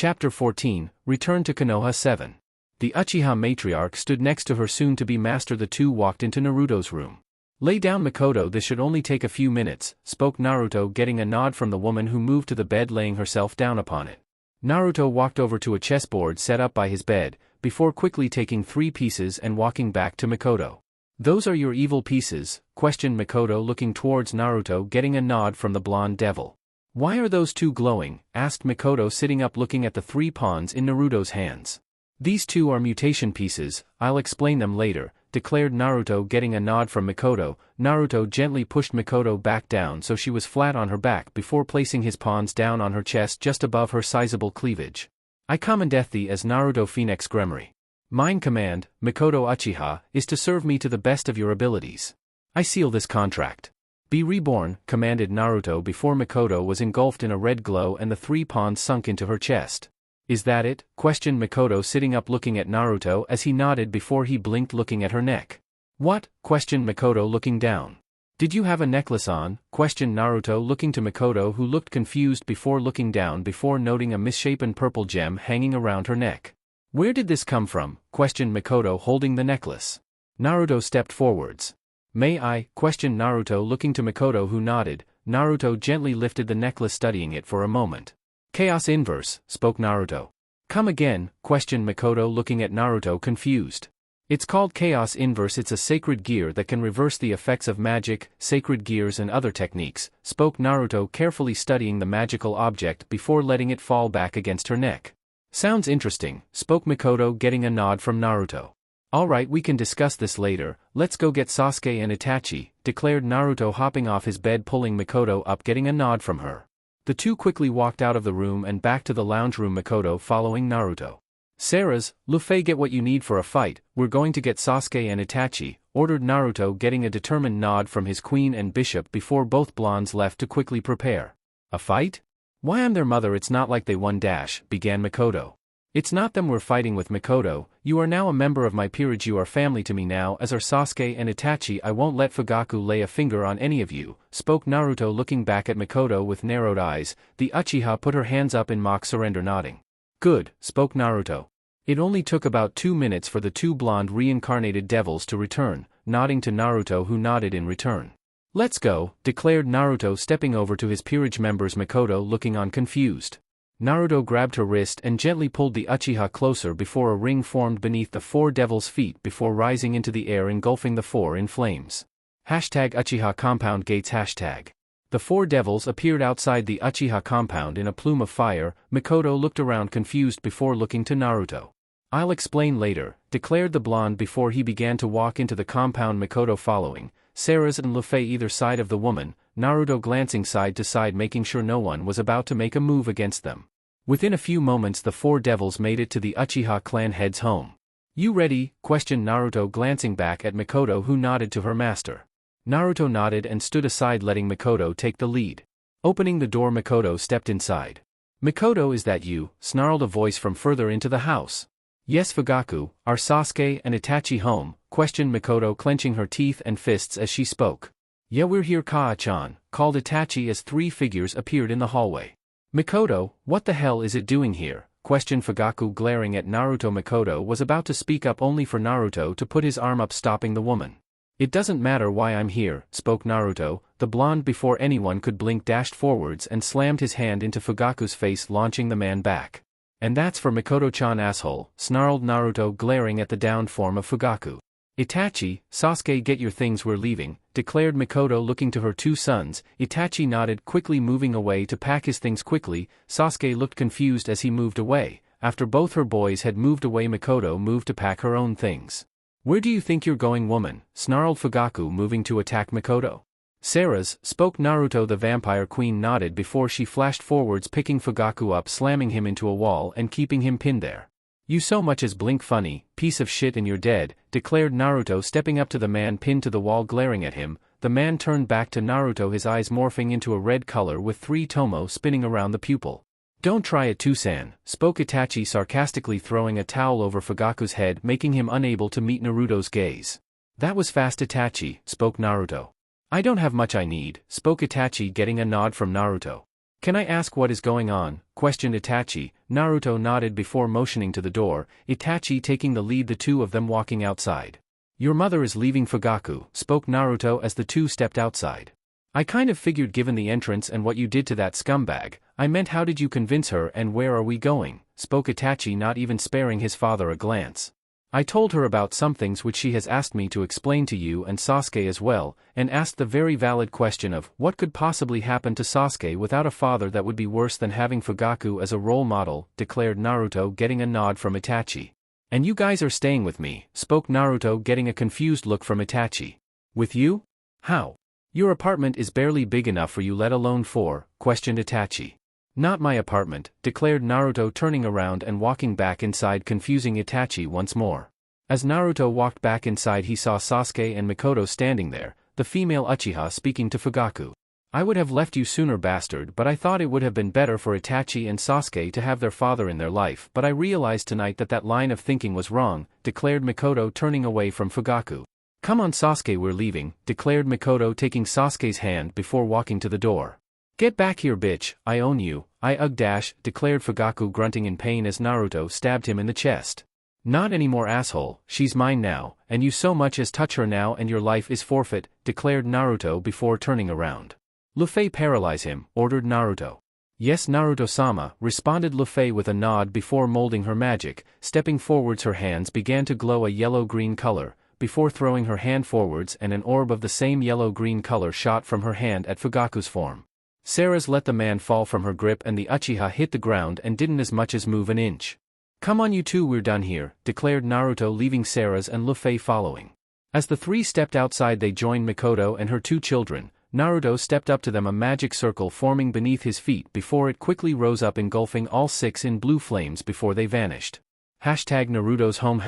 Chapter 14, Return to Konoha 7. The Uchiha matriarch stood next to her soon-to-be master. The two walked into Naruto's room. "Lay down, Makoto, this should only take a few minutes," spoke Naruto, getting a nod from the woman who moved to the bed, laying herself down upon it. Naruto walked over to a chessboard set up by his bed, before quickly taking 3 pieces and walking back to Makoto. "Those are your evil pieces?" questioned Makoto, looking towards Naruto, getting a nod from the blonde devil. "Why are those 2 glowing?" asked Makoto, sitting up looking at the 3 pawns in Naruto's hands. "These 2 are mutation pieces, I'll explain them later," declared Naruto, getting a nod from Makoto. Naruto gently pushed Makoto back down so she was flat on her back before placing his pawns down on her chest just above her sizable cleavage. "I commendeth thee as Naruto Phoenix Gremory. Mine command, Makoto Uchiha, is to serve me to the best of your abilities. I seal this contract. Be reborn," commanded Naruto before Makoto was engulfed in a red glow and the 3 pawns sunk into her chest. "Is that it?" questioned Makoto, sitting up looking at Naruto as he nodded before he blinked, looking at her neck. "What?" questioned Makoto, looking down. "Did you have a necklace on?" questioned Naruto, looking to Makoto, who looked confused before looking down before noting a misshapen purple gem hanging around her neck. "Where did this come from?" questioned Makoto, holding the necklace. Naruto stepped forwards. "May I?" questioned Naruto, looking to Makoto, who nodded. Naruto gently lifted the necklace, studying it for a moment. "Chaos Inverse," spoke Naruto. "Come again?" questioned Makoto, looking at Naruto, confused. "It's called Chaos Inverse. It's a sacred gear that can reverse the effects of magic, sacred gears and other techniques," spoke Naruto, carefully studying the magical object before letting it fall back against her neck. "Sounds interesting," spoke Makoto, getting a nod from Naruto. "Alright, we can discuss this later. Let's go get Sasuke and Itachi," declared Naruto, hopping off his bed, pulling Makoto up, getting a nod from her. The two quickly walked out of the room and back to the lounge room, Makoto following Naruto. "Sarah's, Luffy, get what you need for a fight. We're going to get Sasuke and Itachi," ordered Naruto, getting a determined nod from his queen and bishop before both blondes left to quickly prepare. "A fight? Why, I'm their mother, it's not like they won dash," began Makoto. "It's not them we're fighting with, Makoto. You are now a member of my peerage. You are family to me now, as are Sasuke and Itachi. I won't let Fugaku lay a finger on any of you," spoke Naruto, looking back at Makoto with narrowed eyes. The Uchiha put her hands up in mock surrender, nodding. "Good," spoke Naruto. It only took about 2 minutes for the 2 blonde reincarnated devils to return, nodding to Naruto, who nodded in return. "Let's go," declared Naruto, stepping over to his peerage members, Makoto looking on confused. Naruto grabbed her wrist and gently pulled the Uchiha closer before a ring formed beneath the 4 devils' feet before rising into the air, engulfing the 4 in flames. #Uchiha Compound Gates #. The 4 devils appeared outside the Uchiha compound in a plume of fire. Makoto looked around confused before looking to Naruto. "I'll explain later," declared the blonde before he began to walk into the compound, Makoto following. Sarah's and Luffy either side of the woman, Naruto glancing side to side, making sure no one was about to make a move against them. Within a few moments the 4 devils made it to the Uchiha clan head's home. "You ready?" questioned Naruto, glancing back at Makoto, who nodded to her master. Naruto nodded and stood aside, letting Makoto take the lead. Opening the door, Makoto stepped inside. "Makoto, is that you?" snarled a voice from further into the house. "Yes, Fugaku. Are Sasuke and Itachi home?" questioned Makoto, clenching her teeth and fists as she spoke. "Yeah, we're here, Kaa-chan," called Itachi as 3 figures appeared in the hallway. "Makoto, what the hell is it doing here?" questioned Fugaku, glaring at Naruto. Makoto was about to speak up, only for Naruto to put his arm up, stopping the woman. "It doesn't matter why I'm here," spoke Naruto. The blonde, before anyone could blink, dashed forwards and slammed his hand into Fugaku's face, launching the man back. "And that's for Makoto-chan, asshole," snarled Naruto, glaring at the downed form of Fugaku. "Itachi, Sasuke, get your things, we're leaving," declared Makoto, looking to her 2 sons. Itachi nodded, quickly moving away to pack his things quickly. Sasuke looked confused as he moved away. After both her boys had moved away, Makoto moved to pack her own things. "Where do you think you're going, woman?" snarled Fugaku, moving to attack Makoto. "Sarah's," spoke Naruto. The vampire queen nodded before she flashed forwards, picking Fugaku up, slamming him into a wall and keeping him pinned there. "You so much as blink, funny piece of shit, and you're dead," declared Naruto, stepping up to the man pinned to the wall, glaring at him. The man turned back to Naruto, his eyes morphing into a red color with 3 tomo spinning around the pupil. "Don't try it, Tusan," spoke Itachi, sarcastically throwing a towel over Fugaku's head, making him unable to meet Naruto's gaze. "That was fast, Itachi," spoke Naruto. "I don't have much I need," spoke Itachi, getting a nod from Naruto. "Can I ask what is going on?" questioned Itachi. Naruto nodded before motioning to the door, Itachi taking the lead, the two of them walking outside. Your mother is leaving Fugaku, spoke Naruto as the two stepped outside. I kind of figured given the entrance and what you did to that scumbag. I meant how did you convince her and where are we going, spoke Itachi, not even sparing his father a glance. I told her about some things which she has asked me to explain to you and Sasuke as well, and asked the very valid question of what could possibly happen to Sasuke without a father that would be worse than having Fugaku as a role model, declared Naruto, getting a nod from Itachi. And you guys are staying with me, spoke Naruto, getting a confused look from Itachi. With you? How? Your apartment is barely big enough for you, let alone four, questioned Itachi. Not my apartment, declared Naruto, turning around and walking back inside, confusing Itachi once more. As Naruto walked back inside, he saw Sasuke and Mikoto standing there, the female Uchiha speaking to Fugaku. I would have left you sooner, bastard, but I thought it would have been better for Itachi and Sasuke to have their father in their life, but I realized tonight that that line of thinking was wrong, declared Mikoto, turning away from Fugaku. Come on Sasuke, we're leaving, declared Mikoto, taking Sasuke's hand before walking to the door. Get back here, bitch, I own you, declared Fugaku, grunting in pain as Naruto stabbed him in the chest. Not anymore, asshole, she's mine now, and you so much as touch her now and your life is forfeit, declared Naruto before turning around. Luffy, paralyze him, ordered Naruto. Yes, Naruto-sama, responded Luffy with a nod before molding her magic. Stepping forwards, her hands began to glow a yellow-green color, before throwing her hand forwards and an orb of the same yellow-green color shot from her hand at Fugaku's form. Sarah's let the man fall from her grip and the Uchiha hit the ground and didn't as much as move an inch. Come on you two, we're done here, declared Naruto, leaving Sarah's and Luffy following. As the three stepped outside, they joined Mikoto and her two children. Naruto stepped up to them, a magic circle forming beneath his feet before it quickly rose up, engulfing all six in blue flames before they vanished. #Naruto's home.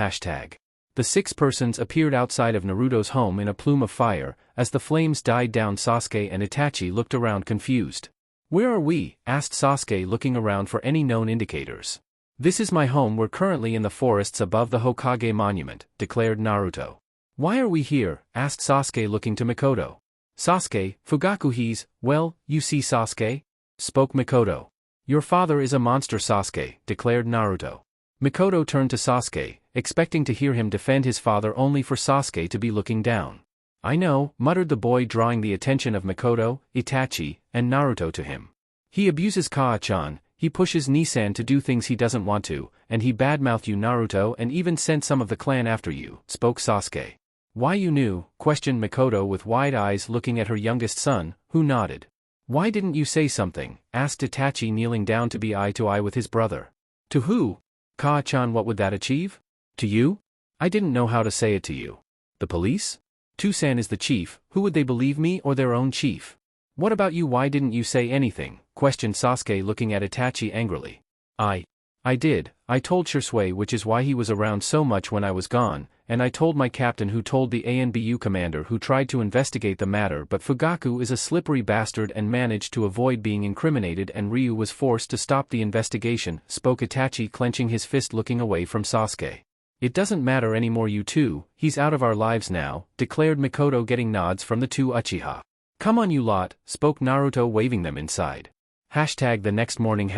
The six persons appeared outside of Naruto's home in a plume of fire. As the flames died down, Sasuke and Itachi looked around confused. Where are we? Asked Sasuke, looking around for any known indicators. This is my home, we're currently in the forests above the Hokage monument, declared Naruto. Why are we here? Asked Sasuke, looking to Mikoto. Sasuke, Fugaku, well, you see Sasuke? Spoke Mikoto. Your father is a monster, Sasuke, declared Naruto. Mikoto turned to Sasuke, expecting to hear him defend his father, only for Sasuke to be looking down. I know, muttered the boy, drawing the attention of Mikoto, Itachi, and Naruto to him. He abuses Kaa-chan, he pushes Nisan to do things he doesn't want to, and he badmouthed you, Naruto, and even sent some of the clan after you, spoke Sasuke. Why, you knew? Questioned Mikoto with wide eyes, looking at her youngest son, who nodded. Why didn't you say something? Asked Itachi, kneeling down to be eye to eye with his brother. To who? Kaa-chan, what would that achieve? To you? I didn't know how to say it to you. The police? Tusan is the chief, who would they believe, me or their own chief? What about you, why didn't you say anything? Questioned Sasuke, looking at Itachi angrily. I did, I told Shisui, which is why he was around so much when I was gone, and I told my captain, who told the ANBU commander, who tried to investigate the matter, but Fugaku is a slippery bastard and managed to avoid being incriminated, and Ryu was forced to stop the investigation, spoke Itachi, clenching his fist, looking away from Sasuke. It doesn't matter anymore, you two, he's out of our lives now, declared Mikoto, getting nods from the two Uchiha. Come on you lot, spoke Naruto, waving them inside. The next morning.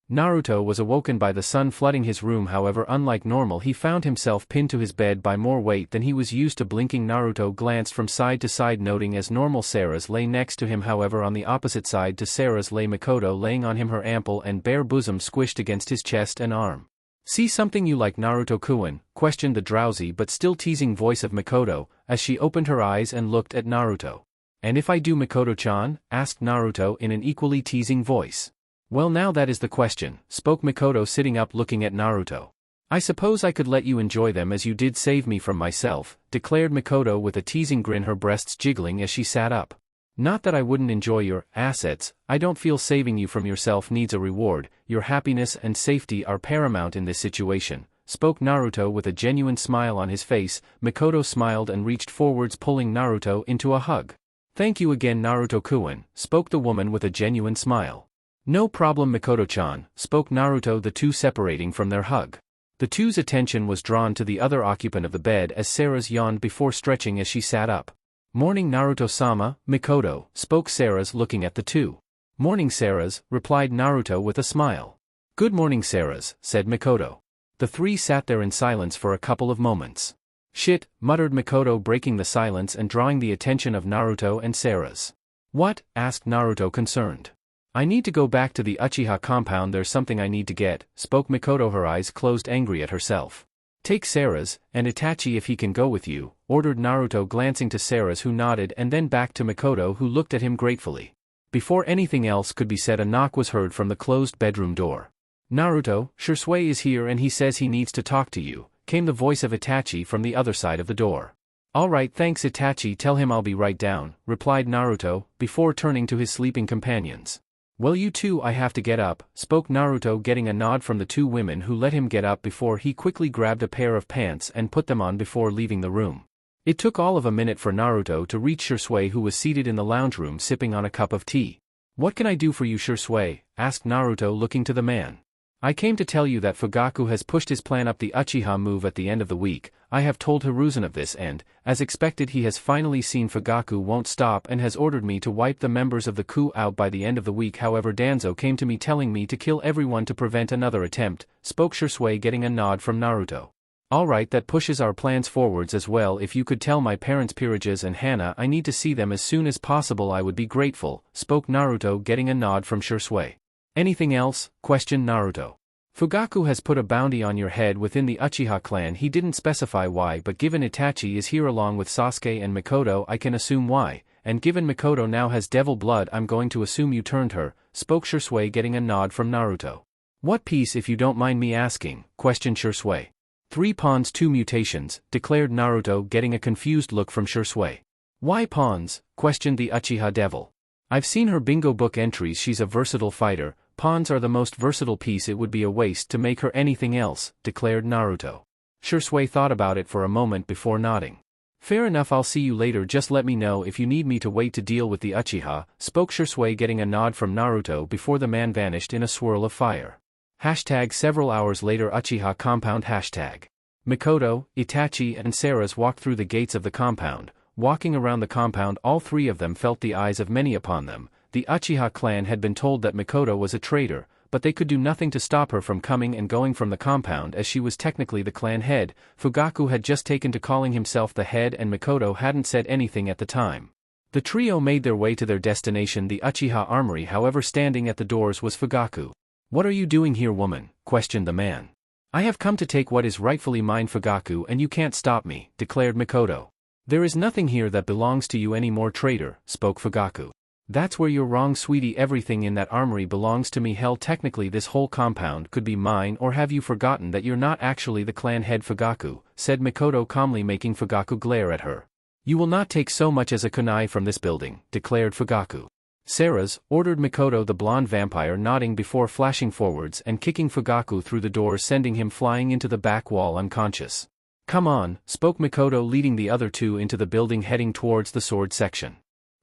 Naruto was awoken by the sun flooding his room. However, unlike normal, he found himself pinned to his bed by more weight than he was used to. Blinking, Naruto glanced from side to side, noting as normal Sarah's lay next to him. However, on the opposite side to Sarah's lay Mikoto, laying on him, her ample and bare bosom squished against his chest and arm. See something you like, Naruto-kun? Questioned the drowsy but still teasing voice of Mikoto, as she opened her eyes and looked at Naruto. And if I do, Mikoto-chan? Asked Naruto in an equally teasing voice. Well, now that is the question, spoke Mikoto, sitting up, looking at Naruto. I suppose I could let you enjoy them as you did save me from myself, declared Mikoto with a teasing grin, her breasts jiggling as she sat up. Not that I wouldn't enjoy your assets, I don't feel saving you from yourself needs a reward, your happiness and safety are paramount in this situation, spoke Naruto with a genuine smile on his face. Mikoto smiled and reached forwards, pulling Naruto into a hug. Thank you again, Naruto-kun, spoke the woman with a genuine smile. No problem, Mikoto-chan, spoke Naruto, the two separating from their hug. The two's attention was drawn to the other occupant of the bed as Sarah's yawned before stretching as she sat up. Morning, Naruto-sama, Mikoto, spoke Sarah's, looking at the two. Morning, Sarah's, replied Naruto with a smile. Good morning, Sarah's, said Mikoto. The three sat there in silence for a couple of moments. Shit, muttered Mikoto, breaking the silence and drawing the attention of Naruto and Sarah's. What? Asked Naruto, concerned. I need to go back to the Uchiha compound, there's something I need to get, spoke Mikoto, her eyes closed, angry at herself. Take Sarah's, and Itachi if he can go with you, ordered Naruto, glancing to Sarah's, who nodded, and then back to Mikoto, who looked at him gratefully. Before anything else could be said, a knock was heard from the closed bedroom door. Naruto, Shisui is here and he says he needs to talk to you, came the voice of Itachi from the other side of the door. Alright, thanks Itachi, tell him I'll be right down, replied Naruto, before turning to his sleeping companions. Well, you two, I have to get up, spoke Naruto, getting a nod from the two women who let him get up before he quickly grabbed a pair of pants and put them on before leaving the room. It took all of a minute for Naruto to reach Shisui, who was seated in the lounge room sipping on a cup of tea. What can I do for you, Shisui? Asked Naruto, looking to the man. I came to tell you that Fugaku has pushed his plan up the Uchiha move at the end of the week. I have told Hiruzen of this and, as expected, he has finally seen Fugaku won't stop and has ordered me to wipe the members of the coup out by the end of the week. However, Danzo came to me telling me to kill everyone to prevent another attempt, spoke Shisui, getting a nod from Naruto. Alright, that pushes our plans forwards as well. If you could tell my parents Pirages and Hana I need to see them as soon as possible, I would be grateful, spoke Naruto, getting a nod from Shisui. Anything else? Questioned Naruto. Fugaku has put a bounty on your head within the Uchiha clan. He didn't specify why, but given Itachi is here along with Sasuke and Mikoto, I can assume why, and given Mikoto now has devil blood, I'm going to assume you turned her, spoke Shisui, getting a nod from Naruto. What piece, if you don't mind me asking? Questioned Shisui. 3 pawns 2 mutations, declared Naruto, getting a confused look from Shisui. Why pawns? Questioned the Uchiha devil. I've seen her bingo book entries, she's a versatile fighter. Pawns are the most versatile piece, it would be a waste to make her anything else, declared Naruto. Shisui thought about it for a moment before nodding. Fair enough, I'll see you later, just let me know if you need me to wait to deal with the Uchiha, spoke Shisui, getting a nod from Naruto before the man vanished in a swirl of fire. Hashtag several hours later, Uchiha compound. Hashtag Mikoto, Itachi and Sarah's walked through the gates of the compound. Walking around the compound, all three of them felt the eyes of many upon them. The Uchiha clan had been told that Mikoto was a traitor, but they could do nothing to stop her from coming and going from the compound, as she was technically the clan head. Fugaku had just taken to calling himself the head and Mikoto hadn't said anything at the time. The trio made their way to their destination, the Uchiha armory. However, standing at the doors was Fugaku. What are you doing here, woman? Questioned the man. I have come to take what is rightfully mine, Fugaku, and you can't stop me, declared Mikoto. There is nothing here that belongs to you anymore, traitor, spoke Fugaku. That's where you're wrong, sweetie, everything in that armory belongs to me. Hell, technically this whole compound could be mine, or have you forgotten that you're not actually the clan head, Fugaku, said Mikoto calmly, making Fugaku glare at her. You will not take so much as a kunai from this building, declared Fugaku. Sarah's, ordered Mikoto, the blonde vampire, nodding before flashing forwards and kicking Fugaku through the door, sending him flying into the back wall unconscious. Come on, spoke Mikoto, leading the other two into the building, heading towards the sword section.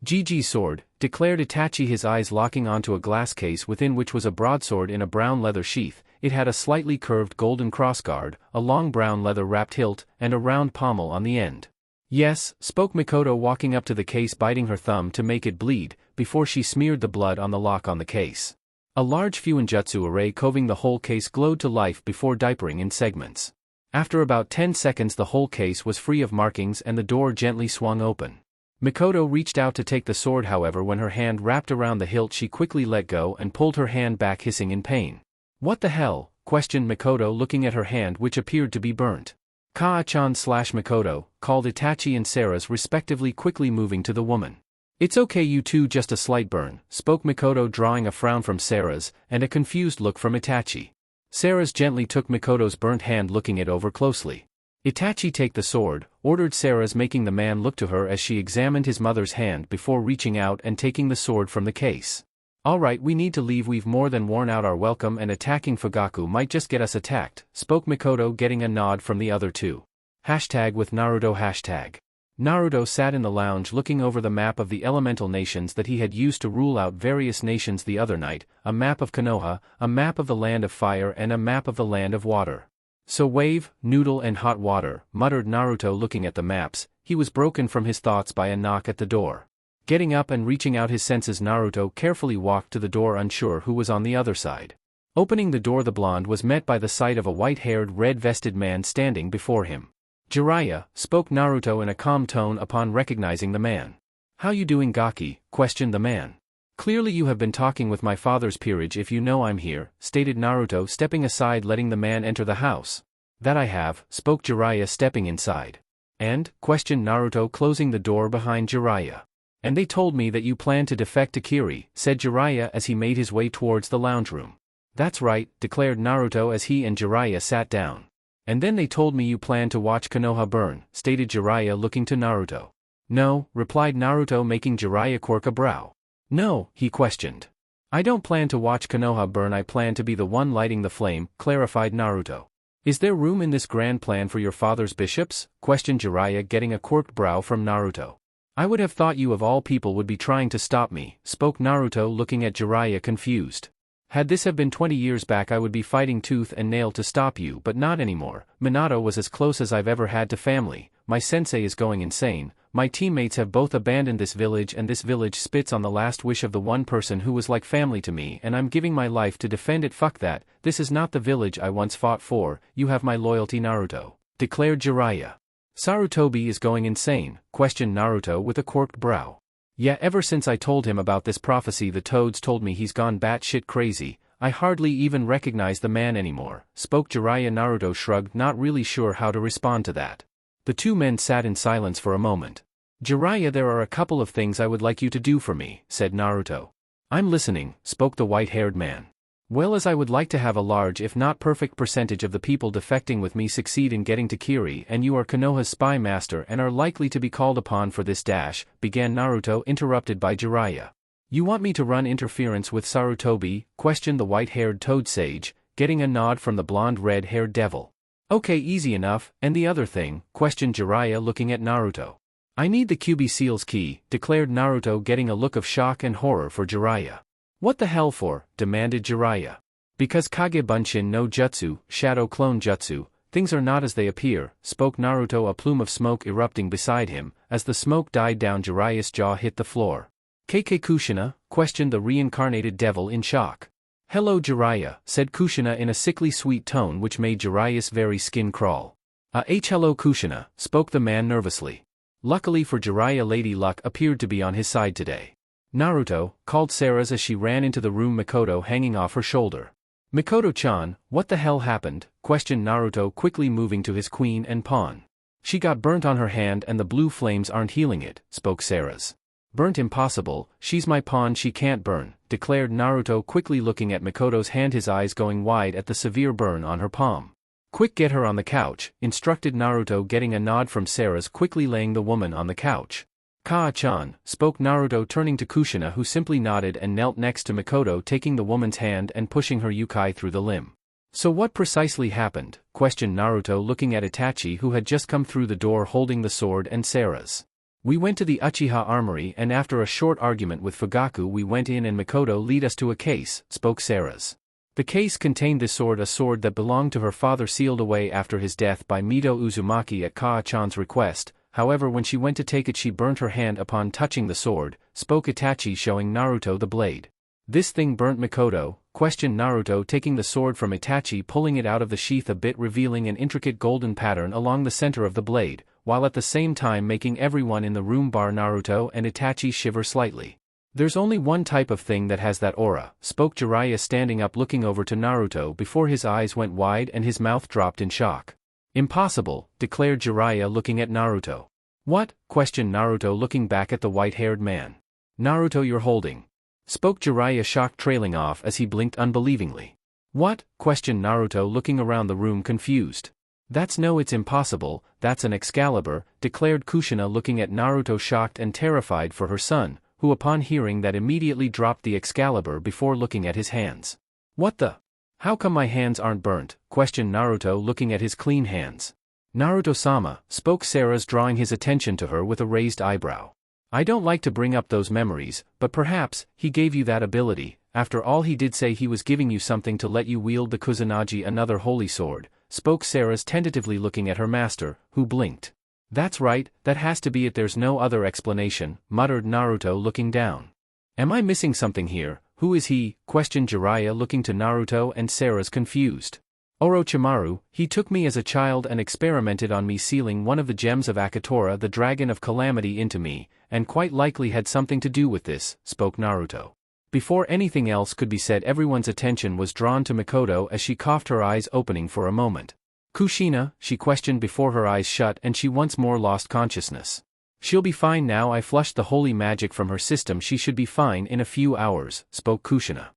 GG sword, declared Itachi, his eyes locking onto a glass case within which was a broadsword in a brown leather sheath. It had a slightly curved golden crossguard, a long brown leather wrapped hilt, and a round pommel on the end. Yes, spoke Mikoto, walking up to the case, biting her thumb to make it bleed, before she smeared the blood on the lock on the case. A large fuinjutsu array covering the whole case glowed to life before diapering in segments. After about 10 seconds the whole case was free of markings and the door gently swung open. Mikoto reached out to take the sword, however when her hand wrapped around the hilt she quickly let go and pulled her hand back, hissing in pain. What the hell? Questioned Mikoto, looking at her hand, which appeared to be burnt. Kaa-chan / Mikoto, called Itachi and Sarah's respectively, quickly moving to the woman. It's okay, you two, just a slight burn, spoke Mikoto, drawing a frown from Sarah's and a confused look from Itachi. Sarah's gently took Mikoto's burnt hand, looking it over closely. Itachi, take the sword, ordered Sarah's, making the man look to her as she examined his mother's hand before reaching out and taking the sword from the case. Alright, we need to leave, we've more than worn out our welcome and attacking Fugaku might just get us attacked, spoke Mikoto, getting a nod from the other two. Hashtag with Naruto. Hashtag Naruto sat in the lounge looking over the map of the elemental nations that he had used to rule out various nations the other night, a map of Konoha, a map of the land of fire and a map of the land of water. So wave, noodle and hot water, muttered Naruto, looking at the maps. He was broken from his thoughts by a knock at the door. Getting up and reaching out his senses, Naruto carefully walked to the door, unsure who was on the other side. Opening the door, the blonde was met by the sight of a white-haired, red-vested man standing before him. "Jiraiya," spoke Naruto in a calm tone upon recognizing the man. "How you doing, Gaki?" questioned the man. "Clearly you have been talking with my father's peerage if you know I'm here," stated Naruto, stepping aside, letting the man enter the house. "That I have," spoke Jiraiya, stepping inside. "And?" questioned Naruto, closing the door behind Jiraiya. "And they told me that you plan to defect to Kiri," said Jiraiya as he made his way towards the lounge room. "That's right," declared Naruto as he and Jiraiya sat down. "And then they told me you plan to watch Konoha burn," stated Jiraiya, looking to Naruto. "No," replied Naruto, making Jiraiya quirk a brow. "No?" he questioned. "I don't plan to watch Konoha burn, I plan to be the one lighting the flame," clarified Naruto. "Is there room in this grand plan for your father's bishops?" questioned Jiraiya, getting a quirked brow from Naruto. "I would have thought you of all people would be trying to stop me," spoke Naruto, looking at Jiraiya confused. "Had this have been 20 years back, I would be fighting tooth and nail to stop you, but not anymore. Minato was as close as I've ever had to family, my sensei is going insane, my teammates have both abandoned this village, and this village spits on the last wish of the one person who was like family to me, and I'm giving my life to defend it. Fuck that, this is not the village I once fought for, you have my loyalty, Naruto," declared Jiraiya. "Sarutobi is going insane?" questioned Naruto with a quirked brow. "Yeah, ever since I told him about this prophecy, the toads told me he's gone batshit crazy, I hardly even recognize the man anymore," spoke Jiraiya. Naruto shrugged, not really sure how to respond to that. The two men sat in silence for a moment. "Jiraiya, there are a couple of things I would like you to do for me," said Naruto. "I'm listening," spoke the white-haired man. "Well, as I would like to have a large if not perfect percentage of the people defecting with me succeed in getting to Kiri, and you are Konoha's spy master and are likely to be called upon for this dash," began Naruto, interrupted by Jiraiya. "You want me to run interference with Sarutobi?" questioned the white-haired toad sage, getting a nod from the blonde red-haired devil. "Okay, easy enough, and the other thing?" questioned Jiraiya, looking at Naruto. "I need the QB Seal's key," declared Naruto, getting a look of shock and horror for Jiraiya. "What the hell for?" demanded Jiraiya. "Because Kage Bunshin no Jutsu, Shadow Clone Jutsu, things are not as they appear," spoke Naruto, a plume of smoke erupting beside him. As the smoke died down, Jiraiya's jaw hit the floor. "KK Kushina?" questioned the reincarnated devil in shock. "Hello, Jiraiya," said Kushina in a sickly sweet tone which made Jiraiya's very skin crawl. Hello Kushina," spoke the man nervously. Luckily for Jiraiya, Lady Luck appeared to be on his side today. "Naruto," called Sarah's as she ran into the room, Mikoto hanging off her shoulder. "Mikoto-chan, what the hell happened?" questioned Naruto, quickly moving to his queen and pawn. "She got burnt on her hand and the blue flames aren't healing it," spoke Sarah's. "Burnt? Impossible, she's my pawn, she can't burn," declared Naruto, quickly looking at Mikoto's hand, his eyes going wide at the severe burn on her palm. "Quick, get her on the couch," instructed Naruto, getting a nod from Sarah's, quickly laying the woman on the couch. "Kaa-chan," spoke Naruto, turning to Kushina, who simply nodded and knelt next to Mikoto, taking the woman's hand and pushing her Yukai through the limb. "So what precisely happened?" questioned Naruto, looking at Itachi, who had just come through the door holding the sword, and Sarah's. "We went to the Uchiha Armory, and after a short argument with Fugaku we went in and Mikoto lead us to a case," spoke Sarah's. "The case contained this sword, a sword that belonged to her father, sealed away after his death by Mito Uzumaki at Kaa-chan's request. However, when she went to take it, she burnt her hand upon touching the sword," spoke Itachi, showing Naruto the blade. "This thing burnt Mikoto?" questioned Naruto, taking the sword from Itachi, pulling it out of the sheath a bit, revealing an intricate golden pattern along the center of the blade, while at the same time making everyone in the room bar Naruto and Itachi shiver slightly. "There's only one type of thing that has that aura," spoke Jiraiya, standing up, looking over to Naruto before his eyes went wide and his mouth dropped in shock. "Impossible," declared Jiraiya, looking at Naruto. "What?" questioned Naruto, looking back at the white-haired man. "Naruto, you're holding," spoke Jiraiya, shock trailing off as he blinked unbelievingly. "What?" questioned Naruto, looking around the room confused. It's impossible, that's an Excalibur," declared Kushina, looking at Naruto, shocked and terrified for her son, who upon hearing that immediately dropped the Excalibur before looking at his hands. "What the? How come my hands aren't burnt?" questioned Naruto, looking at his clean hands. "Naruto-sama," spoke Sarah's, drawing his attention to her with a raised eyebrow. "I don't like to bring up those memories, but perhaps he gave you that ability. After all, he did say he was giving you something to let you wield the Kusanagi, another holy sword," spoke Sarah's, tentatively looking at her master, who blinked. "That's right, that has to be it, there's no other explanation," muttered Naruto, looking down. "Am I missing something here?" Who is he? Questioned Jiraiya, looking to Naruto and Sarah's confused. Orochimaru, he took me as a child and experimented on me, sealing one of the gems of Akatora, the Dragon of Calamity, into me, and quite likely had something to do with this, spoke Naruto. Before anything else could be said, everyone's attention was drawn to Mikoto as she coughed, her eyes opening for a moment. Kushina, she questioned before her eyes shut and she once more lost consciousness. She'll be fine now. I flushed the holy magic from her system. She should be fine in a few hours, spoke Kushina.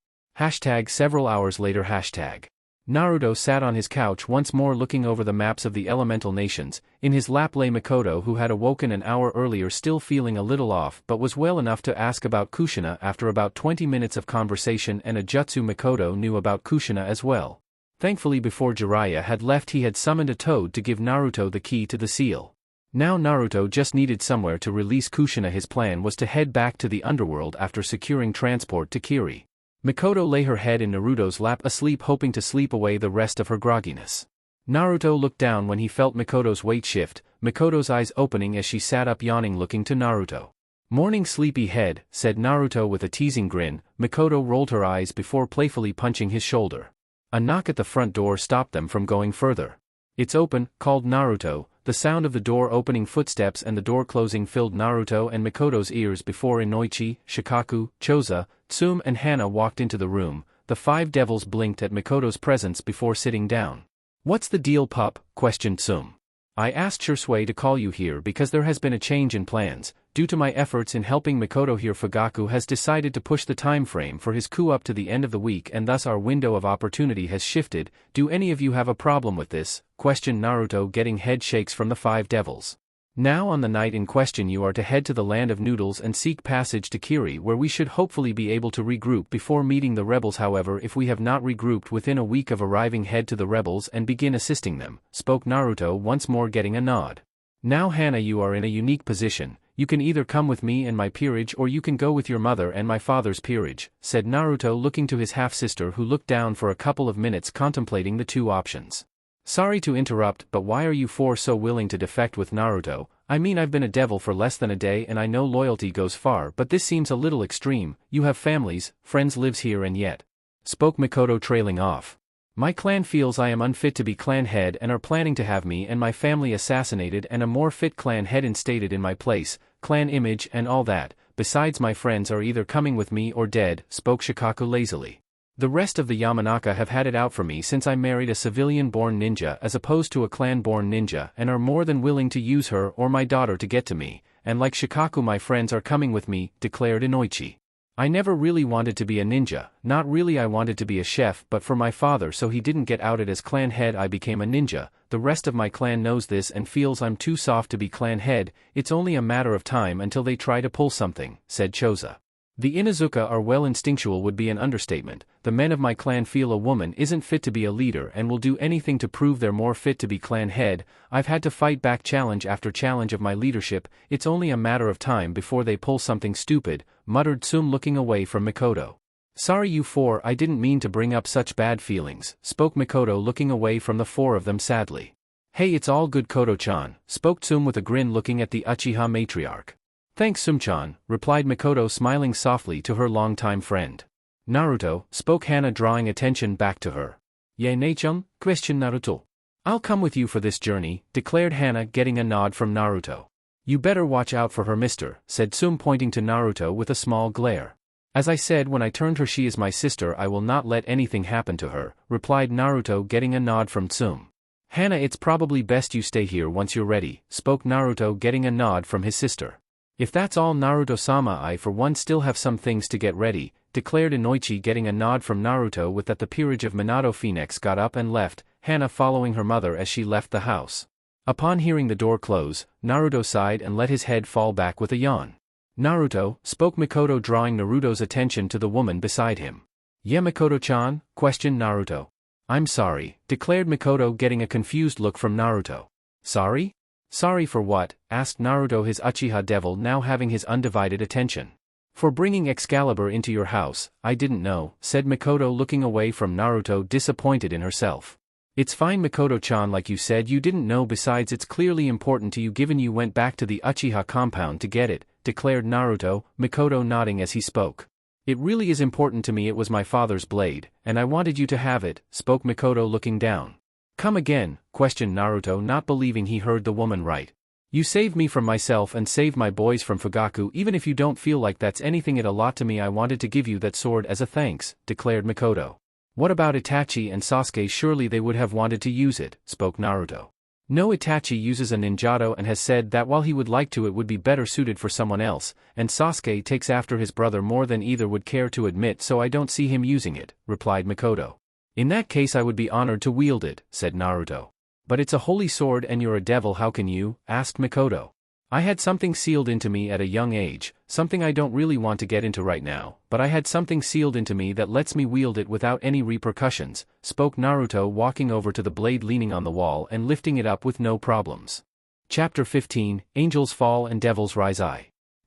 #several hours later. Naruto sat on his couch once more, looking over the maps of the elemental nations. In his lap lay Mikoto, who had awoken an hour earlier, still feeling a little off but was well enough to ask about Kushina. After about 20 minutes of conversation and a jutsu, Mikoto knew about Kushina as well. Thankfully, before Jiraiya had left, he had summoned a toad to give Naruto the key to the seal. Now Naruto just needed somewhere to release Kushina. His plan was to head back to the underworld after securing transport to Kiri. Mikoto lay her head in Naruto's lap, asleep, hoping to sleep away the rest of her grogginess. Naruto looked down when he felt Mikoto's weight shift, Mikoto's eyes opening as she sat up, yawning, looking to Naruto. "Morning, sleepy head," said Naruto with a teasing grin. Mikoto rolled her eyes before playfully punching his shoulder. A knock at the front door stopped them from going further. "It's open," called Naruto. The sound of the door opening, footsteps and the door closing filled Naruto and Mikoto's ears before Inoichi, Shikaku, Choza, Tsume and Hana walked into the room. The five devils blinked at Mikoto's presence before sitting down. "What's the deal, pup?" questioned Tsume. "I asked Shursui to call you here because there has been a change in plans. Due to my efforts in helping Mikoto here, Fugaku has decided to push the time frame for his coup up to the end of the week, and thus our window of opportunity has shifted. Do any of you have a problem with this?" questioned Naruto, getting head shakes from the five devils. "Now on the night in question you are to head to the land of noodles and seek passage to Kiri, where we should hopefully be able to regroup before meeting the rebels. However, if we have not regrouped within a week of arriving, head to the rebels and begin assisting them," spoke Naruto, once more getting a nod. "Now Hana, you are in a unique position. You can either come with me and my peerage or you can go with your mother and my father's peerage," said Naruto, looking to his half-sister, who looked down for a couple of minutes contemplating the two options. "Sorry to interrupt, but why are you four so willing to defect with Naruto? I mean, I've been a devil for less than a day and I know loyalty goes far, but this seems a little extreme. You have families, friends lives here, and yet," spoke Mikoto, trailing off. "My clan feels I am unfit to be clan head and are planning to have me and my family assassinated and a more fit clan head instated in my place, clan image and all that. Besides, my friends are either coming with me or dead," spoke Shikaku lazily. "The rest of the Yamanaka have had it out for me since I married a civilian-born ninja as opposed to a clan-born ninja, and are more than willing to use her or my daughter to get to me, and like Shikaku, my friends are coming with me," declared Inoichi. "I never really wanted to be a ninja, not really. I wanted to be a chef, but for my father, so he didn't get outed as clan head, I became a ninja. The rest of my clan knows this and feels I'm too soft to be clan head. It's only a matter of time until they try to pull something," said Choza. "The Inuzuka are well, instinctual would be an understatement. The men of my clan feel a woman isn't fit to be a leader and will do anything to prove they're more fit to be clan head. I've had to fight back challenge after challenge of my leadership. It's only a matter of time before they pull something stupid," muttered Tsume, looking away from Mikoto. "Sorry you four, I didn't mean to bring up such bad feelings," spoke Mikoto, looking away from the four of them sadly. "Hey, it's all good, Koto-chan," spoke Tsume with a grin, looking at the Uchiha matriarch. "Thanks, Tsume-chan," replied Mikoto, smiling softly to her longtime friend. "Naruto," spoke Hana, drawing attention back to her. "Ye ne-chan?" questioned Naruto. "I'll come with you for this journey," declared Hana, getting a nod from Naruto. "You better watch out for her, mister," said Tsume, pointing to Naruto with a small glare. "As I said when I turned her, she is my sister. I will not let anything happen to her," replied Naruto, getting a nod from Tsume. "Hana, it's probably best you stay here once you're ready," spoke Naruto, getting a nod from his sister. "If that's all, Naruto-sama, I for one still have some things to get ready," declared Inoichi, getting a nod from Naruto. With that, the peerage of Minato Phoenix got up and left, Hana following her mother as she left the house. Upon hearing the door close, Naruto sighed and let his head fall back with a yawn. "Naruto," spoke Mikoto, drawing Naruto's attention to the woman beside him. "Yeah, Mikoto-chan?" questioned Naruto. "I'm sorry," declared Mikoto, getting a confused look from Naruto. "Sorry? Sorry for what?" asked Naruto, his Uchiha devil now having his undivided attention. "For bringing Excalibur into your house. I didn't know," said Mikoto, looking away from Naruto, disappointed in herself. "It's fine, Mikoto-chan, like you said, you didn't know. Besides, it's clearly important to you given you went back to the Uchiha compound to get it," declared Naruto, Mikoto nodding as he spoke. It really is important to me. It was my father's blade, and I wanted you to have it, spoke Mikoto looking down. Come again, questioned Naruto, not believing he heard the woman right. You saved me from myself and saved my boys from Fugaku. Even if you don't feel like that's anything, it a lot to me. I wanted to give you that sword as a thanks, declared Mikoto. What about Itachi and Sasuke? Surely they would have wanted to use it, spoke Naruto. No, Itachi uses a ninjato and has said that while he would like to, it would be better suited for someone else, and Sasuke takes after his brother more than either would care to admit, so I don't see him using it, replied Mikoto. In that case I would be honored to wield it, said Naruto. But it's a holy sword and you're a devil, how can you? Asked Mikoto. I had something sealed into me at a young age, something I don't really want to get into right now, but I had something sealed into me that lets me wield it without any repercussions, spoke Naruto, walking over to the blade leaning on the wall and lifting it up with no problems. Chapter 15, Angels Fall and Devils Rise.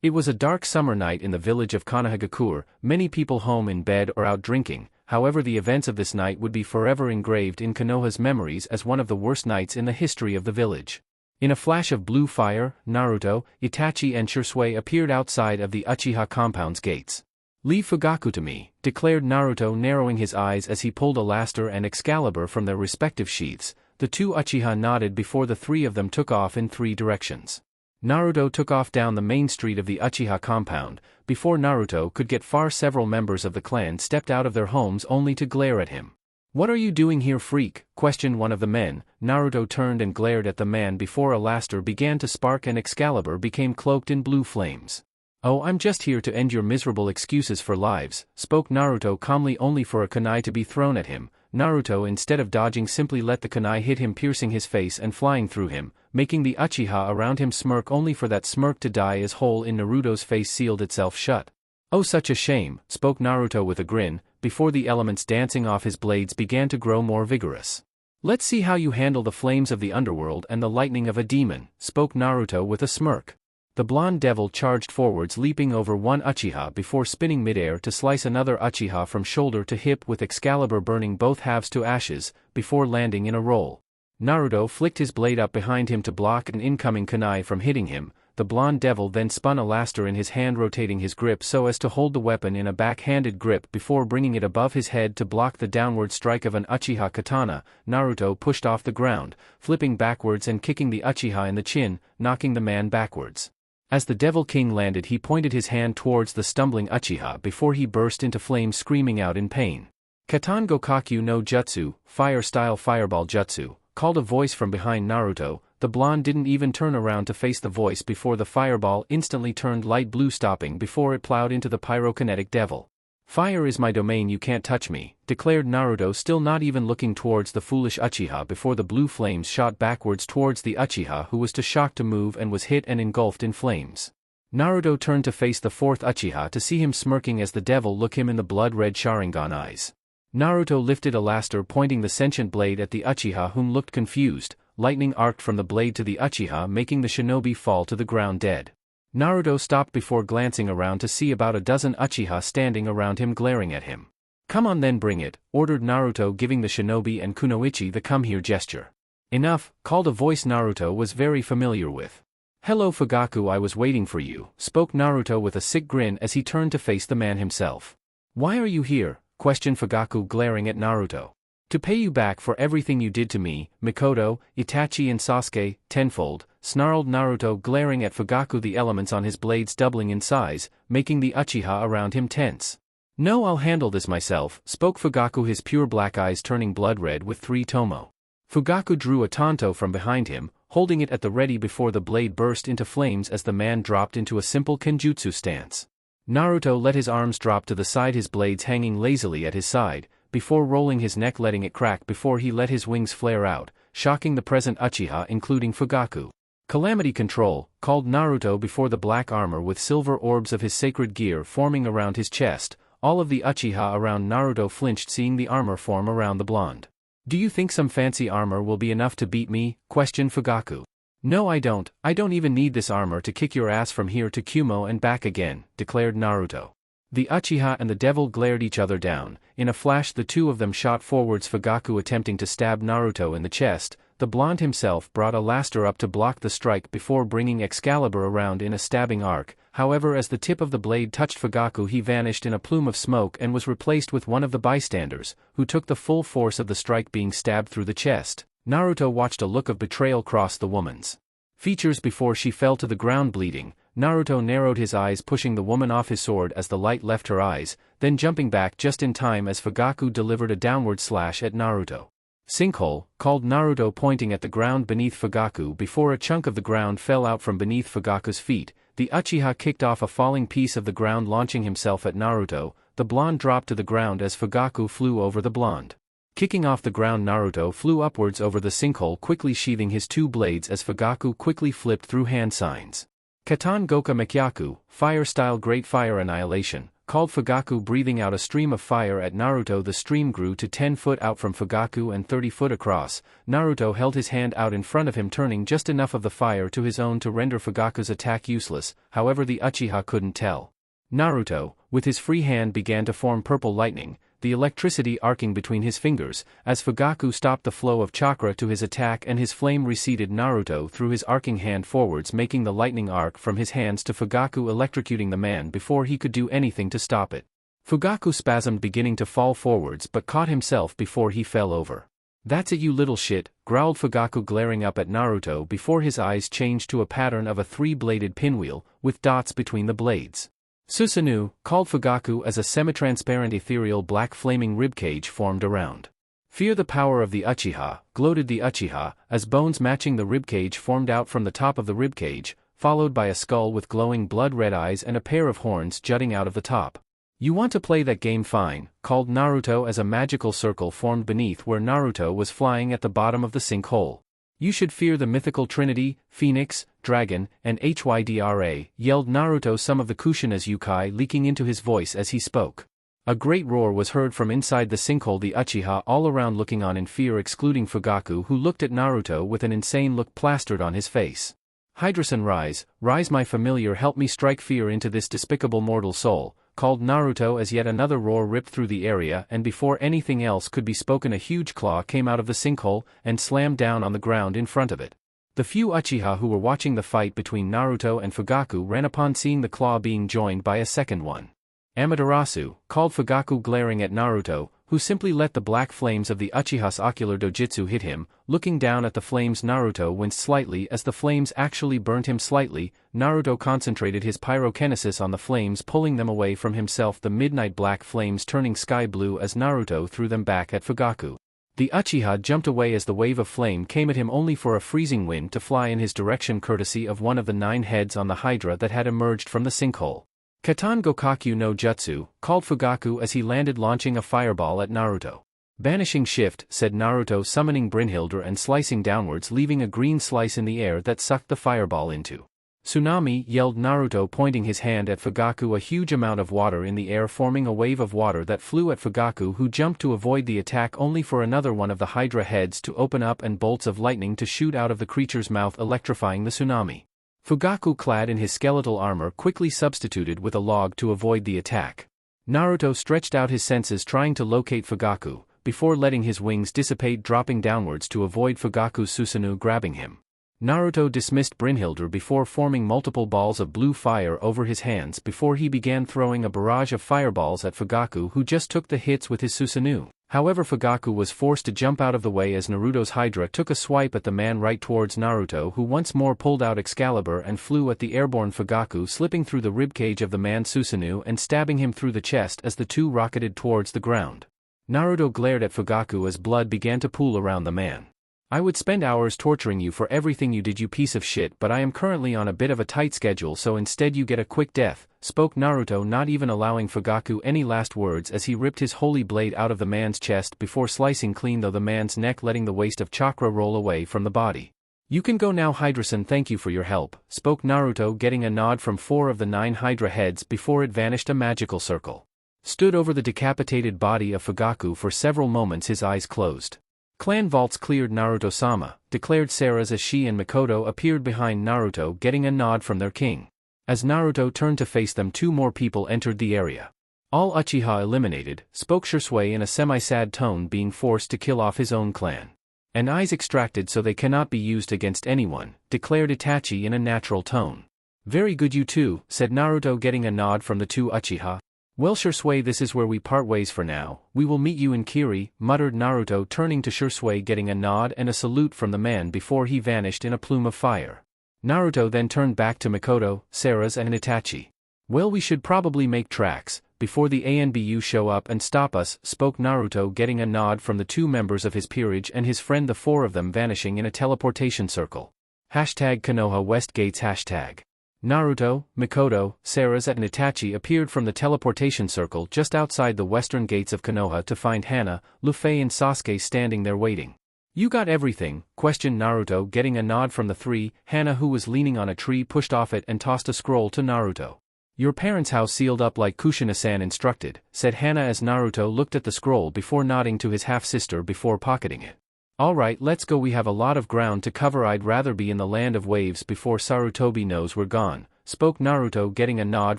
It was a dark summer night in the village of Konohagakure, many people home in bed or out drinking. However, the events of this night would be forever engraved in Konoha's memories as one of the worst nights in the history of the village. In a flash of blue fire, Naruto, Itachi and Shisui appeared outside of the Uchiha compound's gates. Leave Fugaku to me, declared Naruto, narrowing his eyes as he pulled Alastor and Excalibur from their respective sheaths. The two Uchiha nodded before the three of them took off in three directions. Naruto took off down the main street of the Uchiha compound. Before Naruto could get far, several members of the clan stepped out of their homes only to glare at him. What are you doing here, freak? Questioned one of the men. Naruto turned and glared at the man before Alastor began to spark and Excalibur became cloaked in blue flames. Oh, I'm just here to end your miserable excuses for lives, spoke Naruto calmly, only for a kunai to be thrown at him. Naruto, instead of dodging, simply let the kunai hit him, piercing his face and flying through him, making the Uchiha around him smirk, only for that smirk to die as hole in Naruto's face sealed itself shut. Oh, such a shame, spoke Naruto with a grin, before the elements dancing off his blades began to grow more vigorous. Let's see how you handle the flames of the underworld and the lightning of a demon, spoke Naruto with a smirk. The blonde devil charged forwards, leaping over one Uchiha before spinning midair to slice another Uchiha from shoulder to hip, with Excalibur burning both halves to ashes, before landing in a roll. Naruto flicked his blade up behind him to block an incoming kunai from hitting him. The blonde devil then spun Alastor in his hand, rotating his grip so as to hold the weapon in a back-handed grip before bringing it above his head to block the downward strike of an Uchiha katana. Naruto pushed off the ground, flipping backwards and kicking the Uchiha in the chin, knocking the man backwards. As the Devil King landed, he pointed his hand towards the stumbling Uchiha before he burst into flames, screaming out in pain. Katan Gokaku no Jutsu, Fire-style Fireball Jutsu, called a voice from behind Naruto. The blonde didn't even turn around to face the voice before the fireball instantly turned light blue, stopping before it plowed into the pyrokinetic devil. Fire is my domain, you can't touch me, declared Naruto, still not even looking towards the foolish Uchiha before the blue flames shot backwards towards the Uchiha, who was too shocked to move and was hit and engulfed in flames. Naruto turned to face the fourth Uchiha to see him smirking as the devil looked him in the blood-red Sharingan eyes. Naruto lifted Alastor, pointing the sentient blade at the Uchiha, whom looked confused. Lightning arced from the blade to the Uchiha, making the shinobi fall to the ground dead. Naruto stopped before glancing around to see about a dozen Uchiha standing around him, glaring at him. Come on then, bring it, ordered Naruto, giving the shinobi and kunoichi the come here gesture. Enough, called a voice Naruto was very familiar with. Hello Fugaku, I was waiting for you, spoke Naruto with a sick grin as he turned to face the man himself. Why are you here? Questioned Fugaku, glaring at Naruto. To pay you back for everything you did to me, Mikoto, Itachi and Sasuke, tenfold, snarled Naruto, glaring at Fugaku, the elements on his blades doubling in size, making the Uchiha around him tense. No, I'll handle this myself, spoke Fugaku, his pure black eyes turning blood red with three tomo. Fugaku drew a tanto from behind him, holding it at the ready before the blade burst into flames as the man dropped into a simple kenjutsu stance. Naruto let his arms drop to the side, his blades hanging lazily at his side, before rolling his neck, letting it crack before he let his wings flare out, shocking the present Uchiha including Fugaku. Calamity control, called Naruto before the black armor with silver orbs of his sacred gear forming around his chest. All of the Uchiha around Naruto flinched seeing the armor form around the blonde. Do you think some fancy armor will be enough to beat me? Questioned Fugaku. No, I don't even need this armor to kick your ass from here to Kumo and back again, declared Naruto. The Uchiha and the devil glared each other down. In a flash the two of them shot forwards, Fugaku attempting to stab Naruto in the chest. The blonde himself brought Alastor up to block the strike before bringing Excalibur around in a stabbing arc. however as the tip of the blade touched Fugaku he vanished in a plume of smoke and was replaced with one of the bystanders, who took the full force of the strike being stabbed through the chest. Naruto watched a look of betrayal cross the woman's features before she fell to the ground bleeding. Naruto narrowed his eyes pushing the woman off his sword as the light left her eyes, then jumping back just in time as Fugaku delivered a downward slash at Naruto. Sinkhole, called Naruto pointing at the ground beneath Fugaku before a chunk of the ground fell out from beneath Fugaku's feet. The Uchiha kicked off a falling piece of the ground launching himself at Naruto. The blonde dropped to the ground as Fugaku flew over the blonde. Kicking off the ground Naruto flew upwards over the sinkhole quickly sheathing his two blades as Fugaku quickly flipped through hand signs. Katan Goka Mekyaku, fire-style Great Fire Annihilation, called Fugaku breathing out a stream of fire at Naruto. The stream grew to 10 foot out from Fugaku and 30 foot across. Naruto held his hand out in front of him turning just enough of the fire to his own to render Fugaku's attack useless, however the Uchiha couldn't tell. Naruto, with his free hand began to form purple lightning, the electricity arcing between his fingers, as Fugaku stopped the flow of chakra to his attack and his flame receded Naruto through his arcing hand forwards making the lightning arc from his hands to Fugaku electrocuting the man before he could do anything to stop it. Fugaku spasmed beginning to fall forwards but caught himself before he fell over. "That's it you little shit," growled Fugaku glaring up at Naruto before his eyes changed to a pattern of a three-bladed pinwheel, with dots between the blades. Susanoo, called Fugaku as a semi-transparent ethereal black flaming ribcage formed around. "Fear the power of the Uchiha," gloated the Uchiha, as bones matching the ribcage formed out from the top of the ribcage, followed by a skull with glowing blood-red eyes and a pair of horns jutting out of the top. "You want to play that game fine," called Naruto as a magical circle formed beneath where Naruto was flying at the bottom of the sinkhole. "You should fear the mythical trinity, Phoenix, Dragon, and Hydra," yelled Naruto, some of the Kushina's Yukai leaking into his voice as he spoke. A great roar was heard from inside the sinkhole, the Uchiha all around looking on in fear excluding Fugaku who looked at Naruto with an insane look plastered on his face. "Hydrasen, rise, rise my familiar, help me strike fear into this despicable mortal soul," called Naruto as yet another roar ripped through the area and before anything else could be spoken a huge claw came out of the sinkhole and slammed down on the ground in front of it. The few Uchiha who were watching the fight between Naruto and Fugaku ran upon seeing the claw being joined by a second one. "Amaterasu," called Fugaku glaring at Naruto, who simply let the black flames of the Uchiha's ocular dojutsu hit him. Looking down at the flames, Naruto winced slightly as the flames actually burnt him slightly. Naruto concentrated his pyrokinesis on the flames, pulling them away from himself, the midnight black flames turning sky blue as Naruto threw them back at Fugaku. The Uchiha jumped away as the wave of flame came at him only for a freezing wind to fly in his direction courtesy of one of the 9 heads on the Hydra that had emerged from the sinkhole. "Katan Gokakyu no Jutsu," called Fugaku as he landed launching a fireball at Naruto. "Banishing Shift," said Naruto summoning Brynhildr and slicing downwards leaving a green slice in the air that sucked the fireball into. "Tsunami," yelled Naruto pointing his hand at Fugaku, a huge amount of water in the air forming a wave of water that flew at Fugaku who jumped to avoid the attack only for another one of the Hydra heads to open up and bolts of lightning to shoot out of the creature's mouth electrifying the tsunami. Fugaku, clad in his skeletal armor, quickly substituted with a log to avoid the attack. Naruto stretched out his senses trying to locate Fugaku, before letting his wings dissipate dropping downwards to avoid Fugaku's Susanoo grabbing him. Naruto dismissed Brynhildr before forming multiple balls of blue fire over his hands before he began throwing a barrage of fireballs at Fugaku who just took the hits with his Susanoo. However, Fugaku was forced to jump out of the way as Naruto's Hydra took a swipe at the man right towards Naruto, who once more pulled out Excalibur and flew at the airborne Fugaku, slipping through the ribcage of the man's Susanoo and stabbing him through the chest as the two rocketed towards the ground. Naruto glared at Fugaku as blood began to pool around the man. "I would spend hours torturing you for everything you did, you piece of shit, but I am currently on a bit of a tight schedule, so instead you get a quick death," spoke Naruto, not even allowing Fugaku any last words as he ripped his holy blade out of the man's chest before slicing clean through the man's neck, letting the waste of chakra roll away from the body. "You can go now, Hydrasen, thank you for your help," spoke Naruto, getting a nod from 4 of the 9 Hydra heads before it vanished. A magical circle stood over the decapitated body of Fugaku for several moments, his eyes closed. "Clan vaults cleared, Naruto-sama," declared Sarah as she and Mikoto appeared behind Naruto, getting a nod from their king. As Naruto turned to face them, 2 more people entered the area. "All Uchiha eliminated," spoke Shisui in a semi-sad tone, being forced to kill off his own clan. "And eyes extracted so they cannot be used against anyone," declared Itachi in a natural tone. Very good you too, said Naruto getting a nod from the two Uchiha. Well Shisui, this is where we part ways for now, we will meet you in Kiri, muttered Naruto turning to Shisui getting a nod and a salute from the man before he vanished in a plume of fire. Naruto then turned back to Mikoto, Sarah's and Itachi. Well we should probably make tracks, before the ANBU show up and stop us, spoke Naruto getting a nod from the two members of his peerage and his friend, the four of them vanishing in a teleportation circle. Hashtag Konoha West Gates hashtag. Naruto, Mikoto, Sarah's and Itachi appeared from the teleportation circle just outside the western gates of Konoha to find Hana, Luffy and Sasuke standing there waiting. You got everything? Questioned Naruto getting a nod from the three. Hana, who was leaning on a tree, pushed off it and tossed a scroll to Naruto. Your parents' house sealed up like Kushina-san instructed, said Hana as Naruto looked at the scroll before nodding to his half-sister before pocketing it. Alright, let's go, we have a lot of ground to cover, I'd rather be in the land of waves before Sarutobi knows we're gone, spoke Naruto getting a nod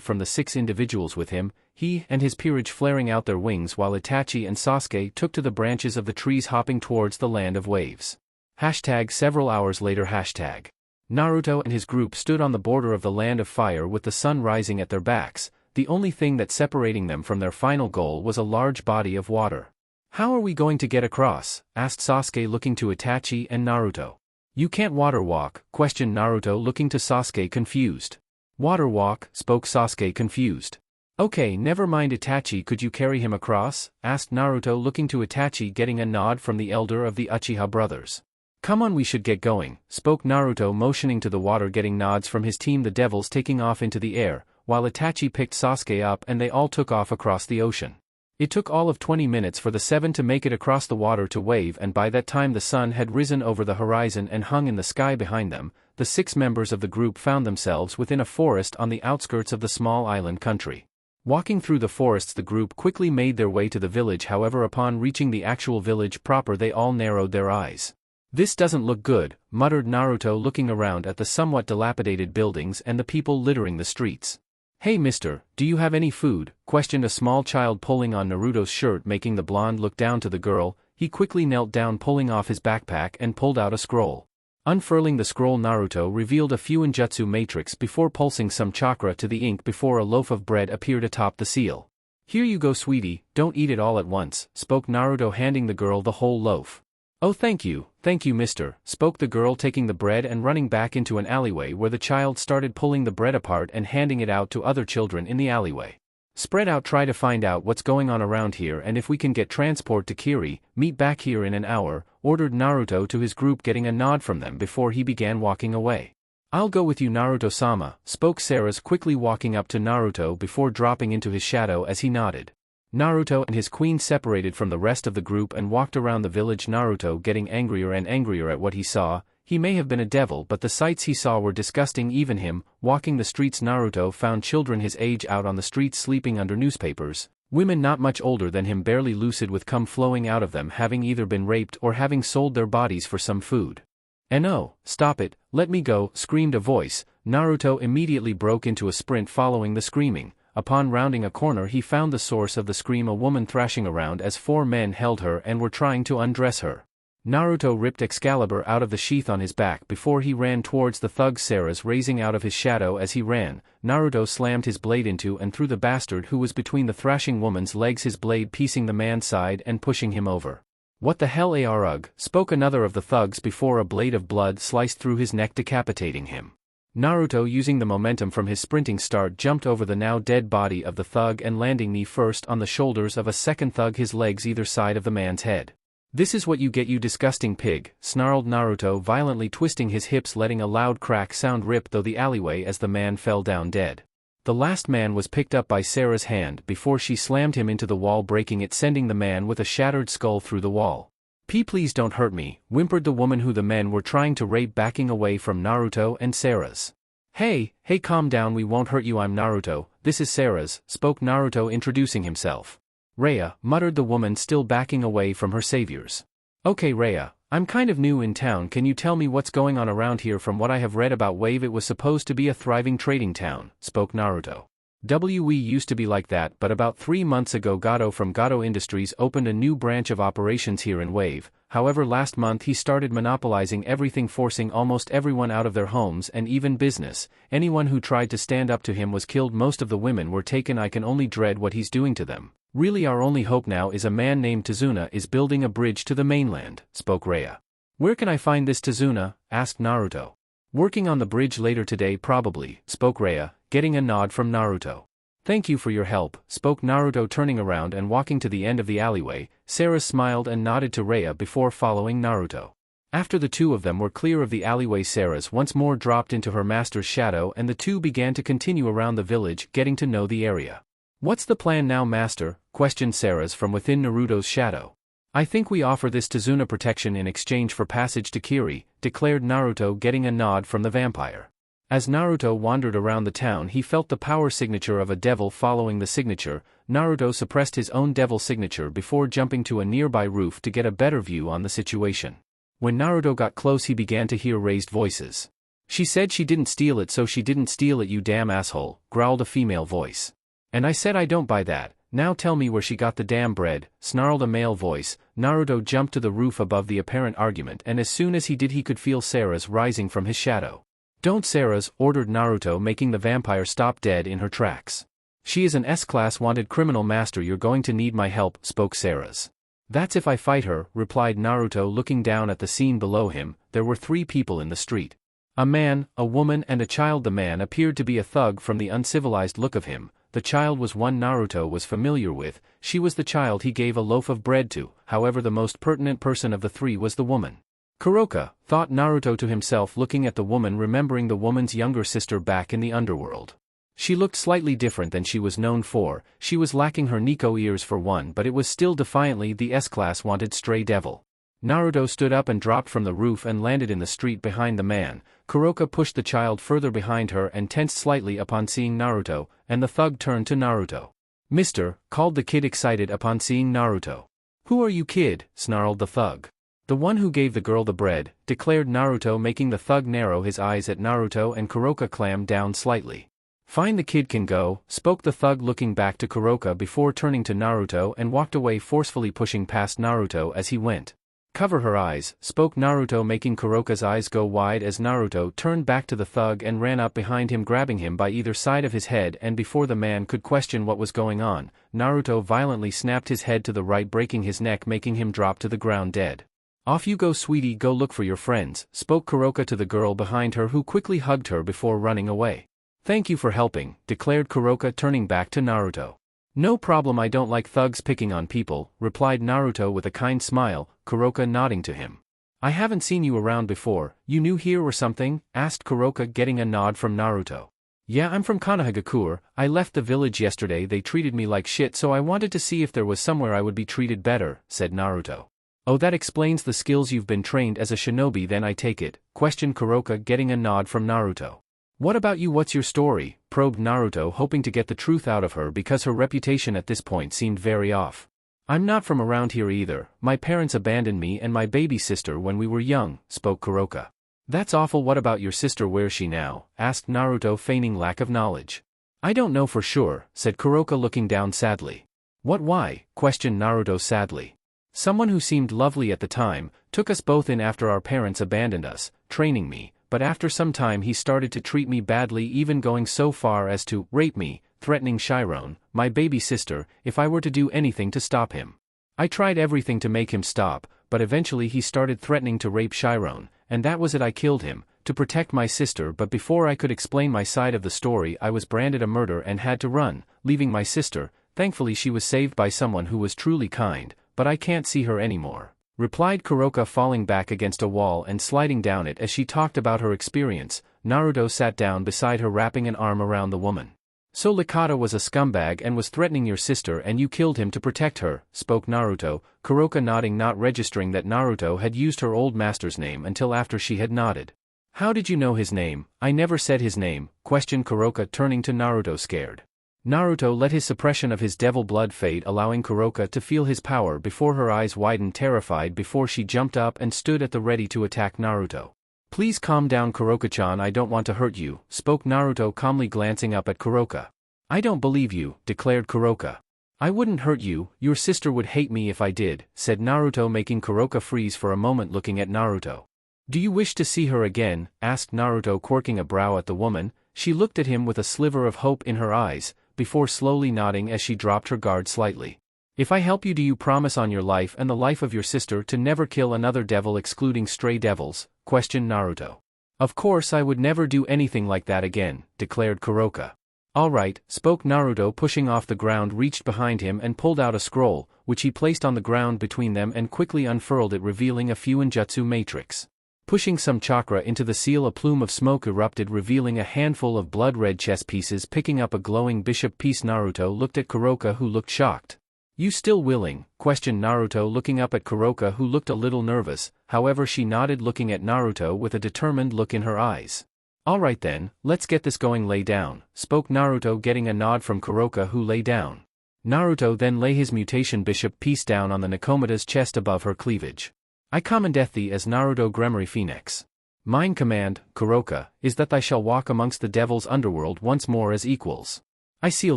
from the 6 individuals with him, he and his peerage flaring out their wings while Itachi and Sasuke took to the branches of the trees hopping towards the land of waves. Hashtag several hours later hashtag. Naruto and his group stood on the border of the land of fire with the sun rising at their backs. The only thing that separating them from their final goal was a large body of water. How are we going to get across? Asked Sasuke looking to Itachi and Naruto. You can't water walk, questioned Naruto looking to Sasuke confused. Water walk, spoke Sasuke confused. Okay, never mind Itachi, could you carry him across? Asked Naruto looking to Itachi getting a nod from the elder of the Uchiha brothers. Come on, we should get going, spoke Naruto motioning to the water getting nods from his team, the devils taking off into the air, while Itachi picked Sasuke up and they all took off across the ocean. It took all of 20 minutes for the 7 to make it across the water to wave, and by that time the sun had risen over the horizon and hung in the sky behind them. The 6 members of the group found themselves within a forest on the outskirts of the small island country. Walking through the forests, the group quickly made their way to the village. However, upon reaching the actual village proper, they all narrowed their eyes. This doesn't look good, muttered Naruto looking around at the somewhat dilapidated buildings and the people littering the streets. Hey mister, do you have any food? Questioned a small child pulling on Naruto's shirt, making the blonde look down to the girl. He quickly knelt down, pulling off his backpack and pulled out a scroll. Unfurling the scroll, Naruto revealed a Fuinjutsu matrix before pulsing some chakra to the ink before a loaf of bread appeared atop the seal. Here you go sweetie, don't eat it all at once, spoke Naruto handing the girl the whole loaf. Oh thank you mister, spoke the girl taking the bread and running back into an alleyway where the child started pulling the bread apart and handing it out to other children in the alleyway. Spread out, try to find out what's going on around here, and if we can get transport to Kiri, meet back here in an hour, ordered Naruto to his group getting a nod from them before he began walking away. I'll go with you Naruto-sama, spoke Sarah's quickly walking up to Naruto before dropping into his shadow as he nodded. Naruto and his queen separated from the rest of the group and walked around the village, Naruto getting angrier and angrier at what he saw. He may have been a devil, but the sights he saw were disgusting. Even him, walking the streets, Naruto found children his age out on the streets sleeping under newspapers, women not much older than him barely lucid with cum flowing out of them, having either been raped or having sold their bodies for some food. And oh, stop it, let me go, screamed a voice. Naruto immediately broke into a sprint following the screaming. Upon rounding a corner, he found the source of the scream, a woman thrashing around as 4 men held her and were trying to undress her. Naruto ripped Excalibur out of the sheath on his back before he ran towards the thugs. Sarah's raising out of his shadow as he ran. Naruto slammed his blade into and through the bastard who was between the thrashing woman's legs, his blade piecing the man's side and pushing him over. What the hell, Arug, spoke another of the thugs before a blade of blood sliced through his neck, decapitating him. Naruto, using the momentum from his sprinting start, jumped over the now dead body of the thug and landing knee first on the shoulders of a second thug, his legs either side of the man's head. This is what you get, you disgusting pig, snarled Naruto, violently twisting his hips, letting a loud crack sound rip through the alleyway as the man fell down dead. The last man was picked up by Sarah's hand before she slammed him into the wall, breaking it, sending the man with a shattered skull through the wall. Please don't hurt me, whimpered the woman who the men were trying to rape, backing away from Naruto and Sarah's. Hey, calm down, we won't hurt you, I'm Naruto, this is Sarah's, spoke Naruto introducing himself. Rhea, muttered the woman still backing away from her saviors. Okay Rhea, I'm kind of new in town, can you tell me what's going on around here? From what I have read about Wave, it was supposed to be a thriving trading town, spoke Naruto. We used to be like that, but about 3 months ago Gato from Gato Industries opened a new branch of operations here in Wave. However, last month he started monopolizing everything, forcing almost everyone out of their homes and even business. Anyone who tried to stand up to him was killed. Most of the women were taken. I can only dread what he's doing to them. Really, our only hope now is a man named Tazuna is building a bridge to the mainland, spoke Rhea. Where can I find this Tazuna? Asked Naruto. Working on the bridge later today probably, spoke Rhea, getting a nod from Naruto. Thank you for your help, spoke Naruto, turning around and walking to the end of the alleyway. Sarah smiled and nodded to Rhea before following Naruto. After the two of them were clear of the alleyway, Sarah's once more dropped into her master's shadow and the two began to continue around the village, getting to know the area. What's the plan now, master? Questioned Sarah's from within Naruto's shadow. I think we offer this Tazuna protection in exchange for passage to Kiri, declared Naruto, getting a nod from the vampire. As Naruto wandered around the town, he felt the power signature of a devil following the signature. Naruto suppressed his own devil signature before jumping to a nearby roof to get a better view on the situation. When Naruto got close, he began to hear raised voices. She said she didn't steal it, so she didn't steal it, you damn asshole, growled a female voice. And I said I don't buy that. Now tell me where she got the damn bread, snarled a male voice. Naruto jumped to the roof above the apparent argument, and as soon as he did he could feel Sarah's rising from his shadow. Don't, Sarah's, ordered Naruto, making the vampire stop dead in her tracks. She is an S-class wanted criminal, master, you're going to need my help, spoke Sarah's. That's if I fight her, replied Naruto, looking down at the scene below him. There were 3 people in the street. A man, a woman and a child. The man appeared to be a thug from the uncivilized look of him. The child was one Naruto was familiar with. She was the child he gave a loaf of bread to. However, the most pertinent person of the 3 was the woman. Kuroka, thought Naruto to himself, looking at the woman, remembering the woman's younger sister back in the underworld. She looked slightly different than she was known for. She was lacking her Nico ears for one, but it was still defiantly the S-class wanted stray devil. Naruto stood up and dropped from the roof and landed in the street behind the man. Kuroka pushed the child further behind her and tensed slightly upon seeing Naruto, and the thug turned to Naruto. Mister, called the kid, excited upon seeing Naruto. Who are you, kid? Snarled the thug. The one who gave the girl the bread, declared Naruto, making the thug narrow his eyes at Naruto, and Kuroka clammed down slightly. Fine, the kid can go, spoke the thug, looking back to Kuroka before turning to Naruto, and walked away, forcefully pushing past Naruto as he went. Cover her eyes, spoke Naruto, making Kuroka's eyes go wide as Naruto turned back to the thug and ran up behind him, grabbing him by either side of his head, and before the man could question what was going on, Naruto violently snapped his head to the right, breaking his neck, making him drop to the ground dead. Off you go, sweetie, go look for your friends, spoke Kuroka to the girl behind her, who quickly hugged her before running away. Thank you for helping, declared Kuroka, turning back to Naruto. No problem, I don't like thugs picking on people, replied Naruto with a kind smile, Kuroka nodding to him. I haven't seen you around before, you new here or something? Asked Kuroka, getting a nod from Naruto. Yeah, I'm from Konohagakure. I left the village yesterday. They treated me like shit, so I wanted to see if there was somewhere I would be treated better, said Naruto. Oh, that explains the skills, you've been trained as a shinobi then, I take it, questioned Kuroka, getting a nod from Naruto. What about you, what's your story? Probed Naruto, hoping to get the truth out of her because her reputation at this point seemed very off. I'm not from around here either. My parents abandoned me and my baby sister when we were young, spoke Kuroka. That's awful. What about your sister, where's she now? Asked Naruto, feigning lack of knowledge. I don't know for sure, said Kuroka, looking down sadly. What, why? Questioned Naruto sadly. Someone who seemed lovely at the time took us both in after our parents abandoned us, training me, but after some time he started to treat me badly, even going so far as to rape me, threatening Chiron, my baby sister, if I were to do anything to stop him. I tried everything to make him stop, but eventually he started threatening to rape Chiron, and that was it. I killed him to protect my sister, but before I could explain my side of the story, I was branded a murderer and had to run, leaving my sister. Thankfully she was saved by someone who was truly kind, but I can't see her anymore, replied Kuroka, falling back against a wall and sliding down it as she talked about her experience. Naruto sat down beside her, wrapping an arm around the woman. So Likata was a scumbag and was threatening your sister and you killed him to protect her, spoke Naruto, Kuroka nodding, not registering that Naruto had used her old master's name until after she had nodded. How did you know his name? I never said his name, questioned Kuroka, turning to Naruto, scared. Naruto let his suppression of his devil blood fade, allowing Kuroka to feel his power before her eyes widened, terrified, before she jumped up and stood at the ready to attack Naruto. Please calm down, Kuroka-chan, I don't want to hurt you, spoke Naruto, calmly glancing up at Kuroka. I don't believe you, declared Kuroka. I wouldn't hurt you, your sister would hate me if I did, said Naruto, making Kuroka freeze for a moment looking at Naruto. Do you wish to see her again? Asked Naruto, quirking a brow at the woman. She looked at him with a sliver of hope in her eyes, before slowly nodding as she dropped her guard slightly. If I help you, do you promise on your life and the life of your sister to never kill another devil excluding stray devils? Questioned Naruto. Of course I would never do anything like that again, declared Kuroka. All right, spoke Naruto, pushing off the ground, reached behind him and pulled out a scroll, which he placed on the ground between them and quickly unfurled it, revealing a Fuinjutsu matrix. Pushing some chakra into the seal, a plume of smoke erupted, revealing a handful of blood-red chess pieces. Picking up a glowing bishop piece, Naruto looked at Kuroka, who looked shocked. You still willing? Questioned Naruto, looking up at Kuroka, who looked a little nervous. However, she nodded, looking at Naruto with a determined look in her eyes. All right then, let's get this going. Lay down, spoke Naruto, getting a nod from Kuroka, who lay down. Naruto then lay his mutation bishop piece down on the Nakomida's chest above her cleavage. I commandeth thee as Naruto Azure Phoenix. Mine command, Kuroka, is that thou shall walk amongst the devil's underworld once more as equals. I seal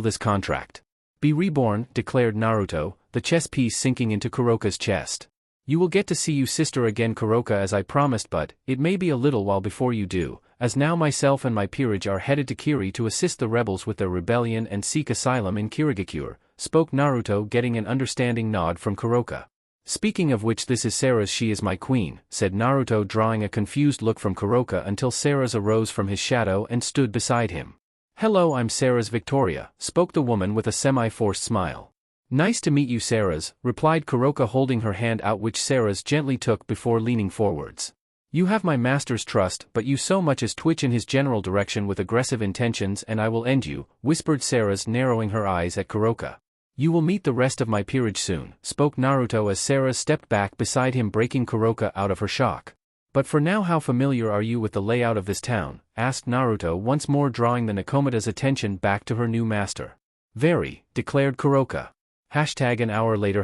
this contract. Be reborn, declared Naruto, the chess piece sinking into Kuroka's chest. You will get to see your sister again, Kuroka, as I promised, but it may be a little while before you do, as now myself and my peerage are headed to Kiri to assist the rebels with their rebellion and seek asylum in Kirigakure, spoke Naruto, getting an understanding nod from Kuroka. Speaking of which, this is Sarah's. She is my queen, said Naruto, drawing a confused look from Kuroka until Sarah's arose from his shadow and stood beside him. Hello, I'm Sarah's Victoria, spoke the woman with a semi-forced smile. Nice to meet you, Sarah's, replied Kuroka, holding her hand out, which Sarah's gently took before leaning forwards. You have my master's trust, but you so much as twitch in his general direction with aggressive intentions and I will end you, whispered Sarah's, narrowing her eyes at Kuroka. You will meet the rest of my peerage soon, spoke Naruto as Sarah stepped back beside him, breaking Kuroka out of her shock. But for now, how familiar are you with the layout of this town? Asked Naruto, once more drawing the Nakomida's attention back to her new master. Very, declared Kuroka. An hour later.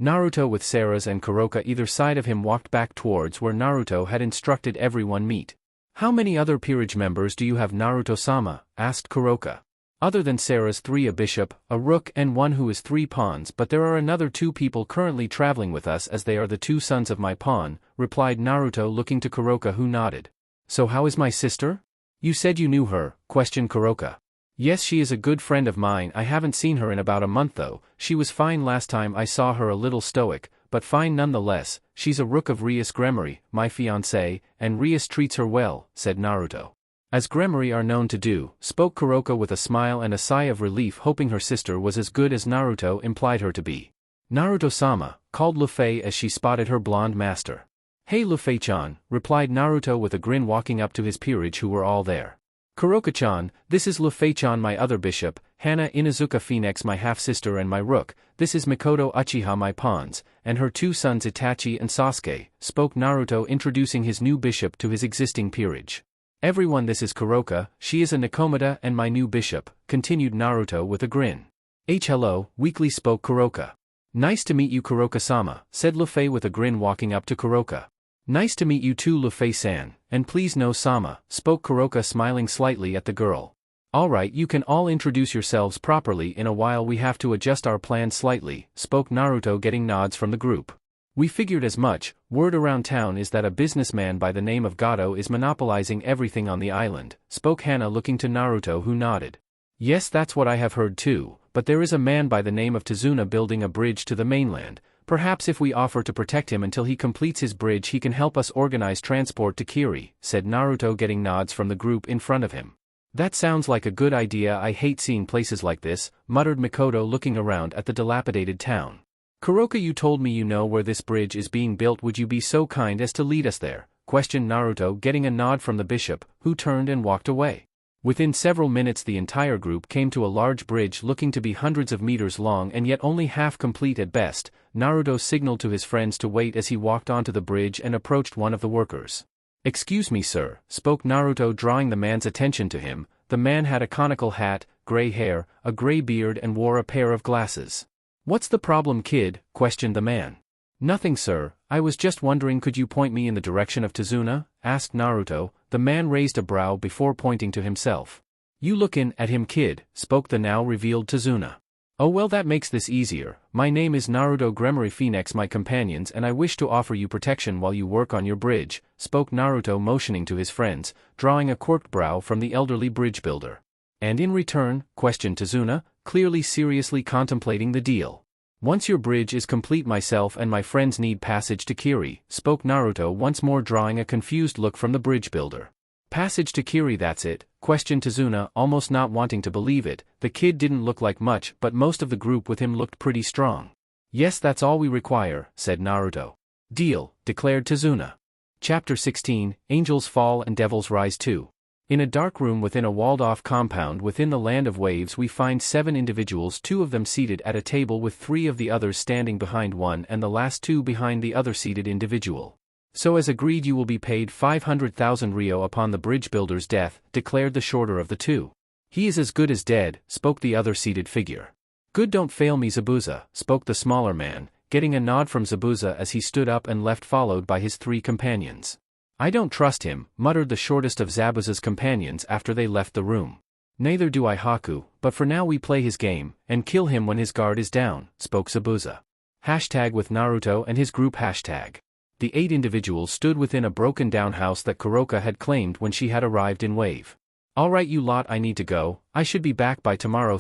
Naruto with Sarah's and Kuroka either side of him walked back towards where Naruto had instructed everyone meet. How many other peerage members do you have, Naruto-sama? Asked Kuroka. Other than Sarah's 3, a bishop, a rook and one who is 3 pawns, but there are another 2 people currently traveling with us as they are the 2 sons of my pawn, replied Naruto, looking to Kuroka, who nodded. So how is my sister? You said you knew her, questioned Kuroka. Yes, she is a good friend of mine. I haven't seen her in about a month though. She was fine last time I saw her, a little stoic, but fine nonetheless. She's a rook of Rias Gremory, my fiancé, and Rias treats her well, said Naruto. As Gremory are known to do, spoke Kuroka with a smile and a sigh of relief, hoping her sister was as good as Naruto implied her to be. Naruto-sama, called Luffy as she spotted her blonde master. Hey Luffy-chan, replied Naruto with a grin, walking up to his peerage who were all there. Kuroka-chan, this is Luffy-chan, my other bishop, Hana Inuzuka Phoenix, my half-sister, and my rook, this is Mikoto Uchiha, my pawns, and her 2 sons Itachi and Sasuke, spoke Naruto, introducing his new bishop to his existing peerage. Everyone, this is Kuroka, she is a Nakomida and my new bishop, continued Naruto with a grin. Hello, weakly spoke Kuroka. Nice to meet you, Kuroka-sama, said Luffy with a grin, walking up to Kuroka. Nice to meet you too, Luffy-san, and please no sama, spoke Kuroka, smiling slightly at the girl. Alright, you can all introduce yourselves properly. In a while we have to adjust our plans slightly, spoke Naruto, getting nods from the group. We figured as much. Word around town is that a businessman by the name of Gato is monopolizing everything on the island, spoke Hana, looking to Naruto, who nodded. Yes, that's what I have heard too, but there is a man by the name of Tazuna building a bridge to the mainland. Perhaps if we offer to protect him until he completes his bridge, he can help us organize transport to Kiri, said Naruto, getting nods from the group in front of him. That sounds like a good idea. I hate seeing places like this, muttered Mikoto, looking around at the dilapidated town. Kuroka, you told me you know where this bridge is being built. Would you be so kind as to lead us there? Questioned Naruto, getting a nod from the bishop, who turned and walked away. Within several minutes the entire group came to a large bridge looking to be hundreds of meters long and yet only half complete at best. Naruto signaled to his friends to wait as he walked onto the bridge and approached one of the workers. Excuse me, sir, spoke Naruto, drawing the man's attention to him. The man had a conical hat, gray hair, a gray beard, and wore a pair of glasses. What's the problem, kid? Questioned the man. Nothing, sir, I was just wondering, could you point me in the direction of Tazuna? Asked Naruto. The man raised a brow before pointing to himself. You look in at him, kid, spoke the now revealed Tazuna. Oh well, that makes this easier. My name is Naruto Gremory Phoenix, my companions, and I wish to offer you protection while you work on your bridge, spoke Naruto, motioning to his friends, drawing a quirked brow from the elderly bridge builder. And in return, questioned Tazuna, clearly seriously contemplating the deal. Once your bridge is complete, myself and my friends need passage to Kiri, spoke Naruto, once more drawing a confused look from the bridge builder. Passage to Kiri, that's it, questioned Tazuna, almost not wanting to believe it. The kid didn't look like much, but most of the group with him looked pretty strong. Yes, that's all we require, said Naruto. Deal, declared Tazuna. Chapter 16, Angels Fall and Devils Rise 2. In a dark room within a walled-off compound within the Land of Waves, we find 7 individuals, 2 of them seated at a table with 3 of the others standing behind one and the last 2 behind the other seated individual. So as agreed, you will be paid 500,000 Rio upon the bridge builder's death, declared the shorter of the 2. He is as good as dead, spoke the other seated figure. Good, don't fail me, Zabuza, spoke the smaller man, getting a nod from Zabuza as he stood up and left, followed by his 3 companions. I don't trust him, muttered the shortest of Zabuza's companions after they left the room. Neither do I, Haku, but for now we play his game, and kill him when his guard is down, spoke Zabuza. Hashtag with Naruto and his group. Hashtag. The 8 individuals stood within a broken-down house that Kuroka had claimed when she had arrived in Wave. Alright you lot, I need to go, I should be back by tomorrow,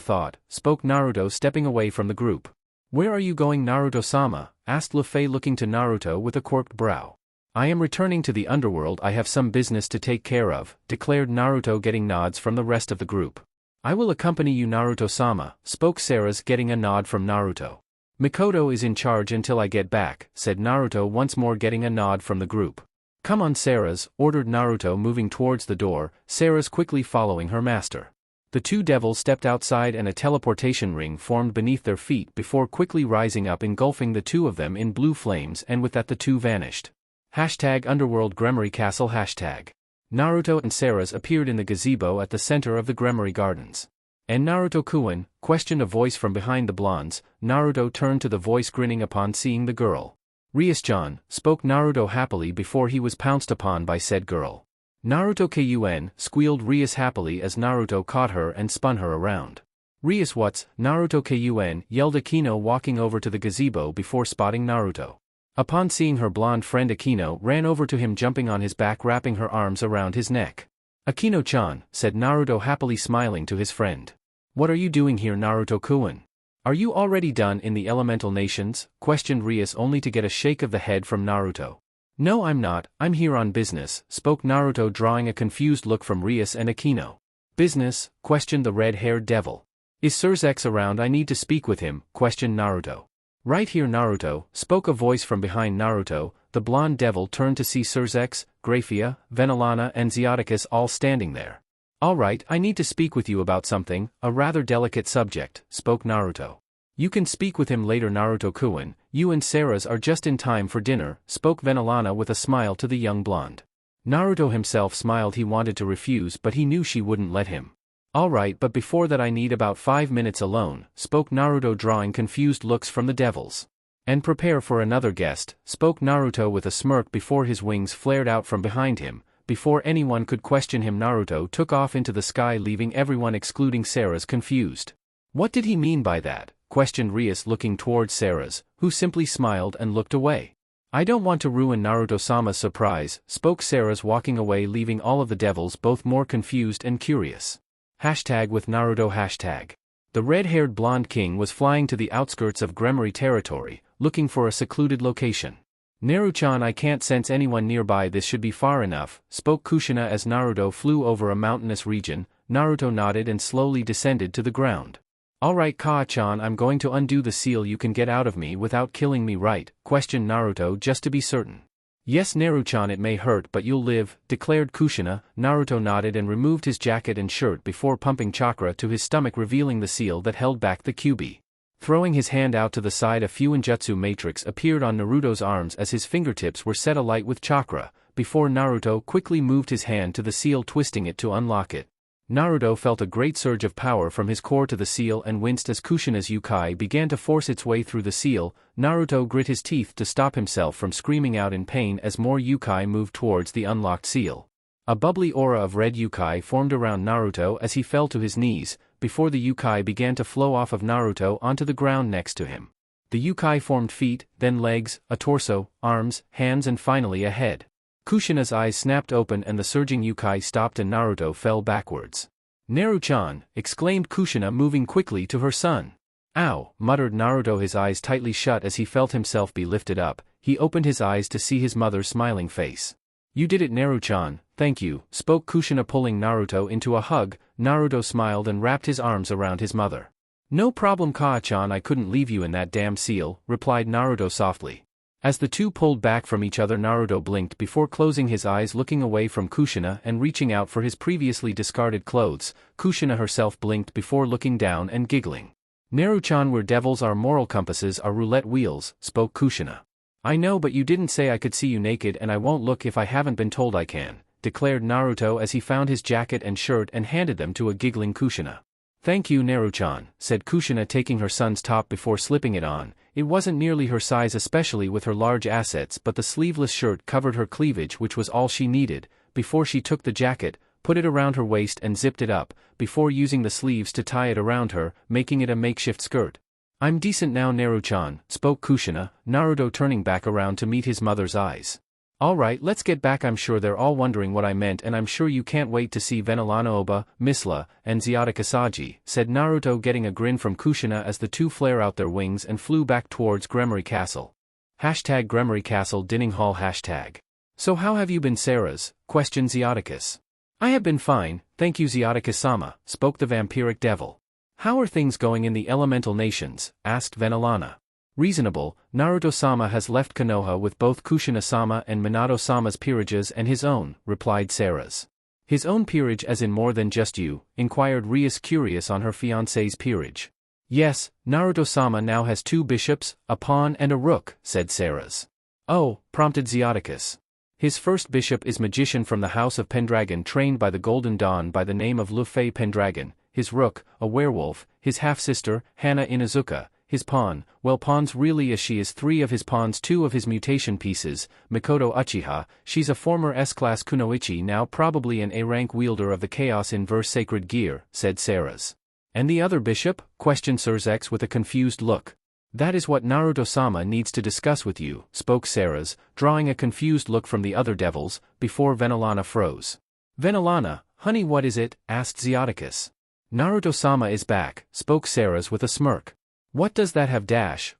spoke Naruto, stepping away from the group. Where are you going, Naruto-sama? Asked Luffy, looking to Naruto with a quirked brow. I am returning to the underworld, I have some business to take care of, declared Naruto, getting nods from the rest of the group. I will accompany you, Naruto-sama, spoke Sarah's, getting a nod from Naruto. Mikoto is in charge until I get back, said Naruto, once more getting a nod from the group. Come on, Sarah's, ordered Naruto, moving towards the door, Sarah's quickly following her master. The 2 devils stepped outside and a teleportation ring formed beneath their feet before quickly rising up, engulfing the 2 of them in blue flames, and with that the 2 vanished. Hashtag Underworld Gremory Castle. Hashtag. Naruto and Sarah's appeared in the gazebo at the center of the Gremory Gardens. And Naruto-kun, questioned a voice from behind the blondes. Naruto turned to the voice, grinning upon seeing the girl. Rias-chan, spoke Naruto happily before he was pounced upon by said girl. Naruto-kun, squealed Rias happily as Naruto caught her and spun her around. Rias, what's, Naruto-kun, yelled Akino, walking over to the gazebo before spotting Naruto. Upon seeing her blonde friend, Akino ran over to him, jumping on his back, wrapping her arms around his neck. Akino-chan, said Naruto, happily smiling to his friend. What are you doing here, Naruto-kun? Are you already done in the elemental nations? Questioned Rias, only to get a shake of the head from Naruto. No, I'm not, I'm here on business, spoke Naruto, drawing a confused look from Rias and Akino. Business? Questioned the red-haired devil. Is Sirzex around? I need to speak with him, questioned Naruto. Right here, Naruto, spoke a voice from behind Naruto. The blonde devil turned to see Sirzex, Graphia, Venilana and Zeoticus all standing there. Alright, I need to speak with you about something, a rather delicate subject, spoke Naruto. You can speak with him later, Naruto-kun, you and Sarah's are just in time for dinner, spoke Venilana with a smile to the young blonde. Naruto himself smiled. He wanted to refuse, but he knew she wouldn't let him. Alright, but before that I need about 5 minutes alone, spoke Naruto, drawing confused looks from the devils. And prepare for another guest, spoke Naruto with a smirk before his wings flared out from behind him. Before anyone could question him, Naruto took off into the sky, leaving everyone excluding Sarah's confused. What did he mean by that? Questioned Rias, looking towards Sarah's, who simply smiled and looked away. I don't want to ruin Naruto-sama's surprise, spoke Sarah's, walking away, leaving all of the devils both more confused and curious. Hashtag with Naruto. Hashtag. The red-haired blonde king was flying to the outskirts of Gremory territory, looking for a secluded location. Naru-chan, I can't sense anyone nearby, this should be far enough, spoke Kushina as Naruto flew over a mountainous region. Naruto nodded and slowly descended to the ground. Alright Kaa-chan, I'm going to undo the seal. You can get out of me without killing me, right? Questioned Naruto, just to be certain. Yes Naru-chan, it may hurt but you'll live, declared Kushina. Naruto nodded and removed his jacket and shirt before pumping chakra to his stomach, revealing the seal that held back the QB. Throwing his hand out to the side, a Fuinjutsu matrix appeared on Naruto's arms as his fingertips were set alight with chakra, before Naruto quickly moved his hand to the seal, twisting it to unlock it. Naruto felt a great surge of power from his core to the seal and winced as Kushina's Yukai began to force its way through the seal. Naruto grit his teeth to stop himself from screaming out in pain as more Yukai moved towards the unlocked seal. A bubbly aura of red yukai formed around Naruto as he fell to his knees, before the yukai began to flow off of Naruto onto the ground next to him. The yukai formed feet, then legs, a torso, arms, hands and finally a head. Kushina's eyes snapped open and the surging yukai stopped and Naruto fell backwards. "Naru-chan," exclaimed Kushina moving quickly to her son. "Ow," muttered Naruto, his eyes tightly shut as he felt himself be lifted up. He opened his eyes to see his mother's smiling face. "You did it, Naru-chan, thank you," spoke Kushina, pulling Naruto into a hug. Naruto smiled and wrapped his arms around his mother. "No problem, Kaa-chan, I couldn't leave you in that damn seal," replied Naruto softly. As the two pulled back from each other, Naruto blinked before closing his eyes, looking away from Kushina and reaching out for his previously discarded clothes. Kushina herself blinked before looking down and giggling. "Naru-chan, we're devils, our moral compasses are roulette wheels," spoke Kushina. "I know, but you didn't say I could see you naked and I won't look if I haven't been told I can," declared Naruto as he found his jacket and shirt and handed them to a giggling Kushina. "Thank you, Naru-chan," said Kushina, taking her son's top before slipping it on. It wasn't nearly her size, especially with her large assets, but the sleeveless shirt covered her cleavage, which was all she needed. Before she took the jacket, put it around her waist and zipped it up, before using the sleeves to tie it around her, making it a makeshift skirt. "I'm decent now, Naru-chan," spoke Kushina, Naruto turning back around to meet his mother's eyes. "Alright, let's get back. I'm sure they're all wondering what I meant and I'm sure you can't wait to see Venelana Oba, Misla, and Ziyata Kasagi," said Naruto, getting a grin from Kushina as the two flare out their wings and flew back towards Gremory Castle. #Gremory Castle Dining Hall #. "So how have you been, Sarah's?" questioned Zyaticus. "I have been fine, thank you, Zyaticus-sama," spoke the vampiric devil. "How are things going in the elemental nations?" asked Venelana. "Reasonable, Naruto-sama has left Konoha with both Kushina-sama and Minato-sama's peerages and his own," replied Sarah's. "His own peerage as in more than just you?" inquired Rias, curious on her fiancé's peerage. "Yes, Naruto-sama now has 2 bishops, a pawn and a rook," said Sarah's. "Oh," prompted Zyaticus. "His first bishop is magician from the house of Pendragon, trained by the Golden Dawn, by the name of Luffy Pendragon. His rook, a werewolf, his half-sister, Hana Inuzuka. His pawn, well, pawns really, as she is 3 of his pawns, 2 of his mutation pieces, Mikoto Uchiha, she's a former S-class kunoichi, now probably an A-rank wielder of the Chaos Inverse Sacred Gear," said Sarah's. "And the other bishop?" questioned Surzex with a confused look. "That is what Naruto-sama needs to discuss with you," spoke Sarah's, drawing a confused look from the other devils, before Venelana froze. "Venelana, honey, what is it?" asked Zyaticus. "Naruto-sama is back," spoke Sarah's with a smirk. "What does that have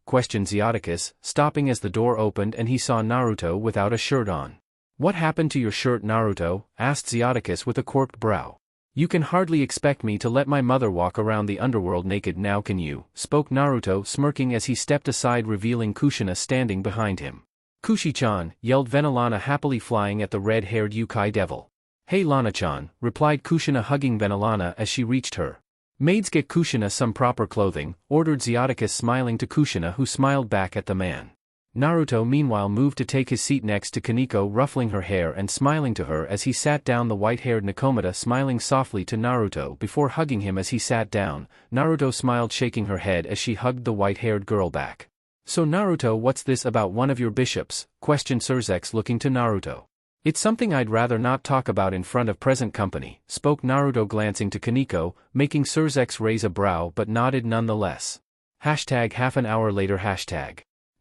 questioned Zyaticus, stopping as the door opened and he saw Naruto without a shirt on. "What happened to your shirt, Naruto?" asked Zyaticus with a quirked brow. "You can hardly expect me to let my mother walk around the underworld naked now, can you?" spoke Naruto, smirking as he stepped aside, revealing Kushina standing behind him. "Kushi-chan," yelled Venelana, happily flying at the red-haired yukai devil. "Hey Lana-chan," replied Kushina, hugging Venelana as she reached her. "Maids, get Kushina some proper clothing," ordered Zyaticus, smiling to Kushina, who smiled back at the man. Naruto meanwhile moved to take his seat next to Kaneko, ruffling her hair and smiling to her as he sat down, the white-haired Nakomata smiling softly to Naruto before hugging him as he sat down. Naruto smiled, shaking her head as she hugged the white-haired girl back. "So Naruto, what's this about one of your bishops?" questioned Surzex, looking to Naruto. "It's something I'd rather not talk about in front of present company," spoke Naruto, glancing to Kaneko, making Surzex raise a brow but nodded nonetheless. Half an hour later.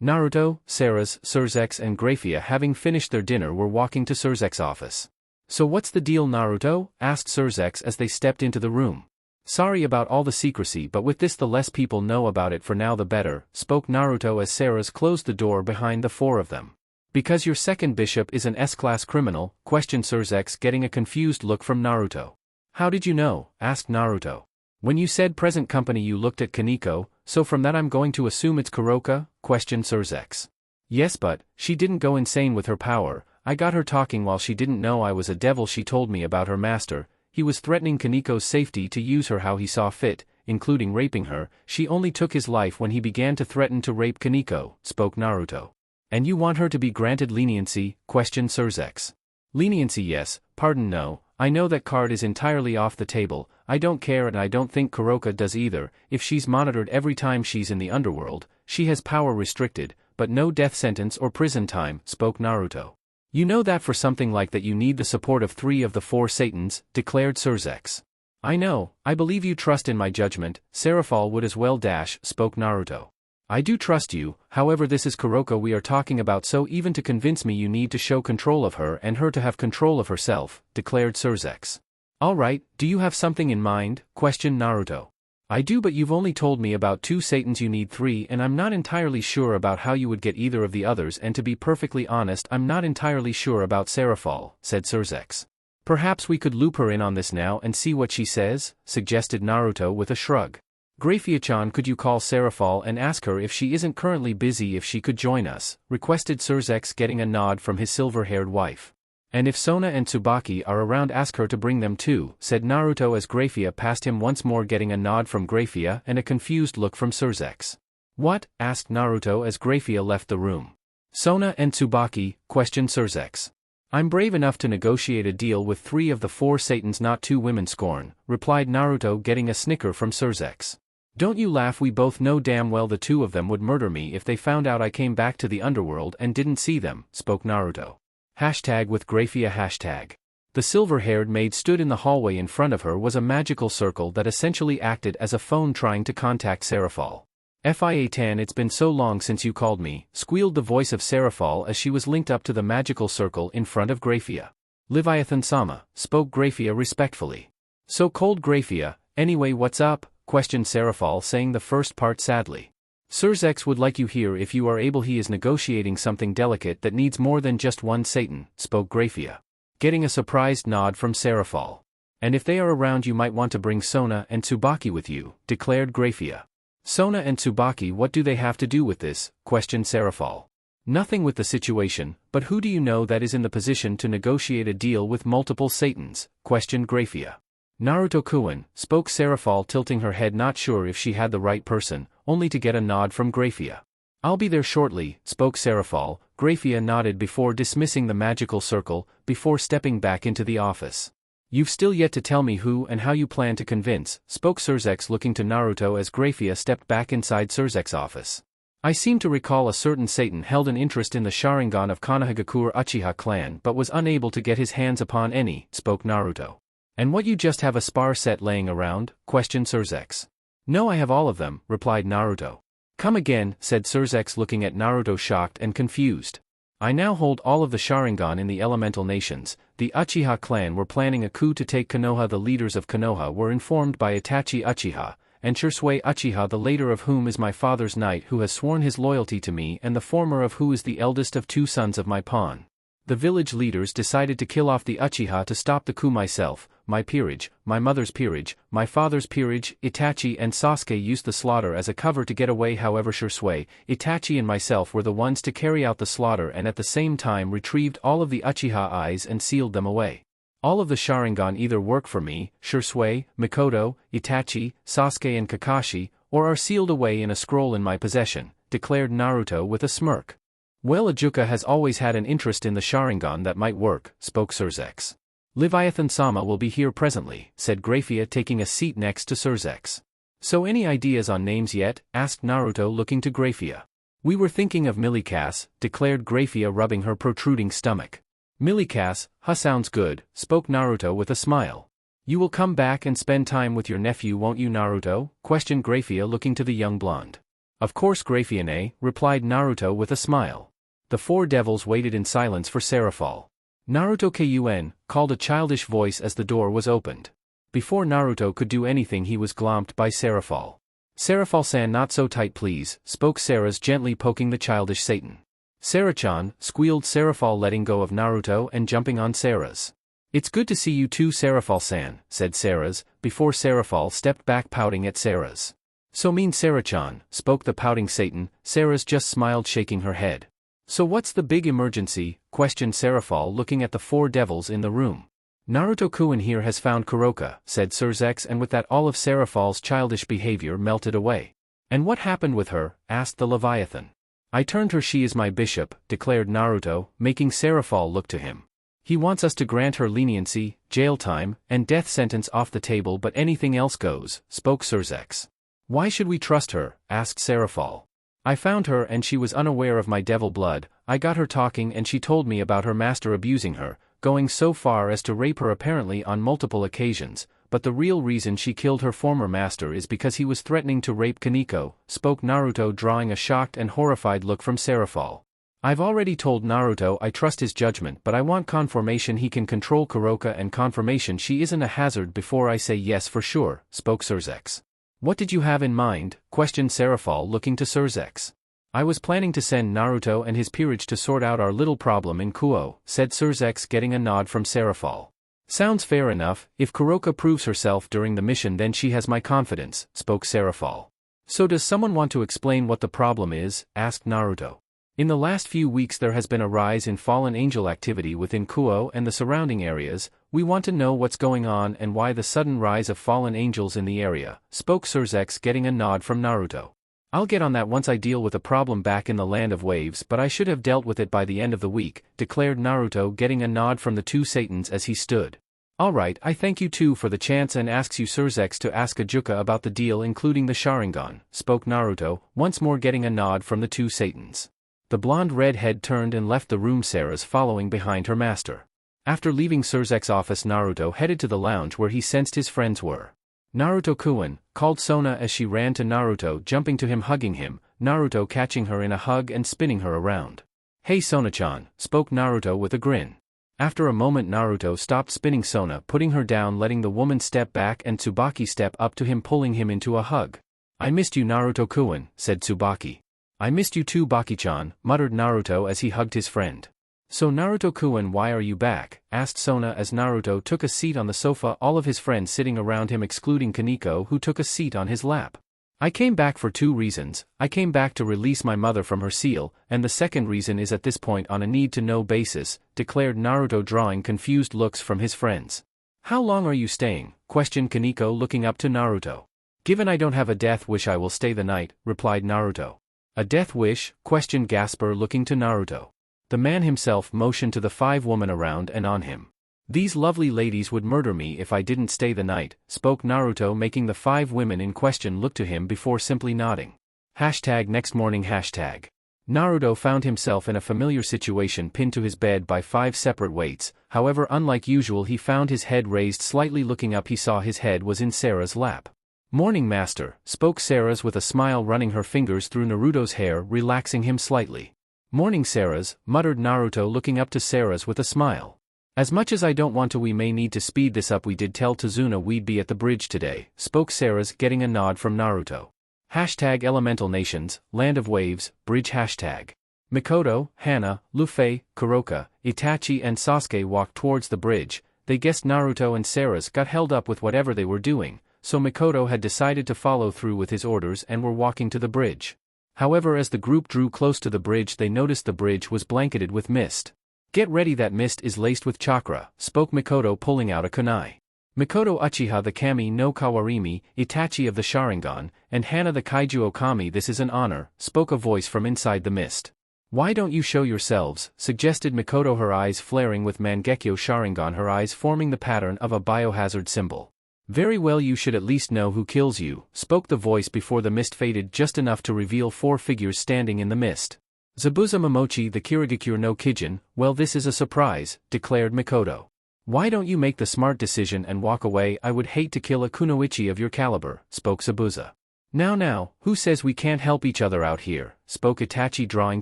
Naruto, Sarah's, Surzex and Graphia, having finished their dinner, were walking to Surzex's office. "So what's the deal, Naruto?" asked Surzex as they stepped into the room. "Sorry about all the secrecy, but with this, the less people know about it for now the better," spoke Naruto as Sarah's closed the door behind the 4 of them. "Because your second bishop is an S-class criminal?" questioned Surzex, getting a confused look from Naruto. "How did you know?" asked Naruto. "When you said present company you looked at Kaneko, so from that I'm going to assume it's Kuroka?" questioned Surzex. "Yes, but she didn't go insane with her power. I got her talking while she didn't know I was a devil. She told me about her master. He was threatening Kaneko's safety to use her how he saw fit, including raping her. She only took his life when he began to threaten to rape Kaneko," spoke Naruto. "And you want her to be granted leniency?" questioned Surzex. "Leniency, yes, pardon, no. I know that card is entirely off the table. I don't care, and I don't think Kuroka does either. If she's monitored every time she's in the underworld, she has power restricted, but no death sentence or prison time," spoke Naruto. You know that for something like that you need the support of 3 of the 4 Satans, declared Surzex. I know, I believe you trust in my judgment, Seraphol would as well spoke Naruto. I do trust you, however this is Kuroko we are talking about, so even to convince me you need to show control of her and her to have control of herself, declared Surzex. Alright, do you have something in mind, questioned Naruto. I do, but you've only told me about 2 Satans, you need 3, and I'm not entirely sure about how you would get either of the others, and to be perfectly honest I'm not entirely sure about Seraphol, said Surzex. Perhaps we could loop her in on this now and see what she says, suggested Naruto with a shrug. Graphia-chan, could you call Seraphol and ask her if she isn't currently busy if she could join us, requested Surzex, getting a nod from his silver-haired wife. And if Sona and Tsubaki are around, ask her to bring them too, said Naruto as Graphia passed him once more, getting a nod from Graphia and a confused look from Surzex. What? Asked Naruto as Graphia left the room. Sona and Tsubaki, questioned Surzex. I'm brave enough to negotiate a deal with 3 of the 4 Satans, not 2 women, scorn, replied Naruto, getting a snicker from Surzex. Don't you laugh, we both know damn well the 2 of them would murder me if they found out I came back to the underworld and didn't see them, spoke Naruto. With Graphia. The silver-haired maid stood in the hallway. In front of her was a magical circle that essentially acted as a phone trying to contact Seraphol. Fia-tan, it's been so long since you called me, squealed the voice of Seraphol as she was linked up to the magical circle in front of Graphia. Leviathan-sama, spoke Graphia respectfully. So cold, Graphia, anyway what's up, questioned Seraphol, saying the first part sadly. Surzex would like you here if you are able. He is negotiating something delicate that needs more than just 1 Satan, spoke Graphia. Getting a surprised nod from Seraphol. And if they are around you might want to bring Sona and Tsubaki with you, declared Graphia. Sona and Tsubaki, what do they have to do with this, questioned Seraphol. Nothing with the situation, but who do you know that is in the position to negotiate a deal with multiple Satans, questioned Graphia. Naruto-kun, spoke Seraphol, tilting her head, not sure if she had the right person, only to get a nod from Graphia. I'll be there shortly, spoke Seraphol. Graphia nodded before dismissing the magical circle, before stepping back into the office. You've still yet to tell me who and how you plan to convince, spoke Surzex, looking to Naruto as Graphia stepped back inside Surzex's office. I seem to recall a certain Satan held an interest in the Sharingan of Konohagakure Uchiha clan but was unable to get his hands upon any, spoke Naruto. And what, you just have a spar set laying around, questioned Surzex. No, I have all of them, replied Naruto. Come again, said Surzex, looking at Naruto shocked and confused. I now hold all of the Sharingan in the elemental nations. The Uchiha clan were planning a coup to take Konoha. The leaders of Konoha were informed by Itachi Uchiha, and Shisui Uchiha, the later of whom is my father's knight who has sworn his loyalty to me, and the former of who is the eldest of 2 sons of my pawn. The village leaders decided to kill off the Uchiha to stop the coup. Myself, my peerage, my mother's peerage, my father's peerage, Itachi and Sasuke used the slaughter as a cover to get away. However, Shisui, Itachi and myself were the ones to carry out the slaughter and at the same time retrieved all of the Uchiha eyes and sealed them away. All of the Sharingan either work for me, Shisui, Mikoto, Itachi, Sasuke and Kakashi, or are sealed away in a scroll in my possession, declared Naruto with a smirk. Well, Ajuka has always had an interest in the Sharingan that might work, spoke Surzex. Leviathan-sama will be here presently, said Graphia, taking a seat next to Surzex. So any ideas on names yet? Asked Naruto, looking to Graphia. We were thinking of Millikas, declared Graphia, rubbing her protruding stomach. Millikas, sounds good, spoke Naruto with a smile. You will come back and spend time with your nephew, won't you, Naruto? Questioned Graphia, looking to the young blonde. Of course, Graphia, replied Naruto with a smile. The 4 devils waited in silence for Seraphol. Naruto-kun, called a childish voice as the door was opened. Before Naruto could do anything, he was glomped by Seraphol. Seraphol-san, not so tight please, spoke Sarah's, gently poking the childish Satan. Sarah-chan, squealed Seraphol, letting go of Naruto and jumping on Sarah's. It's good to see you too, Seraphol-san, said Sarah's, before Seraphol stepped back pouting at Sarah's. So mean, Sarah-chan, spoke the pouting Satan. Sarah's just smiled, shaking her head. So what's the big emergency? Questioned Seraphol, looking at the 4 devils in the room. Naruto-kun here has found Kuroka, said Surzex, and with that all of Seraphol's childish behavior melted away. And what happened with her? Asked the Leviathan. I turned her, she is my bishop, declared Naruto, making Seraphol look to him. He wants us to grant her leniency, jail time, and death sentence off the table, but anything else goes, spoke Surzex. Why should we trust her? Asked Seraphol. I found her and she was unaware of my devil blood. I got her talking and she told me about her master abusing her, going so far as to rape her apparently on multiple occasions, but the real reason she killed her former master is because he was threatening to rape Kaneko, spoke Naruto, drawing a shocked and horrified look from Serafall. I've already told Naruto I trust his judgment, but I want confirmation he can control Kuroka and confirmation she isn't a hazard before I say yes for sure, spoke Surzex. What did you have in mind? Questioned Serafall, looking to Surzex. I was planning to send Naruto and his peerage to sort out our little problem in Kuo, said Surzex, getting a nod from Serafall. Sounds fair enough. If Kuroka proves herself during the mission, then she has my confidence, spoke Serafall. So does someone want to explain what the problem is? Asked Naruto. In the last few weeks there has been a rise in fallen angel activity within Kuo and the surrounding areas. We want to know what's going on and why the sudden rise of fallen angels in the area, spoke Surzex, getting a nod from Naruto. I'll get on that once I deal with a problem back in the Land of Waves, but I should have dealt with it by the end of the week, declared Naruto, getting a nod from the two Satans as he stood. Alright, I thank you too for the chance and asks you Surzex to ask Ajuka about the deal including the Sharingan, spoke Naruto, once more getting a nod from the two Satans. The blonde redhead turned and left the room, Sarah's following behind her master. After leaving Surzek's office, Naruto headed to the lounge where he sensed his friends were. Naruto-kun, called Sona as she ran to Naruto, jumping to him, hugging him, Naruto catching her in a hug and spinning her around. Hey Sona-chan, spoke Naruto with a grin. After a moment Naruto stopped spinning Sona, putting her down, letting the woman step back and Tsubaki step up to him, pulling him into a hug. I missed you Naruto-kun, said Tsubaki. I missed you too Baki-chan, muttered Naruto as he hugged his friend. So Naruto-kun, why are you back? Asked Sona as Naruto took a seat on the sofa, all of his friends sitting around him excluding Kaneko, who took a seat on his lap. I came back for two reasons. I came back to release my mother from her seal, and the second reason is at this point on a need-to-know basis, declared Naruto, drawing confused looks from his friends. How long are you staying? Questioned Kaneko, looking up to Naruto. Given I don't have a death wish, I will stay the night, replied Naruto. A death wish? Questioned Gasper, looking to Naruto. The man himself motioned to the 5 women around and on him. These lovely ladies would murder me if I didn't stay the night, spoke Naruto, making the 5 women in question look to him before simply nodding. Next morning. Naruto found himself in a familiar situation, pinned to his bed by 5 separate weights. However, unlike usual, he found his head raised slightly. Looking up, he saw his head was in Sarah's lap. Morning, master, spoke Sarah's with a smile, running her fingers through Naruto's hair, relaxing him slightly. Morning, Sarah's, muttered Naruto, looking up to Sarah's with a smile. As much as I don't want to, we may need to speed this up. We did tell Tazuna we'd be at the bridge today, spoke Sarah's, getting a nod from Naruto. Elemental Nations, Land of Waves, Bridge. Mikoto, Hana, Luffy, Kuroka, Itachi and Sasuke walked towards the bridge. They guessed Naruto and Sarah's got held up with whatever they were doing, so Mikoto had decided to follow through with his orders and were walking to the bridge. However, as the group drew close to the bridge, they noticed the bridge was blanketed with mist. Get ready, that mist is laced with chakra, spoke Mikoto, pulling out a kunai. Mikoto Uchiha the Kami no Kawarimi, Itachi of the Sharingan, and Hana the Kaiju Okami, this is an honor, spoke a voice from inside the mist. Why don't you show yourselves, suggested Mikoto, her eyes flaring with Mangekyo Sharingan, her eyes forming the pattern of a biohazard symbol. Very well, you should at least know who kills you, spoke the voice before the mist faded just enough to reveal 4 figures standing in the mist. Zabuza Momochi the Kirigakure no Kijin. Well, this is a surprise, declared Mikoto. Why don't you make the smart decision and walk away? I would hate to kill a kunoichi of your caliber, spoke Zabuza. Now, who says we can't help each other out here, spoke Itachi, drawing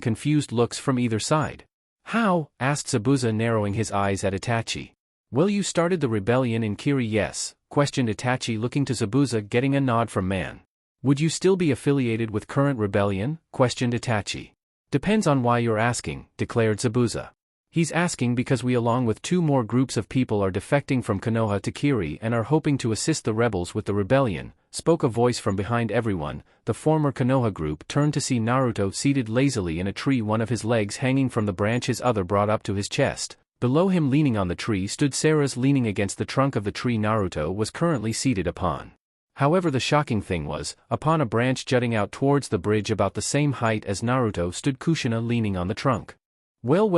confused looks from either side. How? Asked Zabuza, narrowing his eyes at Itachi. Well, you started the rebellion in Kiri, yes, questioned Itachi, looking to Zabuza, getting a nod from man. Would you still be affiliated with current rebellion? Questioned Itachi. Depends on why you're asking, declared Zabuza. He's asking because we along with 2 more groups of people are defecting from Konoha to Kiri and are hoping to assist the rebels with the rebellion, spoke a voice from behind everyone. The former Konoha group turned to see Naruto seated lazily in a tree, one of his legs hanging from the branch, his other brought up to his chest. Below him, leaning on the tree, stood Sarah's, leaning against the trunk of the tree Naruto was currently seated upon. However, the shocking thing was, upon a branch jutting out towards the bridge about the same height as Naruto stood Kushina, leaning on the trunk. Well,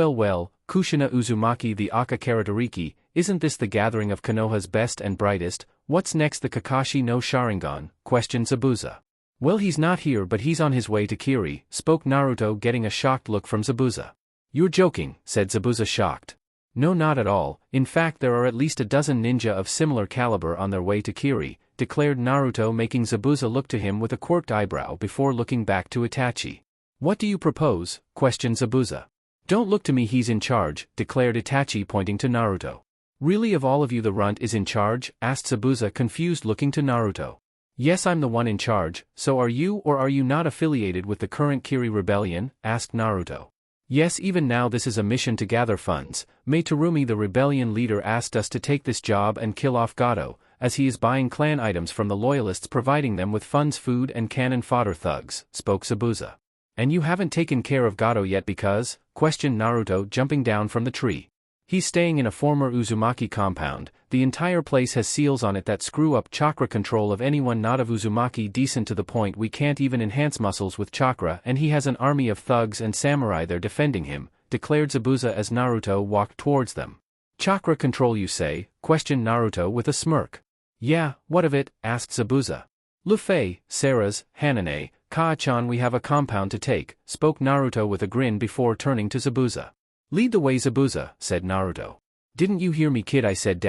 Kushina Uzumaki the Aka Karatoriki, isn't this the gathering of Konoha's best and brightest? What's next, the Kakashi no Sharingan? Questioned Zabuza. Well, he's not here, but he's on his way to Kiri, spoke Naruto, getting a shocked look from Zabuza. You're joking, said Zabuza, shocked. No, not at all. In fact, there are at least a dozen ninja of similar caliber on their way to Kiri, declared Naruto, making Zabuza look to him with a quirked eyebrow before looking back to Itachi. What do you propose? Questioned Zabuza. Don't look to me, he's in charge, declared Itachi, pointing to Naruto. Really, of all of you the runt is in charge? Asked Zabuza, confused, looking to Naruto. Yes, I'm the one in charge. So are you, or are you not affiliated with the current Kiri rebellion? Asked Naruto. Yes, even now this is a mission to gather funds. May Terumi, the rebellion leader, asked us to take this job and kill off Gato, as he is buying clan items from the loyalists, providing them with funds, food and cannon fodder, thugs, spoke Zabuza. And you haven't taken care of Gato yet because? Questioned Naruto, jumping down from the tree. He's staying in a former Uzumaki compound. The entire place has seals on it that screw up chakra control of anyone not of Uzumaki, decent to the point we can't even enhance muscles with chakra, and he has an army of thugs and samurai there defending him, declared Zabuza as Naruto walked towards them. Chakra control, you say? Questioned Naruto with a smirk. Yeah, what of it? Asked Zabuza. Luffy, Sarah's, Hanane, Kaa-chan, we have a compound to take, spoke Naruto with a grin before turning to Zabuza. Lead the way, Zabuza, said Naruto. Didn't you hear me, kid? I said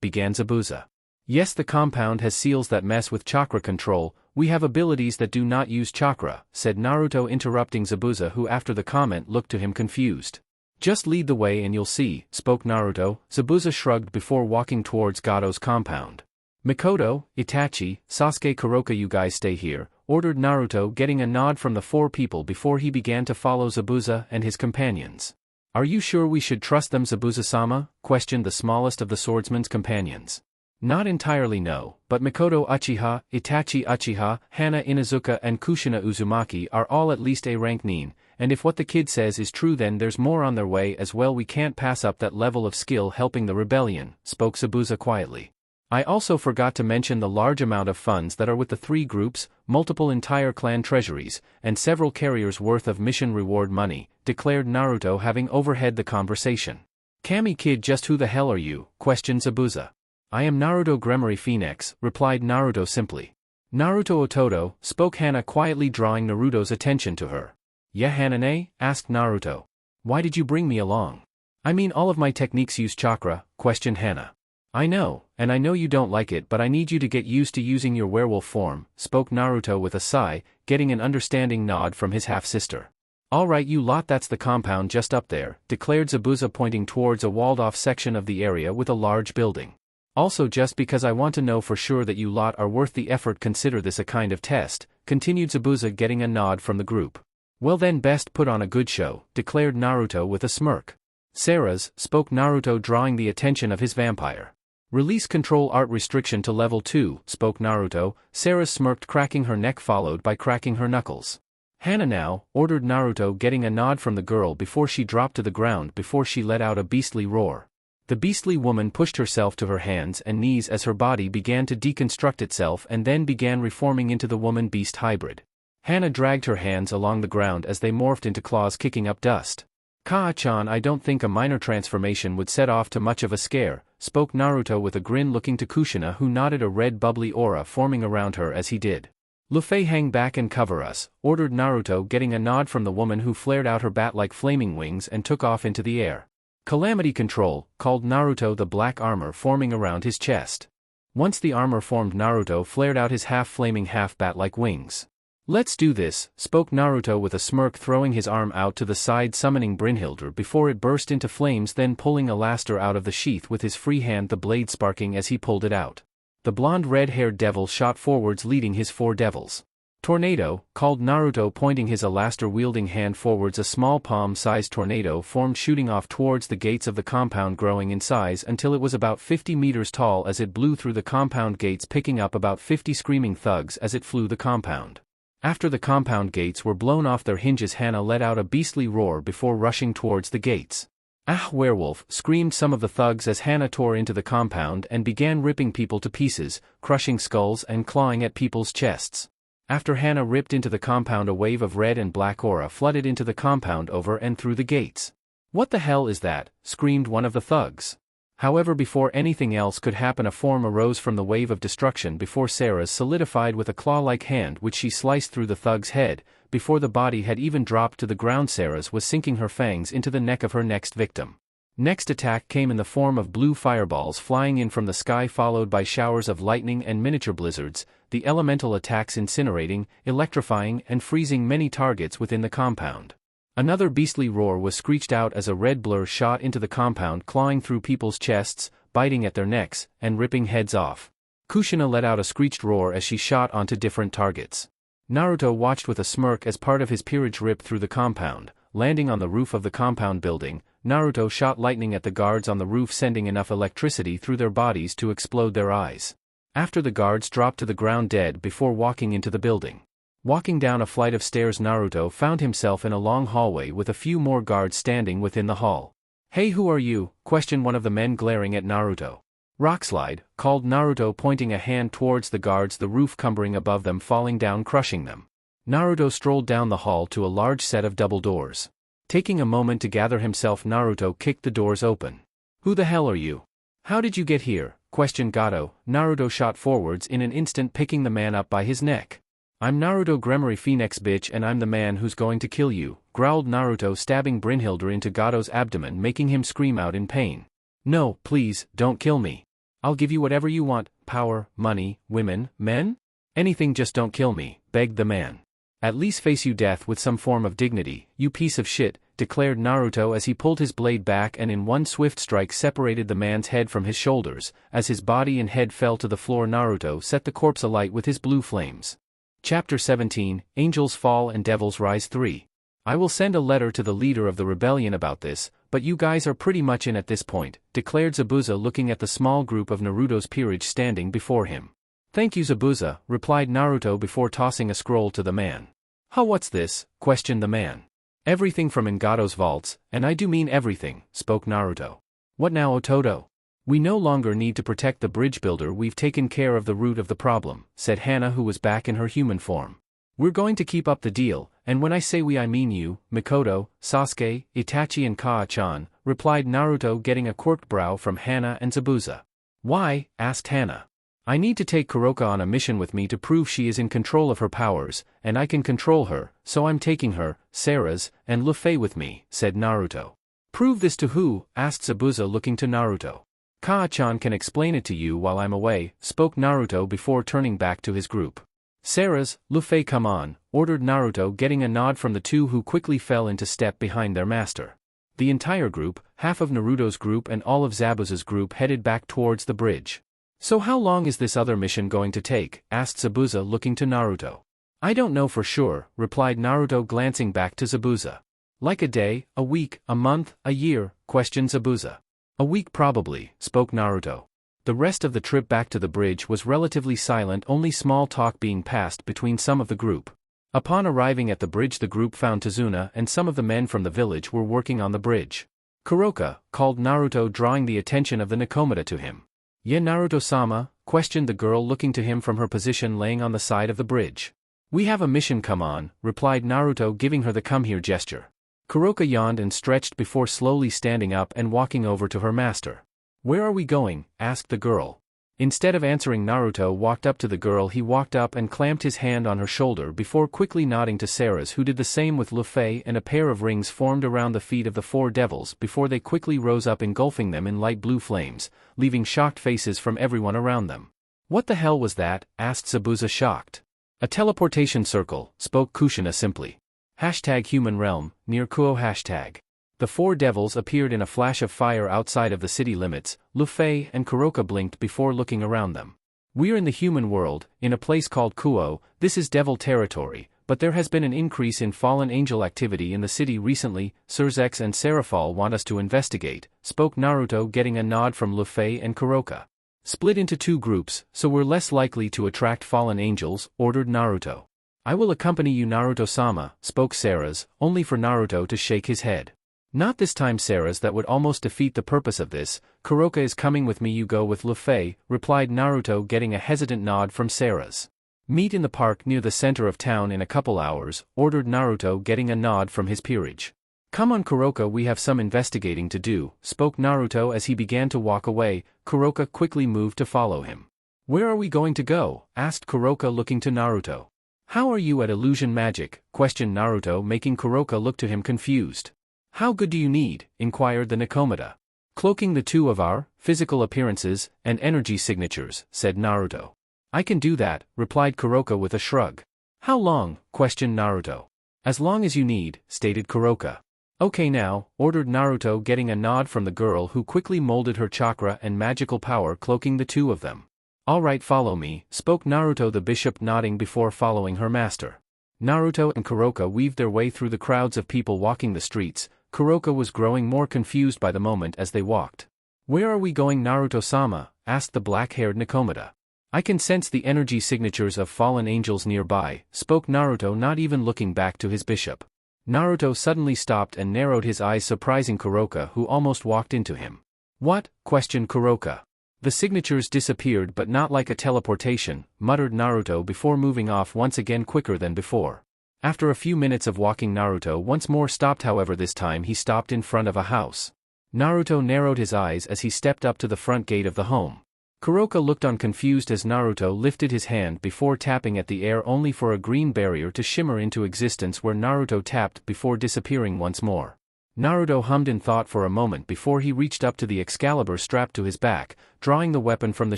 began Zabuza. Yes, the compound has seals that mess with chakra control. We have abilities that do not use chakra, said Naruto, interrupting Zabuza, who after the comment looked to him confused. Just lead the way and you'll see, spoke Naruto. Zabuza shrugged before walking towards Gato's compound. Mikoto, Itachi, Sasuke, Kuroka, you guys stay here, ordered Naruto, getting a nod from the four people before he began to follow Zabuza and his companions. Are you sure we should trust them, Zabuza-sama? Questioned the smallest of the swordsman's companions. Not entirely, no, but Mikoto Uchiha, Itachi Uchiha, Hana Inuzuka and Kushina Uzumaki are all at least A rank nin, and if what the kid says is true then there's more on their way as well. We can't pass up that level of skill helping the rebellion, spoke Zabuza quietly. I also forgot to mention the large amount of funds that are with the three groups, multiple entire clan treasuries, and several carriers worth of mission reward money, declared Naruto, having overheard the conversation. Kami kid, just who the hell are you? Questioned Zabuza. I am Naruto Gremory Phoenix, replied Naruto simply. Naruto Ototo, spoke Hana quietly, drawing Naruto's attention to her. Yeah, Hanane? Asked Naruto. Why did you bring me along? I mean, all of my techniques use chakra, questioned Hana. I know, and I know you don't like it, but I need you to get used to using your werewolf form, spoke Naruto with a sigh, getting an understanding nod from his half-sister. Alright you lot, that's the compound just up there, declared Zabuza, pointing towards a walled-off section of the area with a large building. Also, just because I want to know for sure that you lot are worth the effort, consider this a kind of test, continued Zabuza, getting a nod from the group. Well then, best put on a good show, declared Naruto with a smirk. Sarah's, spoke Naruto, drawing the attention of his vampire. Release control art restriction to level 2, spoke Naruto. Sarah smirked, cracking her neck followed by cracking her knuckles. Hana now, ordered Naruto, getting a nod from the girl before she dropped to the ground before she let out a beastly roar. The beastly woman pushed herself to her hands and knees as her body began to deconstruct itself and then began reforming into the woman-beast hybrid. Hana dragged her hands along the ground as they morphed into claws kicking up dust. Kaa-chan, I don't think a minor transformation would set off to much of a scare, spoke Naruto with a grin, looking to Kushina, who nodded, a red bubbly aura forming around her as he did. Luffy, hang back and cover us, ordered Naruto, getting a nod from the woman, who flared out her bat-like flaming wings and took off into the air. Calamity control, called Naruto, the black armor forming around his chest. Once the armor formed, Naruto flared out his half-flaming half-bat-like wings. Let's do this, spoke Naruto with a smirk, throwing his arm out to the side, summoning Brynhildr before it burst into flames, then pulling a laster out of the sheath with his free hand, the blade sparking as he pulled it out. The blonde red-haired devil shot forwards, leading his four devils. Tornado, called Naruto, pointing his alaster-wielding hand forwards. A small palm-sized tornado formed, shooting off towards the gates of the compound, growing in size until it was about 50 meters tall as it blew through the compound gates, picking up about 50 screaming thugs as it flew the compound. After the compound gates were blown off their hinges, Hana let out a beastly roar before rushing towards the gates. Ah, werewolf, screamed some of the thugs as Hana tore into the compound and began ripping people to pieces, crushing skulls and clawing at people's chests. After Hana ripped into the compound, a wave of red and black aura flooded into the compound over and through the gates. What the hell is that? Screamed one of the thugs. However, before anything else could happen, a form arose from the wave of destruction before Sarah's solidified with a claw-like hand which she sliced through the thug's head. Before the body had even dropped to the ground, Sarah's was sinking her fangs into the neck of her next victim. Next attack came in the form of blue fireballs flying in from the sky, followed by showers of lightning and miniature blizzards, the elemental attacks incinerating, electrifying and freezing many targets within the compound. Another beastly roar was screeched out as a red blur shot into the compound, clawing through people's chests, biting at their necks, and ripping heads off. Kushina let out a screeched roar as she shot onto different targets. Naruto watched with a smirk as part of his peerage ripped through the compound, landing on the roof of the compound building. Naruto shot lightning at the guards on the roof, sending enough electricity through their bodies to explode their eyes. After the guards dropped to the ground dead before walking into the building. Walking down a flight of stairs, Naruto found himself in a long hallway with a few more guards standing within the hall. "Hey, who are you?" questioned one of the men, glaring at Naruto. "Rockslide," called Naruto, pointing a hand towards the guards, the roof cumbering above them, falling down, crushing them. Naruto strolled down the hall to a large set of double doors. Taking a moment to gather himself, Naruto kicked the doors open. "Who the hell are you? How did you get here?" questioned Gato. Naruto shot forwards in an instant, picking the man up by his neck. "I'm Naruto Gremory Phoenix, bitch, and I'm the man who's going to kill you," growled Naruto, stabbing Brynhilder into Gato's abdomen, making him scream out in pain. "No, please, don't kill me. I'll give you whatever you want, power, money, women, men? Anything, just don't kill me," begged the man. "At least face you death with some form of dignity, you piece of shit," declared Naruto as he pulled his blade back and in one swift strike separated the man's head from his shoulders. As his body and head fell to the floor, Naruto set the corpse alight with his blue flames. Chapter 17, Angels Fall and Devils Rise 3. "I will send a letter to the leader of the rebellion about this, but you guys are pretty much in at this point," declared Zabuza, looking at the small group of Naruto's peerage standing before him. "Thank you, Zabuza," replied Naruto before tossing a scroll to the man. "Huh, what's this?" questioned the man. "Everything from Ngato's vaults, and I do mean everything," spoke Naruto. "What now, Ototo? We no longer need to protect the bridge builder, we've taken care of the root of the problem," said Hana, who was back in her human form. "We're going to keep up the deal, and when I say we I mean you, Mikoto, Sasuke, Itachi and Kaa-chan," replied Naruto, getting a quirked brow from Hana and Zabuza. "Why?" asked Hana. "I need to take Kuroka on a mission with me to prove she is in control of her powers, and I can control her, so I'm taking her, Sarah's, and Luffy with me," said Naruto. "Prove this to who?" asked Zabuza, looking to Naruto. "Kaa-chan can explain it to you while I'm away," spoke Naruto before turning back to his group. "Sarah's, Luffy, come on," ordered Naruto, getting a nod from the two, who quickly fell into step behind their master. The entire group, half of Naruto's group and all of Zabuza's group, headed back towards the bridge. "So how long is this other mission going to take?" asked Zabuza, looking to Naruto. "I don't know for sure," replied Naruto, glancing back to Zabuza. "Like a day, a week, a month, a year?" questioned Zabuza. "A week probably," spoke Naruto. The rest of the trip back to the bridge was relatively silent, only small talk being passed between some of the group. Upon arriving at the bridge, the group found Tazuna and some of the men from the village were working on the bridge. "Kuroka," called Naruto, drawing the attention of the Nakomata to him. "Yeah, Naruto-sama?" questioned the girl, looking to him from her position laying on the side of the bridge. "We have a mission, come on," replied Naruto, giving her the come here gesture. Kuroka yawned and stretched before slowly standing up and walking over to her master. "Where are we going?" asked the girl. Instead of answering, Naruto walked up to the girl. He walked up and clamped his hand on her shoulder before quickly nodding to Sarah's, who did the same with Luffy, and a pair of rings formed around the feet of the four devils before they quickly rose up, engulfing them in light blue flames, leaving shocked faces from everyone around them. "What the hell was that?" asked Zabuza, shocked. "A teleportation circle," spoke Kushina simply. #human realm, near Kuo #. The four devils appeared in a flash of fire outside of the city limits. Luffy and Kuroka blinked before looking around them. "We're in the human world, in a place called Kuo. This is devil territory, but there has been an increase in fallen angel activity in the city recently. Surzex and Serafal want us to investigate," spoke Naruto, getting a nod from Luffy and Kuroka. "Split into two groups, so we're less likely to attract fallen angels," ordered Naruto. "I will accompany you, Naruto-sama," spoke Sarah's, only for Naruto to shake his head. "Not this time, Sarah's, that would almost defeat the purpose of this. Kuroka is coming with me, you go with Luffy," replied Naruto, getting a hesitant nod from Sarah's. "Meet in the park near the center of town in a couple hours," ordered Naruto, getting a nod from his peerage. Come on Kuroka, we have some investigating to do, spoke Naruto as he began to walk away. Kuroka quickly moved to follow him. Where are we going to go? Asked Kuroka looking to Naruto. How are you at illusion magic? Questioned Naruto, making Kuroka look to him confused. How good do you need? Inquired the Nakomata. Cloaking the two of our physical appearances and energy signatures, said Naruto. I can do that, replied Kuroka with a shrug. How long? Questioned Naruto. As long as you need, stated Kuroka. Okay now, ordered Naruto, getting a nod from the girl who quickly molded her chakra and magical power, cloaking the two of them. Alright, follow me, spoke Naruto, the bishop nodding before following her master. Naruto and Kuroka weaved their way through the crowds of people walking the streets. Kuroka was growing more confused by the moment as they walked. Where are we going, Naruto-sama? Asked the black-haired Nakomata. I can sense the energy signatures of fallen angels nearby, spoke Naruto, not even looking back to his bishop. Naruto suddenly stopped and narrowed his eyes, surprising Kuroka, who almost walked into him. What? Questioned Kuroka. The signatures disappeared, but not like a teleportation, muttered Naruto before moving off once again, quicker than before. After a few minutes of walking, Naruto once more stopped, however this time he stopped in front of a house. Naruto narrowed his eyes as he stepped up to the front gate of the home. Kuroka looked on confused as Naruto lifted his hand before tapping at the air, only for a green barrier to shimmer into existence where Naruto tapped before disappearing once more. Naruto hummed in thought for a moment before he reached up to the Excalibur strapped to his back. Drawing the weapon from the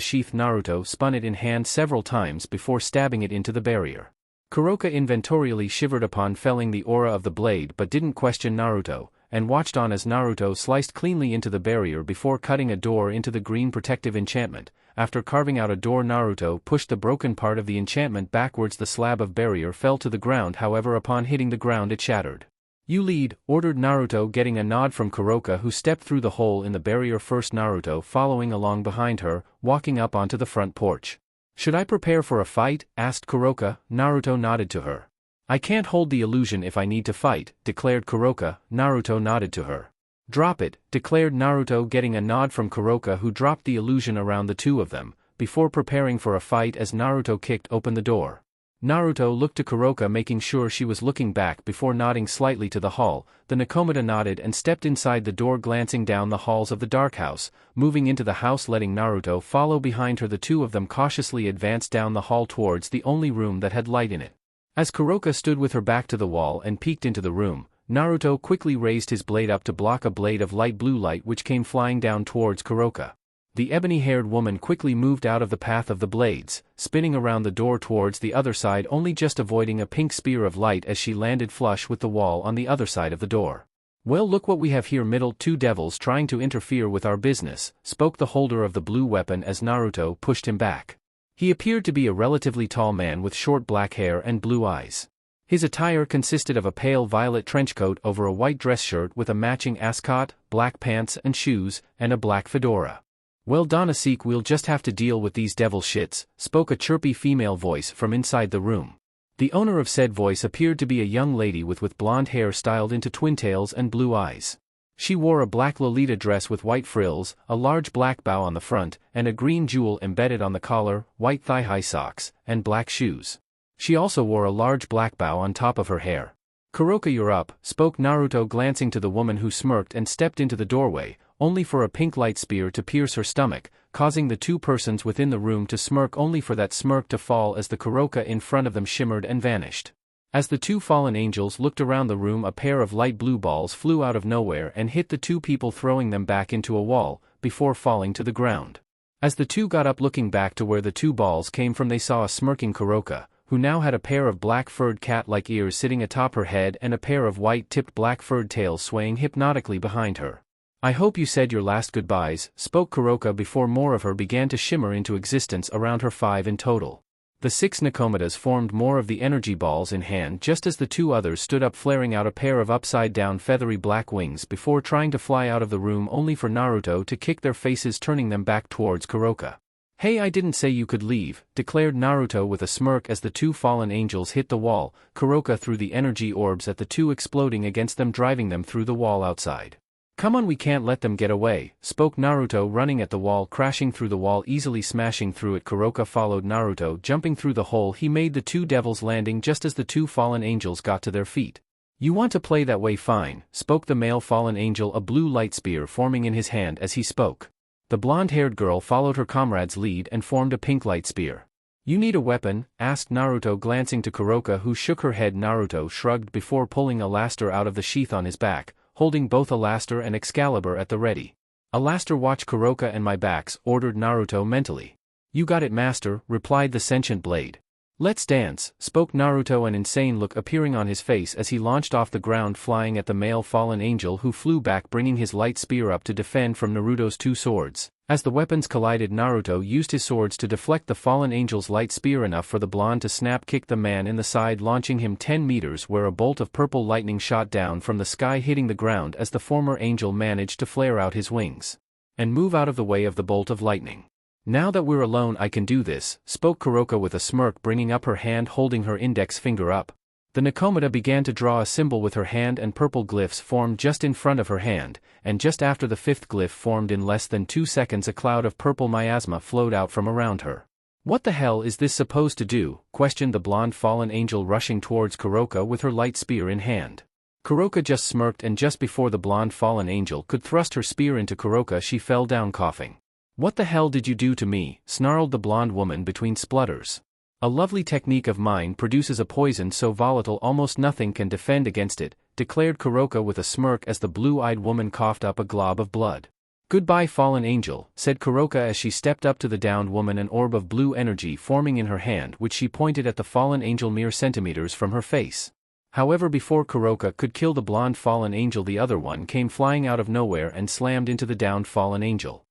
sheath, Naruto spun it in hand several times before stabbing it into the barrier. Kuroka inventorially shivered upon felling the aura of the blade but didn't question Naruto, and watched on as Naruto sliced cleanly into the barrier before cutting a door into the green protective enchantment. After carving out a door, Naruto pushed the broken part of the enchantment backwards. The slab of barrier fell to the ground, however upon hitting the ground it shattered. You lead, ordered Naruto, getting a nod from Kuroka, who stepped through the hole in the barrier first, Naruto following along behind her, walking up onto the front porch. Should I prepare for a fight? Asked Kuroka. Naruto nodded to her. I can't hold the illusion if I need to fight, declared Kuroka. Naruto nodded to her. Drop it, declared Naruto, getting a nod from Kuroka, who dropped the illusion around the two of them, before preparing for a fight as Naruto kicked open the door. Naruto looked to Kuroka, making sure she was looking back before nodding slightly to the hall. The Nakomata nodded and stepped inside the door, glancing down the halls of the dark house, moving into the house, letting Naruto follow behind her. The two of them cautiously advanced down the hall towards the only room that had light in it. As Kuroka stood with her back to the wall and peeked into the room, Naruto quickly raised his blade up to block a blade of light blue light which came flying down towards Kuroka. The ebony-haired woman quickly moved out of the path of the blades, spinning around the door towards the other side, only just avoiding a pink spear of light as she landed flush with the wall on the other side of the door. Well, look what we have here, middled two devils trying to interfere with our business, spoke the holder of the blue weapon as Naruto pushed him back. He appeared to be a relatively tall man with short black hair and blue eyes. His attire consisted of a pale violet trenchcoat over a white dress shirt with a matching ascot, black pants and shoes, and a black fedora. Well, Donasek, we'll just have to deal with these devil shits, spoke a chirpy female voice from inside the room. The owner of said voice appeared to be a young lady with blonde hair styled into twintails and blue eyes. She wore a black Lolita dress with white frills, a large black bow on the front, and a green jewel embedded on the collar, white thigh-high socks, and black shoes. She also wore a large black bow on top of her hair. Kuroka, you're up, spoke Naruto, glancing to the woman who smirked and stepped into the doorway, only for a pink light spear to pierce her stomach, causing the two persons within the room to smirk, only for that smirk to fall as the Kuroka in front of them shimmered and vanished. As the two fallen angels looked around the room, a pair of light blue balls flew out of nowhere and hit the two people, throwing them back into a wall, before falling to the ground. As the two got up looking back to where the two balls came from, they saw a smirking Kuroka, who now had a pair of black furred cat-like ears sitting atop her head and a pair of white-tipped black furred tails swaying hypnotically behind her. I hope you said your last goodbyes, spoke Kuroka before more of her began to shimmer into existence around her, 5 in total. The 6 Nakomatas formed more of the energy balls in hand just as the two others stood up, flaring out a pair of upside-down feathery black wings before trying to fly out of the room, only for Naruto to kick their faces, turning them back towards Kuroka. Hey, I didn't say you could leave, declared Naruto with a smirk as the two fallen angels hit the wall. Kuroka threw the energy orbs at the two, exploding against them, driving them through the wall outside. Come on, we can't let them get away, spoke Naruto, running at the wall, crashing through the wall, easily smashing through it. Kuroka followed Naruto, jumping through the hole he made, the two devils landing just as the two fallen angels got to their feet. You want to play that way, fine, spoke the male fallen angel, a blue light spear forming in his hand as he spoke. The blonde-haired girl followed her comrade's lead and formed a pink light spear. You need a weapon? Asked Naruto, glancing to Kuroka, who shook her head. Naruto shrugged before pulling a laster out of the sheath on his back, holding both a laster and Excalibur at the ready. A laster, watch Kuroka and my backs, ordered Naruto mentally. You got it, master, replied the sentient blade. Let's dance, spoke Naruto, an insane look appearing on his face as he launched off the ground, flying at the male fallen angel, who flew back, bringing his light spear up to defend from Naruto's two swords. As the weapons collided, Naruto used his swords to deflect the fallen angel's light spear, enough for the blonde to snap kick the man in the side, launching him 10 meters, where a bolt of purple lightning shot down from the sky, hitting the ground as the former angel managed to flare out his wings and move out of the way of the bolt of lightning. Now that we're alone, I can do this, spoke Kuroka with a smirk, bringing up her hand, holding her index finger up. The Nakomata began to draw a symbol with her hand, and purple glyphs formed just in front of her hand, and just after the fifth glyph formed in less than 2 seconds, a cloud of purple miasma flowed out from around her. What the hell is this supposed to do? Questioned the blonde fallen angel, rushing towards Kuroka with her light spear in hand. Kuroka just smirked, and just before the blonde fallen angel could thrust her spear into Kuroka, she fell down coughing. What the hell did you do to me? Snarled the blonde woman between splutters. A lovely technique of mine produces a poison so volatile almost nothing can defend against it, declared Kuroka with a smirk as the blue-eyed woman coughed up a glob of blood. Goodbye, fallen angel, said Kuroka as she stepped up to the downed woman, an orb of blue energy forming in her hand, which she pointed at the fallen angel mere centimeters from her face. Hashtag before Kuroka could kill the blonde fallen angel, the other one came flying out of nowhere and slammed into the downed fallen angel.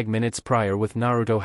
Minutes prior with Naruto.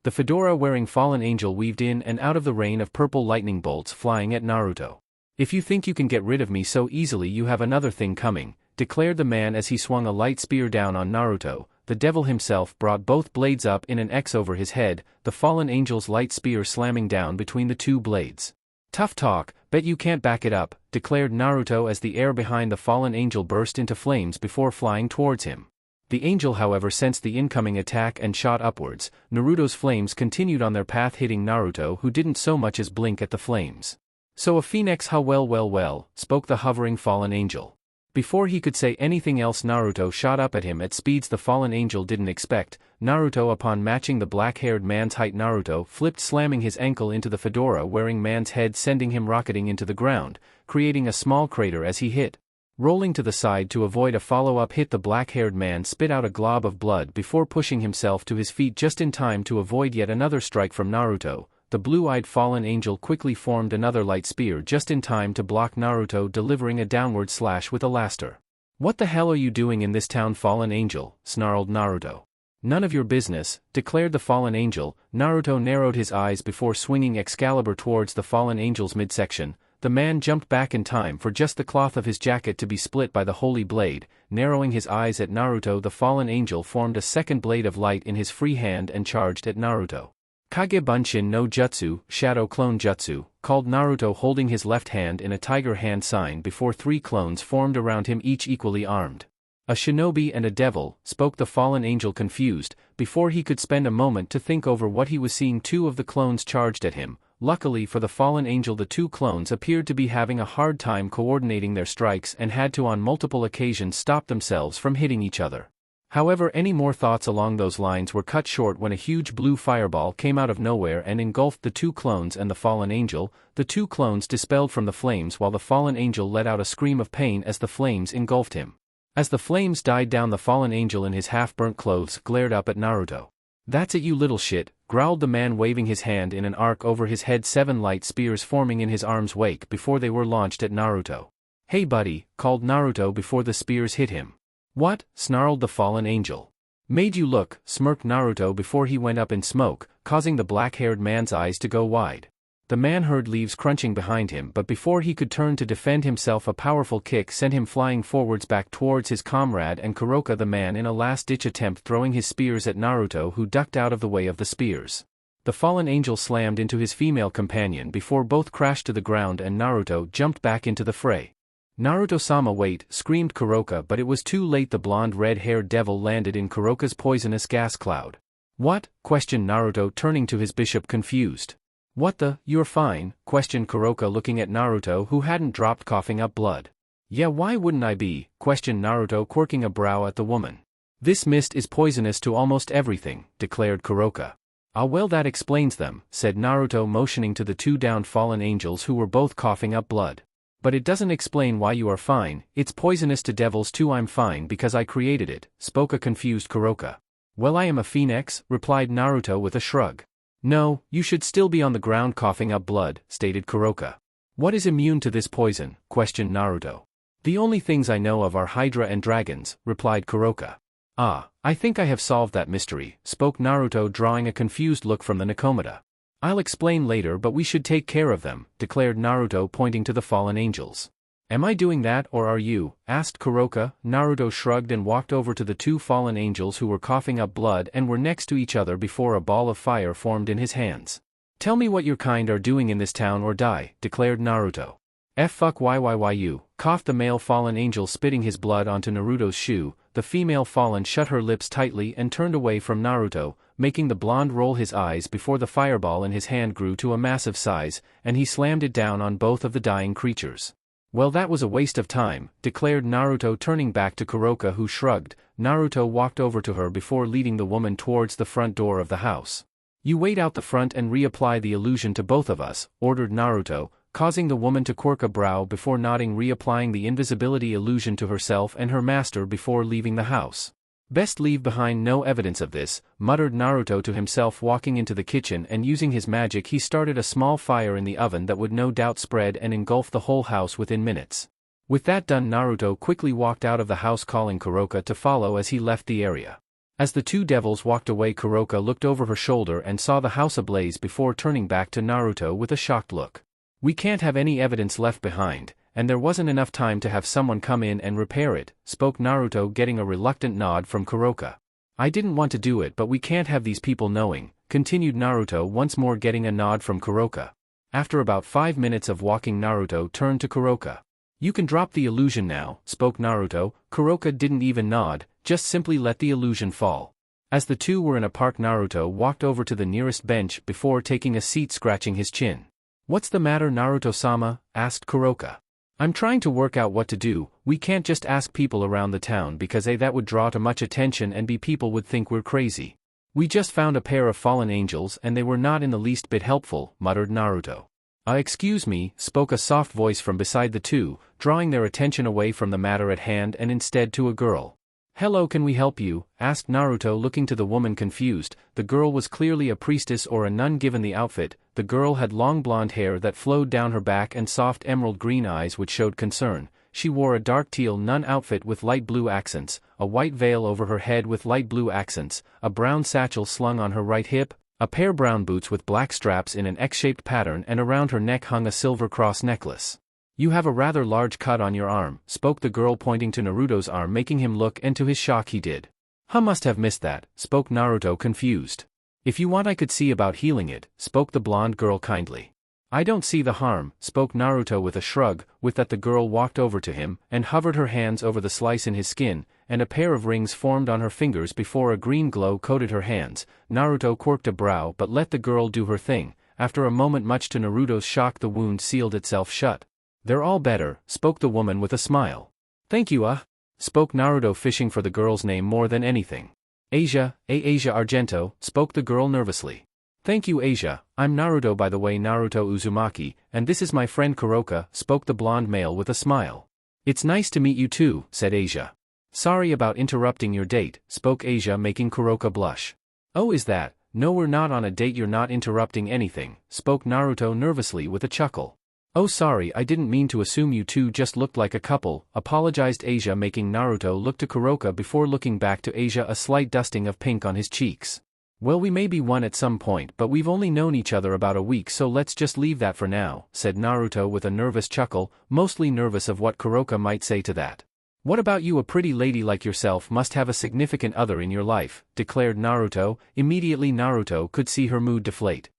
The fedora-wearing fallen angel weaved in and out of the rain of purple lightning bolts flying at Naruto. If you think you can get rid of me so easily, you have another thing coming, declared the man as he swung a light spear down on Naruto. The devil himself brought both blades up in an X over his head, the fallen angel's light spear slamming down between the two blades. Tough talk, bet you can't back it up, declared Naruto as the air behind the fallen angel burst into flames before flying towards him. The angel, however, sensed the incoming attack and shot upwards. Naruto's flames continued on their path, hitting Naruto, who didn't so much as blink at the flames. So a phoenix, how well, spoke the hovering fallen angel. Before he could say anything else, Naruto shot up at him at speeds the fallen angel didn't expect. Naruto, upon matching the black-haired man's height, Naruto flipped, slamming his ankle into the fedora-wearing man's head, sending him rocketing into the ground, creating a small crater as he hit. Rolling to the side to avoid a follow-up hit, the black-haired man spit out a glob of blood before pushing himself to his feet just in time to avoid yet another strike from Naruto. The blue-eyed fallen angel quickly formed another light spear just in time to block Naruto, delivering a downward slash with a laster. What the hell are you doing in this town, fallen angel? Snarled Naruto. None of your business, declared the fallen angel. Naruto narrowed his eyes before swinging Excalibur towards the fallen angel's midsection. The man jumped back in time for just the cloth of his jacket to be split by the holy blade. Narrowing his eyes at Naruto, the fallen angel formed a second blade of light in his free hand and charged at Naruto. Kage Bunshin no Jutsu, Shadow Clone Jutsu, called Naruto, holding his left hand in a tiger hand sign before 3 clones formed around him, each equally armed. A shinobi and a devil, spoke the fallen angel, confused. Before he could spend a moment to think over what he was seeing, 2 of the clones charged at him. Luckily for the fallen angel, the 2 clones appeared to be having a hard time coordinating their strikes and had to on multiple occasions stop themselves from hitting each other. However, any more thoughts along those lines were cut short when a huge blue fireball came out of nowhere and engulfed the 2 clones and the fallen angel. The 2 clones dispelled from the flames while the fallen angel let out a scream of pain as the flames engulfed him. As the flames died down, the fallen angel in his half-burnt clothes glared up at Naruto. That's it, you little shit, growled the man, waving his hand in an arc over his head, 7 light spears forming in his arm's wake before they were launched at Naruto. Hey buddy, called Naruto before the spears hit him. What? Snarled the fallen angel. Made you look, smirked Naruto before he went up in smoke, causing the black-haired man's eyes to go wide. The man heard leaves crunching behind him, but before he could turn to defend himself, a powerful kick sent him flying forwards back towards his comrade and Kuroka, the man in a last-ditch attempt throwing his spears at Naruto, who ducked out of the way of the spears. The fallen angel slammed into his female companion before both crashed to the ground and Naruto jumped back into the fray. Naruto-sama, wait, screamed Kuroka, but it was too late. The blonde red-haired devil landed in Kuroka's poisonous gas cloud. What? Questioned Naruto, turning to his bishop, confused. What the, you're fine? Questioned Kuroka looking at Naruto who hadn't dropped coughing up blood. Yeah, why wouldn't I be? Questioned Naruto quirking a brow at the woman. This mist is poisonous to almost everything, declared Kuroka. Ah well that explains them, said Naruto motioning to the two downed fallen angels who were both coughing up blood. But it doesn't explain why you are fine, it's poisonous to devils too. I'm fine because I created it, spoke a confused Kuroka. Well I am a phoenix, replied Naruto with a shrug. No, you should still be on the ground coughing up blood, stated Kuroka. What is immune to this poison? Questioned Naruto. The only things I know of are Hydra and dragons, replied Kuroka. Ah, I think I have solved that mystery, spoke Naruto drawing a confused look from the Nakomata. I'll explain later but we should take care of them, declared Naruto pointing to the fallen angels. Am I doing that or are you? Asked Kuroka. Naruto shrugged and walked over to the two fallen angels who were coughing up blood and were next to each other before a ball of fire formed in his hands. Tell me what your kind are doing in this town or die, declared Naruto. Fuck you, coughed the male fallen angel spitting his blood onto Naruto's shoe. The female fallen shut her lips tightly and turned away from Naruto, making the blonde roll his eyes before the fireball in his hand grew to a massive size, and he slammed it down on both of the dying creatures. Well that was a waste of time, declared Naruto turning back to Kuroka who shrugged. Naruto walked over to her before leading the woman towards the front door of the house. You wait out the front and reapply the illusion to both of us, ordered Naruto, causing the woman to quirk a brow before nodding, reapplying the invisibility illusion to herself and her master before leaving the house. Best leave behind no evidence of this, muttered Naruto to himself walking into the kitchen and using his magic he started a small fire in the oven that would no doubt spread and engulf the whole house within minutes. With that done Naruto quickly walked out of the house calling Kuroka to follow as he left the area. As the two devils walked away Kuroka looked over her shoulder and saw the house ablaze before turning back to Naruto with a shocked look. We can't have any evidence left behind, and there wasn't enough time to have someone come in and repair it, spoke Naruto getting a reluctant nod from Kuroka. I didn't want to do it but we can't have these people knowing, continued Naruto once more getting a nod from Kuroka. After about 5 minutes of walking Naruto turned to Kuroka. You can drop the illusion now, spoke Naruto. Kuroka didn't even nod, just simply let the illusion fall. As the two were in a park Naruto walked over to the nearest bench before taking a seat scratching his chin. What's the matter Naruto-sama? Asked Kuroka. I'm trying to work out what to do. We can't just ask people around the town because that would draw too much attention and people would think we're crazy. We just found a pair of fallen angels and they were not in the least bit helpful, muttered Naruto. Excuse me, spoke a soft voice from beside the two, drawing their attention away from the matter at hand and instead to a girl. Hello, can we help you? Asked Naruto looking to the woman confused. The girl was clearly a priestess or a nun given the outfit. The girl had long blonde hair that flowed down her back and soft emerald green eyes which showed concern. She wore a dark teal nun outfit with light blue accents, a white veil over her head with light blue accents, a brown satchel slung on her right hip, a pair brown boots with black straps in an X-shaped pattern, and around her neck hung a silver cross necklace. You have a rather large cut on your arm, spoke the girl pointing to Naruto's arm making him look, and to his shock he did. Must have missed that, spoke Naruto confused. If you want I could see about healing it, spoke the blonde girl kindly. I don't see the harm, spoke Naruto with a shrug. With that the girl walked over to him and hovered her hands over the slice in his skin, and a pair of rings formed on her fingers before a green glow coated her hands. Naruto quirked a brow but let the girl do her thing. After a moment much to Naruto's shock the wound sealed itself shut. They're all better, spoke the woman with a smile. Thank you spoke Naruto fishing for the girl's name more than anything. Asia Argento, spoke the girl nervously. Thank you Asia, I'm Naruto by the way Naruto Uzumaki, and this is my friend Kuroka, spoke the blonde male with a smile. It's nice to meet you too, said Asia. Sorry about interrupting your date, spoke Asia making Kuroka blush. Oh is that, no we're not on a date you're not interrupting anything, spoke Naruto nervously with a chuckle. Oh sorry I didn't mean to assume you two just looked like a couple, apologized Asia making Naruto look to Kuroka before looking back to Asia a slight dusting of pink on his cheeks. Well we may be one at some point but we've only known each other about a week so let's just leave that for now, said Naruto with a nervous chuckle, mostly nervous of what Kuroka might say to that. What about you? A pretty lady like yourself must have a significant other in your life, declared Naruto. Immediately Naruto could see her mood deflate.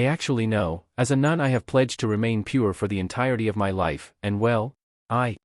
Actually no, as a nun I have pledged to remain pure for the entirety of my life, and well, I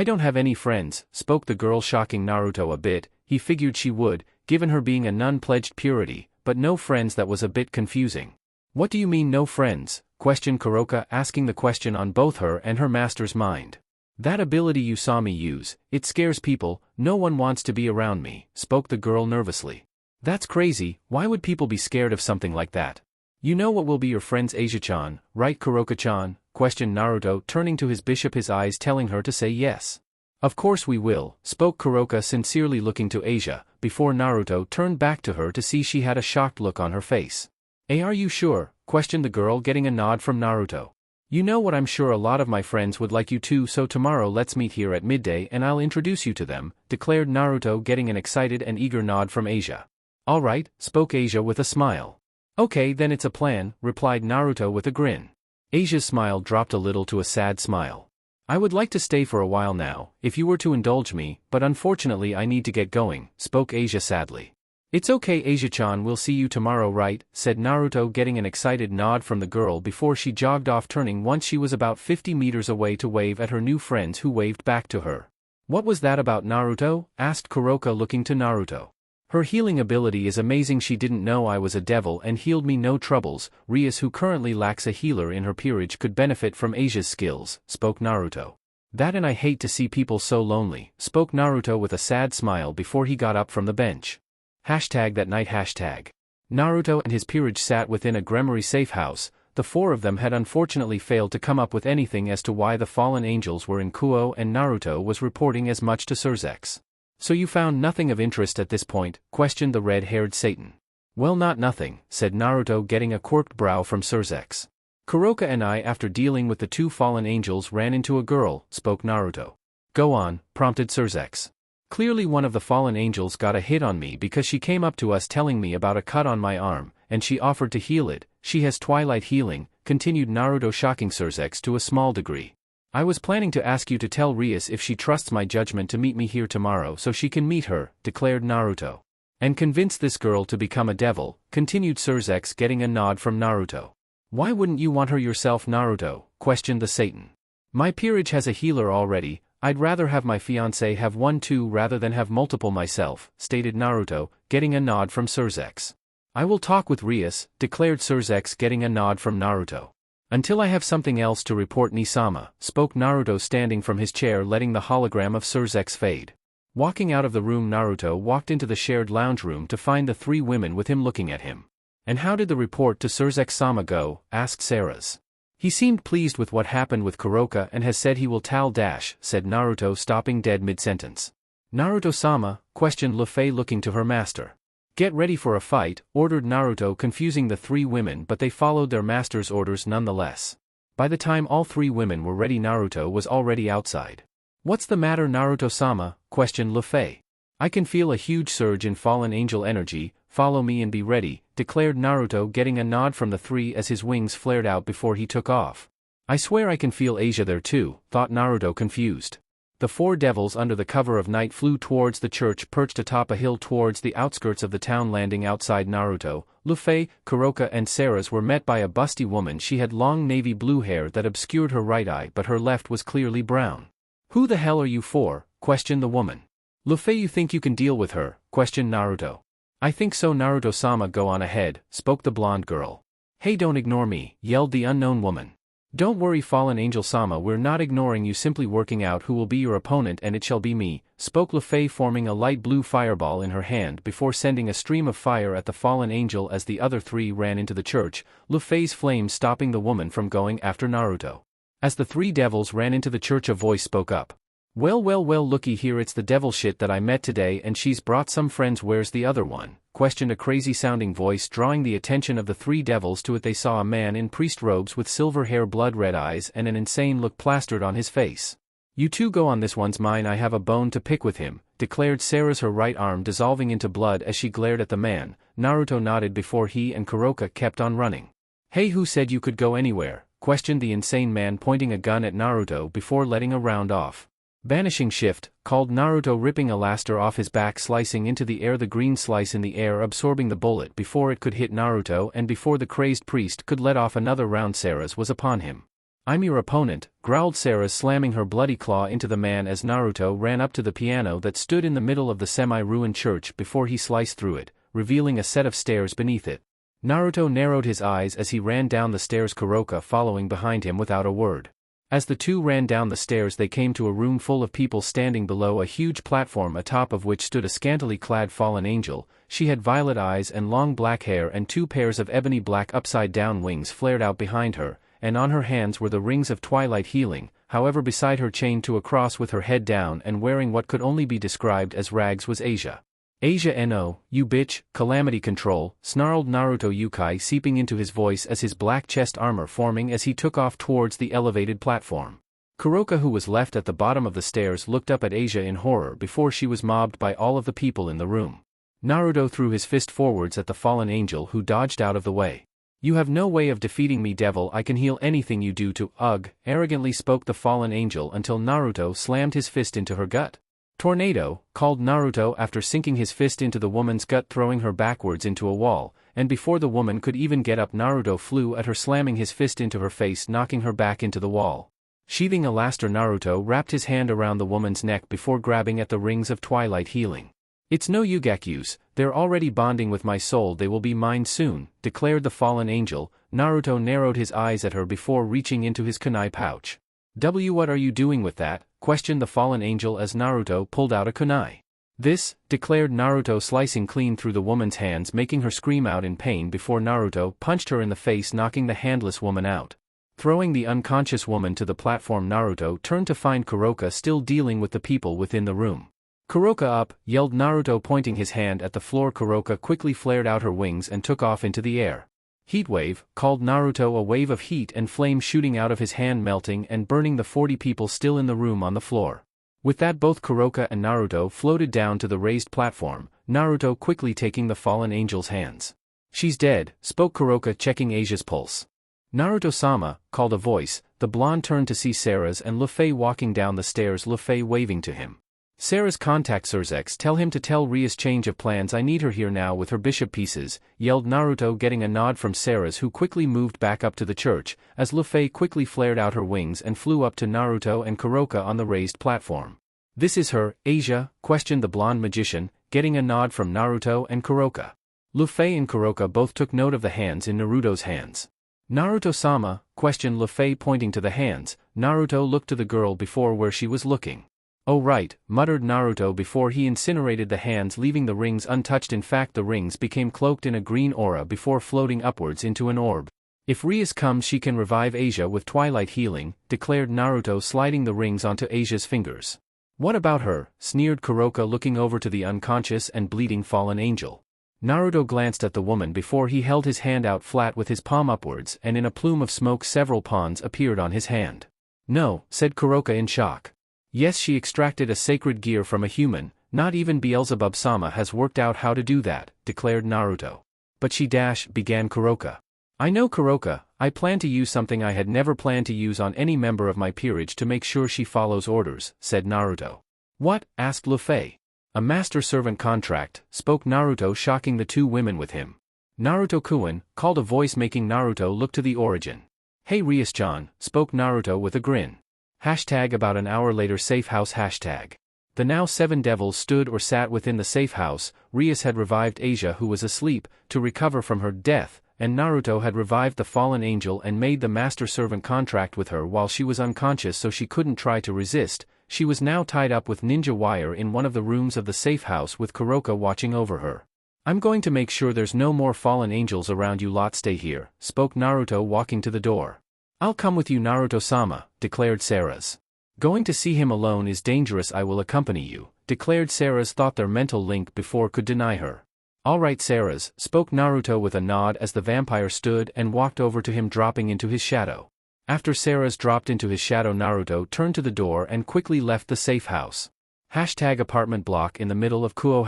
don't have any friends, spoke the girl shocking Naruto a bit. He figured she would, given her being a nun pledged purity, but no friends that was a bit confusing. What do you mean no friends? Questioned Kuroka, asking the question on both her and her master's mind. That ability you saw me use, it scares people, no one wants to be around me, spoke the girl nervously. That's crazy, why would people be scared of something like that? You know what will be your friends Asia-chan, right Kuroka-chan? Questioned Naruto, turning to his bishop, his eyes telling her to say yes. Of course we will, spoke Kuroka, sincerely looking to Asia, before Naruto turned back to her to see she had a shocked look on her face. Are you sure? Questioned the girl, getting a nod from Naruto. You know what, I'm sure a lot of my friends would like you too, so tomorrow let's meet here at midday and I'll introduce you to them, declared Naruto, getting an excited and eager nod from Asia. Alright, spoke Asia with a smile. Okay then, it's a plan, replied Naruto with a grin. Asia's smile dropped a little to a sad smile. I would like to stay for a while now, if you were to indulge me, but unfortunately I need to get going, spoke Asia sadly. It's okay Asia-chan, we'll see you tomorrow, right? Said Naruto, getting an excited nod from the girl before she jogged off, turning once she was about 50 meters away to wave at her new friends who waved back to her. What was that about, Naruto? Asked Kuroka, looking to Naruto. Her healing ability is amazing, she didn't know I was a devil and healed me, no troubles. Rias, who currently lacks a healer in her peerage, could benefit from Asia's skills, spoke Naruto. That, and I hate to see people so lonely, spoke Naruto with a sad smile before he got up from the bench. That night. Naruto and his peerage sat within a Gremory safe house. The four of them had unfortunately failed to come up with anything as to why the fallen angels were in Kuo, and Naruto was reporting as much to Surzex. So you found nothing of interest at this point? Questioned the red-haired Satan. Well, not nothing, said Naruto, getting a quirked brow from Surzex. Kuroka and I, after dealing with the two fallen angels, ran into a girl, spoke Naruto. Go on, prompted Surzex. Clearly one of the fallen angels got a hit on me because she came up to us telling me about a cut on my arm, and she offered to heal it. She has twilight healing, continued Naruto, shocking Surzex to a small degree. I was planning to ask you to tell Rias if she trusts my judgment to meet me here tomorrow so she can meet her, declared Naruto. And convince this girl to become a devil, continued Surzex, getting a nod from Naruto. Why wouldn't you want her yourself, Naruto? Questioned the Satan. My peerage has a healer already. I'd rather have my fiancé have one too rather than have multiple myself, stated Naruto, getting a nod from Surzex. I will talk with Rias, declared Surzex, getting a nod from Naruto. Until I have something else to report, Nisama, spoke Naruto, standing from his chair, letting the hologram of Surzex fade. Walking out of the room, Naruto walked into the shared lounge room to find the three women with him looking at him. And how did the report to Surzex-sama go? Asked Sarah's. He seemed pleased with what happened with Kuroka and has said he will tell Dash, said Naruto, stopping dead mid-sentence. Naruto-sama, questioned Luffy, looking to her master. Get ready for a fight, ordered Naruto, confusing the three women, but they followed their master's orders nonetheless. By the time all three women were ready, Naruto was already outside. What's the matter, Naruto-sama? Questioned Luffy. I can feel a huge surge in fallen angel energy. Follow me and be ready, declared Naruto, getting a nod from the three as his wings flared out before he took off. I swear I can feel Asia there too, thought Naruto, confused. The four devils, under the cover of night, flew towards the church perched atop a hill towards the outskirts of the town. Landing outside, Naruto, Luffy, Kuroka and Sarah's were met by a busty woman. She had long navy blue hair that obscured her right eye, but her left was clearly brown. Who the hell are you for? Questioned the woman. Luffy, you think you can deal with her? Questioned Naruto. I think so, Naruto-sama, go on ahead, spoke the blonde girl. Hey, don't ignore me, yelled the unknown woman. Don't worry, fallen angel-sama, we're not ignoring you, simply working out who will be your opponent, and it shall be me, spoke Luffy, forming a light blue fireball in her hand before sending a stream of fire at the fallen angel as the other three ran into the church, Luffy's flames stopping the woman from going after Naruto. As the three devils ran into the church, a voice spoke up. Well, looky here, it's the devil shit that I met today and she's brought some friends. Where's the other one? Questioned a crazy-sounding voice, drawing the attention of the three devils to it. They saw a man in priest robes with silver hair, blood-red eyes and an insane look plastered on his face. You two go on, this one's mine, I have a bone to pick with him, declared Sarah's, her right arm dissolving into blood as she glared at the man. Naruto nodded before he and Kuroka kept on running. Hey, who said you could go anywhere? Questioned the insane man, pointing a gun at Naruto before letting a round off. Banishing shift, called Naruto, ripping a laster off his back, slicing into the air, the green slice in the air absorbing the bullet before it could hit Naruto and before the crazed priest could let off another round. Sarah's was upon him. I'm your opponent, growled Sarah, slamming her bloody claw into the man as Naruto ran up to the piano that stood in the middle of the semi-ruined church before he sliced through it, revealing a set of stairs beneath it. Naruto narrowed his eyes as he ran down the stairs, Kuroka following behind him without a word. As the two ran down the stairs, they came to a room full of people standing below a huge platform atop of which stood a scantily clad fallen angel. She had violet eyes and long black hair, and two pairs of ebony black upside-down wings flared out behind her, and on her hands were the rings of twilight healing. However, beside her, chained to a cross with her head down and wearing what could only be described as rags, was Asia. Asia no, you bitch, calamity control, snarled Naruto, Yukai seeping into his voice as his black chest armor forming as he took off towards the elevated platform. Kuroka, who was left at the bottom of the stairs, looked up at Asia in horror before she was mobbed by all of the people in the room. Naruto threw his fist forwards at the fallen angel, who dodged out of the way. You have no way of defeating me, devil. I can heal anything you do to, ugh, arrogantly spoke the fallen angel until Naruto slammed his fist into her gut. Tornado, called Naruto after sinking his fist into the woman's gut, throwing her backwards into a wall, and before the woman could even get up, Naruto flew at her, slamming his fist into her face, knocking her back into the wall. Sheathing a laster, Naruto wrapped his hand around the woman's neck before grabbing at the rings of twilight healing. It's no use, they're already bonding with my soul, they will be mine soon, declared the fallen angel. Naruto narrowed his eyes at her before reaching into his kunai pouch. What are you doing with that? Questioned the fallen angel as Naruto pulled out a kunai. This, declared Naruto, slicing clean through the woman's hands, making her scream out in pain before Naruto punched her in the face, knocking the handless woman out. Throwing the unconscious woman to the platform, Naruto turned to find Kuroka still dealing with the people within the room. Kuroka up, yelled Naruto, pointing his hand at the floor. Kuroka quickly flared out her wings and took off into the air. Heatwave, called Naruto, a wave of heat and flame shooting out of his hand, melting and burning the 40 people still in the room on the floor. With that, both Kuroka and Naruto floated down to the raised platform, Naruto quickly taking the fallen angel's hands. She's dead, spoke Kuroka, checking Asia's pulse. Naruto-sama, called a voice. The blonde turned to see Sarah's and Luffy walking down the stairs, Luffy waving to him. Sarah's contact Surzex, tell him to tell Ria's change of plans, I need her here now with her bishop pieces, yelled Naruto, getting a nod from Sarah's, who quickly moved back up to the church, as Luffy quickly flared out her wings and flew up to Naruto and Kuroka on the raised platform. This is her, Asia? Questioned the blonde magician, getting a nod from Naruto and Kuroka. Luffy and Kuroka both took note of the hands in Naruto's hands. Naruto-sama, questioned Luffy, pointing to the hands. Naruto looked to the girl before where she was looking. Oh right, muttered Naruto before he incinerated the hands, leaving the rings untouched. In fact, the rings became cloaked in a green aura before floating upwards into an orb. If Rias comes, she can revive Asia with twilight healing, declared Naruto, sliding the rings onto Asia's fingers. What about her? Sneered Kuroka, looking over to the unconscious and bleeding fallen angel. Naruto glanced at the woman before he held his hand out flat with his palm upwards, and in a plume of smoke several pawns appeared on his hand. No, said Kuroka in shock. Yes, she extracted a sacred gear from a human, not even Beelzebub-sama has worked out how to do that, declared Naruto. But she began Kuroka. I know, Kuroka, I plan to use something I had never planned to use on any member of my peerage to make sure she follows orders, said Naruto. What? Asked Luffy. A master-servant contract, spoke Naruto, shocking the two women with him. Naruto-kun, called a voice, making Naruto look to the origin. Hey Rias-chan, spoke Naruto with a grin. About an hour later, safe house. The now 7 devils stood or sat within the safe house. Rias had revived Asia, who was asleep, to recover from her death, and Naruto had revived the fallen angel and made the master-servant contract with her while she was unconscious, so she couldn't try to resist. She was now tied up with ninja wire in one of the rooms of the safe house with Kuroka watching over her. I'm going to make sure there's no more fallen angels around you lot. Stay here, spoke Naruto, walking to the door. I'll come with you, Naruto-sama, declared Sarah's. Going to see him alone is dangerous. I will accompany you, declared Sarah's, thought their mental link before could deny her. All right, Sarah's, spoke Naruto with a nod as the vampire stood and walked over to him, dropping into his shadow. After Sarah's dropped into his shadow, Naruto turned to the door and quickly left the safe house. Apartment block in the middle of Kuo.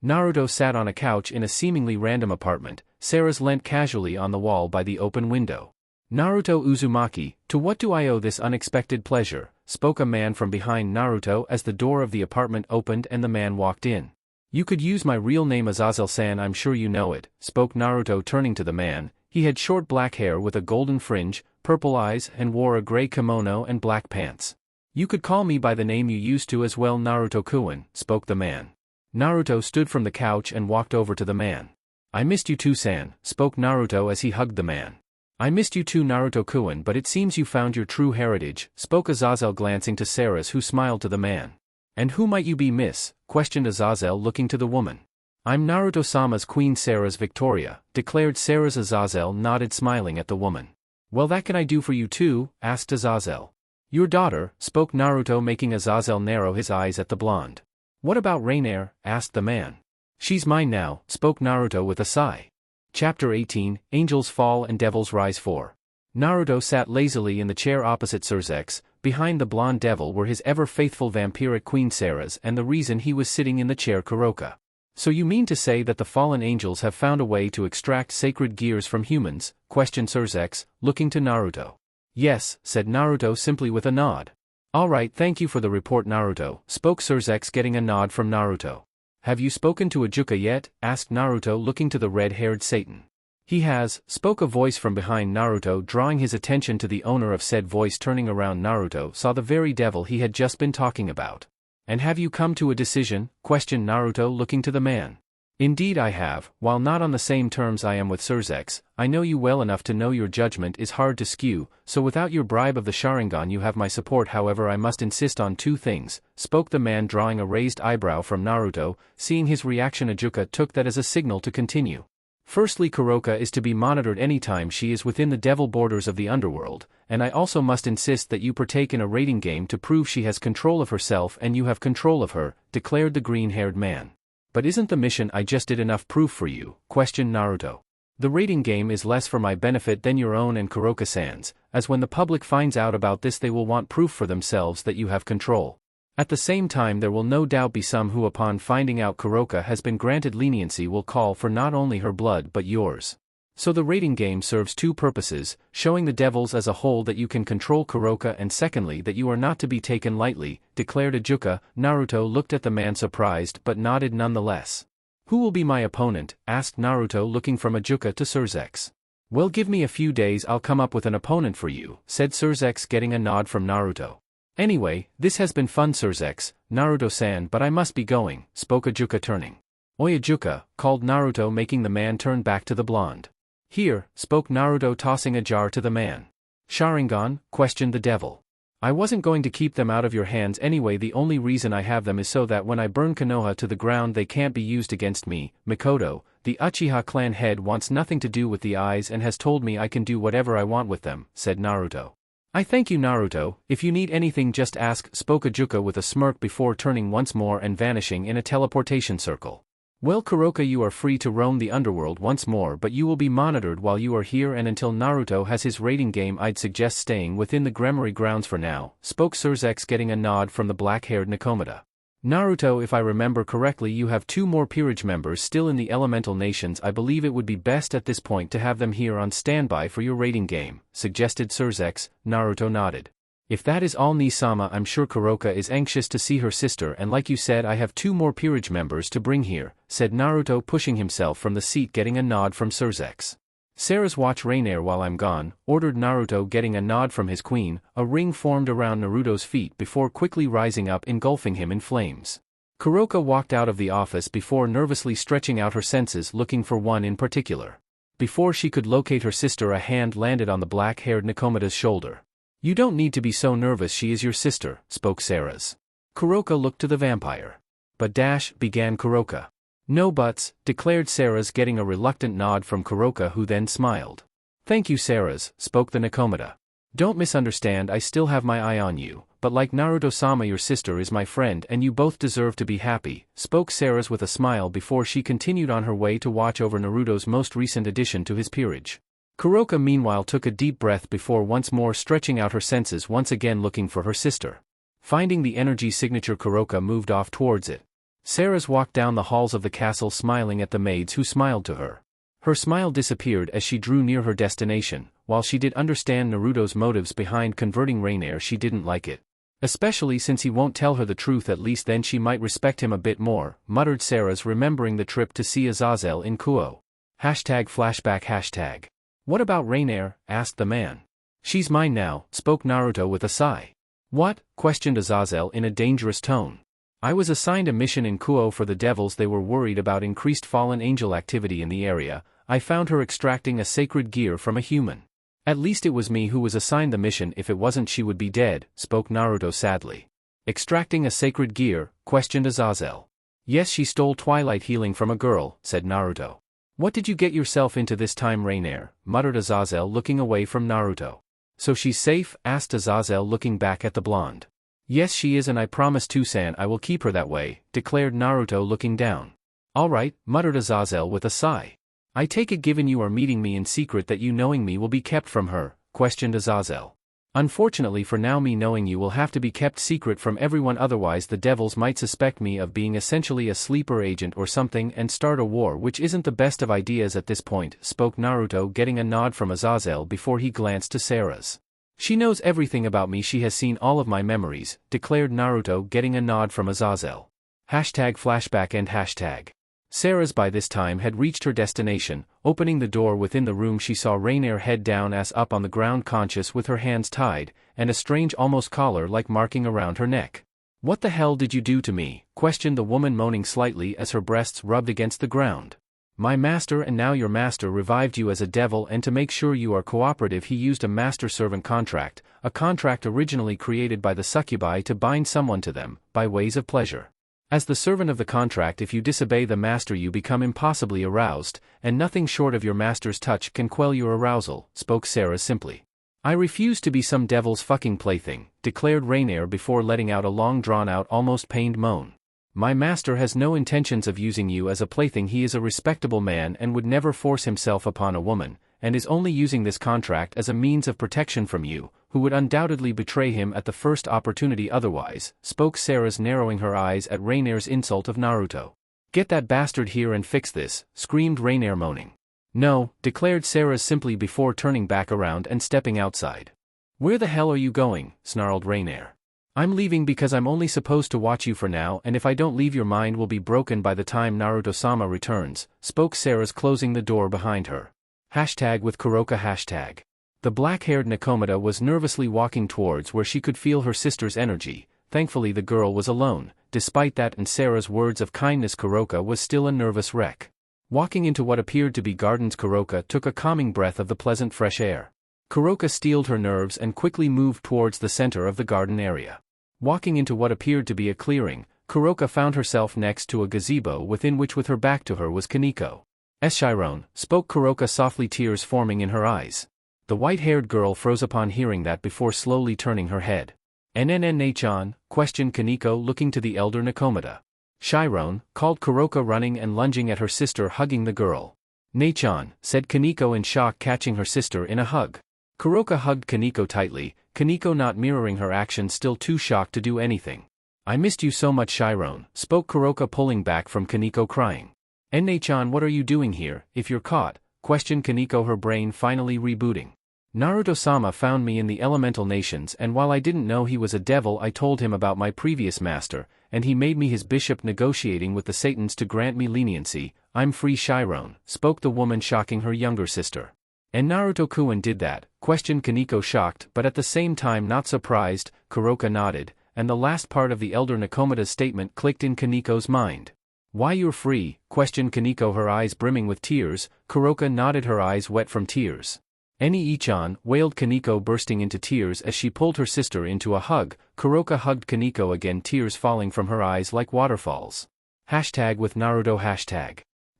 Naruto sat on a couch in a seemingly random apartment. Sarah's leant casually on the wall by the open window. Naruto Uzumaki, to what do I owe this unexpected pleasure? Spoke a man from behind Naruto as the door of the apartment opened and the man walked in. You could use my real name, Azazel-san, I'm sure you know it, spoke Naruto, turning to the man. He had short black hair with a golden fringe, purple eyes, and wore a gray kimono and black pants. You could call me by the name you used to as well, Naruto-kun, spoke the man. Naruto stood from the couch and walked over to the man. I missed you too, San, spoke Naruto as he hugged the man. I missed you too, Naruto-kun, but it seems you found your true heritage, spoke Azazel, glancing to Ceres, who smiled to the man. And who might you be, miss? Questioned Azazel, looking to the woman. I'm Naruto-sama's queen, Ceres Victoria, declared Ceres. Azazel nodded, smiling at the woman. Well, that can I do for you too? Asked Azazel. Your daughter, spoke Naruto, making Azazel narrow his eyes at the blonde. What about Rainier? Asked the man. She's mine now, spoke Naruto with a sigh. Chapter 18, Angels Fall and Devils Rise 4. Naruto sat lazily in the chair opposite Ceres. Behind the blonde devil were his ever-faithful vampiric queen Ceres, and the reason he was sitting in the chair Kuroka. So you mean to say that the fallen angels have found a way to extract sacred gears from humans? Questioned Ceres, looking to Naruto. Yes, said Naruto simply with a nod. Alright, thank you for the report, Naruto, spoke Ceres, getting a nod from Naruto. Have you spoken to Ajuka yet? Asked Naruto, looking to the red-haired Satan. He has, spoke a voice from behind Naruto, drawing his attention to the owner of said voice. Turning around, Naruto saw the very devil he had just been talking about. And have you come to a decision? Questioned Naruto, looking to the man. Indeed I have, while not on the same terms I am with Ceres. I know you well enough to know your judgment is hard to skew, so without your bribe of the Sharingan you have my support. However, I must insist on two things, spoke the man, drawing a raised eyebrow from Naruto. Seeing his reaction, Ajuka took that as a signal to continue. Firstly, Kuroka is to be monitored anytime she is within the devil borders of the underworld, and I also must insist that you partake in a rating game to prove she has control of herself and you have control of her, declared the green-haired man. But isn't the mission I just did enough proof for you? Questioned Naruto. The rating game is less for my benefit than your own and Kuroka-san's, as when the public finds out about this they will want proof for themselves that you have control. At the same time, there will no doubt be some who, upon finding out Kuroka has been granted leniency, will call for not only her blood but yours. So the rating game serves two purposes, showing the devils as a whole that you can control Kuroka, and secondly that you are not to be taken lightly, declared Ajuka. Naruto looked at the man surprised but nodded nonetheless. Who will be my opponent? Asked Naruto, looking from Ajuka to Ceres. Well, give me a few days, I'll come up with an opponent for you, said Ceres, getting a nod from Naruto. Anyway, this has been fun, Ceres, Naruto-san, but I must be going, spoke Ajuka, turning. Oi, Ajuka, called Naruto, making the man turn back to the blonde. Here, spoke Naruto, tossing a jar to the man. Sharingan? Questioned the devil. I wasn't going to keep them out of your hands anyway. The only reason I have them is so that when I burn Konoha to the ground they can't be used against me. Mikoto, the Uchiha clan head, wants nothing to do with the eyes and has told me I can do whatever I want with them, said Naruto. I thank you, Naruto. If you need anything just ask, spoke Ajuka with a smirk before turning once more and vanishing in a teleportation circle. Well, Kuroka, you are free to roam the underworld once more, but you will be monitored while you are here, and until Naruto has his rating game I'd suggest staying within the Gremory grounds for now, spoke Ceres, getting a nod from the black-haired Nakomata. Naruto, if I remember correctly you have two more peerage members still in the elemental nations. I believe it would be best at this point to have them here on standby for your rating game, suggested Ceres. Naruto nodded. If that is all, Ni-sama, I'm sure Kuroka is anxious to see her sister, and like you said I have two more peerage members to bring here, said Naruto, pushing himself from the seat, getting a nod from Ceres. Ceres, watch Rainier while I'm gone, ordered Naruto, getting a nod from his queen. A ring formed around Naruto's feet before quickly rising up, engulfing him in flames. Kuroka walked out of the office before nervously stretching out her senses, looking for one in particular. Before she could locate her sister, a hand landed on the black-haired Nakomata's shoulder. You don't need to be so nervous, she is your sister, spoke Ceres. Kuroka looked to the vampire. But began Kuroka. No buts, declared Ceres, getting a reluctant nod from Kuroka, who then smiled. Thank you, Ceres, spoke the Nakomata. Don't misunderstand, I still have my eye on you, but like Naruto-sama, your sister is my friend and you both deserve to be happy, spoke Ceres with a smile before she continued on her way to watch over Naruto's most recent addition to his peerage. Kuroka meanwhile took a deep breath before once more stretching out her senses, once again looking for her sister. Finding the energy signature, Kuroka moved off towards it. Ceres walked down the halls of the castle, smiling at the maids who smiled to her. Her smile disappeared as she drew near her destination. While she did understand Naruto's motives behind converting Rainier, she didn't like it. Especially since he won't tell her the truth, at least then she might respect him a bit more, muttered Ceres, remembering the trip to see Azazel in Kuo. #flashback. What about Rainier? Asked the man. She's mine now, spoke Naruto with a sigh. What? Questioned Azazel in a dangerous tone. I was assigned a mission in Kuo for the devils. They were worried about increased fallen angel activity in the area. I found her extracting a sacred gear from a human. At least it was me who was assigned the mission. If it wasn't, she would be dead, spoke Naruto sadly. Extracting a sacred gear? Questioned Azazel. Yes, she stole twilight healing from a girl, said Naruto. What did you get yourself into this time, Rainier? Muttered Azazel, looking away from Naruto. So she's safe? Asked Azazel, looking back at the blonde. Yes, she is, and I promise Tusan I will keep her that way, declared Naruto, looking down. All right, muttered Azazel with a sigh. I take it, given you are meeting me in secret, that you knowing me will be kept from her, questioned Azazel. Unfortunately for now, me knowing you will have to be kept secret from everyone, otherwise the devils might suspect me of being essentially a sleeper agent or something and start a war, which isn't the best of ideas at this point, spoke Naruto, getting a nod from Azazel before he glanced to Sarah's. She knows everything about me, she has seen all of my memories, declared Naruto, getting a nod from Azazel. #flashback and #. Sarah's by this time had reached her destination. Opening the door within the room, she saw Rainier head down, ass up on the ground, conscious, with her hands tied, and a strange, almost collar-like marking around her neck. What the hell did you do to me? Questioned the woman, moaning slightly as her breasts rubbed against the ground. My master, and now your master, revived you as a devil, and to make sure you are cooperative he used a master-servant contract, a contract originally created by the succubi to bind someone to them, by ways of pleasure. As the servant of the contract, if you disobey the master you become impossibly aroused, and nothing short of your master's touch can quell your arousal, spoke Sarah simply. I refuse to be some devil's fucking plaything, declared Rainier before letting out a long drawn-out, almost pained moan. My master has no intentions of using you as a plaything. He is a respectable man and would never force himself upon a woman, and is only using this contract as a means of protection from you, who would undoubtedly betray him at the first opportunity otherwise, spoke Sarah's, narrowing her eyes at Rainier's insult of Naruto. Get that bastard here and fix this, screamed Rainier, moaning. No, declared Sarah simply before turning back around and stepping outside. Where the hell are you going? Snarled Rainier. I'm leaving because I'm only supposed to watch you for now, and if I don't leave your mind will be broken by the time Naruto-sama returns, spoke Sarah's, closing the door behind her. #with Kuroka. The black-haired Nakomata was nervously walking towards where she could feel her sister's energy. Thankfully the girl was alone. Despite that and Sarah's words of kindness, Kuroka was still a nervous wreck. Walking into what appeared to be gardens, Kuroka took a calming breath of the pleasant fresh air. Kuroka steeled her nerves and quickly moved towards the center of the garden area. Walking into what appeared to be a clearing, Kuroka found herself next to a gazebo within which, with her back to her, was Kaneko. Chiron, spoke Kuroka softly, tears forming in her eyes. The white-haired girl froze upon hearing that before slowly turning her head. "Nachan?" questioned Kaneko, looking to the elder Nakomata. "Chiron," called Kuroka, running and lunging at her sister, hugging the girl. "Nachan," said Kaneko in shock, catching her sister in a hug. Kuroka hugged Kaneko tightly, Kaneko not mirroring her action, still too shocked to do anything. "I missed you so much, Chiron," spoke Kuroka, pulling back from Kaneko, crying. "Nachan, what are you doing here, if you're caught?" questioned Kaneko, her brain finally rebooting. "Naruto-sama found me in the elemental nations, and while I didn't know he was a devil, I told him about my previous master, and he made me his bishop, negotiating with the Satans to grant me leniency. I'm free, Chiron," spoke the woman, shocking her younger sister. "And Naruto-kun did that?" questioned Kaneko, shocked but at the same time not surprised. Kuroka nodded, and the last part of the elder Nakomata's statement clicked in Kaneko's mind. "Why, you're free?" questioned Kaneko, her eyes brimming with tears. Kuroka nodded, her eyes wet from tears. "Ichan," wailed Kaneko, bursting into tears as she pulled her sister into a hug. Kuroka hugged Kaneko again, tears falling from her eyes like waterfalls. #with Naruto.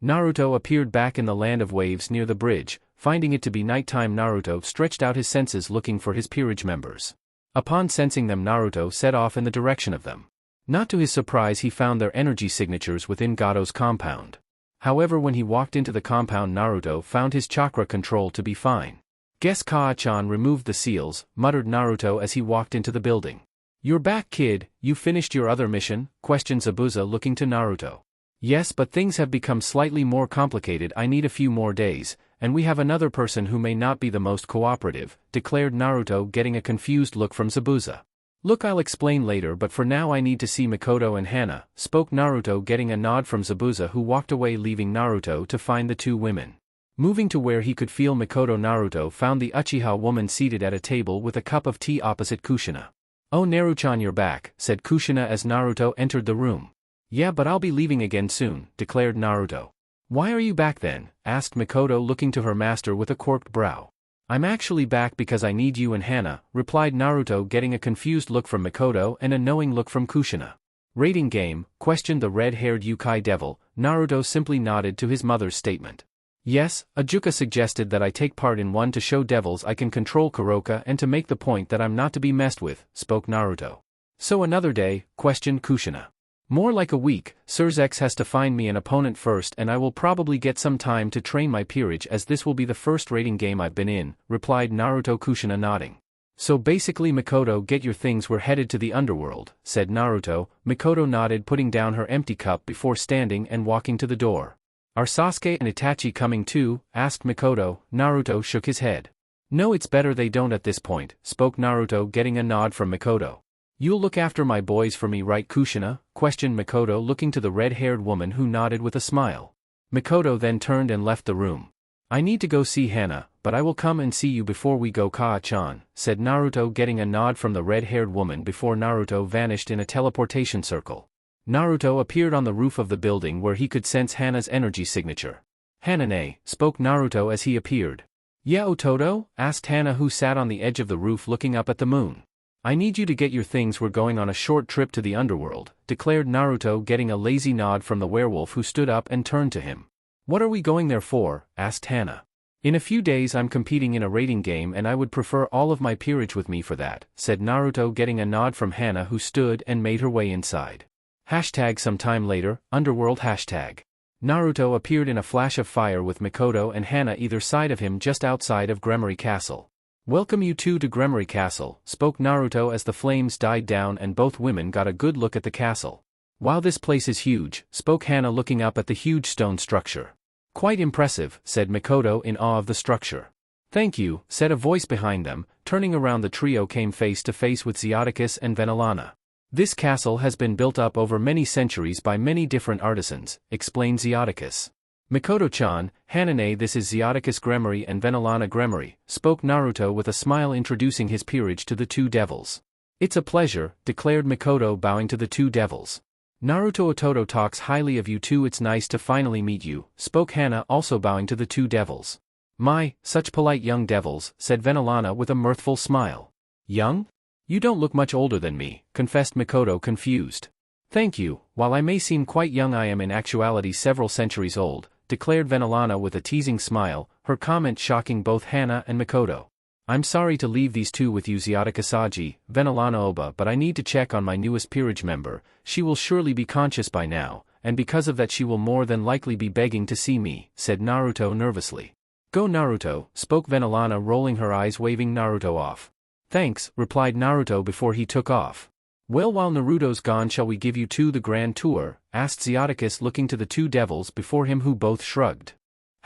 Naruto appeared back in the land of waves near the bridge. Finding it to be nighttime, Naruto stretched out his senses, looking for his peerage members. Upon sensing them, Naruto set off in the direction of them. Not to his surprise, he found their energy signatures within Gato's compound. However, when he walked into the compound, Naruto found his chakra control to be fine. "Guess Kaa-chan removed the seals," muttered Naruto as he walked into the building. "You're back, kid. You finished your other mission?" questioned Zabuza, looking to Naruto. "Yes, but things have become slightly more complicated. I need a few more days, and we have another person who may not be the most cooperative," declared Naruto, getting a confused look from Zabuza. "Look, I'll explain later, but for now I need to see Makoto and Hana," spoke Naruto, getting a nod from Zabuza, who walked away, leaving Naruto to find the two women. Moving to where he could feel Makoto, Naruto found the Uchiha woman seated at a table with a cup of tea opposite Kushina. "Oh Naruto-chan, you're back," said Kushina as Naruto entered the room. "Yeah, but I'll be leaving again soon," declared Naruto. "Why are you back then?" asked Mikoto, looking to her master with a quirked brow. "I'm actually back because I need you and Hana," replied Naruto, getting a confused look from Mikoto and a knowing look from Kushina. "Rating game?" questioned the red-haired Yukai devil. Naruto simply nodded to his mother's statement. "Yes, Ajuka suggested that I take part in one to show devils I can control Kuroka and to make the point that I'm not to be messed with," spoke Naruto. "So another day?" questioned Kushina. "More like a week. Sirs X has to find me an opponent first and I will probably get some time to train my peerage as this will be the first rating game I've been in," replied Naruto. Kushina nodding. "So basically Mikoto, get your things, we're headed to the underworld," said Naruto. Mikoto nodded, putting down her empty cup before standing and walking to the door. "Are Sasuke and Itachi coming too?" asked Mikoto. Naruto shook his head. "No, it's better they don't at this point," spoke Naruto, getting a nod from Mikoto. "You'll look after my boys for me, right, Kushina?" questioned Mikoto, looking to the red-haired woman who nodded with a smile. Mikoto then turned and left the room. "I need to go see Hana, but I will come and see you before we go, Kaa-chan," said Naruto, getting a nod from the red-haired woman before Naruto vanished in a teleportation circle. Naruto appeared on the roof of the building where he could sense Hana's energy signature. "Hanane," spoke Naruto as he appeared. "Yeah, Ototo?" asked Hana, who sat on the edge of the roof looking up at the moon. "I need you to get your things, we're going on a short trip to the underworld," declared Naruto, getting a lazy nod from the werewolf who stood up and turned to him. "What are we going there for?" asked Hana. "In a few days I'm competing in a rating game and I would prefer all of my peerage with me for that," said Naruto, getting a nod from Hana, who stood and made her way inside. Sometime later, underworld hashtag. Naruto appeared in a flash of fire with Mikoto and Hana either side of him just outside of Gremory Castle. "Welcome you two to Gremory Castle," spoke Naruto as the flames died down and both women got a good look at the castle. "Wow, this place is huge," spoke Hana, looking up at the huge stone structure. "Quite impressive," said Mikoto, in awe of the structure. "Thank you," said a voice behind them. Turning around, the trio came face to face with Zeoticus and Venelana. "This castle has been built up over many centuries by many different artisans," explained Zeoticus. "Mikoto-chan, Hanane, this is Zeoticus Gremory and Venelana Gremory," spoke Naruto with a smile, introducing his peerage to the two devils. "It's a pleasure," declared Mikoto, bowing to the two devils. "Naruto Ototo talks highly of you too, it's nice to finally meet you," spoke Hana, also bowing to the two devils. "My, such polite young devils," said Venelana with a mirthful smile. "Young? You don't look much older than me," confessed Mikoto, confused. "Thank you, while I may seem quite young I am in actuality several centuries old," declared Venelana with a teasing smile, her comment shocking both Hana and Mikoto. "I'm sorry to leave these two with you, Zeoticus-aji, Venelana Oba, but I need to check on my newest peerage member. She will surely be conscious by now, and because of that she will more than likely be begging to see me," said Naruto nervously. "Go Naruto," spoke Venelana, rolling her eyes, waving Naruto off. "Thanks," replied Naruto before he took off. "Well, while Naruto's gone, shall we give you two the grand tour?" asked Zeoticus, looking to the two devils before him, who both shrugged.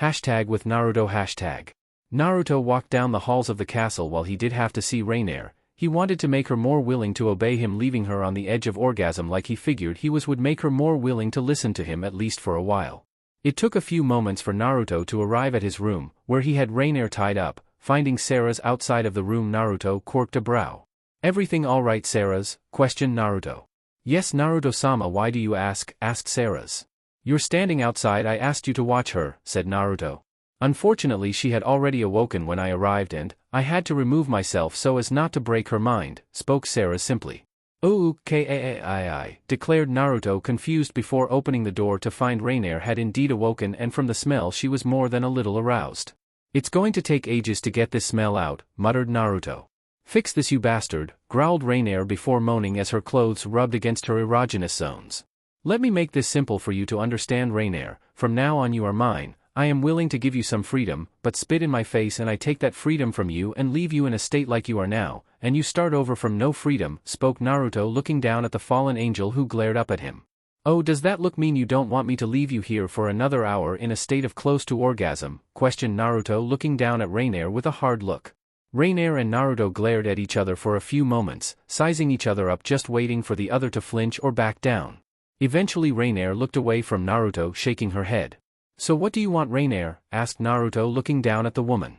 With Naruto Naruto walked down the halls of the castle. While he did have to see Rainier, he wanted to make her more willing to obey him, leaving her on the edge of orgasm like he figured he would make her more willing to listen to him at least for a while. It took a few moments for Naruto to arrive at his room, where he had Rainier tied up. Finding Sarah's outside of the room, Naruto quirked a brow. "Everything all right, Sarah's?" questioned Naruto. "Yes, Naruto-sama, why do you ask?" asked Sarah's. "You're standing outside, I asked you to watch her," said Naruto. "Unfortunately she had already awoken when I arrived and I had to remove myself so as not to break her mind," spoke Sarah simply. "Okay," declared Naruto, confused before opening the door to find Rainier had indeed awoken, and from the smell she was more than a little aroused. "It's going to take ages to get this smell out," muttered Naruto. "Fix this, you bastard," growled Rainier before moaning as her clothes rubbed against her erogenous zones. "Let me make this simple for you to understand, Rainier. From now on you are mine. I am willing to give you some freedom, but spit in my face and I take that freedom from you and leave you in a state like you are now, and you start over from no freedom," spoke Naruto, looking down at the fallen angel who glared up at him. "Oh, does that look mean you don't want me to leave you here for another hour in a state of close to orgasm?" questioned Naruto, looking down at Rainier with a hard look. Rainier and Naruto glared at each other for a few moments, sizing each other up, just waiting for the other to flinch or back down. Eventually Rainier looked away from Naruto, shaking her head. "So what do you want, Rainier?" asked Naruto, looking down at the woman.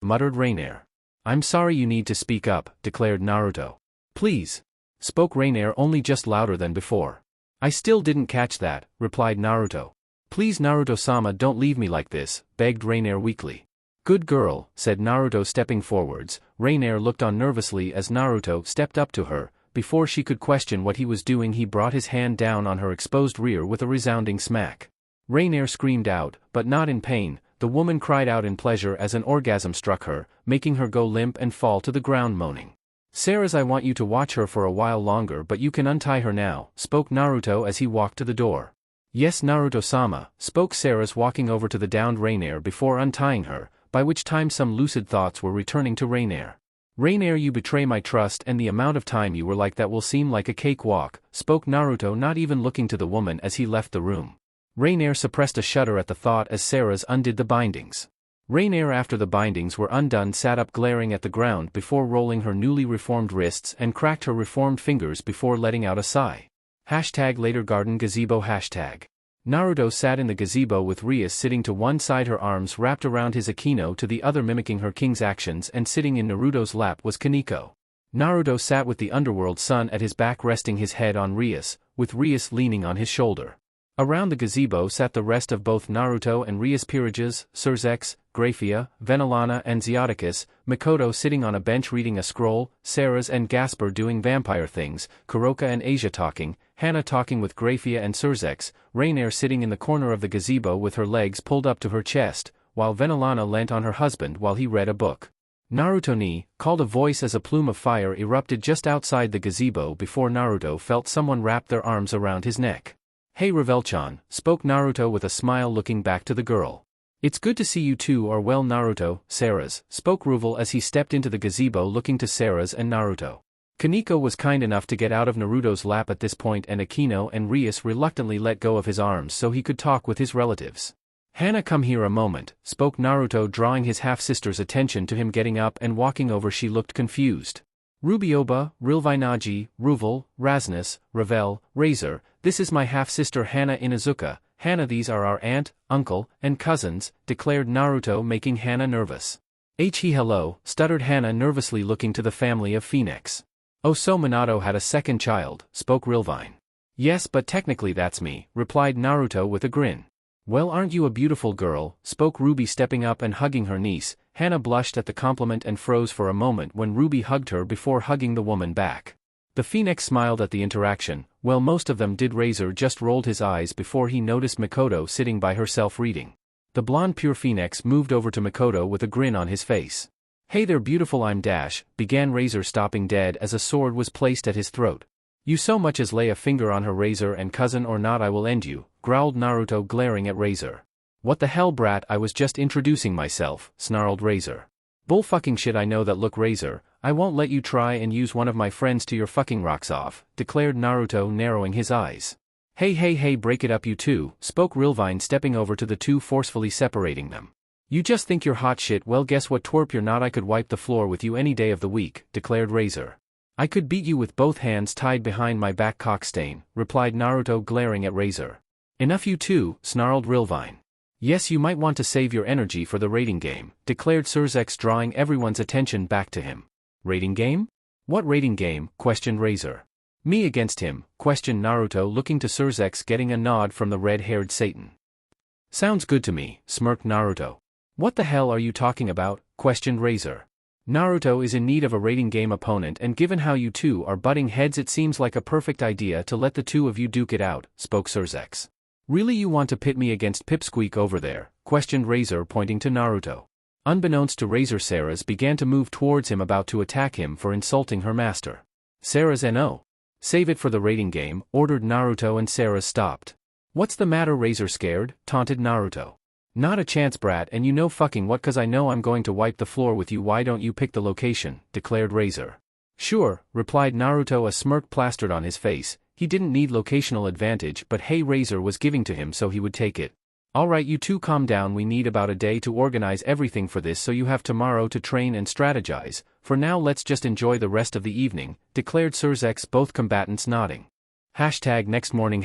Muttered Rainier. "I'm sorry, you need to speak up," declared Naruto. Please. Spoke Rainier only just louder than before. I still didn't catch that, replied Naruto. Please Naruto-sama don't leave me like this, begged Rainier weakly. Good girl, said Naruto stepping forwards. Rainier looked on nervously as Naruto stepped up to her. Before she could question what he was doing, he brought his hand down on her exposed rear with a resounding smack. Rainier screamed out, but not in pain. The woman cried out in pleasure as an orgasm struck her, making her go limp and fall to the ground moaning. Sarah's I want you to watch her for a while longer, but you can untie her now, spoke Naruto as he walked to the door. Yes Naruto-sama, spoke Sarah's walking over to the downed Rainier before untying her, by which time some lucid thoughts were returning to Rainier. Rainier, you betray my trust, and the amount of time you were like that will seem like a cakewalk, spoke Naruto, not even looking to the woman as he left the room. Rainier suppressed a shudder at the thought as Sarah's undid the bindings. Rainier, after the bindings were undone, sat up glaring at the ground before rolling her newly reformed wrists and cracked her reformed fingers before letting out a sigh. #later garden gazebo #. Naruto sat in the gazebo with Rias sitting to one side, her arms wrapped around his Akino to the other, mimicking her king's actions, and sitting in Naruto's lap was Kaneko. Naruto sat with the underworld sun at his back, resting his head on Rias, with Rias leaning on his shoulder. Around the gazebo sat the rest of both Naruto and Rias: Pirages, Surzex, Graphia, Venelana and Zeoticus, Mikoto sitting on a bench reading a scroll, Sarah's and Gasper doing vampire things, Kuroka and Asia talking, Hana talking with Graphia and Surzex, Rainier sitting in the corner of the gazebo with her legs pulled up to her chest, while Venelana leant on her husband while he read a book. Naruto ni, called a voice as a plume of fire erupted just outside the gazebo before Naruto felt someone wrap their arms around his neck. Hey Revel-chan, spoke Naruto with a smile looking back to the girl. It's good to see you two are well Naruto, Sarah's, spoke Ruvel as he stepped into the gazebo looking to Sarah's and Naruto. Kaneko was kind enough to get out of Naruto's lap at this point, and Akino and Rias reluctantly let go of his arms so he could talk with his relatives. Hana, come here a moment, spoke Naruto, drawing his half-sister's attention to him. Getting up and walking over, she looked confused. Rubioba, Rilvainaji, Ruvel, Rasnus, Ravel, Razor, this is my half-sister Hana Inuzuka. Hana, these are our aunt, uncle, and cousins, declared Naruto, making Hana nervous. Hello, stuttered Hana nervously, looking to the family of Phoenix. Oh, so Minato had a second child, spoke Rilvine. Yes, but technically that's me, replied Naruto with a grin. Well, aren't you a beautiful girl, spoke Ruby, stepping up and hugging her niece. Hana blushed at the compliment and froze for a moment when Ruby hugged her before hugging the woman back. The Phoenix smiled at the interaction, well most of them did. Razor just rolled his eyes before he noticed Mikoto sitting by herself reading. The blonde pure Phoenix moved over to Mikoto with a grin on his face. Hey there beautiful, I'm Dash, began Razor, stopping dead as a sword was placed at his throat. You so much as lay a finger on her, Razor, and cousin or not I will end you, growled Naruto, glaring at Razor. What the hell, brat, I was just introducing myself, snarled Razor. Bullfucking shit, I know that. Look Razor, I won't let you try and use one of my friends to your fucking rocks off, declared Naruto, narrowing his eyes. Hey, break it up you two, spoke Rilvine, stepping over to the two, forcefully separating them. You just think you're hot shit, well guess what twerp, you're not. I could wipe the floor with you any day of the week, declared Razor. I could beat you with both hands tied behind my back, cockstain, replied Naruto, glaring at Razor. Enough you two, snarled Rilvine. Yes, you might want to save your energy for the rating game, declared Surzex, drawing everyone's attention back to him. Rating game? What rating game? Questioned Razor. Me against him, questioned Naruto, looking to Surzex, getting a nod from the red-haired Satan. Sounds good to me, smirked Naruto. What the hell are you talking about? Questioned Razor. Naruto is in need of a rating game opponent, and given how you two are butting heads, it seems like a perfect idea to let the two of you duke it out, spoke Surzex. Really, you want to pit me against Pipsqueak over there? Questioned Razor, pointing to Naruto. Unbeknownst to Razor, Sarah's began to move towards him, about to attack him for insulting her master. Sarah's no. Save it for the rating game, ordered Naruto, and Sarah stopped. What's the matter, Razor? Scared? Taunted Naruto. Not a chance, brat, and you know fucking what, cause I know I'm going to wipe the floor with you. Why don't you pick the location? Declared Razor. Sure, replied Naruto, a smirk plastered on his face. He didn't need locational advantage, but hey, Razor was giving to him, so he would take it. Alright, you two calm down, we need about a day to organize everything for this, so you have tomorrow to train and strategize. For now let's just enjoy the rest of the evening, declared Surzex, both combatants nodding. Next morning.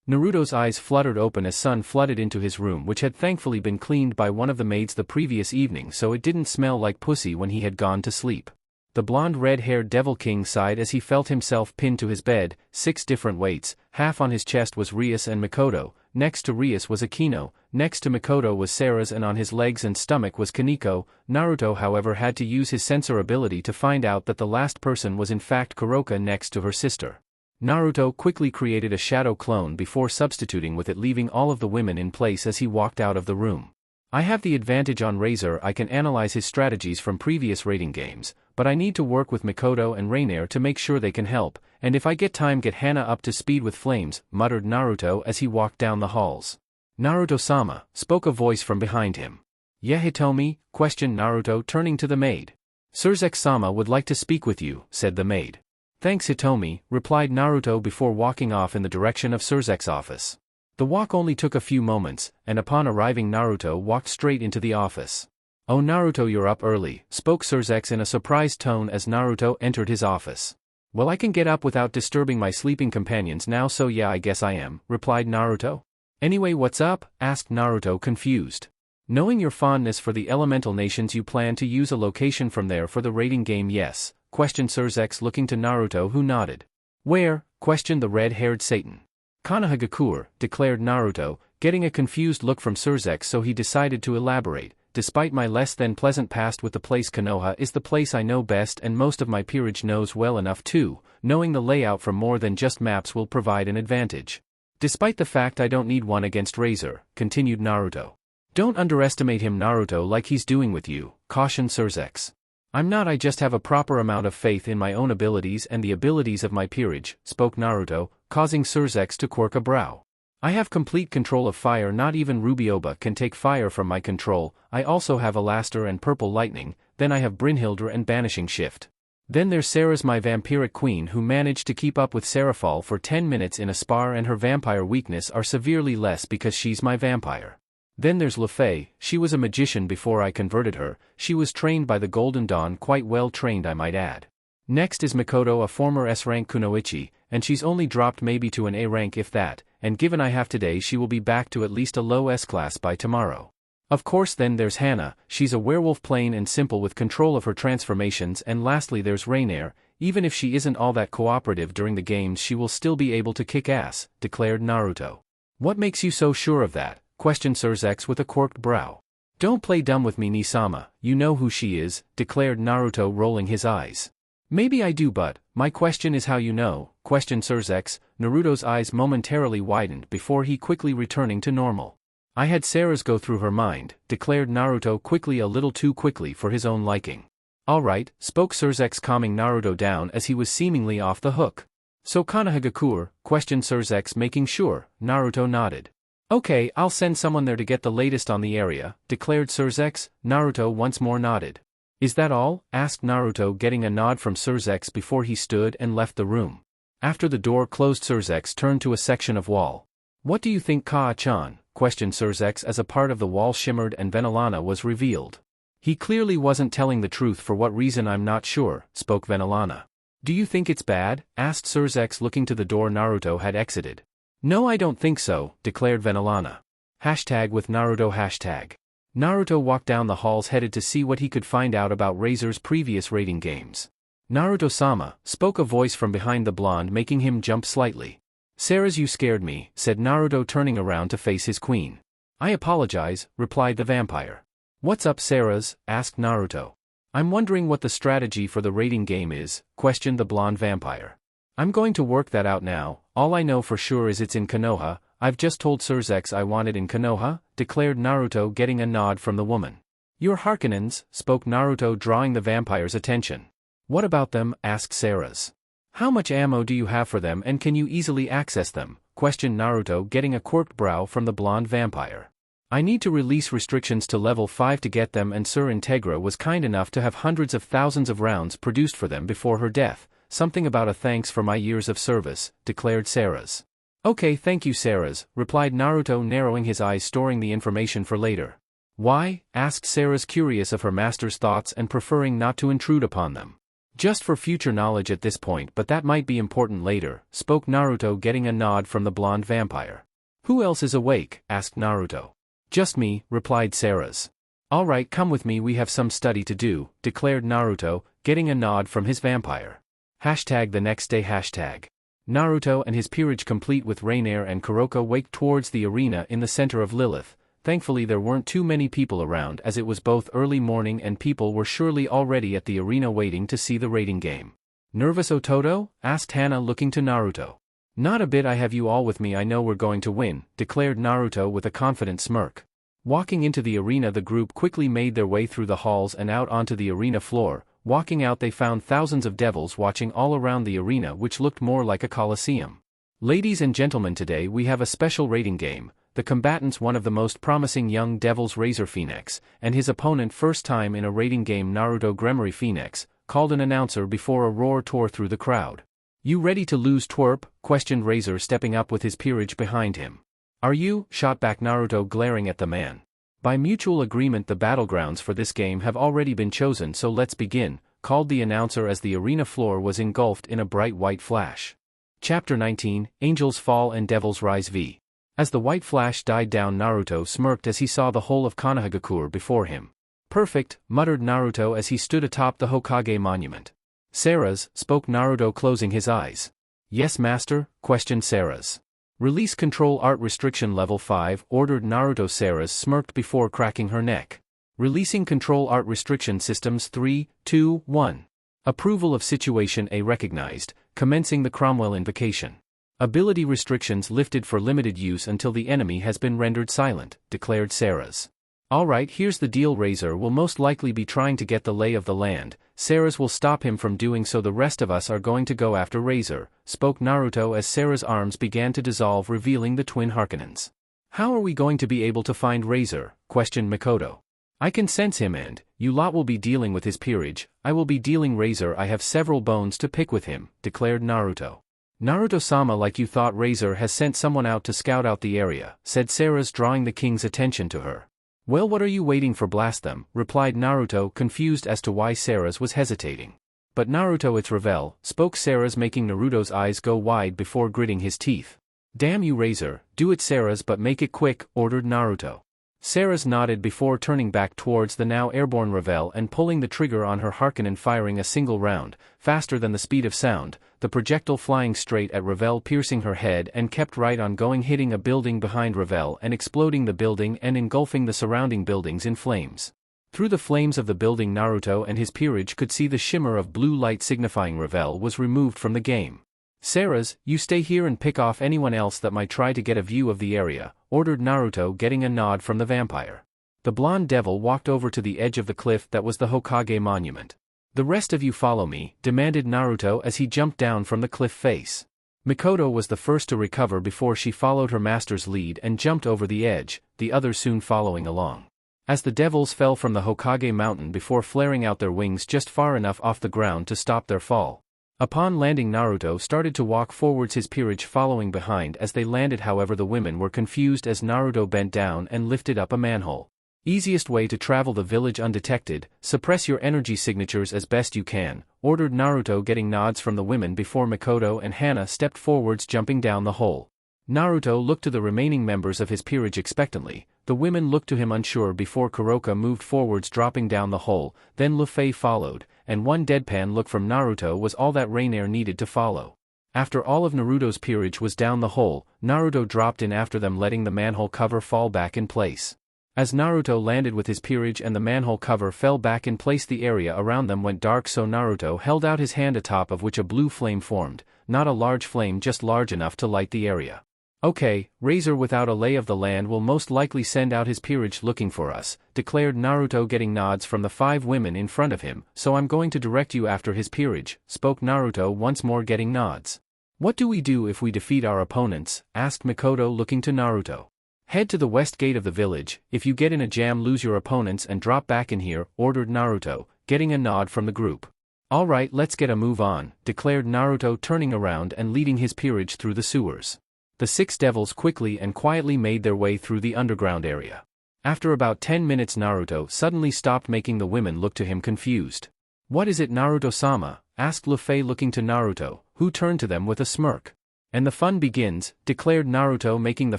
Naruto's eyes fluttered open as sun flooded into his room, which had thankfully been cleaned by one of the maids the previous evening, so it didn't smell like pussy when he had gone to sleep. The blonde red-haired Devil King sighed as he felt himself pinned to his bed. 6 different weights, half on his chest was Rias and Mikoto, next to Rias was Akino, next to Mikoto was Sarah's, and on his legs and stomach was Kaneko. Naruto however had to use his sensor ability to find out that the last person was in fact Kuroka next to her sister. Naruto quickly created a shadow clone before substituting with it, leaving all of the women in place as he walked out of the room. I have the advantage on Razor. I can analyze his strategies from previous raiding games, but I need to work with Mikoto and Rainier to make sure they can help, and if I get time get Hana up to speed with flames, muttered Naruto as he walked down the halls. Naruto-sama, spoke a voice from behind him. Yeah, Hitomi? Questioned Naruto, turning to the maid. Surzex-sama would like to speak with you, said the maid. Thanks Hitomi, replied Naruto before walking off in the direction of Surzek's office. The walk only took a few moments, and upon arriving Naruto walked straight into the office. Oh Naruto, you're up early, spoke Surzex in a surprised tone as Naruto entered his office. Well, I can get up without disturbing my sleeping companions now, so yeah, I guess I am, replied Naruto. Anyway, what's up? Asked Naruto, confused. Knowing your fondness for the elemental nations, you plan to use a location from there for the raiding game, yes? Questioned Surzex, looking to Naruto, who nodded. Where? Questioned the red-haired Satan. Konohagakure, declared Naruto, getting a confused look from Surzex, so he decided to elaborate. Despite my less than pleasant past with the place, Konoha is the place I know best, and most of my peerage knows well enough too. Knowing the layout from more than just maps will provide an advantage. Despite the fact I don't need one against Razor, continued Naruto. Don't underestimate him, Naruto, like he's doing with you, cautioned Surzex. I'm not, I just have a proper amount of faith in my own abilities and the abilities of my peerage, spoke Naruto, causing Surzex to quirk a brow. I have complete control of fire, not even Rubioba can take fire from my control. I also have Elaster and Purple Lightning, then I have Brynhildr and Banishing Shift. Then there's Sarah's, my vampiric queen, who managed to keep up with Seraphal for 10 minutes in a spar, and her vampire weakness are severely less because she's my vampire. Then there's Lefay, she was a magician before I converted her, she was trained by the Golden Dawn, quite well trained I might add. Next is Mikoto, a former S-rank kunoichi, and she's only dropped maybe to an A rank if that, and given I have today she will be back to at least a low S-class by tomorrow. Of course then there's Hana, she's a werewolf plain and simple with control of her transformations, and lastly there's Rainier, even if she isn't all that cooperative during the games she will still be able to kick ass, declared Naruto. What makes you so sure of that? Questioned Surzex with a quirked brow. Don't play dumb with me, Nisama, you know who she is, declared Naruto, rolling his eyes. Maybe I do, but my question is how you know, questioned Surzex. Naruto's eyes momentarily widened before he quickly returning to normal. I had Sarah's go through her mind, declared Naruto quickly, a little too quickly for his own liking. Alright, spoke Surzex, calming Naruto down as he was seemingly off the hook. So Konohagakure? Questioned Surzex, making sure. Naruto nodded. Okay, I'll send someone there to get the latest on the area, declared Surzex. Naruto once more nodded. Is that all? Asked Naruto, getting a nod from Surzex before he stood and left the room. After the door closed, Surzex turned to a section of wall. What do you think, Kaa-chan? Questioned Surzex as a part of the wall shimmered and Venilana was revealed. He clearly wasn't telling the truth. For what reason I'm not sure, spoke Venilana. Do you think it's bad? Asked Surzex, looking to the door Naruto had exited. No, I don't think so, declared Venilana. #with Naruto #. Naruto walked down the halls headed to see what he could find out about Razor's previous raiding games. Naruto-sama, spoke a voice from behind the blonde, making him jump slightly. Sarah's, you scared me, said Naruto, turning around to face his queen. I apologize, replied the vampire. What's up, Sarah's? Asked Naruto. I'm wondering what the strategy for the raiding game is, questioned the blonde vampire. I'm going to work that out now. All I know for sure is it's in Konoha. I've just told Surzex I want it in Konoha, declared Naruto, getting a nod from the woman. Your Harkonnens, spoke Naruto, drawing the vampire's attention. What about them? Asked Sarah's. How much ammo do you have for them, and can you easily access them? Questioned Naruto, getting a quirked brow from the blonde vampire. I need to release restrictions to level 5 to get them, and Sir Integra was kind enough to have hundreds of thousands of rounds produced for them before her death. Something about a thanks for my years of service, declared Sarah's. Okay, thank you, Sarah's, replied Naruto, narrowing his eyes, storing the information for later. Why? Asked Sarah's, curious of her master's thoughts and preferring not to intrude upon them. Just for future knowledge at this point, but that might be important later, spoke Naruto, getting a nod from the blonde vampire. Who else is awake? Asked Naruto. Just me, replied Sarah's. Alright, come with me, we have some study to do, declared Naruto, getting a nod from his vampire. Hashtag the next day hashtag. Naruto and his peerage complete with Rainier and Kuroko waked towards the arena in the center of Lilith. Thankfully there weren't too many people around as it was both early morning and people were surely already at the arena waiting to see the raiding game. Nervous Ototo? Asked Hana looking to Naruto. Not a bit, I have you all with me, I know we're going to win, declared Naruto with a confident smirk. Walking into the arena, the group quickly made their way through the halls and out onto the arena floor. Walking out they found thousands of devils watching all around the arena, which looked more like a coliseum. Ladies and gentlemen, today we have a special raiding game. The combatants, one of the most promising young devils, Azure Phoenix, and his opponent, first time in a raiding game, Naruto Gremory Phoenix, called an announcer before a roar tore through the crowd. You ready to lose, twerp? Questioned Razor, stepping up with his peerage behind him. Are you? Shot back Naruto, glaring at the man. By mutual agreement the battlegrounds for this game have already been chosen, so let's begin, called the announcer as the arena floor was engulfed in a bright white flash. Chapter 19, Angels Fall and Devils Rise v. As the white flash died down, Naruto smirked as he saw the whole of Konohagakure before him. Perfect, muttered Naruto as he stood atop the Hokage monument. Saras, spoke Naruto, closing his eyes. Yes, master? Questioned Saras. Release control art restriction level 5, ordered Naruto. Saras smirked before cracking her neck. Releasing control art restriction systems 3, 2, 1. Approval of situation A recognized, commencing the Cromwell invocation. Ability restrictions lifted for limited use until the enemy has been rendered silent, declared Saras. Alright, here's the deal. Razor will most likely be trying to get the lay of the land. Saras will stop him from doing so. The rest of us are going to go after Razor, spoke Naruto as Saras' arms began to dissolve, revealing the twin Harkonnens. How are we going to be able to find Razor? Questioned Mikoto. I can sense him and, you lot will be dealing with his peerage. I will be dealing Razor. I have several bones to pick with him, declared Naruto. Naruto-sama, like you thought Razor has sent someone out to scout out the area, said Saras, drawing the king's attention to her. Well, what are you waiting for? Blast them, replied Naruto, confused as to why Saras was hesitating. But Naruto, it's Revel, spoke Saras, making Naruto's eyes go wide before gritting his teeth. Damn you, Razor, do it, Saras, but make it quick, ordered Naruto. Saras nodded before turning back towards the now airborne Revel and pulling the trigger on her Harkonnen, firing a single round, faster than the speed of sound, the projectile flying straight at Revel, piercing her head, and kept right on going, hitting a building behind Revel and exploding the building and engulfing the surrounding buildings in flames. Through the flames of the building, Naruto and his peerage could see the shimmer of blue light, signifying Revel was removed from the game. Saras, you stay here and pick off anyone else that might try to get a view of the area, ordered Naruto, getting a nod from the vampire. The blonde devil walked over to the edge of the cliff that was the Hokage monument. The rest of you follow me, demanded Naruto as he jumped down from the cliff face. Mikoto was the first to recover before she followed her master's lead and jumped over the edge, the others soon following along. As the devils fell from the Hokage mountain before flaring out their wings just far enough off the ground to stop their fall. Upon landing, Naruto started to walk forwards, his peerage following behind as they landed. However, the women were confused as Naruto bent down and lifted up a manhole. Easiest way to travel the village undetected, suppress your energy signatures as best you can, ordered Naruto, getting nods from the women before Mikoto and Hana stepped forwards, jumping down the hole. Naruto looked to the remaining members of his peerage expectantly. The women looked to him unsure before Kuroko moved forwards, dropping down the hole, then Luffy followed, and one deadpan look from Naruto was all that Rainier needed to follow. After all of Naruto's peerage was down the hole, Naruto dropped in after them, letting the manhole cover fall back in place. As Naruto landed with his peerage and the manhole cover fell back in place, the area around them went dark, so Naruto held out his hand, atop of which a blue flame formed, not a large flame, just large enough to light the area. Okay, Razor without a lay of the land will most likely send out his peerage looking for us, declared Naruto, getting nods from the 5 women in front of him, so I'm going to direct you after his peerage, spoke Naruto, once more getting nods. What do we do if we defeat our opponents? Asked Mikoto, looking to Naruto. Head to the west gate of the village. If you get in a jam, lose your opponents and drop back in here, ordered Naruto, getting a nod from the group. Alright, let's get a move on, declared Naruto, turning around and leading his peerage through the sewers. The 6 devils quickly and quietly made their way through the underground area. After about 10 minutes, Naruto suddenly stopped, making the women look to him confused. What is it, Naruto-sama? Asked Luffy, looking to Naruto, who turned to them with a smirk. And the fun begins, declared Naruto, making the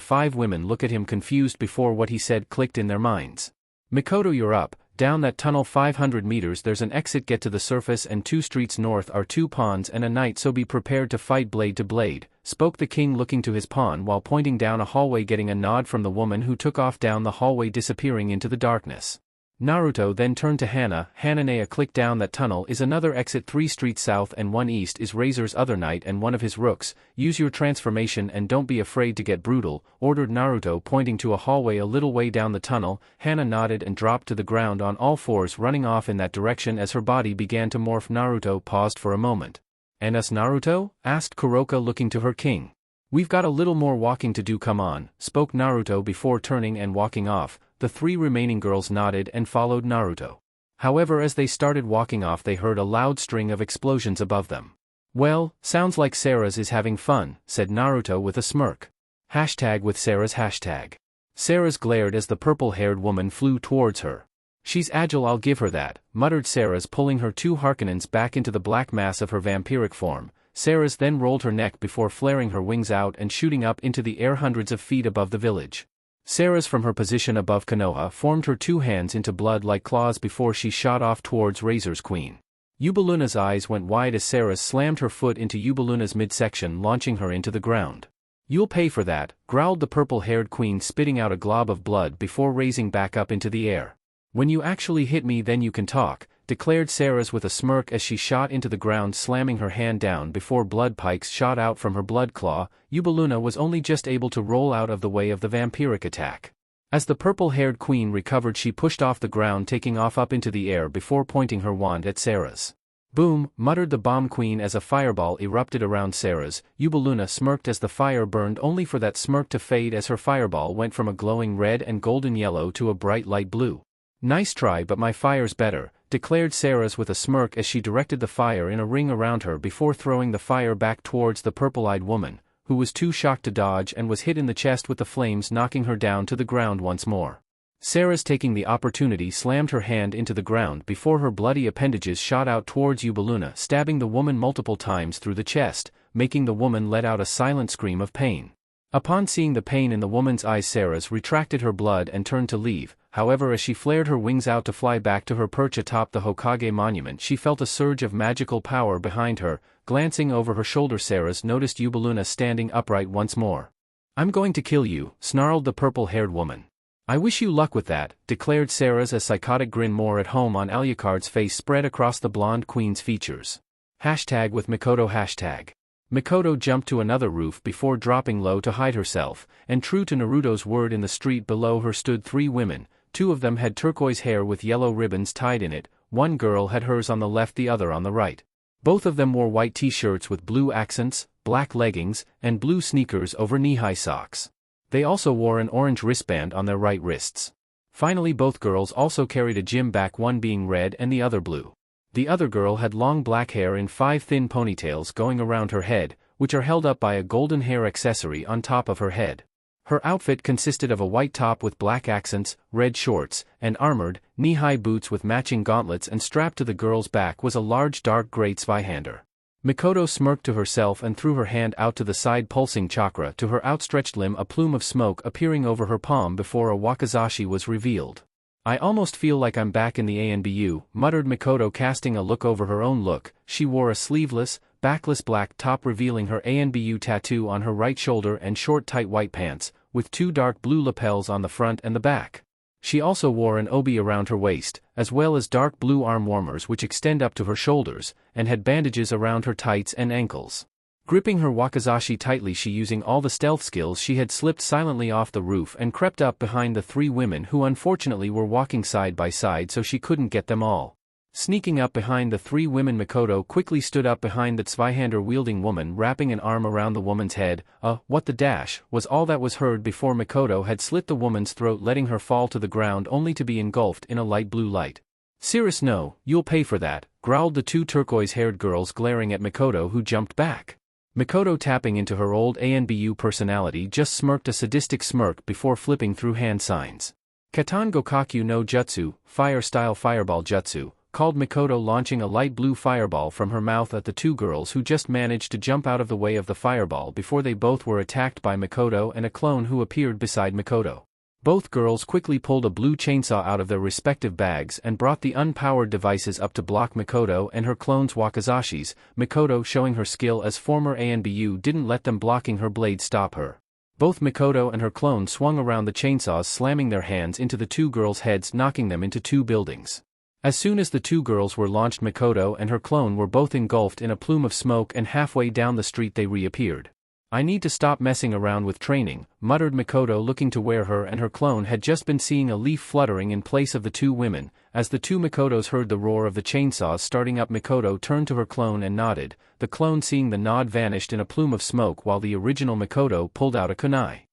5 women look at him confused before what he said clicked in their minds. Mikoto, you're up, Down that tunnel 500 meters there's an exit, get to the surface, and 2 streets north are 2 pawns and a knight, so be prepared to fight blade to blade, spoke the king looking to his pawn while pointing down a hallway, getting a nod from the woman who took off down the hallway, disappearing into the darkness. Naruto then turned to Hana. Hananea, click down that tunnel is another exit, 3 streets south and 1 east is Razor's other knight and one of his rooks, use your transformation and don't be afraid to get brutal, ordered Naruto, pointing to a hallway a little way down the tunnel. Hana nodded and dropped to the ground on all fours, running off in that direction as her body began to morph. Naruto paused for a moment. And us, Naruto? Asked Kuroka looking to her king. We've got a little more walking to do, come on, spoke Naruto before turning and walking off. The 3 remaining girls nodded and followed Naruto. However, as they started walking off they heard a loud string of explosions above them. Well, sounds like Sarah's is having fun, said Naruto with a smirk. #with Sarah's #. Sarah's glared as the purple-haired woman flew towards her. She's agile, I'll give her that, muttered Sarah's, pulling her 2 Harkonnens back into the black mass of her vampiric form. Sarah's then rolled her neck before flaring her wings out and shooting up into the air hundreds of feet above the village. Sarah's, from her position above Konoha, formed her 2 hands into blood-like claws before she shot off towards Razor's queen. Yubaluna's eyes went wide as Sarah's slammed her foot into Yubaluna's midsection, launching her into the ground. You'll pay for that, growled the purple-haired queen, spitting out a glob of blood before raising back up into the air. When you actually hit me then you can talk, declared Sarah's with a smirk as she shot into the ground, slamming her hand down before blood pikes shot out from her blood claw. Yubaluna was only just able to roll out of the way of the vampiric attack. As the purple-haired queen recovered she pushed off the ground, taking off up into the air before pointing her wand at Sarah's. Boom, muttered the bomb queen as a fireball erupted around Sarah's. Yubaluna smirked as the fire burned, only for that smirk to fade as her fireball went from a glowing red and golden yellow to a bright light blue. Nice try, but my fire's better, declared Sarah's with a smirk as she directed the fire in a ring around her before throwing the fire back towards the purple-eyed woman, who was too shocked to dodge and was hit in the chest with the flames, knocking her down to the ground once more. Sarah's, taking the opportunity, slammed her hand into the ground before her bloody appendages shot out towards Yubaluna, stabbing the woman multiple times through the chest, making the woman let out a silent scream of pain. Upon seeing the pain in the woman's eyes, Sarah's retracted her blood and turned to leave. However, as she flared her wings out to fly back to her perch atop the Hokage monument, she felt a surge of magical power behind her. Glancing over her shoulder, Sarah's noticed Yubaluna standing upright once more. I'm going to kill you, snarled the purple-haired woman. I wish you luck with that, declared Sarah's, a psychotic grin more at home on Alucard's face spread across the blonde queen's features. #with Mikoto #. Mikoto jumped to another roof before dropping low to hide herself, and true to Naruto's word, in the street below her stood 3 women. 2 of them had turquoise hair with yellow ribbons tied in it, 1 girl had hers on the left, the other on the right. Both of them wore white t-shirts with blue accents, black leggings, and blue sneakers over knee-high socks. They also wore an orange wristband on their right wrists. Finally, both girls also carried a gym bag, one being red and the other blue. The other girl had long black hair in 5 thin ponytails going around her head, which are held up by a golden hair accessory on top of her head. Her outfit consisted of a white top with black accents, red shorts, and armored, knee-high boots with matching gauntlets, and strapped to the girl's back was a large dark gray Zweihander. Mikoto smirked to herself and threw her hand out to the side, pulsing chakra to her outstretched limb, a plume of smoke appearing over her palm before a wakizashi was revealed. I almost feel like I'm back in the ANBU, muttered Mikoto, casting a look over her own look. She wore a sleeveless, backless black top revealing her ANBU tattoo on her right shoulder and short tight white pants, with 2 dark blue lapels on the front and the back. She also wore an obi around her waist, as well as dark blue arm warmers which extend up to her shoulders, and had bandages around her tights and ankles. Gripping her wakizashi tightly, she, using all the stealth skills she had, slipped silently off the roof and crept up behind the 3 women who unfortunately were walking side by side, so she couldn't get them all. Sneaking up behind the 3 women, Mikoto quickly stood up behind the Zweihander-wielding woman, wrapping an arm around the woman's head. What the dash, was all that was heard before Mikoto had slit the woman's throat, letting her fall to the ground only to be engulfed in a light blue light. Cirrus, no, you'll pay for that, growled the 2 turquoise-haired girls, glaring at Mikoto, who jumped back. Mikoto, tapping into her old ANBU personality, just smirked a sadistic smirk before flipping through hand signs. Katan Gokaku no Jutsu, fire-style fireball jutsu, called Mikoto, launching a light blue fireball from her mouth at the 2 girls, who just managed to jump out of the way of the fireball before they both were attacked by Mikoto and a clone who appeared beside Mikoto. Both girls quickly pulled a blue chainsaw out of their respective bags and brought the unpowered devices up to block Mikoto and her clones Wakazashi's. Mikoto, showing her skill as former ANBU, didn't let them blocking her blade stop her. Both Mikoto and her clone swung around the chainsaws, slamming their hands into the two girls' heads, knocking them into two buildings. As soon as the two girls were launched, Mikoto and her clone were both engulfed in a plume of smoke, and halfway down the street they reappeared. "I need to stop messing around with training," muttered Mikoto, looking to where her and her clone had just been, seeing a leaf fluttering in place of the two women. As the two Mikotos heard the roar of the chainsaws starting up, Mikoto turned to her clone and nodded. The clone, seeing the nod, vanished in a plume of smoke, while the original Mikoto pulled out a kunai.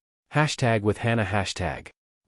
#with Hana.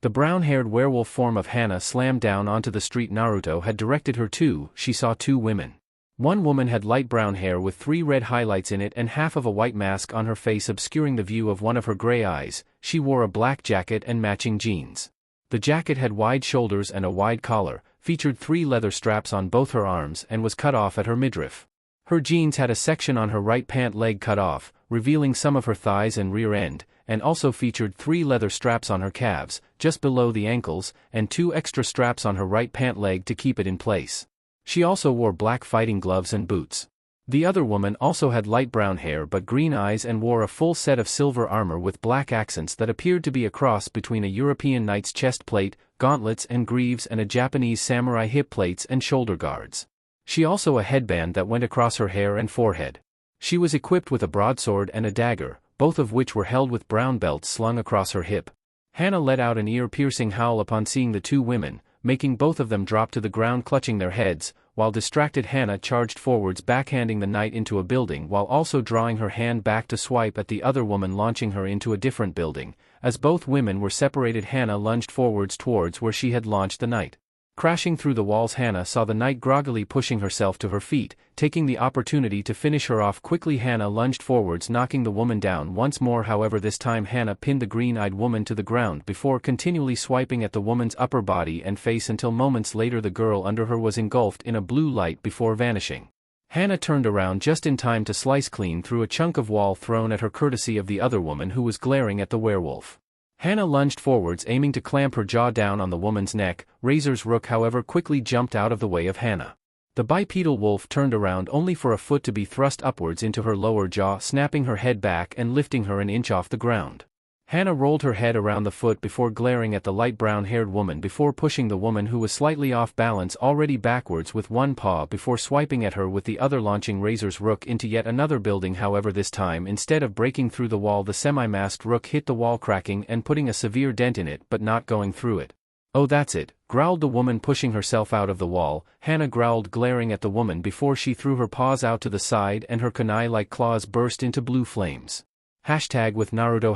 The brown-haired werewolf form of Hana slammed down onto the street Naruto had directed her to. She saw two women. One woman had light brown hair with 3 red highlights in it and half of a white mask on her face obscuring the view of one of her gray eyes. She wore a black jacket and matching jeans. The jacket had wide shoulders and a wide collar, featured 3 leather straps on both her arms, and was cut off at her midriff. Her jeans had a section on her right pant leg cut off, revealing some of her thighs and rear end, and also featured 3 leather straps on her calves, just below the ankles, and 2 extra straps on her right pant leg to keep it in place. She also wore black fighting gloves and boots. The other woman also had light brown hair but green eyes and wore a full set of silver armor with black accents that appeared to be a cross between a European knight's chest plate, gauntlets and greaves, and a Japanese samurai hip plates and shoulder guards. She also a headband that went across her hair and forehead. She was equipped with a broadsword and a dagger, both of which were held with brown belts slung across her hip. Hana let out an ear-piercing howl upon seeing the two women, making both of them drop to the ground clutching their heads, while distracted Hana charged forwards, backhanding the knight into a building while also drawing her hand back to swipe at the other woman, launching her into a different building. As both women were separated, Hana lunged forwards towards where she had launched the knight. Crashing through the walls, Hana saw the knight groggily pushing herself to her feet, taking the opportunity to finish her off quickly. Hana lunged forwards, knocking the woman down once more. However, this time Hana pinned the green-eyed woman to the ground before continually swiping at the woman's upper body and face until moments later the girl under her was engulfed in a blue light before vanishing. Hana turned around just in time to slice clean through a chunk of wall thrown at her courtesy of the other woman who was glaring at the werewolf. Hana lunged forwards, aiming to clamp her jaw down on the woman's neck. Razor's Rook, however, quickly jumped out of the way of Hana. The bipedal wolf turned around only for a foot to be thrust upwards into her lower jaw, snapping her head back and lifting her an inch off the ground. Hana rolled her head around the foot before glaring at the light brown-haired woman before pushing the woman who was slightly off balance already backwards with one paw before swiping at her with the other, launching Razor's Rook into yet another building. However, this time instead of breaking through the wall, the semi-masked rook hit the wall, cracking and putting a severe dent in it but not going through it. "Oh, that's it," growled the woman, pushing herself out of the wall. Hana growled, glaring at the woman before she threw her paws out to the side and her kunai-like claws burst into blue flames. #with Naruto.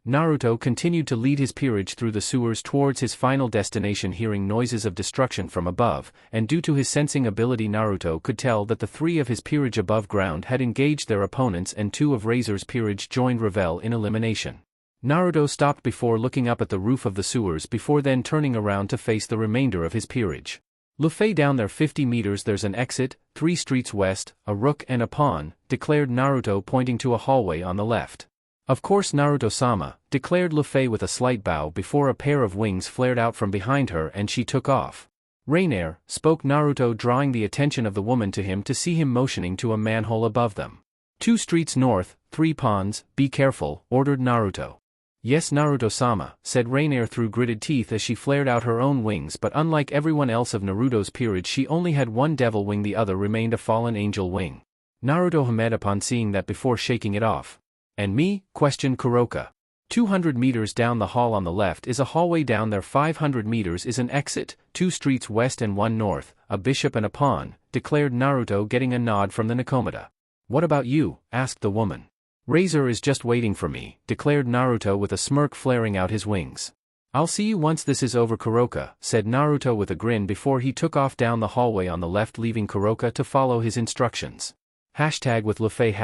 Naruto continued to lead his peerage through the sewers towards his final destination, hearing noises of destruction from above, and due to his sensing ability Naruto could tell that the 3 of his peerage above ground had engaged their opponents and 2 of Razor's peerage joined Revel in elimination. Naruto stopped before looking up at the roof of the sewers before then turning around to face the remainder of his peerage. "Luffy, down there 50 meters there's an exit, 3 streets west, a rook and a pawn," declared Naruto, pointing to a hallway on the left. "Of course, Naruto-sama," declared Luffy with a slight bow before a pair of wings flared out from behind her and she took off. "Rainier," spoke Naruto, drawing the attention of the woman to him to see him motioning to a manhole above them. "2 streets north, 3 pawns, be careful," ordered Naruto. "Yes, Naruto-sama," said Rainier through gritted teeth as she flared out her own wings, but unlike everyone else of Naruto's peerage, she only had one devil wing, the other remained a fallen angel wing. Naruto hummed upon seeing that before shaking it off. "And me?" questioned Kuroka. 200 meters down the hall on the left is a hallway, down there 500 meters is an exit, 2 streets west and 1 north, a bishop and a pawn, declared Naruto, getting a nod from the Nakomata. "What about you?" asked the woman. "Razor is just waiting for me," declared Naruto with a smirk flaring out his wings. "I'll see you once this is over, Kuroka," said Naruto with a grin before he took off down the hallway on the left, leaving Kuroka to follow his instructions. #with Luffy.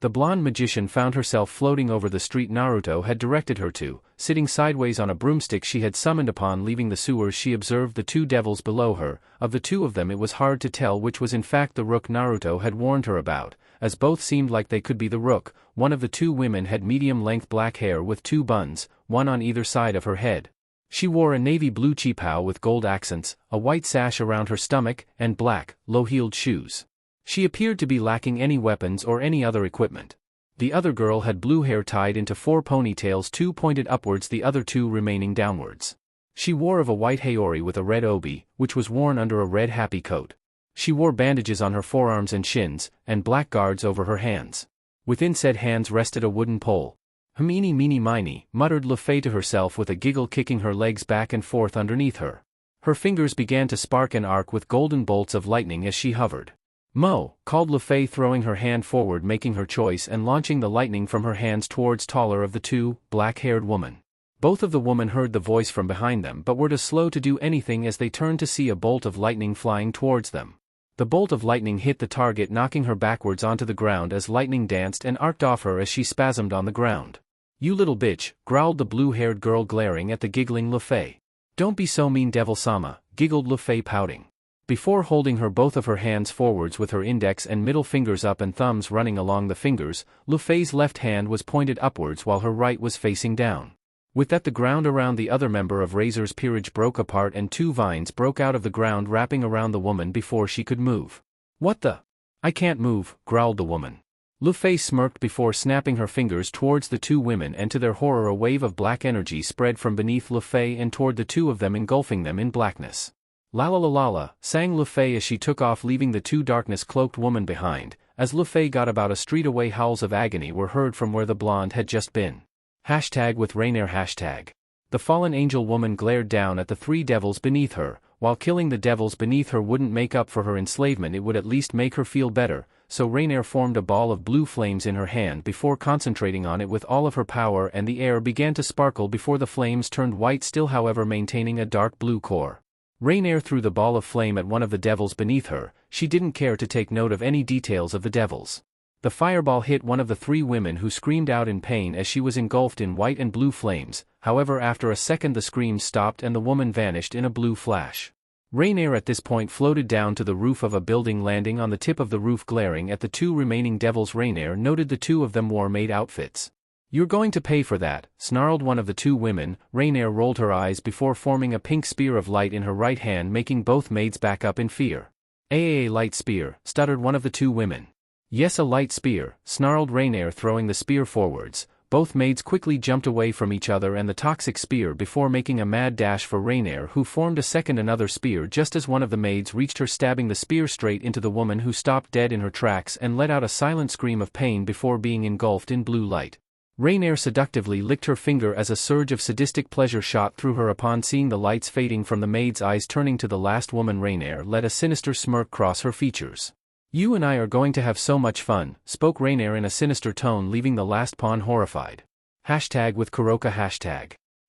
The blonde magician found herself floating over the street Naruto had directed her to, sitting sideways on a broomstick she had summoned. Upon leaving the sewers, she observed the 2 devils below her. Of the 2 of them, it was hard to tell which was in fact the rook Naruto had warned her about, as both seemed like they could be the rook. One of the 2 women had medium-length black hair with 2 buns, one on either side of her head. She wore a navy blue qipao with gold accents, a white sash around her stomach, and black, low-heeled shoes. She appeared to be lacking any weapons or any other equipment. The other girl had blue hair tied into 4 ponytails, 2 pointed upwards, the other 2 remaining downwards. She wore of a white haori with a red obi, which was worn under a red happy coat. She wore bandages on her forearms and shins, and black guards over her hands. Within said hands rested a wooden pole. "Meeny meeny miny," muttered Lu Fei to herself with a giggle, kicking her legs back and forth underneath her. Her fingers began to spark and arc with golden bolts of lightning as she hovered. "Mo," called Lu Fei, throwing her hand forward, making her choice and launching the lightning from her hands towards taller of the 2, black-haired woman. Both of the women heard the voice from behind them but were too slow to do anything as they turned to see a bolt of lightning flying towards them. The bolt of lightning hit the target, knocking her backwards onto the ground as lightning danced and arced off her as she spasmed on the ground. "You little bitch," growled the blue-haired girl, glaring at the giggling Lu Fei. "Don't be so mean, Devil-sama," giggled Lu Fei, pouting. Before holding her both of her hands forwards with her index and middle fingers up and thumbs running along the fingers, Lu Fei's left hand was pointed upwards while her right was facing down. With that, the ground around the other member of Razor's peerage broke apart and 2 vines broke out of the ground, wrapping around the woman before she could move. "What the? I can't move," growled the woman. Lu Fei smirked before snapping her fingers towards the 2 women, and to their horror a wave of black energy spread from beneath Lu Fei and toward the 2 of them, engulfing them in blackness. "La la la la la," sang Lu Fei as she took off, leaving the 2 darkness-cloaked women behind. As Lu Fei got about a street away, howls of agony were heard from where the blonde had just been. #with Rainier #. The fallen angel woman glared down at the 3 devils beneath her. While killing the devils beneath her wouldn't make up for her enslavement, it would at least make her feel better, so Rainier formed a ball of blue flames in her hand before concentrating on it with all of her power, and the air began to sparkle before the flames turned white, still however maintaining a dark blue core. Rainier threw the ball of flame at one of the devils beneath her. She didn't care to take note of any details of the devils. The fireball hit one of the 3 women, who screamed out in pain as she was engulfed in white and blue flames. However, after a second the screams stopped and the woman vanished in a blue flash. Rainier at this point floated down to the roof of a building, landing on the tip of the roof glaring at the 2 remaining devils. Rainier noted the 2 of them wore maid outfits. "You're going to pay for that," snarled one of the 2 women. Rainier rolled her eyes before forming a pink spear of light in her right hand, making both maids back up in fear. "A light spear," stuttered one of the 2 women. "Yes, a light spear," snarled Rainier, throwing the spear forwards. Both maids quickly jumped away from each other and the toxic spear before making a mad dash for Rainier, who formed a second another spear just as one of the maids reached her, stabbing the spear straight into the woman, who stopped dead in her tracks and let out a silent scream of pain before being engulfed in blue light. Rainier seductively licked her finger as a surge of sadistic pleasure shot through her upon seeing the lights fading from the maid's eyes. Turning to the last woman, Rainier let a sinister smirk cross her features. "You and I are going to have so much fun," spoke Rainier in a sinister tone, leaving the last pawn horrified. #with Kuroka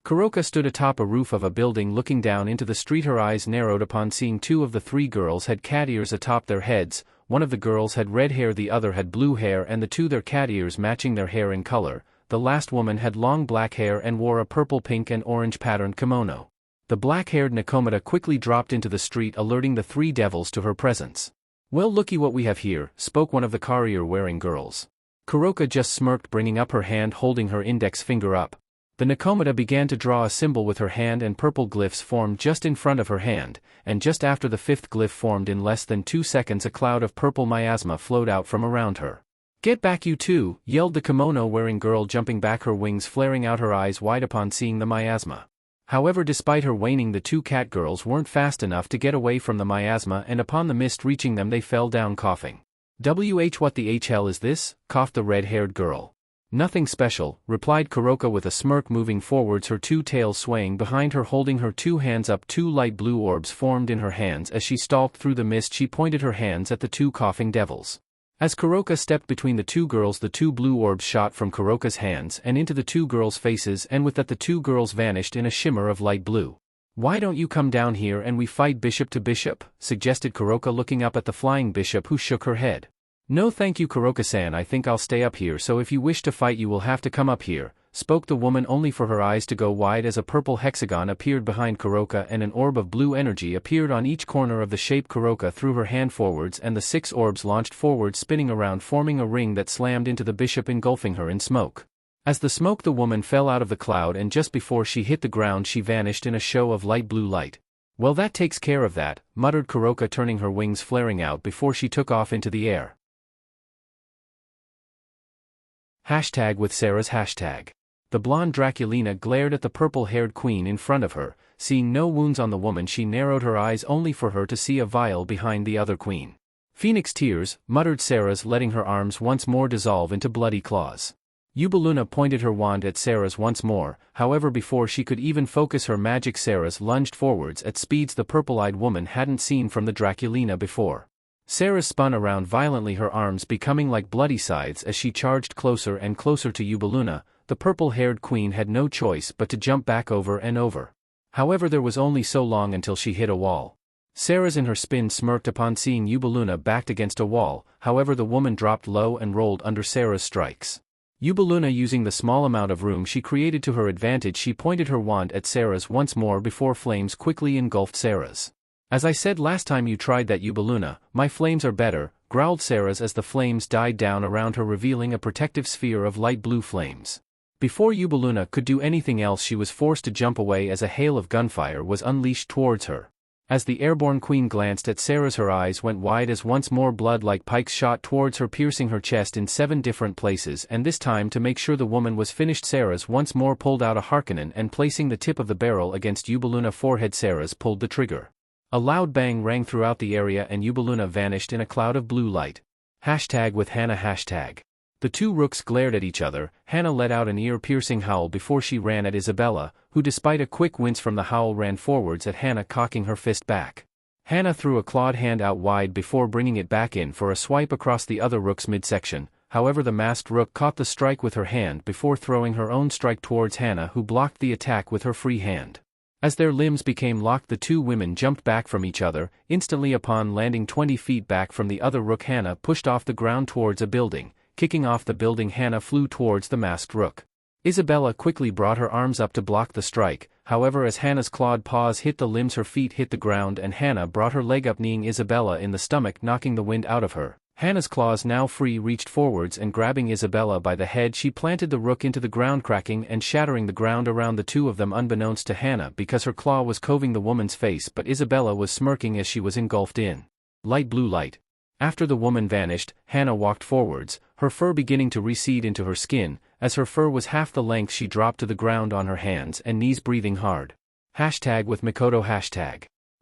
Kuroka stood atop a roof of a building looking down into the street. Her eyes narrowed upon seeing 2 of the 3 girls had cat ears atop their heads. One of the girls had red hair, the other had blue hair, and the 2 their cat ears matching their hair in color. The last woman had long black hair and wore a purple, pink and orange patterned kimono. The black-haired Nakomata quickly dropped into the street, alerting the 3 devils to her presence. "Well, looky what we have here," spoke one of the courier-wearing girls. Kuroka just smirked, bringing up her hand holding her index finger up. The Nakomata began to draw a symbol with her hand and purple glyphs formed just in front of her hand, and just after the 5th glyph formed in less than 2 seconds a cloud of purple miasma flowed out from around her. "Get back, you 2, yelled the kimono-wearing girl, jumping back, her wings flaring out, her eyes wide upon seeing the miasma. However, despite her whining, the 2 cat girls weren't fast enough to get away from the miasma, and upon the mist reaching them they fell down coughing. What the hell is this?" coughed the red-haired girl. "Nothing special," replied Kuroka with a smirk, moving forwards, her 2 tails swaying behind her, holding her 2 hands up. 2 light blue orbs formed in her hands as she stalked through the mist. She pointed her hands at the 2 coughing devils. As Kuroka stepped between the 2 girls, the 2 blue orbs shot from Kuroka's hands and into the 2 girls' faces, and with that the 2 girls vanished in a shimmer of light blue. "Why don't you come down here and we fight bishop to bishop?" suggested Kuroka, looking up at the flying bishop, who shook her head. "No thank you, Kuroka-san, I think I'll stay up here, so if you wish to fight you will have to come up here," spoke the woman, only for her eyes to go wide as a purple hexagon appeared behind Kuroka and an orb of blue energy appeared on each corner of the shape. Kuroka threw her hand forwards and the 6 orbs launched forward, spinning around, forming a ring that slammed into the bishop, engulfing her in smoke. As the smoke, the woman fell out of the cloud, and just before she hit the ground she vanished in a show of light blue light. "Well, that takes care of that," muttered Kuroka, turning her wings flaring out before she took off into the air. With Sarah's hashtag. The blonde Draculina glared at the purple-haired queen in front of her. Seeing no wounds on the woman, she narrowed her eyes only for her to see a vial behind the other queen. "Phoenix tears," muttered Sarah's, letting her arms once more dissolve into bloody claws. Ubeluna pointed her wand at Sarah's once more, however before she could even focus her magic, Sarah's lunged forwards at speeds the purple-eyed woman hadn't seen from the Draculina before. Sarah spun around violently, her arms becoming like bloody scythes as she charged closer and closer to Ubeluna. The purple-haired queen had no choice but to jump back over and over. However, there was only so long until she hit a wall. Sarah's in her spin smirked upon seeing Ubeluna backed against a wall, however the woman dropped low and rolled under Sarah's strikes. Ubeluna, using the small amount of room she created to her advantage, she pointed her wand at Sarah's once more before flames quickly engulfed Sarah's. "As I said last time you tried that, Ubeluna, my flames are better," growled Sarah's as the flames died down around her, revealing a protective sphere of light blue flames. Before Ubeluna could do anything else, she was forced to jump away as a hail of gunfire was unleashed towards her. As the airborne queen glanced at Sarah's, her eyes went wide as once more blood like pikes shot towards her, piercing her chest in 7 different places, and this time to make sure the woman was finished, Sarah's once more pulled out a Harkonnen and placing the tip of the barrel against Ubeluna's forehead, Sarah's pulled the trigger. A loud bang rang throughout the area and Ubeluna vanished in a cloud of blue light. With Hannah. The two rooks glared at each other. Hannah let out an ear-piercing howl before she ran at Isabella, who despite a quick wince from the howl ran forwards at Hannah, cocking her fist back. Hannah threw a clawed hand out wide before bringing it back in for a swipe across the other rook's midsection. However, the masked rook caught the strike with her hand before throwing her own strike towards Hannah, who blocked the attack with her free hand. As their limbs became locked, the two women jumped back from each other. Instantly upon landing 20 feet back from the other rook, Hannah pushed off the ground towards a building. Kicking off the building, Hannah flew towards the masked rook. Isabella quickly brought her arms up to block the strike, however as Hannah's clawed paws hit the limbs, her feet hit the ground and Hannah brought her leg up, kneeing Isabella in the stomach, knocking the wind out of her. Hannah's claws, now free, reached forwards and grabbing Isabella by the head, she planted the rook into the ground, cracking and shattering the ground around the two of them, unbeknownst to Hannah because her claw was coving the woman's face, but Isabella was smirking as she was engulfed in light blue light. After the woman vanished, Hannah walked forwards, her fur beginning to recede into her skin. As her fur was half the length, she dropped to the ground on her hands and knees, breathing hard. With Mikoto.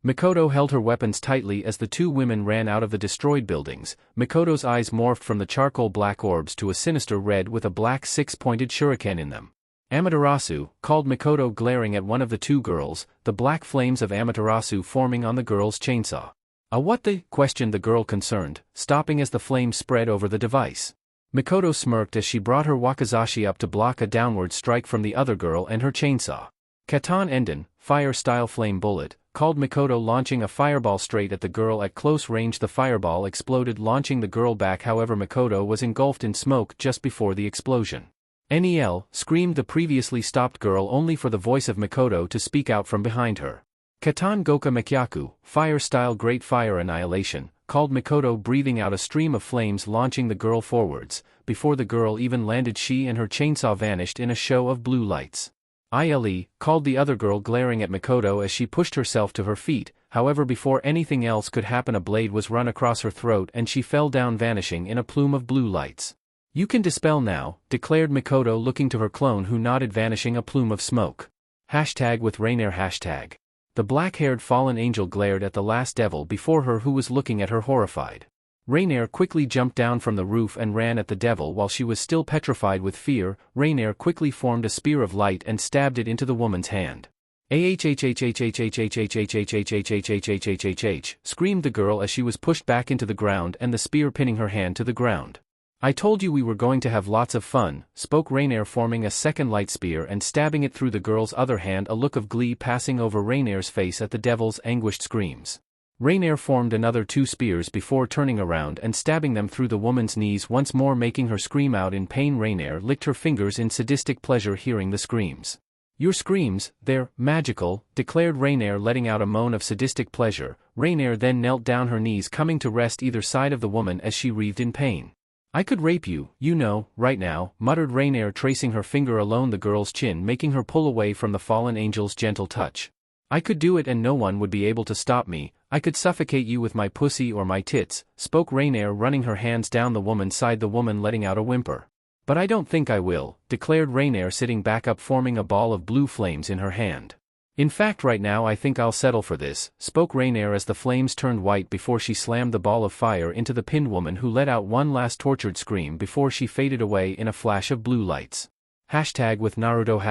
Mikoto held her weapons tightly as the two women ran out of the destroyed buildings. Mikoto's eyes morphed from the charcoal black orbs to a sinister red with a black 6-pointed shuriken in them. "Amaterasu," called Mikoto, glaring at one of the two girls, the black flames of Amaterasu forming on the girl's chainsaw. "What the?" questioned the girl, concerned, stopping as the flames spread over the device. Mikoto smirked as she brought her wakizashi up to block a downward strike from the other girl and her chainsaw. "Katan Enden, fire-style flame bullet," called Mikoto, launching a fireball straight at the girl at close range. The fireball exploded, launching the girl back, however Mikoto was engulfed in smoke just before the explosion. "Nel," screamed the previously stopped girl, only for the voice of Mikoto to speak out from behind her. "Katan Goka Mekyaku, fire-style great fire annihilation," called Mikoto, breathing out a stream of flames, launching the girl forwards. Before the girl even landed, she and her chainsaw vanished in a show of blue lights. "Ile," called the other girl, glaring at Mikoto as she pushed herself to her feet. However, before anything else could happen, a blade was run across her throat and she fell down, vanishing in a plume of blue lights. "You can dispel now," declared Mikoto, looking to her clone, who nodded, vanishing a plume of smoke. With Rainier. The black-haired fallen angel glared at the last devil before her, who was looking at her horrified. Rainier quickly jumped down from the roof and ran at the devil while she was still petrified with fear. Rainier quickly formed a spear of light and stabbed it into the woman's hand. Screamed the girl as she was pushed back into the ground and the spear pinning her hand to the ground. "I told you we were going to have lots of fun," spoke Rainier, forming a second light spear and stabbing it through the girl's other hand, a look of glee passing over Rainier's face at the devil's anguished screams. Rainier formed another 2 spears before turning around and stabbing them through the woman's knees once more, making her scream out in pain. Rainier licked her fingers in sadistic pleasure hearing the screams. "Your screams, they're magical," declared Rainier, letting out a moan of sadistic pleasure. Rainier then knelt down, her knees coming to rest either side of the woman as she writhed in pain. I could rape you, you know, right now, muttered Rainier, tracing her finger along the girl's chin, making her pull away from the fallen angel's gentle touch. I could do it and no one would be able to stop me. I could suffocate you with my pussy or my tits, spoke Rainier, running her hands down the woman's side, the woman letting out a whimper. But I don't think I will, declared Rainier, sitting back up, forming a ball of blue flames in her hand. In fact, right now I think I'll settle for this, spoke Rainier as the flames turned white before she slammed the ball of fire into the pinned woman, who let out one last tortured scream before she faded away in a flash of blue lights. #with Naruto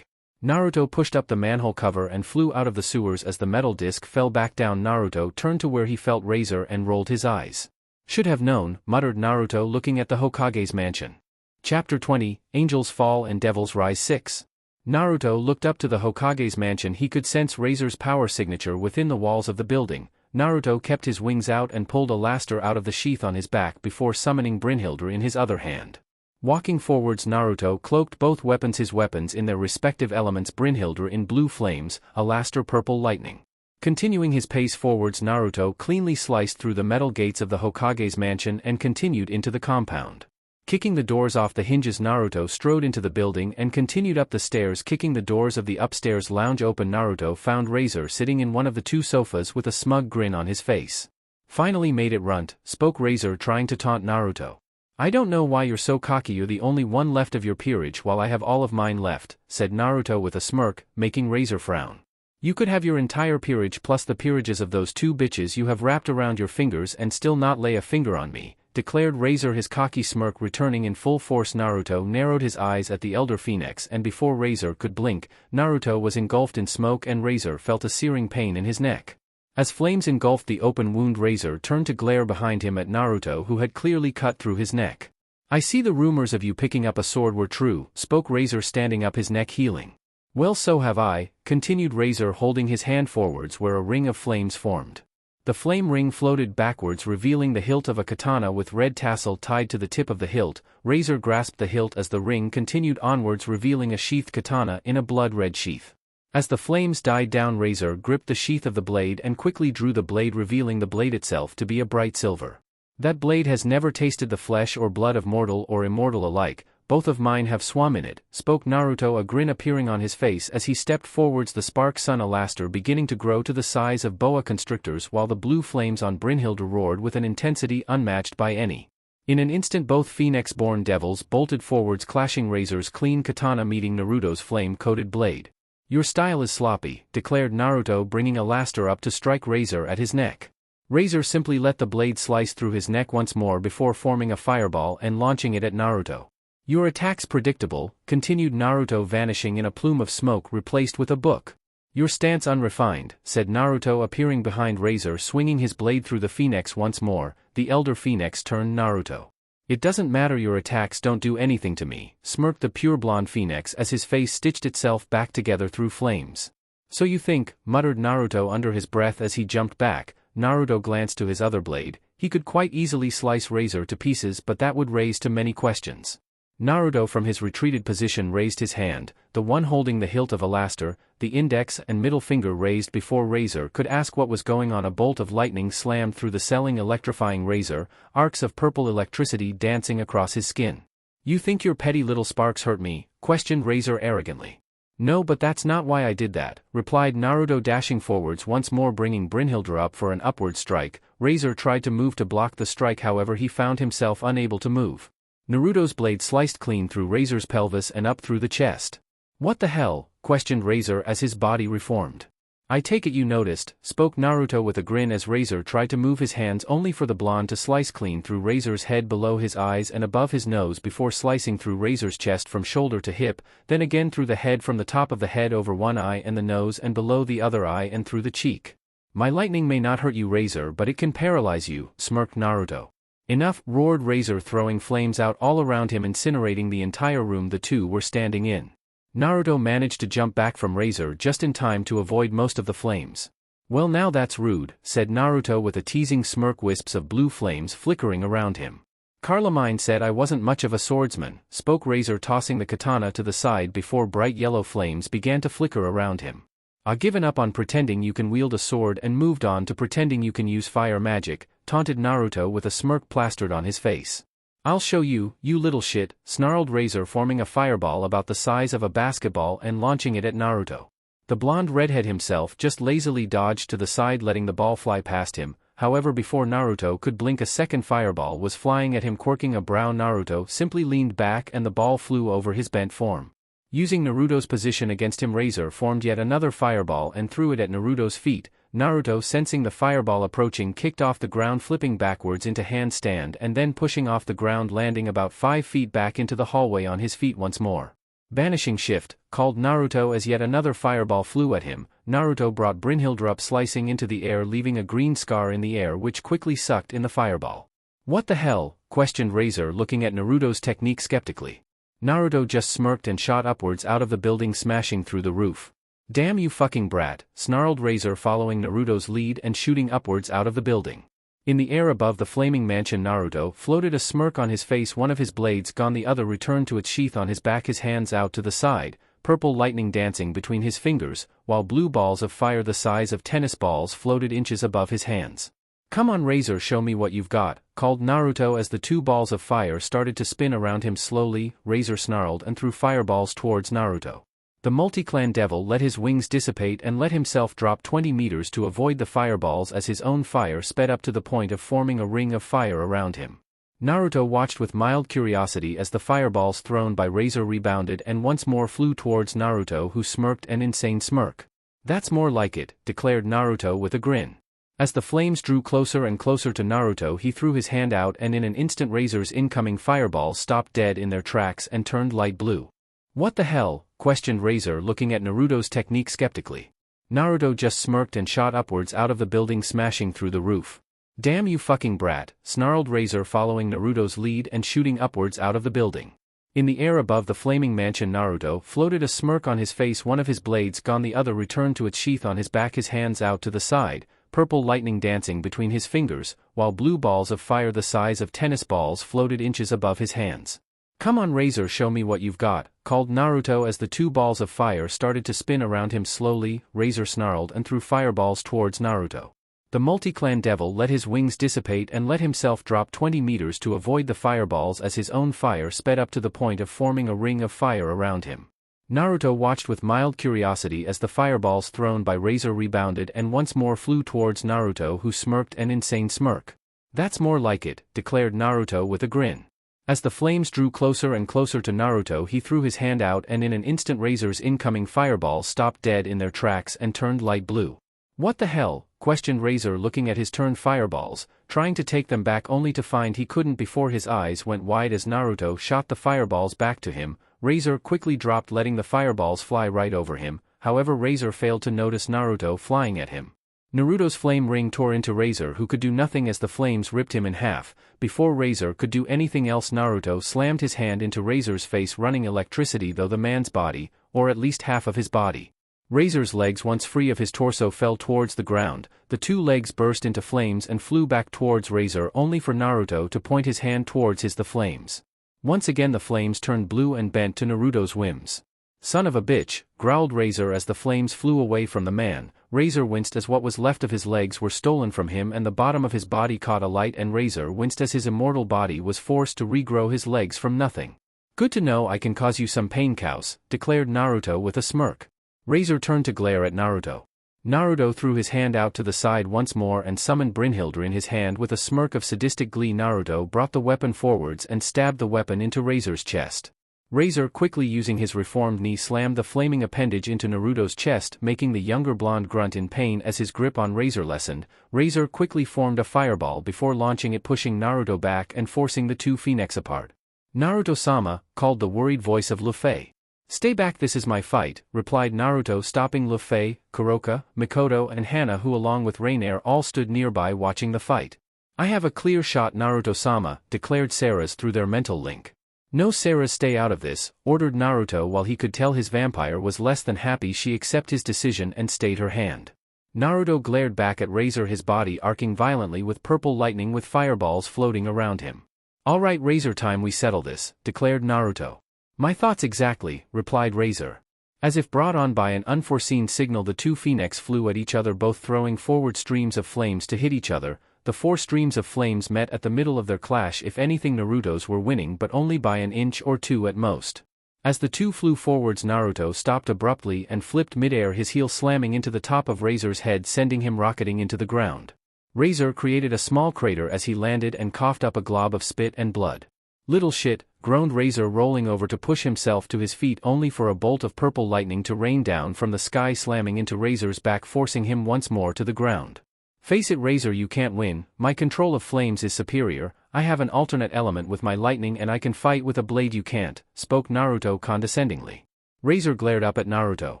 Naruto pushed up the manhole cover and flew out of the sewers as the metal disc fell back down. Naruto turned to where he felt Razor and rolled his eyes. Should have known, muttered Naruto, looking at the Hokage's mansion. Chapter 20, Angels Fall and Devils Rise 6. Naruto looked up to the Hokage's mansion. He could sense Razor's power signature within the walls of the building. Naruto kept his wings out and pulled a laster out of the sheath on his back before summoning Brynhildr in his other hand. Walking forwards, Naruto cloaked both weapons, his weapons in their respective elements, Brynhildr in blue flames, a laster purple lightning. Continuing his pace forwards, Naruto cleanly sliced through the metal gates of the Hokage's mansion and continued into the compound. Kicking the doors off the hinges, Naruto strode into the building and continued up the stairs. Kicking the doors of the upstairs lounge open, Naruto found Razor sitting in one of the two sofas with a smug grin on his face. Finally made it, runt, spoke Razor, trying to taunt Naruto. I don't know why you're so cocky. You're the only one left of your peerage while I have all of mine left, said Naruto with a smirk, making Razor frown. You could have your entire peerage plus the peerages of those two bitches you have wrapped around your fingers and still not lay a finger on me, declared Razor, his cocky smirk returning in full force. Naruto narrowed his eyes at the elder Phoenix, and before Razor could blink, Naruto was engulfed in smoke and Razor felt a searing pain in his neck. As flames engulfed the open wound, Razor turned to glare behind him at Naruto, who had clearly cut through his neck. I see the rumors of you picking up a sword were true, spoke Razor, standing up, his neck healing. Well, so have I, continued Razor, holding his hand forwards where a ring of flames formed. The flame ring floated backwards, revealing the hilt of a katana with red tassel tied to the tip of the hilt. Razor grasped the hilt as the ring continued onwards, revealing a sheathed katana in a blood-red sheath. As the flames died down, Razor gripped the sheath of the blade and quickly drew the blade, revealing the blade itself to be a bright silver. That blade has never tasted the flesh or blood of mortal or immortal alike. Both of mine have swum in it, spoke Naruto, a grin appearing on his face as he stepped forwards, the spark sun alaster beginning to grow to the size of boa constrictors, while the blue flames on Brynhildr roared with an intensity unmatched by any. In an instant both phoenix-born devils bolted forwards, clashing, Razor's clean katana meeting Naruto's flame-coated blade. Your style is sloppy, declared Naruto, bringing a laster up to strike Razor at his neck. Razor simply let the blade slice through his neck once more before forming a fireball and launching it at Naruto. Your attack's predictable, continued Naruto, vanishing in a plume of smoke replaced with a book. Your stance unrefined, said Naruto, appearing behind Razor, swinging his blade through the phoenix once more. The elder phoenix turned Naruto. It doesn't matter, your attacks don't do anything to me, smirked the pure blonde phoenix as his face stitched itself back together through flames. So you think, muttered Naruto under his breath as he jumped back. Naruto glanced to his other blade. He could quite easily slice Razor to pieces, but that would raise too many questions. Naruto from his retreated position raised his hand, the one holding the hilt of a laster, the index and middle finger raised before Razor could ask what was going on. A bolt of lightning slammed through the selling, electrifying Razor, arcs of purple electricity dancing across his skin. You think your petty little sparks hurt me? Questioned Razor arrogantly. No, but that's not why I did that, replied Naruto, dashing forwards once more, bringing Brynhildr up for an upward strike. Razor tried to move to block the strike, however he found himself unable to move. Naruto's blade sliced clean through Razor's pelvis and up through the chest. What the hell? Questioned Razor as his body reformed. I take it you noticed, spoke Naruto with a grin as Razor tried to move his hands, only for the blonde to slice clean through Razor's head, below his eyes and above his nose, before slicing through Razor's chest from shoulder to hip, then again through the head, from the top of the head over one eye and the nose and below the other eye and through the cheek. My lightning may not hurt you, Razor, but it can paralyze you, smirked Naruto. Enough, roared Razor, throwing flames out all around him, incinerating the entire room the two were standing in. Naruto managed to jump back from Razor just in time to avoid most of the flames. Well, now that's rude, said Naruto with a teasing smirk, wisps of blue flames flickering around him. Carlamine said I wasn't much of a swordsman, spoke Razor, tossing the katana to the side before bright yellow flames began to flicker around him. I've given up on pretending you can wield a sword and moved on to pretending you can use fire magic, taunted Naruto with a smirk plastered on his face. I'll show you, you little shit, snarled Razor, forming a fireball about the size of a basketball and launching it at Naruto. The blonde redhead himself just lazily dodged to the side, letting the ball fly past him. However, before Naruto could blink, a second fireball was flying at him, quirking a brow. Naruto simply leaned back and the ball flew over his bent form. Using Naruto's position against him, Razor formed yet another fireball and threw it at Naruto's feet. Naruto, sensing the fireball approaching, kicked off the ground, flipping backwards into handstand and then pushing off the ground, landing about 5 feet back into the hallway on his feet once more. Banishing shift, called Naruto as yet another fireball flew at him. Naruto brought Brynhildr up, slicing into the air, leaving a green scar in the air which quickly sucked in the fireball. What the hell? Questioned Razor, looking at Naruto's technique skeptically. Naruto just smirked and shot upwards out of the building, smashing through the roof. Damn you fucking brat, snarled Razor, following Naruto's lead and shooting upwards out of the building. In the air above the flaming mansion, Naruto floated, a smirk on his face, one of his blades gone, the other returned to its sheath on his back, his hands out to the side, purple lightning dancing between his fingers, while blue balls of fire the size of tennis balls floated inches above his hands. Come on Razor, show me what you've got, called Naruto as the 2 balls of fire started to spin around him slowly. Razor snarled and threw fireballs towards Naruto. The multi-clan devil let his wings dissipate and let himself drop 20 meters to avoid the fireballs as his own fire sped up to the point of forming a ring of fire around him. Naruto watched with mild curiosity as the fireballs thrown by Razor rebounded and once more flew towards Naruto, who smirked an insane smirk. That's more like it, declared Naruto with a grin. As the flames drew closer and closer to Naruto, he threw his hand out and in an instant Razor's incoming fireballs stopped dead in their tracks and turned light blue. What the hell? Questioned Razor, looking at Naruto's technique skeptically. Naruto just smirked and shot upwards out of the building, smashing through the roof. Damn you fucking brat, snarled Razor, following Naruto's lead and shooting upwards out of the building. In the air above the flaming mansion, Naruto floated, a smirk on his face, one of his blades gone, the other returned to its sheath on his back, his hands out to the side, purple lightning dancing between his fingers, while blue balls of fire the size of tennis balls floated inches above his hands. Come on Razor, show me what you've got, called Naruto as the 2 balls of fire started to spin around him slowly. Razor snarled and threw fireballs towards Naruto. The multi-clan devil let his wings dissipate and let himself drop 20 meters to avoid the fireballs as his own fire sped up to the point of forming a ring of fire around him. Naruto watched with mild curiosity as the fireballs thrown by Razor rebounded and once more flew towards Naruto, who smirked an insane smirk. That's more like it, declared Naruto with a grin. As the flames drew closer and closer to Naruto, he threw his hand out and in an instant Razor's incoming fireballs stopped dead in their tracks and turned light blue. What the hell? Questioned Razor, looking at his turned fireballs, trying to take them back only to find he couldn't before his eyes went wide as Naruto shot the fireballs back to him. Razor quickly dropped, letting the fireballs fly right over him. However, Razor failed to notice Naruto flying at him. Naruto's flame ring tore into Razor, who could do nothing as the flames ripped him in half. Before Razor could do anything else, Naruto slammed his hand into Razor's face, running electricity through the man's body, or at least half of his body. Razor's legs, once free of his torso, fell towards the ground. The 2 legs burst into flames and flew back towards Razor, only for Naruto to point his hand towards the flames. Once again the flames turned blue and bent to Naruto's whims. Son of a bitch, growled Razor as the flames flew away from the man. Razor winced as what was left of his legs were stolen from him and the bottom of his body caught alight, and Razor winced as his immortal body was forced to regrow his legs from nothing. Good to know I can cause you some pain, cows, declared Naruto with a smirk. Razor turned to glare at Naruto. Naruto threw his hand out to the side once more and summoned Brynhildr in his hand. With a smirk of sadistic glee, Naruto brought the weapon forwards and stabbed the weapon into Razor's chest. Razor, quickly using his reformed knee, slammed the flaming appendage into Naruto's chest, making the younger blonde grunt in pain as his grip on Razor lessened. Razor quickly formed a fireball before launching it, pushing Naruto back and forcing the 2 Phoenix apart. Naruto-sama, called the worried voice of Luffy. Stay back, this is my fight, replied Naruto, stopping Luffy, Kuroka, Mikoto and Hana, who along with Rainier all stood nearby watching the fight. I have a clear shot, Naruto-sama, declared Ceres through their mental link. No, Ceres, stay out of this, ordered Naruto. While he could tell his vampire was less than happy, she accepted his decision and stayed her hand. Naruto glared back at Razor, his body arcing violently with purple lightning with fireballs floating around him. Alright Razor, time we settle this, declared Naruto. My thoughts exactly, replied Razor. As if brought on by an unforeseen signal, the 2 Phoenix flew at each other, both throwing forward streams of flames to hit each other. the four streams of flames met at the middle of their clash. If anything, Naruto's were winning, but only by an inch or two at most. As the two flew forwards, Naruto stopped abruptly and flipped midair, his heel slamming into the top of Razor's head, sending him rocketing into the ground. Razor created a small crater as he landed and coughed up a glob of spit and blood. "Little shit," groaned Razor, rolling over to push himself to his feet, only for a bolt of purple lightning to rain down from the sky, slamming into Razor's back, forcing him once more to the ground. "Face it, Razor, you can't win. My control of flames is superior. I have an alternate element with my lightning and I can fight with a blade. You can't," spoke Naruto condescendingly. Razor glared up at Naruto.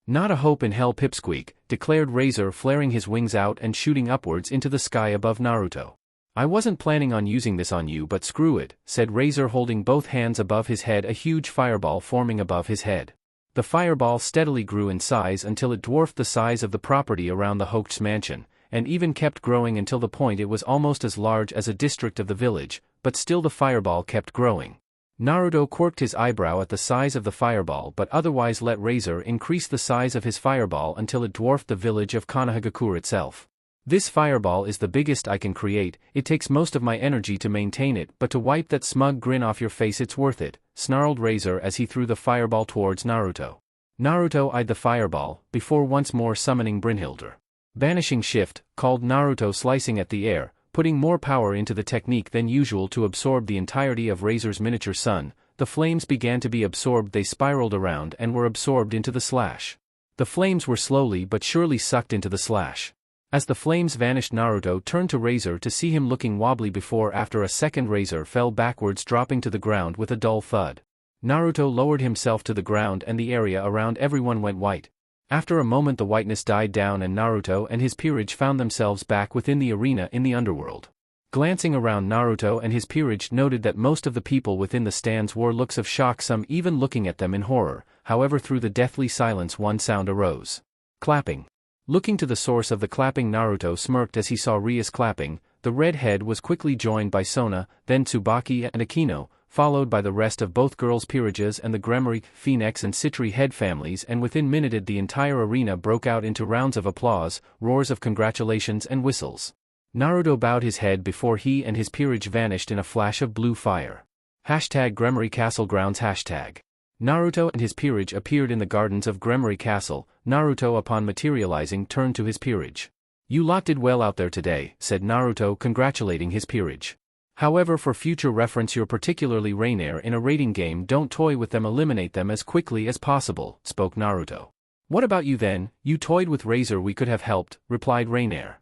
"Not a hope in hell, pipsqueak," declared Razor, flaring his wings out and shooting upwards into the sky above Naruto. "I wasn't planning on using this on you, but screw it," said Razor, holding both hands above his head, a huge fireball forming above his head. The fireball steadily grew in size until it dwarfed the size of the property around the Hoch's mansion, and even kept growing until the point it was almost as large as a district of the village, but still the fireball kept growing. Naruto quirked his eyebrow at the size of the fireball, but otherwise let Razor increase the size of his fireball until it dwarfed the village of Konohagakure itself. "This fireball is the biggest I can create. It takes most of my energy to maintain it, but to wipe that smug grin off your face, it's worth it," snarled Razor as he threw the fireball towards Naruto. Naruto eyed the fireball, before once more summoning Brynhildr. "Banishing shift," called Naruto, slicing at the air, putting more power into the technique than usual to absorb the entirety of Razor's miniature sun. The flames began to be absorbed. They spiraled around and were absorbed into the slash. The flames were slowly but surely sucked into the slash. As the flames vanished, Naruto turned to Razor to see him looking wobbly. Before after a second, Razor fell backwards, dropping to the ground with a dull thud. Naruto lowered himself to the ground and the area around everyone went white. After a moment the whiteness died down and Naruto and his peerage found themselves back within the arena in the underworld. Glancing around, Naruto and his peerage noted that most of the people within the stands wore looks of shock, some even looking at them in horror. However, through the deathly silence one sound arose. Clapping. Looking to the source of the clapping, Naruto smirked as he saw Rias clapping. The red head was quickly joined by Sona, then Tsubaki and Akino, followed by the rest of both girls' peerages and the Azure Phoenix and Citri head families, and within minutes the entire arena broke out into rounds of applause, roars of congratulations and whistles. Naruto bowed his head before he and his peerage vanished in a flash of blue fire. #Gremory Castle Grounds Naruto and his peerage appeared in the gardens of Gremory Castle. Naruto, upon materializing, turned to his peerage. "You lot did well out there today," said Naruto, congratulating his peerage. "However, for future reference, you're particularly Rainier in a raiding game. Don't toy with them, eliminate them as quickly as possible," spoke Naruto. "What about you then? You toyed with Razor, we could have helped," replied Rainier.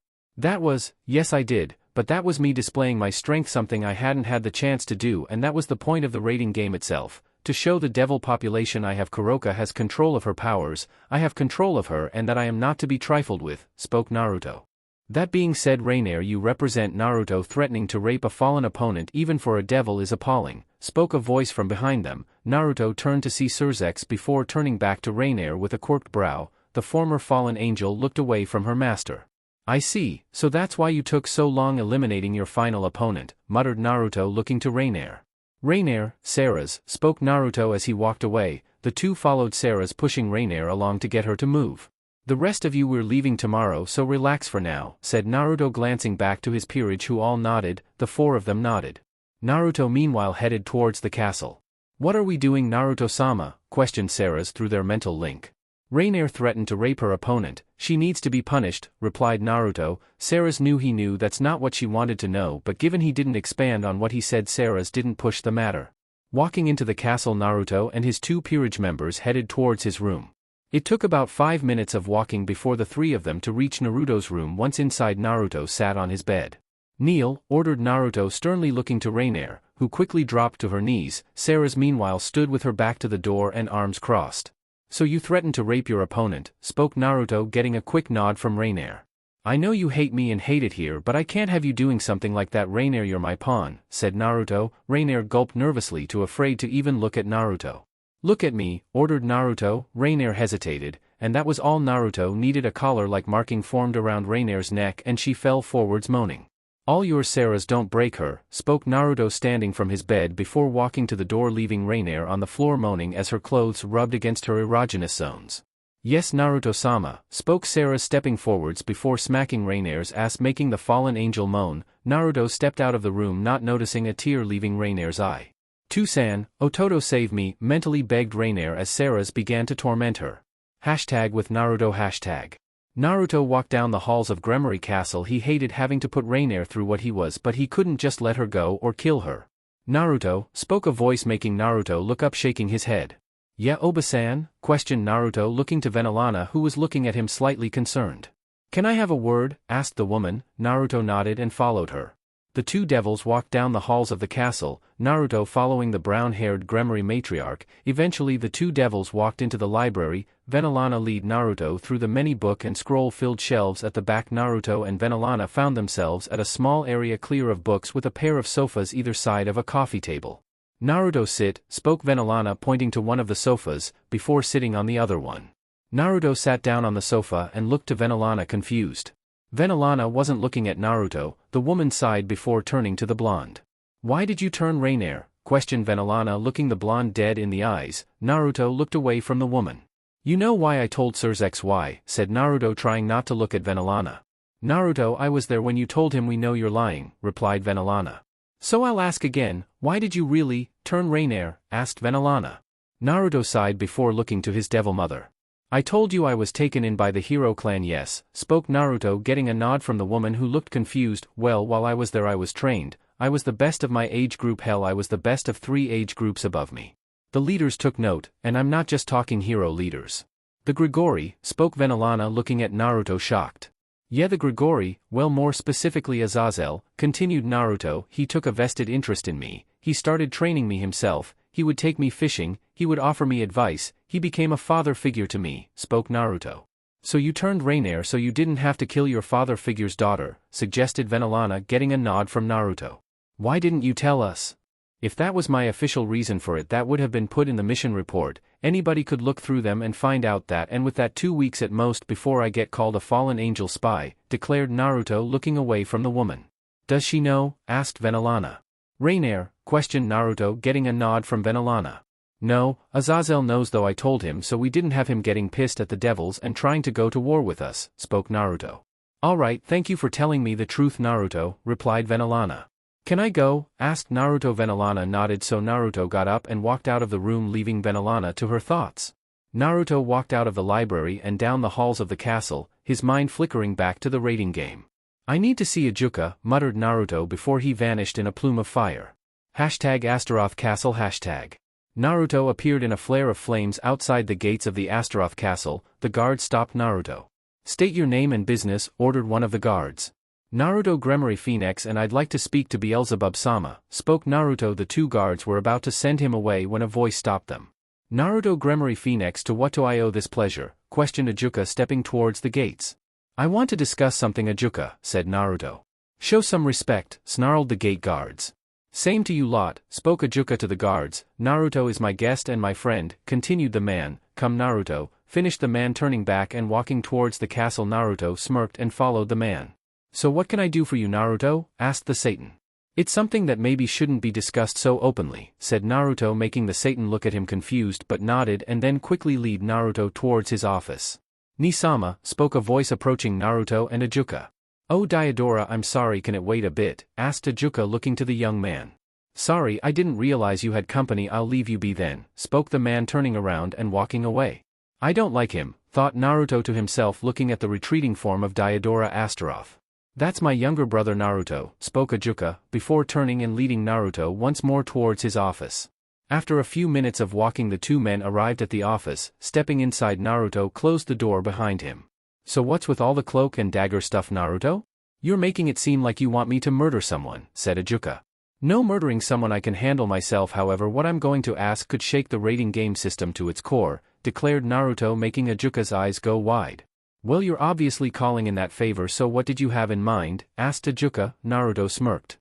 Yes I did, but that was me displaying my strength, something I hadn't had the chance to do, and that was the point of the raiding game itself. To show the devil population I have. Kuroka has control of her powers, I have control of her, and that I am not to be trifled with," spoke Naruto. "That being said, Rainier, you represent Naruto. Threatening to rape a fallen opponent even for a devil is appalling," spoke a voice from behind them. Naruto turned to see Surzex before turning back to Rainier with a quirked brow. The former fallen angel looked away from her master. "I see, so that's why you took so long eliminating your final opponent," muttered Naruto, looking to Rainier. "Rainier, Sarah's," spoke Naruto as he walked away. The two followed Sarah's, pushing Rainier along to get her to move. "The rest of you, we're leaving tomorrow, so relax for now," said Naruto, glancing back to his peerage, who all nodded. The four of them nodded. Naruto meanwhile headed towards the castle. "What are we doing, Naruto-sama?" questioned Sarah's through their mental link. "Rainier threatened to rape her opponent. She needs to be punished," replied Naruto. Sarah's knew that's not what she wanted to know, but given he didn't expand on what he said, Sarah's didn't push the matter. Walking into the castle, Naruto and his two peerage members headed towards his room. It took about 5 minutes of walking before the three of them to reach Naruto's room. Once inside, Naruto sat on his bed. "Kneel," ordered Naruto, sternly looking to Rainier, who quickly dropped to her knees. Sarah's meanwhile stood with her back to the door and arms crossed. "So you threatened to rape your opponent," spoke Naruto, getting a quick nod from Rainier. "I know you hate me and hate it here, but I can't have you doing something like that, Rainier. You're my pawn," said Naruto. Rainier gulped nervously, too afraid to even look at Naruto. "Look at me," ordered Naruto. Rainier hesitated, and that was all Naruto needed. A collar-like marking formed around Rainier's neck and she fell forwards moaning. "All yours, Sarah's, don't break her," spoke Naruto, standing from his bed before walking to the door, leaving Rainier on the floor moaning as her clothes rubbed against her erogenous zones. Yes, Naruto-sama, spoke Sarah, stepping forwards before smacking Rainier's ass, making the fallen angel moan. Naruto stepped out of the room, not noticing a tear leaving Rainier's eye. "To-san, Ototo save me," mentally begged Rainier as Sarah's began to torment her. #with Naruto #. Naruto walked down the halls of Gremory Castle. He hated having to put Rainier through what he was, but he couldn't just let her go or kill her. "Naruto," spoke a voice, making Naruto look up, shaking his head. "Yeah, Oba-san?" questioned Naruto, looking to Venolana, who was looking at him slightly concerned. "Can I have a word?" asked the woman. Naruto nodded and followed her. The two devils walked down the halls of the castle, Naruto following the brown-haired Gremory matriarch. Eventually the two devils walked into the library. Venolana led Naruto through the many book and scroll-filled shelves at the back. Naruto and Venolana found themselves at a small area clear of books with a pair of sofas either side of a coffee table. "Naruto, sit," spoke Venolana, pointing to one of the sofas, before sitting on the other one. Naruto sat down on the sofa and looked to Venolana, confused. Venolana wasn't looking at Naruto. The woman sighed before turning to the blonde. "Why did you turn Rainier?" questioned Venolana, looking the blonde dead in the eyes. Naruto looked away from the woman. "You know why I told Sirs XY, said Naruto, trying not to look at Venolana. "Naruto, I was there when you told him. "We know you're lying," replied Venolana. "So I'll ask again, why did you really turn Rainier?" asked Venolana. Naruto sighed before looking to his devil mother. "I told you I was taken in by the hero clan." "Yes," spoke Naruto, getting a nod from the woman, who looked confused. "Well, while I was there I was trained. I was the best of my age group. Hell, I was the best of 3 age groups above me. The leaders took note, and I'm not just talking hero leaders." "The Grigori," spoke Venolana, looking at Naruto, shocked. "Yeah, the Grigori, well, more specifically Azazel," continued Naruto. "He took a vested interest in me. He started training me himself. He would take me fishing, he would offer me advice, he became a father figure to me," spoke Naruto. "So you turned Rainier so you didn't have to kill your father figure's daughter," suggested Venolana, getting a nod from Naruto. "Why didn't you tell us?" "If that was my official reason for it, that would have been put in the mission report. Anybody could look through them and find out that, and with that 2 weeks at most before I get called a fallen angel spy," declared Naruto, looking away from the woman. "Does she know?" asked Venolana. "Rainier?" questioned Naruto, getting a nod from Venolana. "No, Azazel knows, though I told him so we didn't have him getting pissed at the devils and trying to go to war with us," spoke Naruto. "Alright, thank you for telling me the truth, Naruto," replied Venolana. "Can I go?" asked Naruto. Venolana nodded, so Naruto got up and walked out of the room, leaving Venolana to her thoughts. Naruto walked out of the library and down the halls of the castle, his mind flickering back to the raiding game. "I need to see Ajuka," muttered Naruto before he vanished in a plume of fire. #Astaroth Castle #. Naruto appeared in a flare of flames outside the gates of the Astaroth Castle. The guard stopped Naruto. "State your name and business," ordered one of the guards. "Naruto Gremory Phoenix, and I'd like to speak to Beelzebub-sama," spoke Naruto. The two guards were about to send him away when a voice stopped them. "Naruto Gremory Phoenix, to what do I owe this pleasure?" questioned Ajuka, stepping towards the gates. "I want to discuss something, Ajuka," said Naruto. "Show some respect," snarled the gate guards. "Same to you lot," spoke Ajuka to the guards. "Naruto is my guest and my friend," continued the man. "Come, Naruto," finished the man, turning back and walking towards the castle. Naruto smirked and followed the man. "So what can I do for you, Naruto?" asked the Satan. "It's something that maybe shouldn't be discussed so openly," said Naruto, making the Satan look at him confused, but nodded and then quickly led Naruto towards his office. "Nisama," spoke a voice approaching Naruto and Ajuka. "Oh, Diodora, I'm sorry, can it wait a bit?" asked Ajuka, looking to the young man. "Sorry, I didn't realize you had company, I'll leave you be then," spoke the man, turning around and walking away. "I don't like him," thought Naruto to himself, looking at the retreating form of Diodora Astaroth. "That's my younger brother Naruto," spoke Ajuka, before turning and leading Naruto once more towards his office. After a few minutes of walking, the two men arrived at the office. Stepping inside, Naruto closed the door behind him. "So what's with all the cloak and dagger stuff, Naruto? You're making it seem like you want me to murder someone," said Ajuka. "No murdering someone, I can handle myself, however what I'm going to ask could shake the rating game system to its core," declared Naruto, making Ajuka's eyes go wide. "Well, you're obviously calling in that favor, so what did you have in mind?" asked Ajuka. Naruto smirked.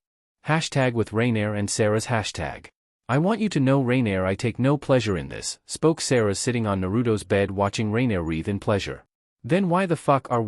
#with Rainier and Sarah's #. "I want you to know, Rainier, I take no pleasure in this," spoke Sarah, sitting on Naruto's bed watching Rainier writhe in pleasure. "Then why the fuck are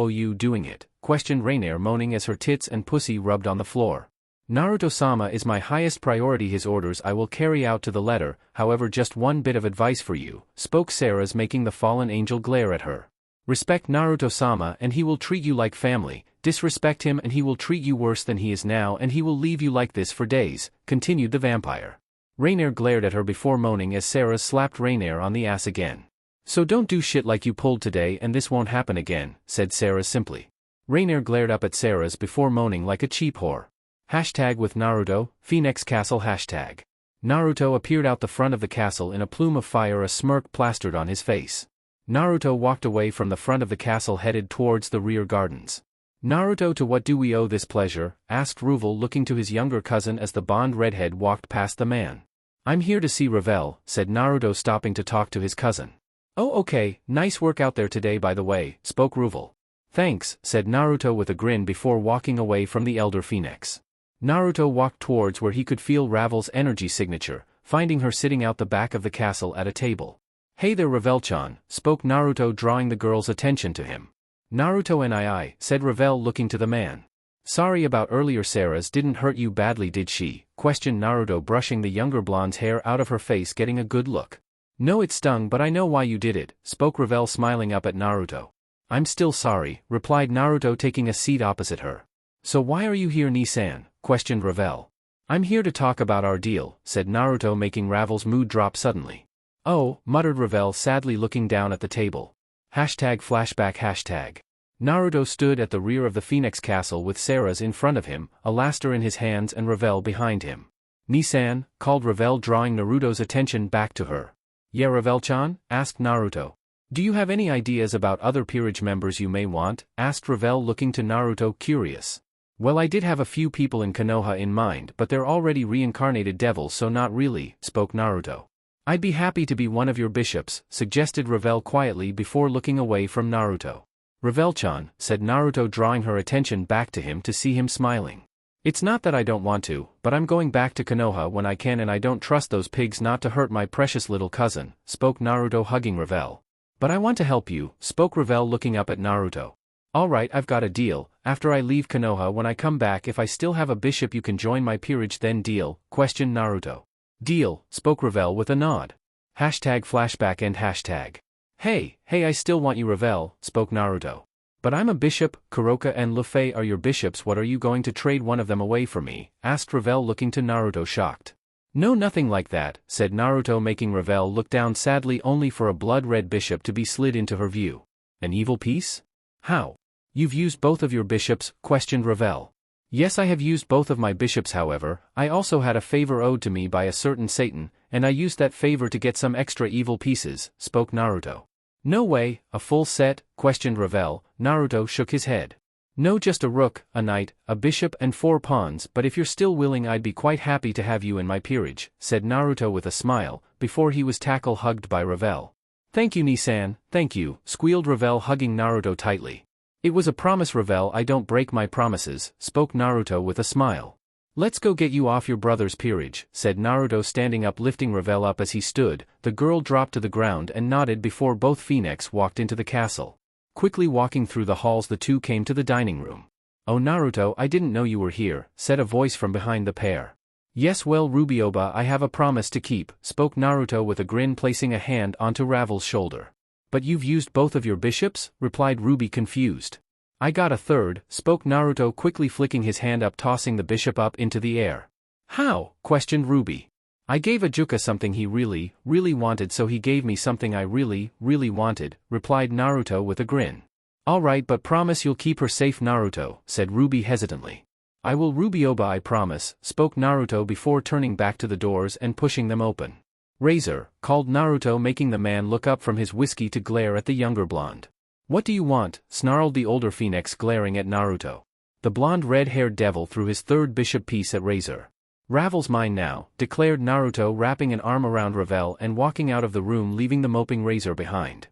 you doing it?" questioned Rainier, moaning as her tits and pussy rubbed on the floor. Naruto-sama is my highest priority. His orders I will carry out to the letter, however just one bit of advice for you, spoke Sarah's, making the fallen angel glare at her. Respect Naruto-sama and he will treat you like family, disrespect him and he will treat you worse than he is now and he will leave you like this for days, continued the vampire. Rainier glared at her before moaning as Sarah slapped Rainier on the ass again. So don't do shit like you pulled today and this won't happen again, said Sarah simply. Rainier glared up at Sarah's before moaning like a cheap whore. Hashtag with Naruto, Phoenix Castle hashtag. Naruto appeared out the front of the castle in a plume of fire, a smirk plastered on his face. Naruto walked away from the front of the castle headed towards the rear gardens. Naruto, to what do we owe this pleasure? Asked Ruvel looking to his younger cousin as the Bond redhead walked past the man. I'm here to see Ravel, said Naruto stopping to talk to his cousin. Oh okay, nice work out there today by the way, spoke Ruvel. Thanks, said Naruto with a grin before walking away from the elder Phoenix. Naruto walked towards where he could feel Ravel's energy signature, finding her sitting out the back of the castle at a table. Hey there Ravel-chan, spoke Naruto drawing the girl's attention to him. Naruto and said Ravel looking to the man. Sorry about earlier, Sarah's didn't hurt you badly did she? Questioned Naruto brushing the younger blonde's hair out of her face getting a good look. No it stung but I know why you did it, spoke Ravel smiling up at Naruto. I'm still sorry, replied Naruto taking a seat opposite her. So why are you here Ni-san? Questioned Ravel. I'm here to talk about our deal, said Naruto making Ravel's mood drop suddenly. Oh, muttered Ravel sadly looking down at the table. Hashtag flashback hashtag. Naruto stood at the rear of the Phoenix Castle with Sarah's in front of him, Alastor in his hands and Ravel behind him. Ni-san, called Ravel drawing Naruto's attention back to her. Yeah Ravel-chan? Asked Naruto. Do you have any ideas about other peerage members you may want? Asked Ravel looking to Naruto curious. Well I did have a few people in Konoha in mind but they're already reincarnated devils so not really, spoke Naruto. I'd be happy to be one of your bishops, suggested Ravel quietly before looking away from Naruto. Ravel-chan, said Naruto drawing her attention back to him to see him smiling. It's not that I don't want to, but I'm going back to Konoha when I can and I don't trust those pigs not to hurt my precious little cousin, spoke Naruto hugging Ravel. But I want to help you, spoke Ravel looking up at Naruto. Alright I've got a deal, after I leave Konoha when I come back if I still have a bishop you can join my peerage then deal, questioned Naruto. Deal, spoke Ravel with a nod. Hashtag flashback and hashtag. Hey I still want you Ravel, spoke Naruto. But I'm a bishop, Kuroka and Luffy are your bishops what are you going to trade one of them away for me, asked Ravel looking to Naruto shocked. No nothing like that, said Naruto making Ravel look down sadly only for a blood-red bishop to be slid into her view. An evil piece? How? You've used both of your bishops, questioned Ravel. Yes I have used both of my bishops however, I also had a favor owed to me by a certain Satan, and I used that favor to get some extra evil pieces, spoke Naruto. No way, a full set, questioned Ravel. Naruto shook his head. No just a rook, a knight, a bishop and 4 pawns but if you're still willing I'd be quite happy to have you in my peerage, said Naruto with a smile, before he was hugged by Ravel. Thank you Ni-san, thank you, squealed Ravel hugging Naruto tightly. It was a promise Ravel I don't break my promises, spoke Naruto with a smile. Let's go get you off your brother's peerage, said Naruto standing up lifting Ravel up as he stood, the girl dropped to the ground and nodded before both Phoenix walked into the castle. Quickly walking through the halls the two came to the dining room. Oh Naruto I didn't know you were here, said a voice from behind the pair. Yes well Rubioba I have a promise to keep, spoke Naruto with a grin placing a hand onto Ravel's shoulder. But you've used both of your bishops? Replied Ruby confused. I got a third, spoke Naruto quickly flicking his hand up tossing the bishop up into the air. How? Questioned Ruby. I gave Ajuka something he really wanted so he gave me something I really wanted, replied Naruto with a grin. Alright but promise you'll keep her safe Naruto, said Ruby hesitantly. I will Rubioba I promise, spoke Naruto before turning back to the doors and pushing them open. Razor, called Naruto making the man look up from his whiskey to glare at the younger blonde. What do you want? Snarled the older Phoenix glaring at Naruto. The blonde red-haired devil threw his third bishop piece at Razor. Ravel's mine now, declared Naruto wrapping an arm around Ravel and walking out of the room leaving the moping Razor behind.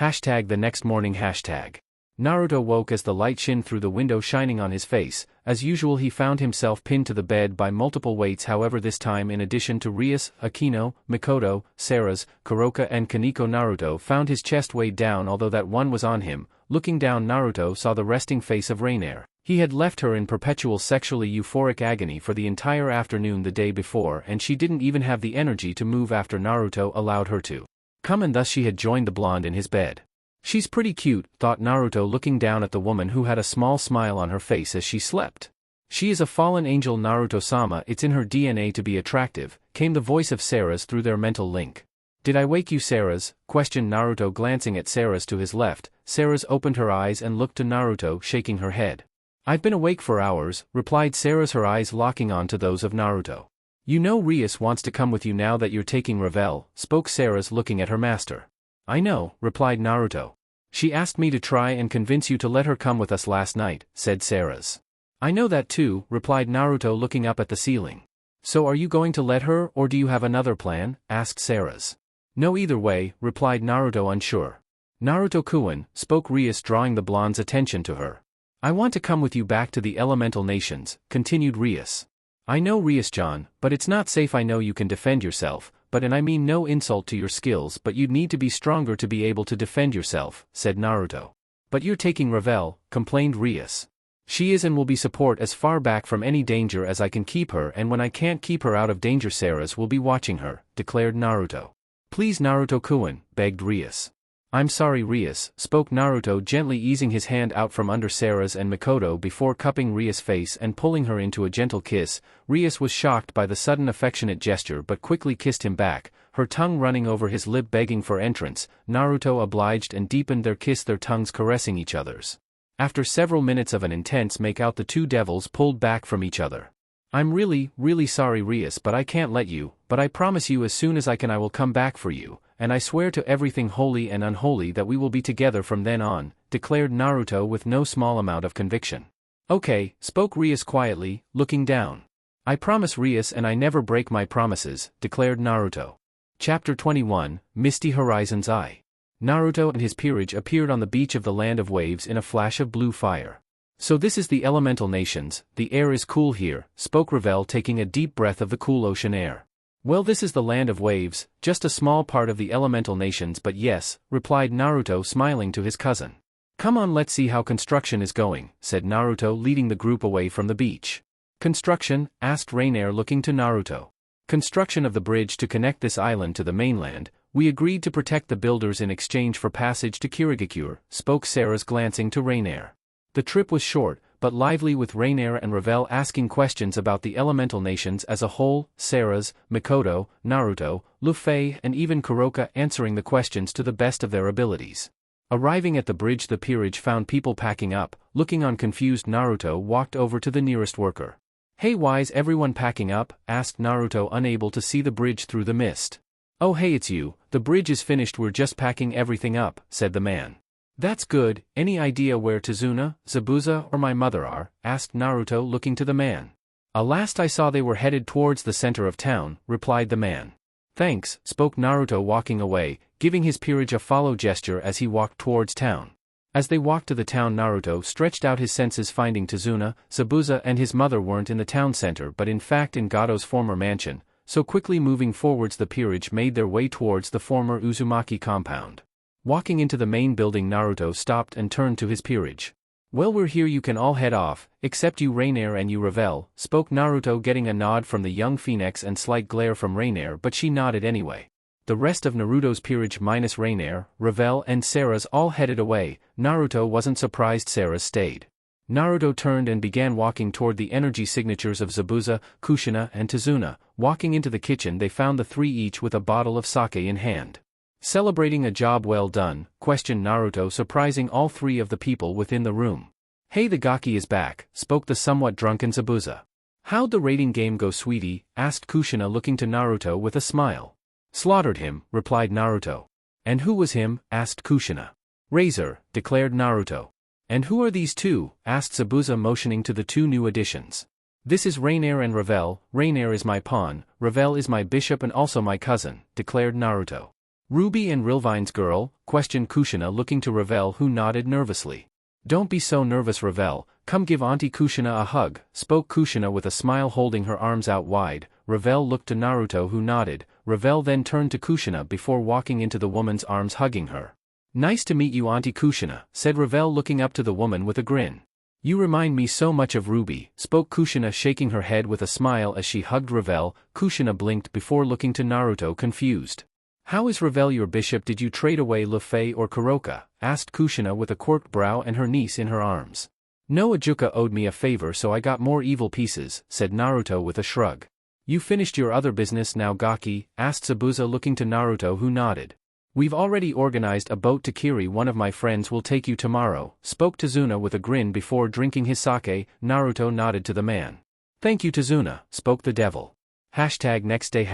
Hashtag the next morning hashtag. Naruto woke as the light shone through the window shining on his face. As usual he found himself pinned to the bed by multiple weights however this time in addition to Rias, Akino, Mikoto, Sarah's, Kuroka and Kaneko Naruto found his chest weighed down although that one was on him. Looking down Naruto saw the resting face of Rainier. He had left her in perpetual sexually euphoric agony for the entire afternoon the day before, and she didn't even have the energy to move after Naruto allowed her to come, and thus she had joined the blonde in his bed. She's pretty cute, thought Naruto, looking down at the woman who had a small smile on her face as she slept. She is a fallen angel, Naruto-sama, it's in her DNA to be attractive, came the voice of Sarah's through their mental link. Did I wake you, Sarah's? Questioned Naruto, glancing at Sarah's to his left. Sarah's opened her eyes and looked to Naruto, shaking her head. I've been awake for hours, replied Sarah's, her eyes locking on to those of Naruto. You know Rias wants to come with you now that you're taking Revel, spoke Sarah's, looking at her master. I know, replied Naruto. She asked me to try and convince you to let her come with us last night, said Sarah's. I know that too, replied Naruto, looking up at the ceiling. So are you going to let her, or do you have another plan? Asked Sarah's. No, either way, replied Naruto, unsure. Naruto-kun, spoke Rias, drawing the blonde's attention to her. I want to come with you back to the elemental nations, continued Rias. I know, Rias-chan, but it's not safe. I know you can defend yourself, and I mean no insult to your skills, but you'd need to be stronger to be able to defend yourself, said Naruto. But you're taking Revel, complained Rias. She is and will be support as far back from any danger as I can keep her, and when I can't keep her out of danger, Sarah's will be watching her, declared Naruto. Please, Naruto-kun, begged Rias. I'm sorry, Rias, spoke Naruto, gently easing his hand out from under Sarah's and Mikoto before cupping Rias' face and pulling her into a gentle kiss. Rias was shocked by the sudden affectionate gesture but quickly kissed him back, her tongue running over his lip begging for entrance. Naruto obliged and deepened their kiss, their tongues caressing each other's. After several minutes of an intense make-out, the two devils pulled back from each other. I'm really, really sorry, Rias, but I can't let you, but I promise you as soon as I can I will come back for you, and I swear to everything holy and unholy that we will be together from then on, declared Naruto with no small amount of conviction. Okay, spoke Rias quietly, looking down. I promise, Rias, and I never break my promises, declared Naruto. Chapter 21, Misty Horizon's Eye. Naruto and his peerage appeared on the beach of the Land of Waves in a flash of blue fire. So this is the elemental nations, the air is cool here, spoke Revel, taking a deep breath of the cool ocean air. Well, this is the Land of Waves, just a small part of the elemental nations, but yes, replied Naruto, smiling to his cousin. Come on, let's see how construction is going, said Naruto, leading the group away from the beach. Construction? Asked Rainair, looking to Naruto. Construction of the bridge to connect this island to the mainland. We agreed to protect the builders in exchange for passage to Kirigakure, spoke Sarah's, glancing to Rainair. The trip was short, but lively, with Rainair and Revel asking questions about the elemental nations as a whole, Sarah's, Mikoto, Naruto, Luffy, and even Kuroka answering the questions to the best of their abilities. Arriving at the bridge, the peerage found people packing up. Looking on, confused, Naruto walked over to the nearest worker. Hey, why's everyone packing up? Asked Naruto, unable to see the bridge through the mist. Oh hey, it's you, the bridge is finished, we're just packing everything up, said the man. That's good. Any idea where Tazuna, Zabuza, or my mother are? Asked Naruto, looking to the man. Last I saw they were headed towards the center of town, replied the man. Thanks, spoke Naruto, walking away, giving his peerage a follow gesture as he walked towards town. As they walked to the town, Naruto stretched out his senses, finding Tazuna, Zabuza, and his mother weren't in the town center but in fact in Gato's former mansion, so quickly moving forwards the peerage made their way towards the former Uzumaki compound. Walking into the main building, Naruto stopped and turned to his peerage. Well, we're here, you can all head off, except you, Rainair, and you, Revel, spoke Naruto, getting a nod from the young Phoenix and slight glare from Rainair, but she nodded anyway. The rest of Naruto's peerage minus Rainair, Revel, and Sarah's all headed away. Naruto wasn't surprised Sarah stayed. Naruto turned and began walking toward the energy signatures of Zabuza, Kushina, and Tazuna. Walking into the kitchen, they found the three each with a bottle of sake in hand. Celebrating a job well done? Questioned Naruto, surprising all three of the people within the room. Hey, the Gaki is back, spoke the somewhat drunken Zabuza. How'd the raiding game go, sweetie? Asked Kushina, looking to Naruto with a smile. Slaughtered him, replied Naruto. And who was him? Asked Kushina. Razor, declared Naruto. And who are these two? Asked Zabuza, motioning to the two new additions. This is Rainair and Revel. Rainair is my pawn, Revel is my bishop and also my cousin, declared Naruto. Ruby and Rilvine's girl? Questioned Kushina, looking to Revel, who nodded nervously. Don't be so nervous, Revel, come give Auntie Kushina a hug, spoke Kushina with a smile, holding her arms out wide. Revel looked to Naruto, who nodded. Revel then turned to Kushina before walking into the woman's arms, hugging her. Nice to meet you, Auntie Kushina, said Revel, looking up to the woman with a grin. You remind me so much of Ruby, spoke Kushina, shaking her head with a smile as she hugged Ravel. Kushina blinked before looking to Naruto, confused. How is Ravel your bishop? Did you trade away Luffy or Kuroka? Asked Kushina with a quirked brow and her niece in her arms. No, Ajuka owed me a favor, so I got more evil pieces, said Naruto with a shrug. You finished your other business now, Gaki? Asked Zabuza, looking to Naruto, who nodded. We've already organized a boat to Kiri. One of my friends will take you tomorrow, spoke Tazuna with a grin before drinking his sake. Naruto nodded to the man. Thank you, Tazuna, spoke the devil. Next day.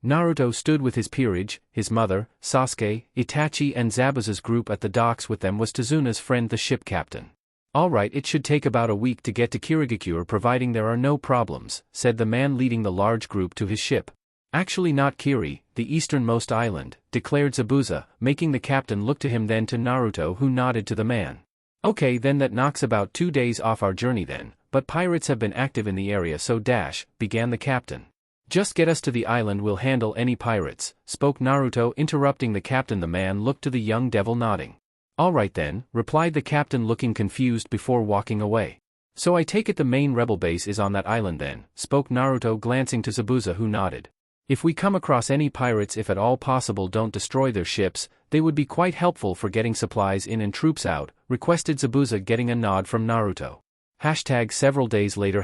Naruto stood with his peerage, his mother, Sasuke, Itachi and Zabuza's group. At the docks with them was Tazuna's friend, the ship captain. Alright, it should take about a week to get to Kirigakure providing there are no problems, said the man leading the large group to his ship. Actually not Kiri, the easternmost island, declared Zabuza, making the captain look to him, then to Naruto, who nodded to the man. Okay, then that knocks about 2 days off our journey then, but pirates have been active in the area, so began the captain. Just get us to the island, we'll handle any pirates, spoke Naruto, interrupting the captain. The man looked to the young devil, nodding. Alright then, replied the captain, looking confused before walking away. So I take it the main rebel base is on that island then, spoke Naruto, glancing to Zabuza, who nodded. If we come across any pirates, if at all possible, don't destroy their ships, they would be quite helpful for getting supplies in and troops out, requested Zabuza, getting a nod from Naruto. Several days later.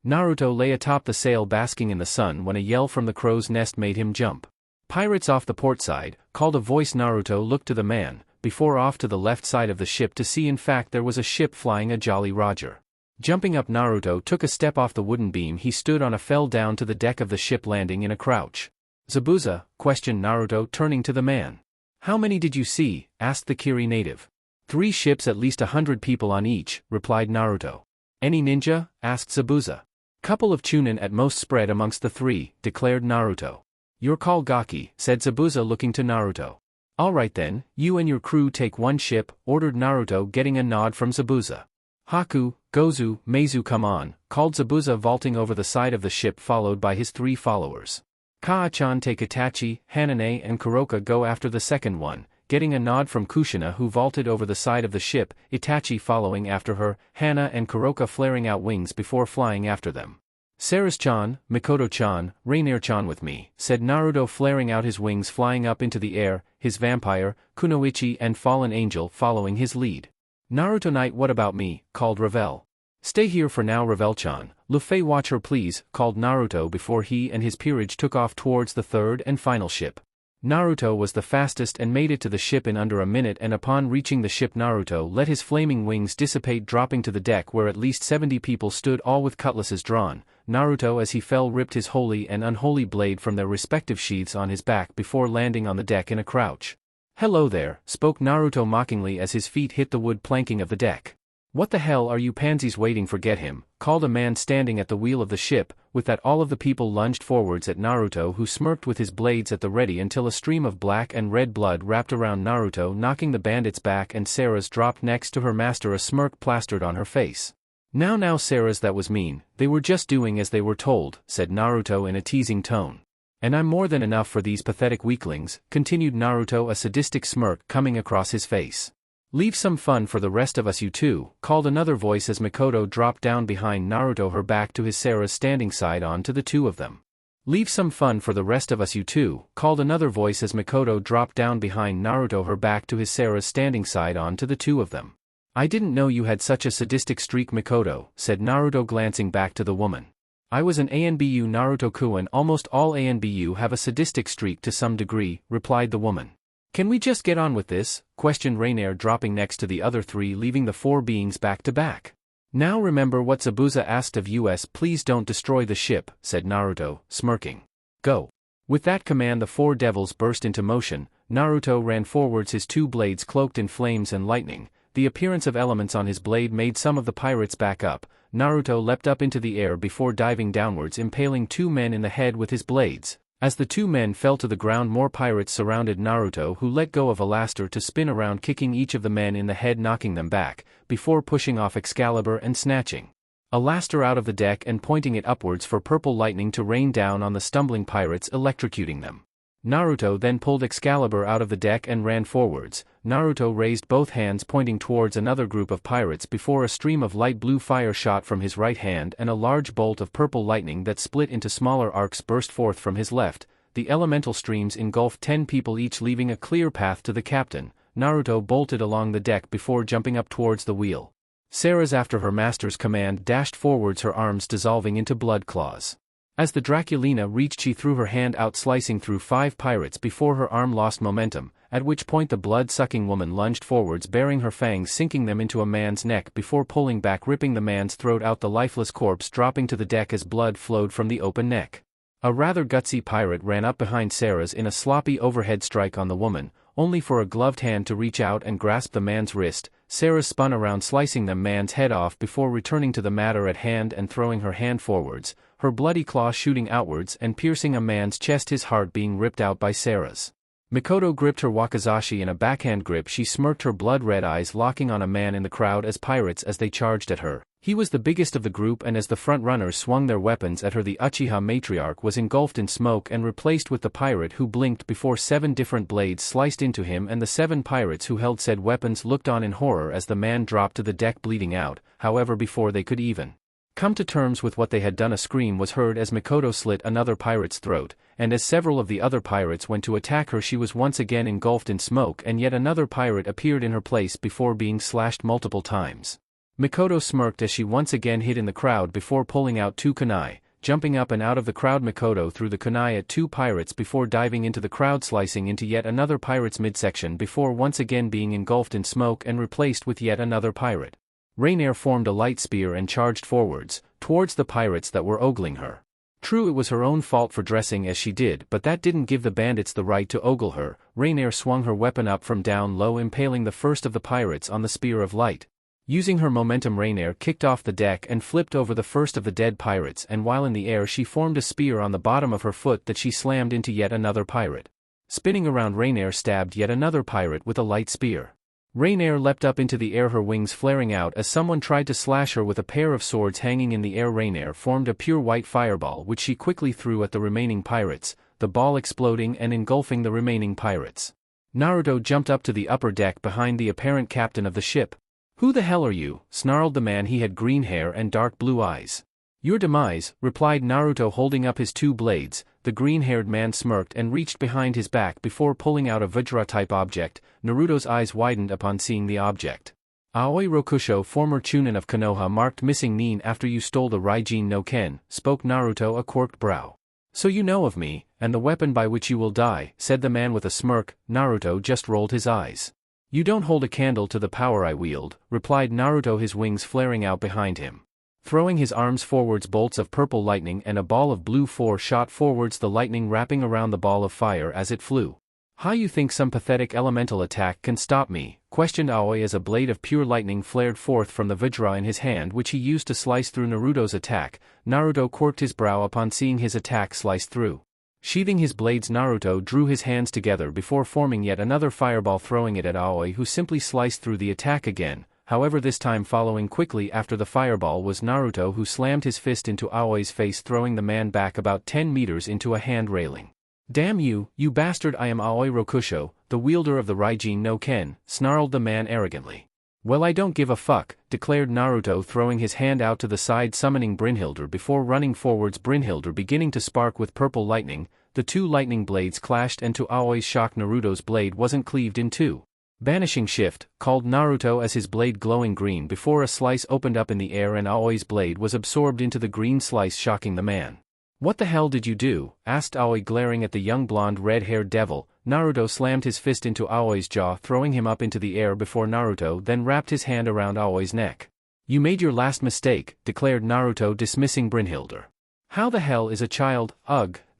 Naruto lay atop the sail basking in the sun when a yell from the crow's nest made him jump. Pirates off the port side, called a voice. Naruto looked to the man, before off to the left side of the ship to see in fact there was a ship flying, a Jolly Roger. Jumping up, Naruto took a step off the wooden beam he stood on, fell down to the deck of the ship, landing in a crouch. Zabuza, questioned Naruto, turning to the man. How many did you see? Asked the Kiri native. 3 ships, at least 100 people on each, replied Naruto. Any ninja? Asked Zabuza. Couple of Chunin at most spread amongst the 3, declared Naruto. Your call, Gaki, said Zabuza, looking to Naruto. Alright then, you and your crew take 1 ship, ordered Naruto, getting a nod from Zabuza. Haku, Gozu, Meizu, come on, called Zabuza, vaulting over the side of the ship followed by his 3 followers. Kaa-chan, take Itachi, Hanane and Kuroka, go after the second one, getting a nod from Kushina, who vaulted over the side of the ship, Itachi following after her, Hana and Kuroka flaring out wings before flying after them. Sarus-chan, Mikoto-chan, Rainier-chan with me, said Naruto, flaring out his wings, flying up into the air, his vampire, Kunoichi and Fallen Angel following his lead. Naruto Knight, what about me? Called Ravel. Stay here for now, Ravel-chan. Luffy, watch her please, called Naruto before he and his peerage took off towards the third and final ship. Naruto was the fastest and made it to the ship in under a minute, and upon reaching the ship Naruto let his flaming wings dissipate, dropping to the deck where at least 70 people stood, all with cutlasses drawn. Naruto, as he fell, ripped his holy and unholy blade from their respective sheaths on his back before landing on the deck in a crouch. Hello there, spoke Naruto mockingly as his feet hit the wood planking of the deck. What the hell are you pansies waiting for? Get him, called a man standing at the wheel of the ship. With that all of the people lunged forwards at Naruto, who smirked with his blades at the ready until a stream of black and red blood wrapped around Naruto, knocking the bandits back, and Sarah's dropped next to her master, a smirk plastered on her face. Now Sarah's, that was mean, they were just doing as they were told, said Naruto in a teasing tone. And I'm more than enough for these pathetic weaklings, continued Naruto, a sadistic smirk coming across his face. Leave some fun for the rest of us, you two, called another voice as Mikoto dropped down behind Naruto, her back to his Sarah's standing side on to the 2 of them. Leave some fun for the rest of us, you two, called another voice as Mikoto dropped down behind Naruto, her back to his Sarah's standing side on to the 2 of them. I didn't know you had such a sadistic streak, Mikoto, said Naruto, glancing back to the woman. I was an ANBU, Naruto-kun. Almost all ANBU have a sadistic streak to some degree, replied the woman. Can we just get on with this? Questioned Rainier, dropping next to the other 3, leaving the 4 beings back to back. Now remember what Zabuza asked of us, please don't destroy the ship, said Naruto, smirking. Go. With that command the 4 devils burst into motion. Naruto ran forwards, his 2 blades cloaked in flames and lightning. The appearance of elements on his blade made some of the pirates back up. Naruto leapt up into the air before diving downwards, impaling 2 men in the head with his blades. As the 2 men fell to the ground, more pirates surrounded Naruto, who let go of Alastor to spin around, kicking each of the men in the head, knocking them back, before pushing off Excalibur and snatching Alastor out of the deck and pointing it upwards for purple lightning to rain down on the stumbling pirates, electrocuting them. Naruto then pulled Excalibur out of the deck and ran forwards. Naruto raised both hands pointing towards another group of pirates before a stream of light blue fire shot from his right hand and a large bolt of purple lightning that split into smaller arcs burst forth from his left. The elemental streams engulfed 10 people each, leaving a clear path to the captain. Naruto bolted along the deck before jumping up towards the wheel. Ceres, after her master's command, dashed forwards, her arms dissolving into blood claws. As the Draculina reached, she threw her hand out, slicing through 5 pirates before her arm lost momentum, at which point the blood-sucking woman lunged forwards, baring her fangs, sinking them into a man's neck before pulling back, ripping the man's throat out, the lifeless corpse dropping to the deck as blood flowed from the open neck. A rather gutsy pirate ran up behind Ceres in a sloppy overhead strike on the woman, only for a gloved hand to reach out and grasp the man's wrist. Ceres spun around, slicing the man's head off before returning to the matter at hand and throwing her hand forwards, her bloody claw shooting outwards and piercing a man's chest, his heart being ripped out by Ceres. Mikoto gripped her wakizashi in a backhand grip. She smirked, her blood-red eyes locking on a man in the crowd as pirates as they charged at her. He was the biggest of the group, and as the front-runners swung their weapons at her, the Uchiha matriarch was engulfed in smoke and replaced with the pirate who blinked before 7 different blades sliced into him, and the 7 pirates who held said weapons looked on in horror as the man dropped to the deck bleeding out. However, before they could even come to terms with what they had done, a scream was heard as Mikoto slit another pirate's throat, and as several of the other pirates went to attack her, she was once again engulfed in smoke, and yet another pirate appeared in her place before being slashed multiple times. Mikoto smirked as she once again hid in the crowd before pulling out 2 kunai. Jumping up and out of the crowd, Mikoto threw the kunai at 2 pirates before diving into the crowd, slicing into yet another pirate's midsection before once again being engulfed in smoke and replaced with yet another pirate. Rainier formed a light spear and charged forwards, towards the pirates that were ogling her. True, it was her own fault for dressing as she did, but that didn't give the bandits the right to ogle her. Rainier swung her weapon up from down low, impaling the first of the pirates on the spear of light. Using her momentum, Rainier kicked off the deck and flipped over the first of the dead pirates, and while in the air she formed a spear on the bottom of her foot that she slammed into yet another pirate. Spinning around, Rainier stabbed yet another pirate with a light spear. Rainier leapt up into the air, her wings flaring out as someone tried to slash her with a pair of swords hanging in the air. Rainier formed a pure white fireball which she quickly threw at the remaining pirates, the ball exploding and engulfing the remaining pirates. Naruto jumped up to the upper deck behind the apparent captain of the ship. "Who the hell are you?" snarled the man. He had green hair and dark blue eyes. "Your demise," replied Naruto, holding up his 2 blades. The green-haired man smirked and reached behind his back before pulling out a Vajra-type object. Naruto's eyes widened upon seeing the object. "Aoi Rokusho, former Chunin of Konoha, marked missing nin after you stole the Raijin no Ken," spoke Naruto, a quirked brow. "So you know of me, and the weapon by which you will die," said the man with a smirk. Naruto just rolled his eyes. "You don't hold a candle to the power I wield," replied Naruto, his wings flaring out behind him. Throwing his arms forwards, bolts of purple lightning and a ball of blue fire shot forwards, the lightning wrapping around the ball of fire as it flew. "How you think some pathetic elemental attack can stop me?" questioned Aoi as a blade of pure lightning flared forth from the Vajra in his hand, which he used to slice through Naruto's attack. Naruto quirked his brow upon seeing his attack sliced through. Sheathing his blades, Naruto drew his hands together before forming yet another fireball, throwing it at Aoi, who simply sliced through the attack again. However, this time following quickly after the fireball was Naruto, who slammed his fist into Aoi's face, throwing the man back about 10 meters into a hand railing. "Damn you, you bastard! I am Aoi Rokusho, the wielder of the Raijin no Ken," snarled the man arrogantly. "Well, I don't give a fuck," declared Naruto, throwing his hand out to the side, summoning Brynhildr before running forwards, Brynhildr beginning to spark with purple lightning. The 2 lightning blades clashed, and to Aoi's shock, Naruto's blade wasn't cleaved in 2. "Banishing shift," called Naruto as his blade glowing green before a slice opened up in the air and Aoi's blade was absorbed into the green slice, shocking the man. "What the hell did you do?" asked Aoi, glaring at the young blonde red-haired devil. Naruto slammed his fist into Aoi's jaw, throwing him up into the air before Naruto then wrapped his hand around Aoi's neck. "You made your last mistake," declared Naruto, dismissing Brynhildr. "How the hell is a child,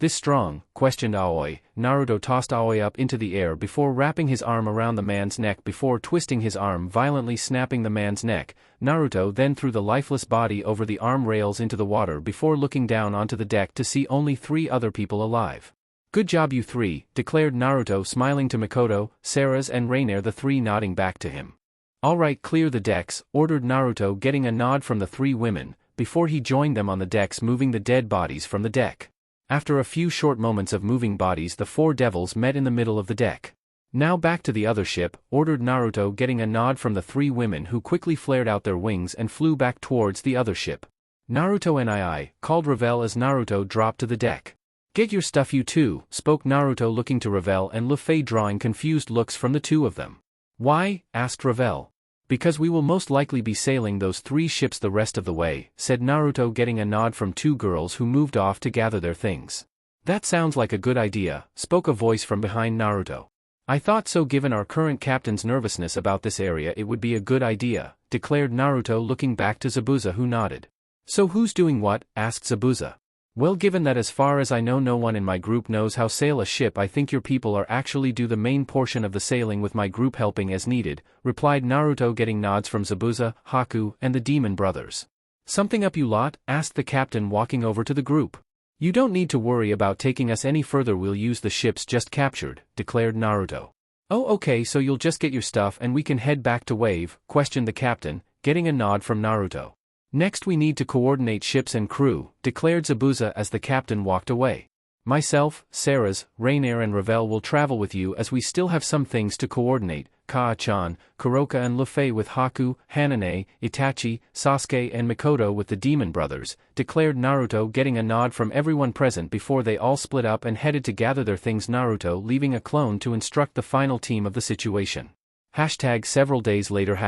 this strong?" questioned Aoi. Naruto tossed Aoi up into the air before wrapping his arm around the man's neck before twisting his arm, violently snapping the man's neck. Naruto then threw the lifeless body over the arm rails into the water before looking down onto the deck to see only 3 other people alive. "Good job, you 3, declared Naruto, smiling to Mikoto, Ceres and Rainier, the 3 nodding back to him. "Alright, clear the decks," ordered Naruto, getting a nod from the 3 women, before he joined them on the decks, moving the dead bodies from the deck. After a few short moments of moving bodies, the four devils met in the middle of the deck. Now back to the other ship, ordered Naruto, getting a nod from the three women, who quickly flared out their wings and flew back towards the other ship. Naruto NII, called Ravel as Naruto dropped to the deck. Get your stuff you two, spoke Naruto, looking to Ravel and Luffy, drawing confused looks from the two of them. Why? Asked Ravel. Because we will most likely be sailing those three ships the rest of the way, said Naruto, getting a nod from two girls who moved off to gather their things. That sounds like a good idea, spoke a voice from behind Naruto. I thought so, given our current captain's nervousness about this area it would be a good idea, declared Naruto, looking back to Zabuza, who nodded. So who's doing what? Asked Zabuza. Well, given that as far as I know no one in my group knows how sail a ship, I think your people are actually do the main portion of the sailing with my group helping as needed, replied Naruto, getting nods from Zabuza, Haku, and the demon brothers. Something up you lot? Asked the captain, walking over to the group. You don't need to worry about taking us any further, we'll use the ships just captured, declared Naruto. Oh okay, so you'll just get your stuff and we can head back to Wave? Questioned the captain, getting a nod from Naruto. Next we need to coordinate ships and crew, declared Zabuza as the captain walked away. Myself, Sarah's, Rainier and Ravel will travel with you as we still have some things to coordinate, Kaa-chan, Kuroka and Luffy with Haku, Hanane, Itachi, Sasuke and Mikoto with the demon brothers, declared Naruto, getting a nod from everyone present before they all split up and headed to gather their things, Naruto leaving a clone to instruct the final team of the situation. Several days later.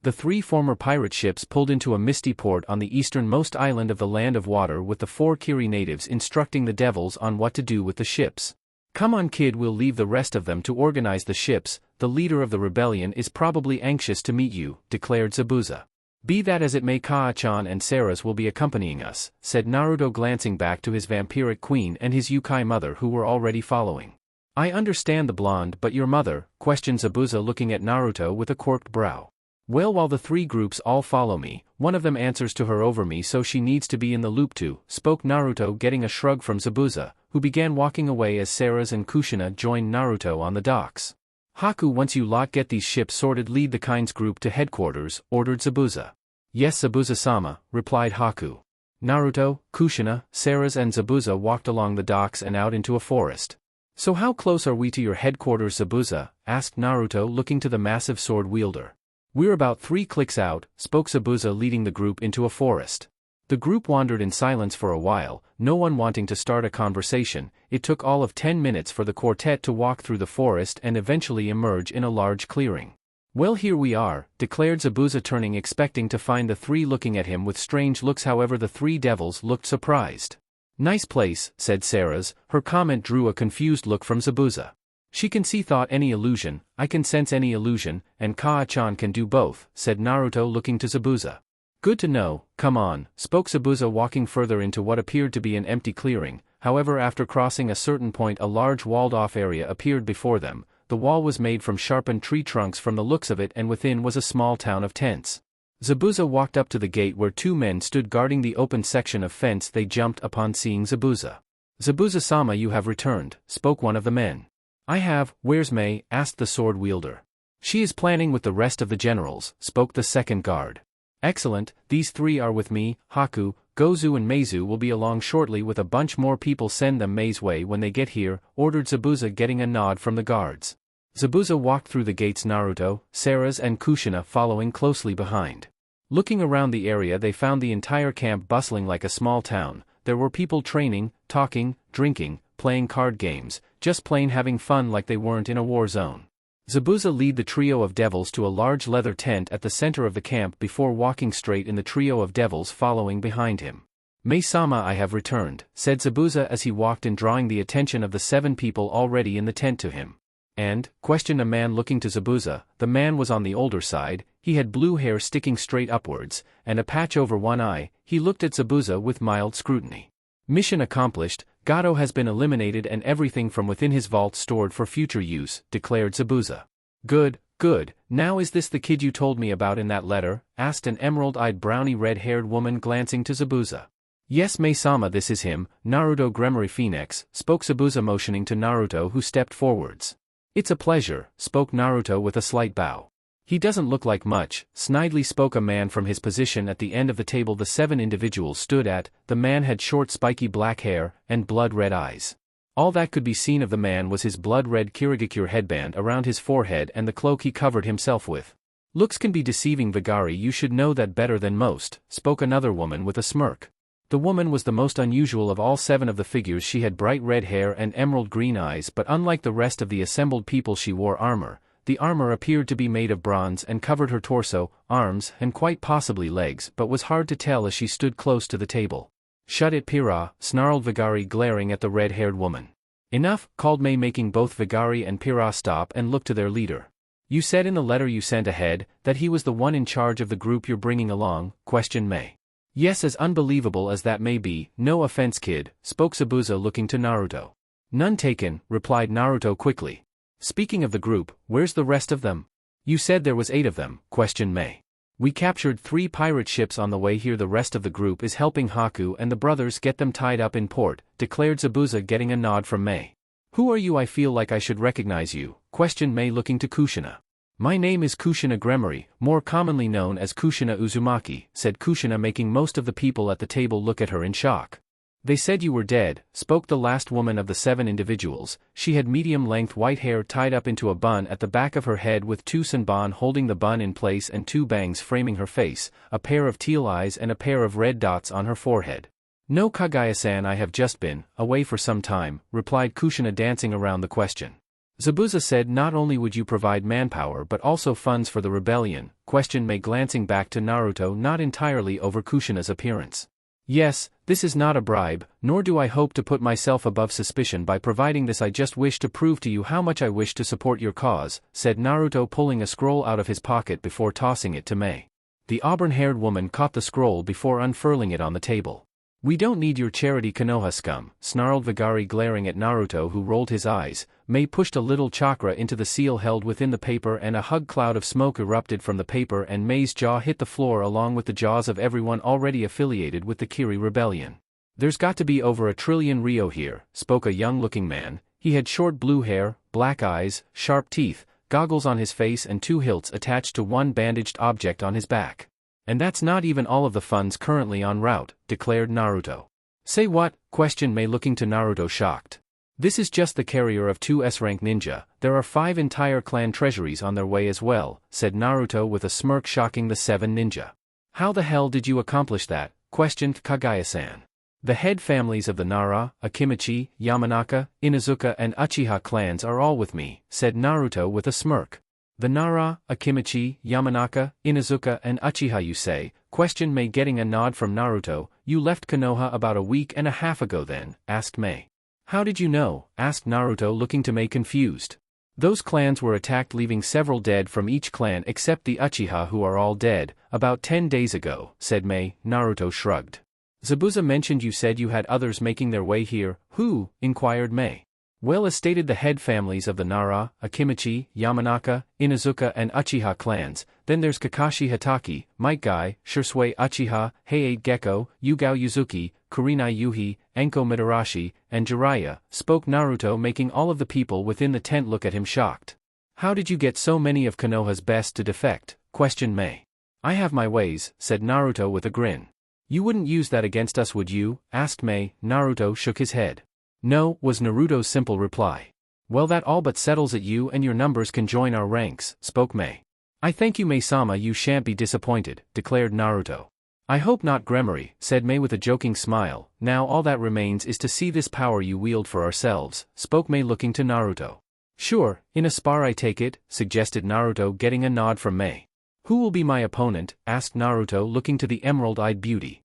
The three former pirate ships pulled into a misty port on the easternmost island of the Land of Water, with the four Kiri natives instructing the devils on what to do with the ships. Come on kid, we'll leave the rest of them to organize the ships, the leader of the rebellion is probably anxious to meet you, declared Zabuza. Be that as it may, Kaa-chan and Sarah's will be accompanying us, said Naruto, glancing back to his vampiric queen and his Yukai mother, who were already following. I understand the blonde, but your mother? Questioned Zabuza, looking at Naruto with a quirked brow. Well, while the three groups all follow me, one of them answers to her over me, so she needs to be in the loop too, spoke Naruto, getting a shrug from Zabuza, who began walking away as Sarah's and Kushina joined Naruto on the docks. Haku, once you lot get these ships sorted, lead the Kind's group to headquarters, ordered Zabuza. Yes Zabuza-sama, replied Haku. Naruto, Kushina, Sarah's and Zabuza walked along the docks and out into a forest. So how close are we to your headquarters, Zabuza? Asked Naruto, looking to the massive sword wielder. We're about 3 clicks out, spoke Zabuza, leading the group into a forest. The group wandered in silence for a while, no one wanting to start a conversation. It took all of 10 minutes for the quartet to walk through the forest and eventually emerge in a large clearing. Well, here we are, declared Zabuza, turning, expecting to find the three looking at him with strange looks. However, the three devils looked surprised. Nice place, said Sarah's. Her comment drew a confused look from Zabuza. She can see thought any illusion, I can sense any illusion, and Kaa-chan can do both, said Naruto, looking to Zabuza. Good to know, come on, spoke Zabuza, walking further into what appeared to be an empty clearing. However, after crossing a certain point, a large walled-off area appeared before them. The wall was made from sharpened tree trunks from the looks of it, and within was a small town of tents. Zabuza walked up to the gate where 2 men stood guarding the open section of fence. They jumped upon seeing Zabuza. Zabuza-sama, you have returned, spoke one of the men. I have. Where's Mei? Asked the sword wielder. She is planning with the rest of the generals, spoke the second guard. Excellent, these 3 are with me. Haku, Gozu and Meizu will be along shortly with a bunch more people. Send them Mei's way when they get here, ordered Zabuza, getting a nod from the guards. Zabuza walked through the gates, Naruto, Sarah's and Kushina following closely behind. Looking around the area, they found the entire camp bustling like a small town. There were people training, talking, drinking, playing card games, just plain having fun like they weren't in a war zone. Zabuza led the trio of devils to a large leather tent at the center of the camp before walking straight in, the trio of devils following behind him. Mei-sama, I have returned, said Zabuza as he walked in, drawing the attention of the 7 people already in the tent to him. And? Questioned a man, looking to Zabuza. The man was on the older side, he had blue hair sticking straight upwards, and a patch over one eye. He looked at Zabuza with mild scrutiny. Mission accomplished, Gato has been eliminated and everything from within his vault stored for future use, declared Zabuza. Good, good, now is this the kid you told me about in that letter? Asked an emerald-eyed brownie red-haired woman, glancing to Zabuza. Yes Mei-sama, this is him, Naruto Azure Phoenix, spoke Zabuza, motioning to Naruto, who stepped forwards. It's a pleasure, spoke Naruto with a slight bow. He doesn't look like much, snidely spoke a man from his position at the end of the table the 7 individuals stood at. The man had short spiky black hair, and blood-red eyes. All that could be seen of the man was his blood-red kirigakure headband around his forehead and the cloak he covered himself with. Looks can be deceiving, Vigari, you should know that better than most, spoke another woman with a smirk. The woman was the most unusual of all 7 of the figures. She had bright red hair and emerald green eyes, but unlike the rest of the assembled people she wore armor. The armor appeared to be made of bronze and covered her torso, arms, and quite possibly legs, but was hard to tell as she stood close to the table. Shut it, Pira, snarled Vigari, glaring at the red-haired woman. Enough, called May, making both Vigari and Pira stop and look to their leader. You said in the letter you sent ahead that he was the one in charge of the group you're bringing along, questioned May. Yes, as unbelievable as that may be, no offense, kid, spoke Zabuza, looking to Naruto. None taken, replied Naruto quickly. Speaking of the group, where's the rest of them? You said there was 8 of them, questioned May. We captured 3 pirate ships on the way here. The rest of the group is helping Haku and the brothers get them tied up in port, declared Zabuza, getting a nod from May. Who are you? I feel like I should recognize you, questioned May, looking to Kushina. My name is Kushina Gremory, more commonly known as Kushina Uzumaki, said Kushina, making most of the people at the table look at her in shock. They said you were dead, spoke the last woman of the 7 individuals. She had medium-length white hair tied up into a bun at the back of her head with 2 sanban holding the bun in place and 2 bangs framing her face, a pair of teal eyes and a pair of red dots on her forehead. No, Kagaya-san, I have just been away for some time, replied Kushina, dancing around the question. Zabuza said, not only would you provide manpower but also funds for the rebellion, questioned May, glancing back to Naruto, not entirely over Kushina's appearance. Yes, this is not a bribe, nor do I hope to put myself above suspicion by providing this. I just wish to prove to you how much I wish to support your cause, said Naruto, pulling a scroll out of his pocket before tossing it to May. The auburn-haired woman caught the scroll before unfurling it on the table. We don't need your charity, Konoha scum, snarled Vigari, glaring at Naruto, who rolled his eyes. May pushed a little chakra into the seal held within the paper and a hug cloud of smoke erupted from the paper, and May's jaw hit the floor along with the jaws of everyone already affiliated with the Kiri rebellion. There's got to be over 1 trillion Ryo here, spoke a young-looking man. He had short blue hair, black eyes, sharp teeth, goggles on his face and 2 hilts attached to one bandaged object on his back. And that's not even all of the funds currently en route, declared Naruto. Say what? Questioned May, looking to Naruto, shocked. This is just the carrier of 2 S-rank ninja. There are 5 entire clan treasuries on their way as well, said Naruto with a smirk, shocking the 7 ninja. How the hell did you accomplish that? Questioned Kagaya-san. The head families of the Nara, Akimichi, Yamanaka, Inuzuka and Uchiha clans are all with me, said Naruto with a smirk. The Nara, Akimichi, Yamanaka, Inuzuka and Uchiha, you say? Questioned May, getting a nod from Naruto. You left Konoha about a week and a half ago then, asked May. How did you know? Asked Naruto, looking to May, confused. Those clans were attacked, leaving several dead from each clan except the Uchiha, who are all dead, about 10 days ago, said May. Naruto shrugged. Zabuza mentioned you said you had others making their way here. Who? Inquired May. Well, as stated, the head families of the Nara, Akimichi, Yamanaka, Inuzuka and Uchiha clans. Then there's Kakashi Hatake, Might Guy, Shursui Uchiha, Heiei Gecko, Yugao Yuzuki, Kurinai Yuhi, Enko Midarashi, and Jiraiya, spoke Naruto, making all of the people within the tent look at him shocked. How did you get so many of Konoha's best to defect? Questioned May. I have my ways, said Naruto with a grin. You wouldn't use that against us, would you? Asked May. Naruto shook his head. No, was Naruto's simple reply. Well, that all but settles it. You and your numbers can join our ranks, spoke May. I thank you, May-sama, you shan't be disappointed, declared Naruto. I hope not, Gremory, said May with a joking smile. Now all that remains is to see this power you wield for ourselves, spoke May, looking to Naruto. Sure, in a spar I take it, suggested Naruto, getting a nod from May. Who will be my opponent? Asked Naruto, looking to the emerald-eyed beauty.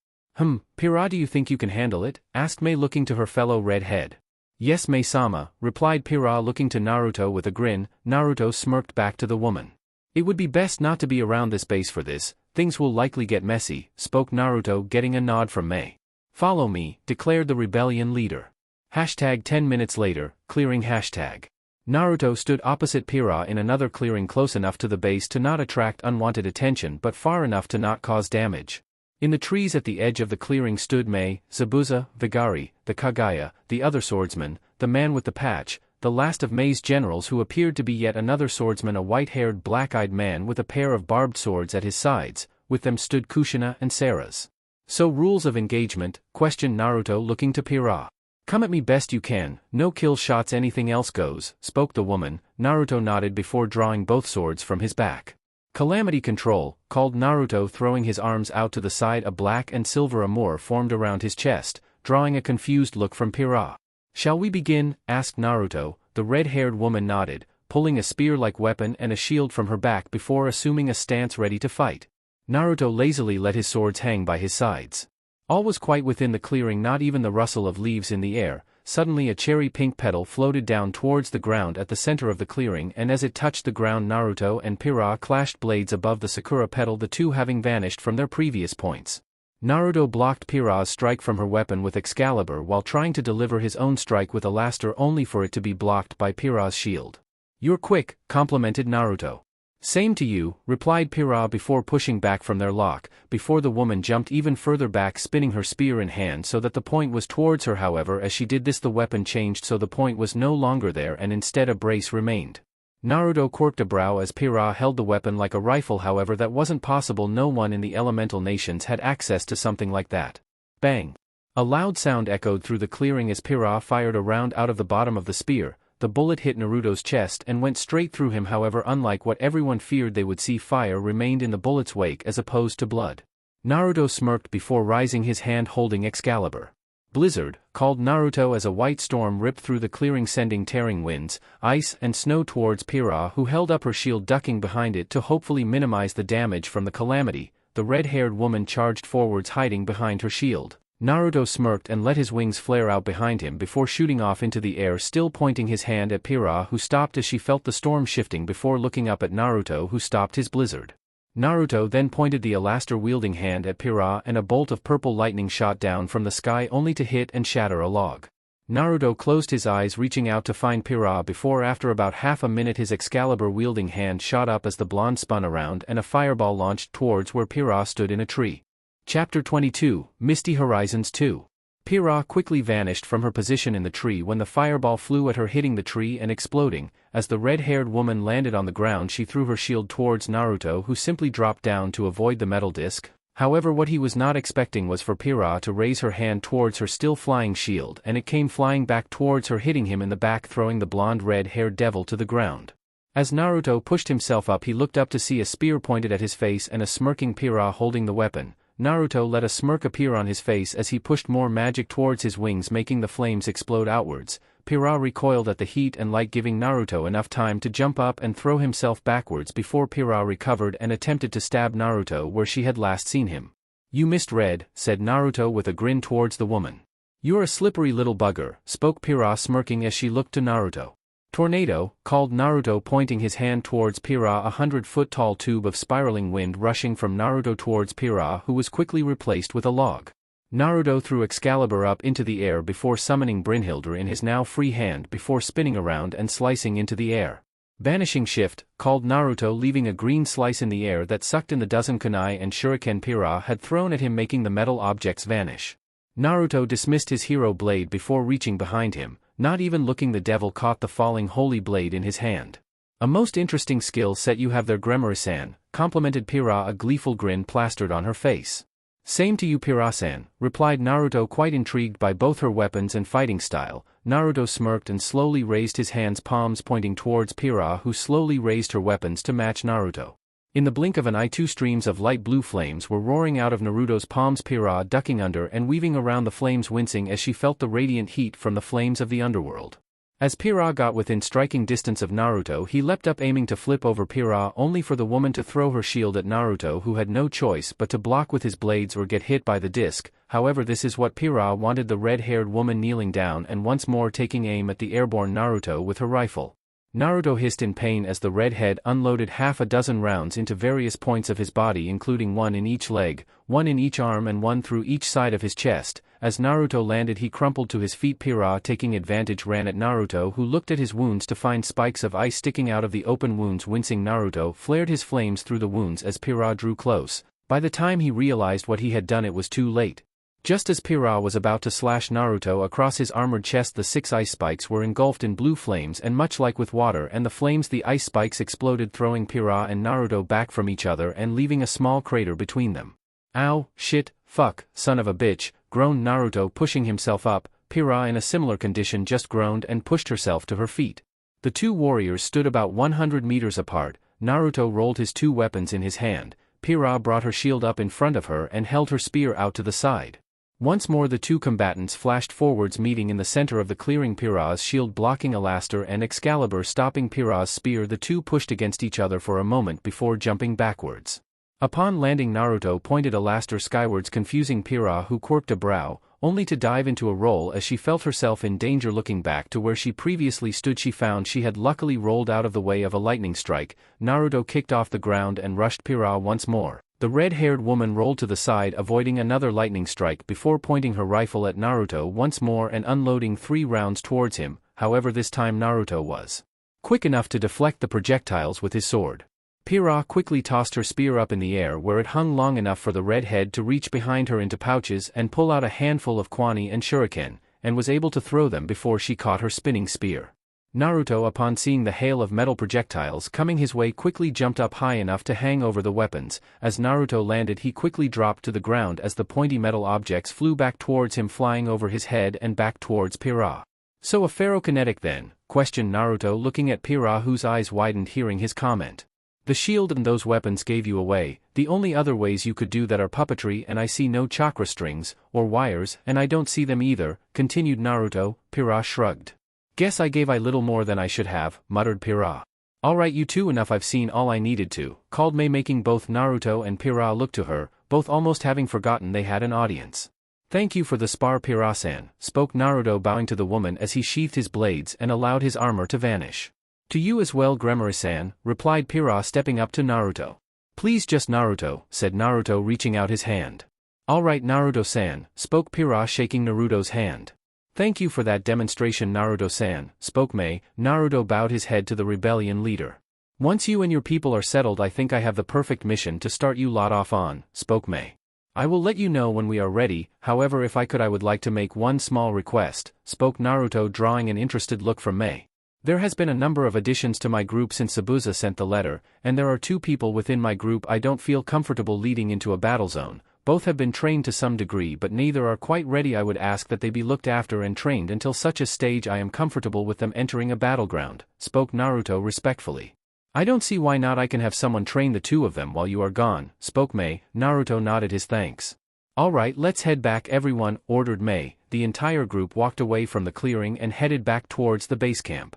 Pira, do you think you can handle it? Asked May, looking to her fellow redhead. Yes, May-sama, replied Pira, looking to Naruto with a grin. Naruto smirked back to the woman. It would be best not to be around this base for this. Things will likely get messy, spoke Naruto, getting a nod from May. Follow me, declared the rebellion leader. Hashtag 10 minutes later, clearing hashtag. Naruto stood opposite Pira in another clearing, close enough to the base to not attract unwanted attention but far enough to not cause damage. In the trees at the edge of the clearing stood May, Zabuza, Vigari, the Kagaya, the other swordsman, the man with the patch, the last of Mei's generals, who appeared to be yet another swordsman, a white-haired black-eyed man with a pair of barbed swords at his sides. With them stood Kushina and Sarah's. "So rules of engagement?" questioned Naruto, looking to Pira. "Come at me best you can, no kill shots, anything else goes," spoke the woman. Naruto nodded before drawing both swords from his back. "Calamity control," called Naruto, throwing his arms out to the side. A black and silver amour formed around his chest, drawing a confused look from Pira. "Shall we begin?" asked Naruto. The red-haired woman nodded, pulling a spear-like weapon and a shield from her back before assuming a stance ready to fight. Naruto lazily let his swords hang by his sides. All was quiet within the clearing, not even the rustle of leaves in the air. Suddenly a cherry-pink petal floated down towards the ground at the center of the clearing, and as it touched the ground, Naruto and Pira clashed blades above the sakura petal, the two having vanished from their previous points. Naruto blocked Pira's strike from her weapon with Excalibur while trying to deliver his own strike with Alastor, only for it to be blocked by Pira's shield. "You're quick," complimented Naruto. "Same to you," replied Pira before pushing back from their lock. Before the woman jumped even further back, spinning her spear in hand so that the point was towards her. However, as she did this, the weapon changed so the point was no longer there and instead a brace remained. Naruto quirked a brow as Pira held the weapon like a rifle. However, that wasn't possible. No one in the elemental nations had access to something like that. Bang! A loud sound echoed through the clearing as Pira fired a round out of the bottom of the spear. The bullet hit Naruto's chest and went straight through him. However, unlike what everyone feared they would see, fire remained in the bullet's wake as opposed to blood. Naruto smirked before raising his hand holding Excalibur. "Blizzard," called Naruto as a white storm ripped through the clearing, sending tearing winds, ice, and snow towards Pira, who held up her shield, ducking behind it to hopefully minimize the damage from the calamity. The red-haired woman charged forwards, hiding behind her shield. Naruto smirked and let his wings flare out behind him before shooting off into the air, still pointing his hand at Pira, who stopped as she felt the storm shifting before looking up at Naruto, who stopped his blizzard. Naruto then pointed the Alastor-wielding hand at Pira and a bolt of purple lightning shot down from the sky, only to hit and shatter a log. Naruto closed his eyes, reaching out to find Pira before, after about half a minute, his Excalibur-wielding hand shot up as the blonde spun around and a fireball launched towards where Pira stood in a tree. Chapter 22, Misty Horizons 2. Pira quickly vanished from her position in the tree when the fireball flew at her, hitting the tree and exploding. As the red-haired woman landed on the ground, she threw her shield towards Naruto, who simply dropped down to avoid the metal disc. However, what he was not expecting was for Pira to raise her hand towards her still flying shield, and it came flying back towards her, hitting him in the back, throwing the blonde red-haired devil to the ground. As Naruto pushed himself up, he looked up to see a spear pointed at his face and a smirking Pira holding the weapon. Naruto let a smirk appear on his face as he pushed more magic towards his wings, making the flames explode outwards. Pira recoiled at the heat and light, giving Naruto enough time to jump up and throw himself backwards before Pira recovered and attempted to stab Naruto where she had last seen him. "You missed, Red," said Naruto with a grin towards the woman. "You're a slippery little bugger," spoke Pira, smirking as she looked to Naruto. "Tornado," called Naruto, pointing his hand towards Pira. 100-foot-tall tube of spiraling wind rushing from Naruto towards Pira, who was quickly replaced with a log. Naruto threw Excalibur up into the air before summoning Brynhildr in his now free hand before spinning around and slicing into the air. "Vanishing Shift," called Naruto, leaving a green slice in the air that sucked in the dozen kunai and shuriken Pira had thrown at him, making the metal objects vanish. Naruto dismissed his hero blade before reaching behind him. Not even looking, the devil caught the falling holy blade in his hand. "A most interesting skill set you have there, Gremory-san," complimented Pira, a gleeful grin plastered on her face. "Same to you, Pira-san," replied Naruto, quite intrigued by both her weapons and fighting style. Naruto smirked and slowly raised his hands, palms pointing towards Pira, who slowly raised her weapons to match Naruto. In the blink of an eye, 2 streams of light blue flames were roaring out of Naruto's palms, Pira ducking under and weaving around the flames, wincing as she felt the radiant heat from the flames of the underworld. As Pira got within striking distance of Naruto, he leapt up, aiming to flip over Pira, only for the woman to throw her shield at Naruto, who had no choice but to block with his blades or get hit by the disc. However, this is what Pira wanted, the red-haired woman kneeling down and once more taking aim at the airborne Naruto with her rifle. Naruto hissed in pain as the redhead unloaded half a dozen rounds into various points of his body, including 1 in each leg, 1 in each arm and 1 through each side of his chest. As Naruto landed, he crumpled to his feet. Pira, taking advantage, ran at Naruto, who looked at his wounds to find spikes of ice sticking out of the open wounds. Wincing, Naruto flared his flames through the wounds as Pira drew close. By the time he realized what he had done, it was too late. Just as Pira was about to slash Naruto across his armored chest, the 6 ice spikes were engulfed in blue flames, and much like with water and the flames, the ice spikes exploded, throwing Pira and Naruto back from each other and leaving a small crater between them. Ow, shit, fuck, son of a bitch, groaned Naruto, pushing himself up. Pira, in a similar condition, just groaned and pushed herself to her feet. The two warriors stood about 100 meters apart. Naruto rolled his 2 weapons in his hand. Pira brought her shield up in front of her and held her spear out to the side. Once more the two combatants flashed forwards, meeting in the center of the clearing, Pira's shield blocking Alastor and Excalibur stopping Pira's spear. The two pushed against each other for a moment before jumping backwards. Upon landing, Naruto pointed Alastor skywards, confusing Pira, who quirked a brow, only to dive into a roll as she felt herself in danger. Looking back to where she previously stood, she found she had luckily rolled out of the way of a lightning strike. Naruto kicked off the ground and rushed Pira once more. The red-haired woman rolled to the side, avoiding another lightning strike before pointing her rifle at Naruto once more and unloading 3 rounds towards him. However, this time Naruto was quick enough to deflect the projectiles with his sword. Pira quickly tossed her spear up in the air, where it hung long enough for the redhead to reach behind her into pouches and pull out a handful of kwani and shuriken, and was able to throw them before she caught her spinning spear. Naruto, upon seeing the hail of metal projectiles coming his way, quickly jumped up high enough to hang over the weapons. As Naruto landed, he quickly dropped to the ground as the pointy metal objects flew back towards him, flying over his head and back towards Pira. "So a ferrokinetic then?" questioned Naruto, looking at Pira, whose eyes widened hearing his comment. "The shield and those weapons gave you away. The only other ways you could do that are puppetry, and I see no chakra strings or wires, and I don't see them either," continued Naruto. Pira shrugged. "Guess I gave a little more than I should have," muttered Pira. "Alright, you two, enough, I've seen all I needed to," called Mei, making both Naruto and Pira look to her, both almost having forgotten they had an audience. "Thank you for the spar, Pira-san," spoke Naruto, bowing to the woman as he sheathed his blades and allowed his armor to vanish. "To you as well, Gremory-san," replied Pira, stepping up to Naruto. "Please, just Naruto," said Naruto, reaching out his hand. "Alright, Naruto-san," spoke Pira, shaking Naruto's hand. "Thank you for that demonstration, Naruto-san," spoke Mei. Naruto bowed his head to the rebellion leader. "Once you and your people are settled, I think I have the perfect mission to start you lot off on," spoke Mei. "I will let you know when we are ready. However, if I could, I would like to make one small request," spoke Naruto, drawing an interested look from Mei. "There has been a number of additions to my group since Sabuza sent the letter, and there are 2 people within my group I don't feel comfortable leading into a battle zone. Both have been trained to some degree, but neither are quite ready. I would ask that they be looked after and trained until such a stage I am comfortable with them entering a battleground," spoke Naruto respectfully. "I don't see why not. I can have someone train the 2 of them while you are gone," spoke Mei. Naruto nodded his thanks. "Alright, let's head back, everyone," ordered Mei. The entire group walked away from the clearing and headed back towards the base camp.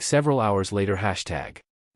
Several hours later.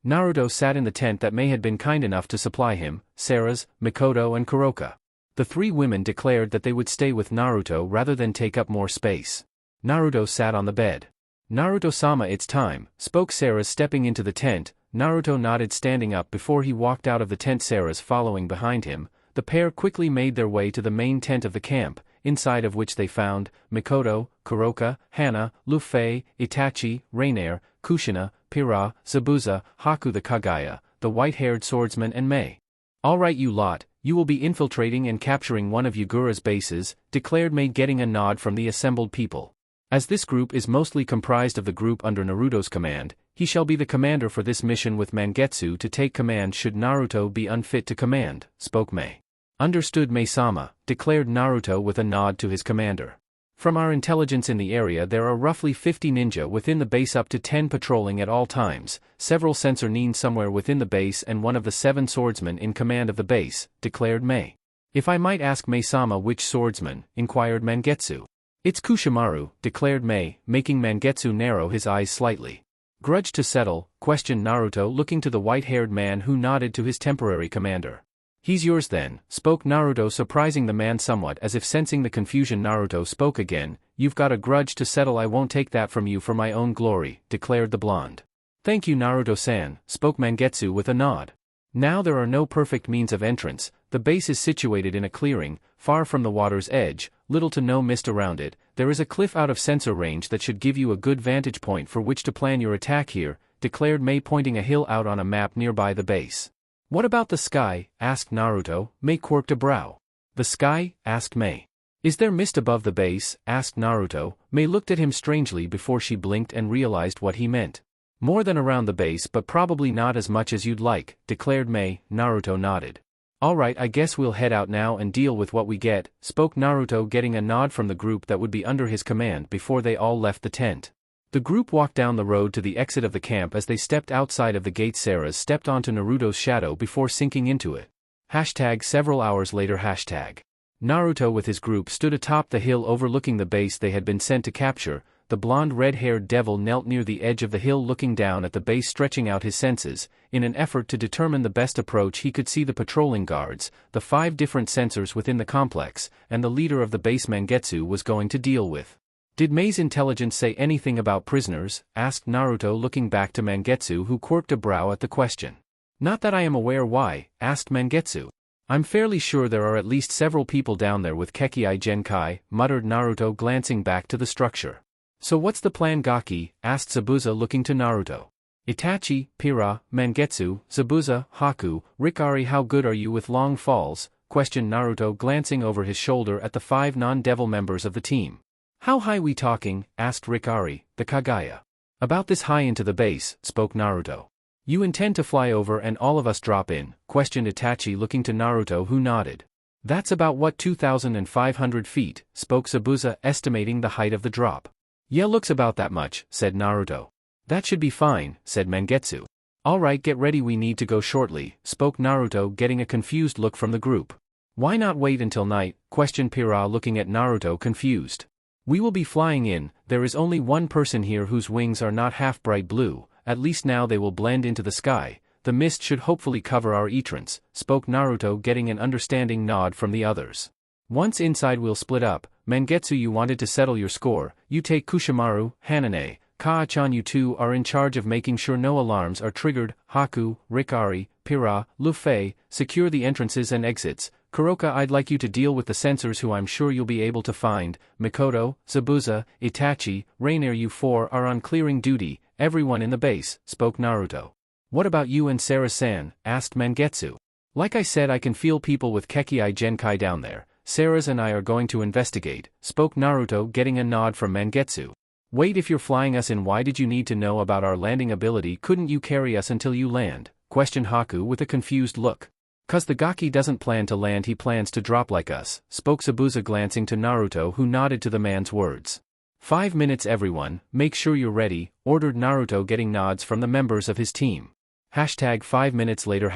Naruto sat in the tent that Mei had been kind enough to supply him. Sarah's, Mikoto and Kuroka. The 3 women declared that they would stay with Naruto rather than take up more space. Naruto sat on the bed. "Naruto-sama, it's time," spoke Sarah, stepping into the tent. Naruto nodded, standing up before he walked out of the tent, Sarah's following behind him. The pair quickly made their way to the main tent of the camp, inside of which they found Mikoto, Kuroka, Hana, Luffy, Itachi, Rainier, Kushina, Pira, Zabuza, Haku the Kagaya, the white-haired swordsman, and Mei. "Alright, you lot, you will be infiltrating and capturing one of Yagura's bases," declared Mei, getting a nod from the assembled people. "As this group is mostly comprised of the group under Naruto's command, he shall be the commander for this mission, with Mangetsu to take command should Naruto be unfit to command," spoke Mei. "Understood, Mei-sama," declared Naruto with a nod to his commander. "From our intelligence in the area, there are roughly 50 ninja within the base, up to 10 patrolling at all times, several sensor nin somewhere within the base, and one of the 7 swordsmen in command of the base," declared Mei. "If I might ask, Mei-sama, which swordsman?" inquired Mangetsu. "It's Kushimaru," declared Mei, making Mangetsu narrow his eyes slightly. "Grudge to settle?" questioned Naruto, looking to the white-haired man, who nodded to his temporary commander. "He's yours then," spoke Naruto, surprising the man somewhat. As if sensing the confusion, Naruto spoke again. "You've got a grudge to settle. I won't take that from you for my own glory," declared the blonde. "Thank you, Naruto-san," spoke Mangetsu with a nod. "Now there are no perfect means of entrance. The base is situated in a clearing, far from the water's edge, little to no mist around it. There is a cliff out of sensor range that should give you a good vantage point for which to plan your attack here," declared Mei, pointing a hill out on a map nearby the base. "What about the sky?" asked Naruto. Mei quirked a brow. "The sky?" asked Mei. Is there mist above the base? Asked Naruto. Mei looked at him strangely before she blinked and realized what he meant. More than around the base, but probably not as much as you'd like, declared Mei. Naruto nodded. Alright, I guess we'll head out now and deal with what we get, spoke Naruto, getting a nod from the group that would be under his command before they all left the tent. The group walked down the road to the exit of the camp. As they stepped outside of the gate, Sarah stepped onto Naruto's shadow before sinking into it. Several hours later. Naruto with his group stood atop the hill overlooking the base they had been sent to capture. The blonde red-haired devil knelt near the edge of the hill looking down at the base, stretching out his senses. In an effort to determine the best approach, he could see the patrolling guards, the 5 different sensors within the complex, and the leader of the base Mangetsu was going to deal with. Did Mei's intelligence say anything about prisoners? Asked Naruto, looking back to Mangetsu, who quirked a brow at the question. Not that I am aware. Why? Asked Mangetsu. I'm fairly sure there are at least several people down there with Kekkai Genkai, muttered Naruto, glancing back to the structure. So what's the plan, Gaki? Asked Zabuza, looking to Naruto. Itachi, Pira, Mangetsu, Zabuza, Haku, Rikari, how good are you with long falls? Questioned Naruto, glancing over his shoulder at the 5 non-devil members of the team. How high we talking? Asked Rikari, the Kagaya. About this high into the base, spoke Naruto. You intend to fly over and all of us drop in? Questioned Itachi, looking to Naruto, who nodded. That's about what, 2,500 feet, spoke Zabuza, estimating the height of the drop. Yeah, looks about that much, said Naruto. That should be fine, said Mangetsu. Alright, get ready, we need to go shortly, spoke Naruto, getting a confused look from the group. Why not wait until night? Questioned Pira, looking at Naruto, confused. We will be flying in. There is only one person here whose wings are not half bright blue, at least now they will blend into the sky. The mist should hopefully cover our entrance, spoke Naruto, getting an understanding nod from the others. Once inside we'll split up. Mangetsu, you wanted to settle your score. You take Kushimaru, Hanane, Kaa-chan, you two are in charge of making sure no alarms are triggered. Haku, Rikari, Pira, Luffy, secure the entrances and exits. Kuroka, I'd like you to deal with the sensors, who I'm sure you'll be able to find. Mikoto, Zabuza, Itachi, Rainier, you 4 are on clearing duty. Everyone in the base, spoke Naruto. What about you and Sarah-san? Asked Mangetsu. Like I said, I can feel people with Kekkai Genkai down there. Sarah's and I are going to investigate, spoke Naruto, getting a nod from Mangetsu. Wait, if you're flying us in, why did you need to know about our landing ability? Couldn't you carry us until you land? Questioned Haku with a confused look. 'Cause the Gaki doesn't plan to land, he plans to drop like us, spoke Zabuza, glancing to Naruto, who nodded to the man's words. 5 minutes everyone, make sure you're ready, ordered Naruto, getting nods from the members of his team. 5 minutes later.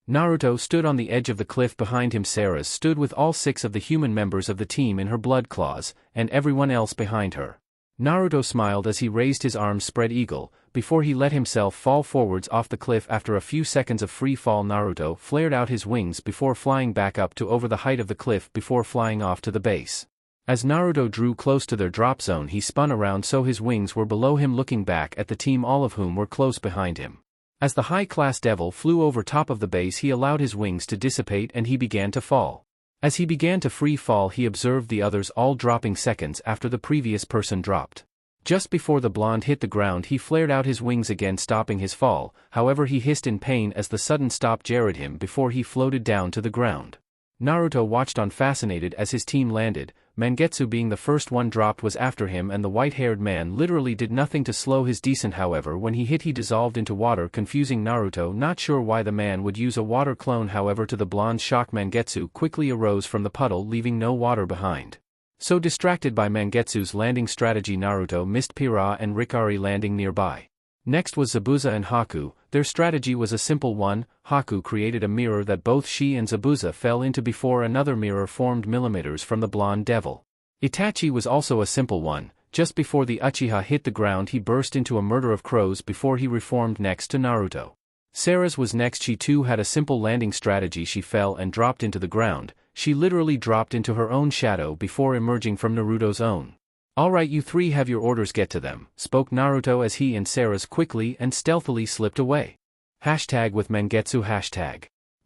Naruto stood on the edge of the cliff. Behind him Sarah stood with all 6 of the human members of the team in her blood claws, and everyone else behind her. Naruto smiled as he raised his arms spread eagle, before he let himself fall forwards off the cliff. After a few seconds of free fall, Naruto flared out his wings before flying back up to over the height of the cliff before flying off to the base. As Naruto drew close to their drop zone, he spun around so his wings were below him, looking back at the team, all of whom were close behind him. As the high-class devil flew over top of the base, he allowed his wings to dissipate and he began to fall. As he began to free fall, he observed the others all dropping seconds after the previous person dropped. Just before the blonde hit the ground, he flared out his wings again, stopping his fall. However, he hissed in pain as the sudden stop jarred him before he floated down to the ground. Naruto watched on, fascinated, as his team landed. Mangetsu, being the first one dropped, was after him, and the white-haired man literally did nothing to slow his descent. However, when he hit, he dissolved into water, confusing Naruto, not sure why the man would use a water clone. However, to the blonde's shock, Mangetsu quickly arose from the puddle, leaving no water behind. So distracted by Mangetsu's landing strategy, Naruto missed Pira and Rikari landing nearby. Next was Zabuza and Haku. Their strategy was a simple one. Haku created a mirror that both she and Zabuza fell into before another mirror formed millimeters from the blonde devil. Itachi was also a simple one. Just before the Uchiha hit the ground, he burst into a murder of crows before he reformed next to Naruto. Sarah's was next. She too had a simple landing strategy. She fell and dropped into the ground. She literally dropped into her own shadow before emerging from Naruto's own. Alright, you 3 have your orders, get to them, spoke Naruto as he and Sarah's quickly and stealthily slipped away. With Mangetsu.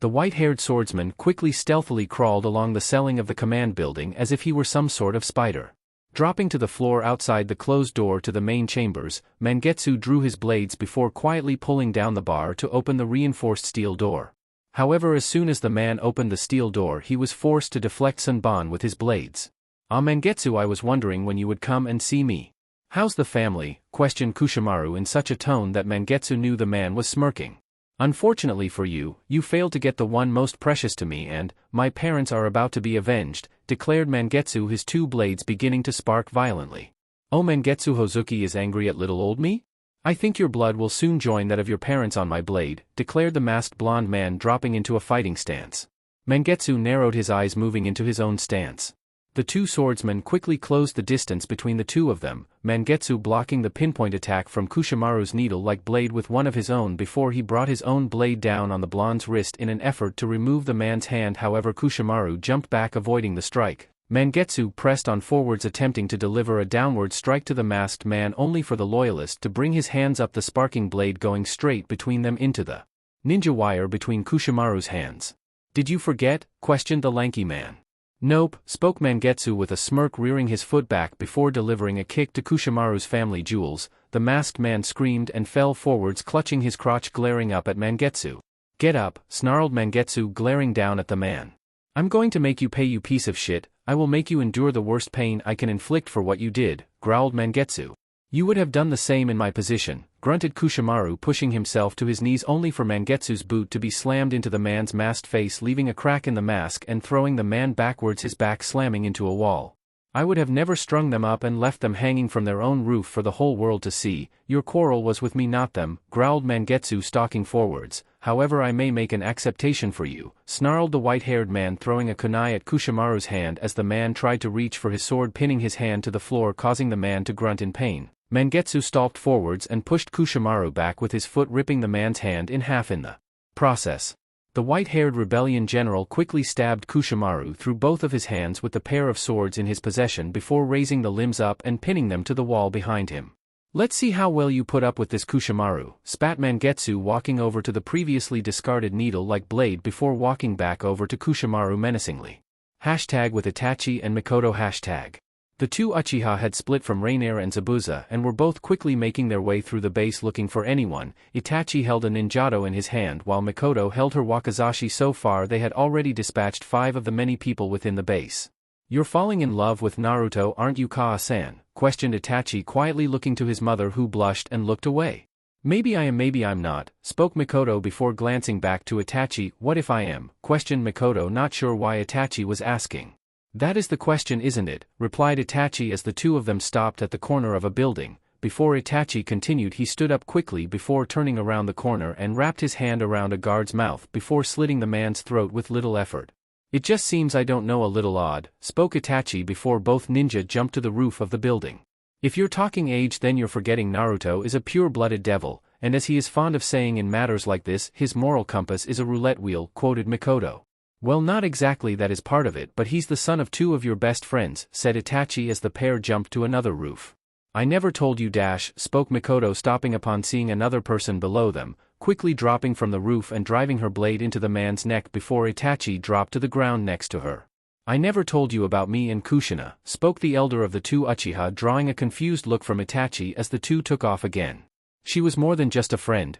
The white-haired swordsman quickly stealthily crawled along the ceiling of the command building as if he were some sort of spider. Dropping to the floor outside the closed door to the main chambers, Mangetsu drew his blades before quietly pulling down the bar to open the reinforced steel door. However, as soon as the man opened the steel door, he was forced to deflect Sunban with his blades. "Ah, Mangetsu, I was wondering when you would come and see me." "How's the family?" questioned Kushimaru in such a tone that Mangetsu knew the man was smirking. "Unfortunately for you, you failed to get the one most precious to me, and my parents are about to be avenged," declared Mangetsu, his two blades beginning to spark violently. "Oh, Mangetsu, Hozuki is angry at little old me? I think your blood will soon join that of your parents on my blade," declared the masked blonde man, dropping into a fighting stance. Mangetsu narrowed his eyes, moving into his own stance. The two swordsmen quickly closed the distance between the two of them, Mangetsu blocking the pinpoint attack from Kushimaru's needle-like blade with one of his own before he brought his own blade down on the blonde's wrist in an effort to remove the man's hand. However, Kushimaru jumped back, avoiding the strike. Mangetsu pressed on forwards, attempting to deliver a downward strike to the masked man, only for the loyalist to bring his hands up, the sparking blade going straight between them into the ninja wire between Kushimaru's hands. "Did you forget?" questioned the lanky man. "Nope," spoke Mangetsu with a smirk, rearing his foot back before delivering a kick to Kushimaru's family jewels. The masked man screamed and fell forwards, clutching his crotch, glaring up at Mangetsu. "Get up," snarled Mangetsu, glaring down at the man. "I'm going to make you pay, you piece of shit. I will make you endure the worst pain I can inflict for what you did," growled Mangetsu. "You would have done the same in my position," grunted Kushimaru, pushing himself to his knees, only for Mangetsu's boot to be slammed into the man's masked face, leaving a crack in the mask and throwing the man backwards, his back slamming into a wall. "I would have never strung them up and left them hanging from their own roof for the whole world to see. Your quarrel was with me, not them," growled Mangetsu, stalking forwards. "However, I may make an acceptation for you," snarled the white-haired man, throwing a kunai at Kushimaru's hand as the man tried to reach for his sword, pinning his hand to the floor, causing the man to grunt in pain. Mangetsu stalked forwards and pushed Kushimaru back with his foot, ripping the man's hand in half in the process. The white-haired rebellion general quickly stabbed Kushimaru through both of his hands with the pair of swords in his possession before raising the limbs up and pinning them to the wall behind him. "Let's see how well you put up with this, Kushimaru," spat Mangetsu, walking over to the previously discarded needle-like blade before walking back over to Kushimaru menacingly. Hashtag with Itachi and Mikoto. Hashtag. The two Uchiha had split from Rainier and Zabuza and were both quickly making their way through the base looking for anyone. Itachi held a ninjato in his hand while Mikoto held her wakizashi. So far they had already dispatched 5 of the many people within the base. "You're falling in love with Naruto, aren't you, Kaa-san?" questioned Itachi, quietly looking to his mother, who blushed and looked away. "Maybe I am, maybe I'm not," spoke Mikoto before glancing back to Itachi. "What if I am?" questioned Mikoto, not sure why Itachi was asking. "That is the question, isn't it?" replied Itachi as the two of them stopped at the corner of a building. Before Itachi continued, he stood up quickly before turning around the corner and wrapped his hand around a guard's mouth before slitting the man's throat with little effort. "It just seems, I don't know, a little odd," spoke Itachi before both ninja jumped to the roof of the building. "If you're talking age, then you're forgetting Naruto is a pure-blooded devil, and as he is fond of saying in matters like this, his moral compass is a roulette wheel," quoted Mikoto. "Well, not exactly, that is part of it, but he's the son of 2 of your best friends," said Itachi as the pair jumped to another roof. "I never told you, spoke Mikoto, stopping upon seeing another person below them, quickly dropping from the roof and driving her blade into the man's neck before Itachi dropped to the ground next to her. "I never told you about me and Kushina," spoke the elder of the two Uchiha, drawing a confused look from Itachi as the two took off again. "She was more than just a friend,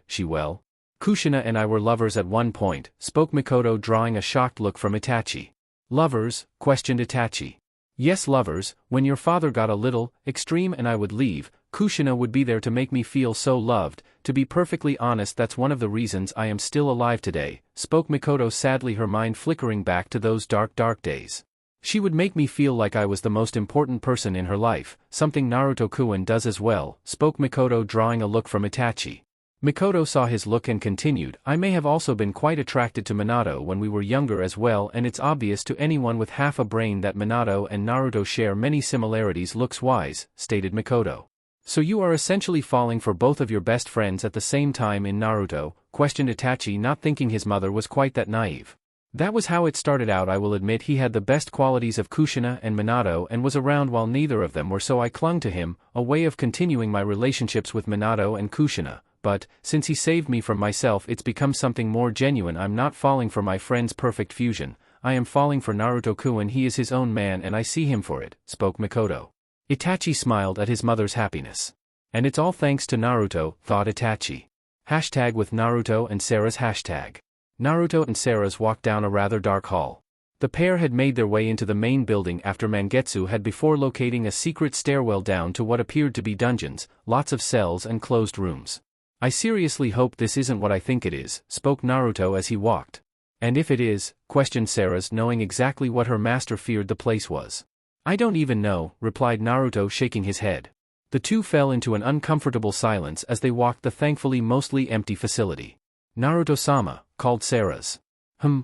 Kushina and I were lovers at one point," spoke Mikoto, drawing a shocked look from Itachi. "Lovers?" questioned Itachi. "Yes, lovers. When your father got a little extreme and I would leave, Kushina would be there to make me feel so loved. To be perfectly honest, that's one of the reasons I am still alive today," spoke Mikoto sadly, her mind flickering back to those dark days. "She would make me feel like I was the most important person in her life, something Naruto-kun does as well," spoke Mikoto, drawing a look from Itachi. Mikoto saw his look and continued, "I may have also been quite attracted to Minato when we were younger as well, and it's obvious to anyone with half a brain that Minato and Naruto share many similarities looks-wise," stated Mikoto. "So you are essentially falling for both of your best friends at the same time in Naruto?" questioned Itachi, not thinking his mother was quite that naive. "That was how it started out. I will admit he had the best qualities of Kushina and Minato and was around while neither of them were, so I clung to him, a way of continuing my relationships with Minato and Kushina. But, since he saved me from myself, it's become something more genuine. I'm not falling for my friend's perfect fusion, I am falling for Naruto-kun. He is his own man and I see him for it," spoke Mikoto. Itachi smiled at his mother's happiness. "And it's all thanks to Naruto," thought Itachi. Hashtag with Naruto and Sarah's hashtag. Naruto and Sarah's walked down a rather dark hall. The pair had made their way into the main building after Mangetsu had before locating a secret stairwell down to what appeared to be dungeons, lots of cells and closed rooms. I seriously hope this isn't what I think it is, spoke Naruto as he walked. And if it is, questioned Sarah's, knowing exactly what her master feared the place was. I don't even know, replied Naruto, shaking his head. The two fell into an uncomfortable silence as they walked the thankfully mostly empty facility. Naruto-sama, called Sarah's.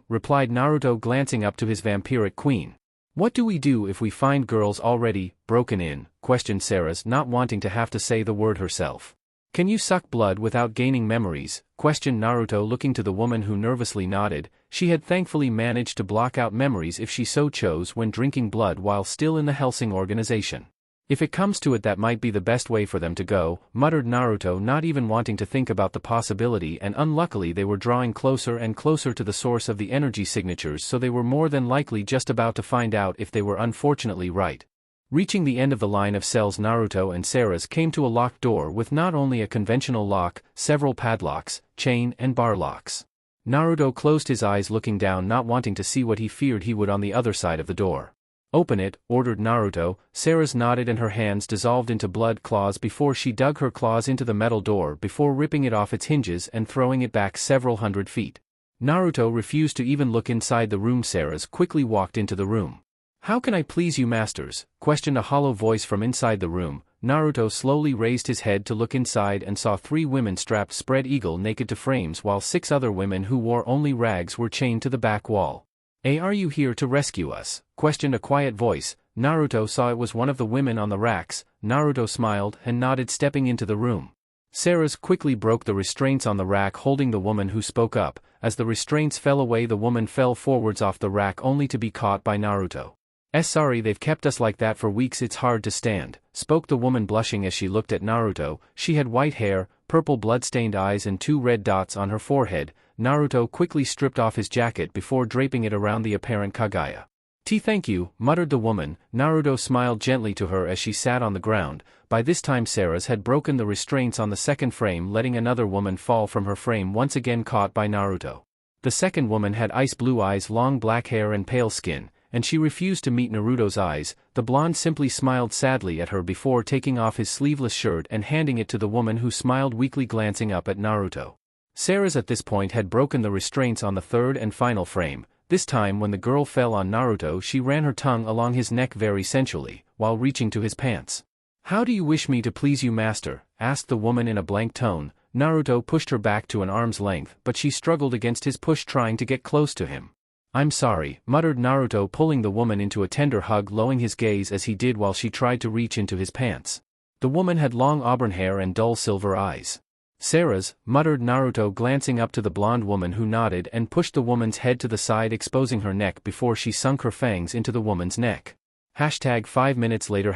Replied Naruto, glancing up to his vampiric queen. What do we do if we find girls already broken in? Questioned Sarah's, not wanting to have to say the word herself. Can you suck blood without gaining memories? Questioned Naruto, looking to the woman who nervously nodded. She had thankfully managed to block out memories if she so chose when drinking blood while still in the Hellsing organization. If it comes to it, that might be the best way for them to go, muttered Naruto, not even wanting to think about the possibility, and unluckily they were drawing closer and closer to the source of the energy signatures, so they were more than likely just about to find out if they were unfortunately right. Reaching the end of the line of cells, Naruto and Sarah's came to a locked door with not only a conventional lock, several padlocks, chain and bar locks. Naruto closed his eyes, looking down, not wanting to see what he feared he would on the other side of the door. Open it, ordered Naruto. Sarah's nodded and her hands dissolved into blood claws before she dug her claws into the metal door before ripping it off its hinges and throwing it back several hundred feet. Naruto refused to even look inside the room. Sarah's quickly walked into the room. How can I please you, masters? Questioned a hollow voice from inside the room. Naruto slowly raised his head to look inside and saw 3 women strapped spread eagle naked to frames, while 6 other women who wore only rags were chained to the back wall. Are you here to rescue us? Questioned a quiet voice. Naruto saw it was one of the women on the racks. Naruto smiled and nodded, stepping into the room. Sarah's quickly broke the restraints on the rack holding the woman who spoke up. As the restraints fell away, the woman fell forwards off the rack only to be caught by Naruto. Sorry, they've kept us like that for weeks, it's hard to stand, spoke the woman, blushing as she looked at Naruto. She had white hair, purple blood-stained eyes and 2 red dots on her forehead. Naruto quickly stripped off his jacket before draping it around the apparent Kagaya. Thank you, muttered the woman. Naruto smiled gently to her as she sat on the ground. By this time Sarah's had broken the restraints on the second frame, letting another woman fall from her frame, once again caught by Naruto. The second woman had ice blue eyes, long black hair and pale skin, and she refused to meet Naruto's eyes. The blonde simply smiled sadly at her before taking off his sleeveless shirt and handing it to the woman, who smiled weakly, glancing up at Naruto. Sarah's at this point had broken the restraints on the third and final frame. This time when the girl fell on Naruto, she ran her tongue along his neck very sensually, while reaching to his pants. How do you wish me to please you, master? Asked the woman in a blank tone. Naruto pushed her back to an arm's length, but she struggled against his push, trying to get close to him. I'm sorry, muttered Naruto, pulling the woman into a tender hug, lowering his gaze as he did while she tried to reach into his pants. The woman had long auburn hair and dull silver eyes. Sarah's, muttered Naruto, glancing up to the blonde woman, who nodded and pushed the woman's head to the side, exposing her neck before she sunk her fangs into the woman's neck. #5 minutes later.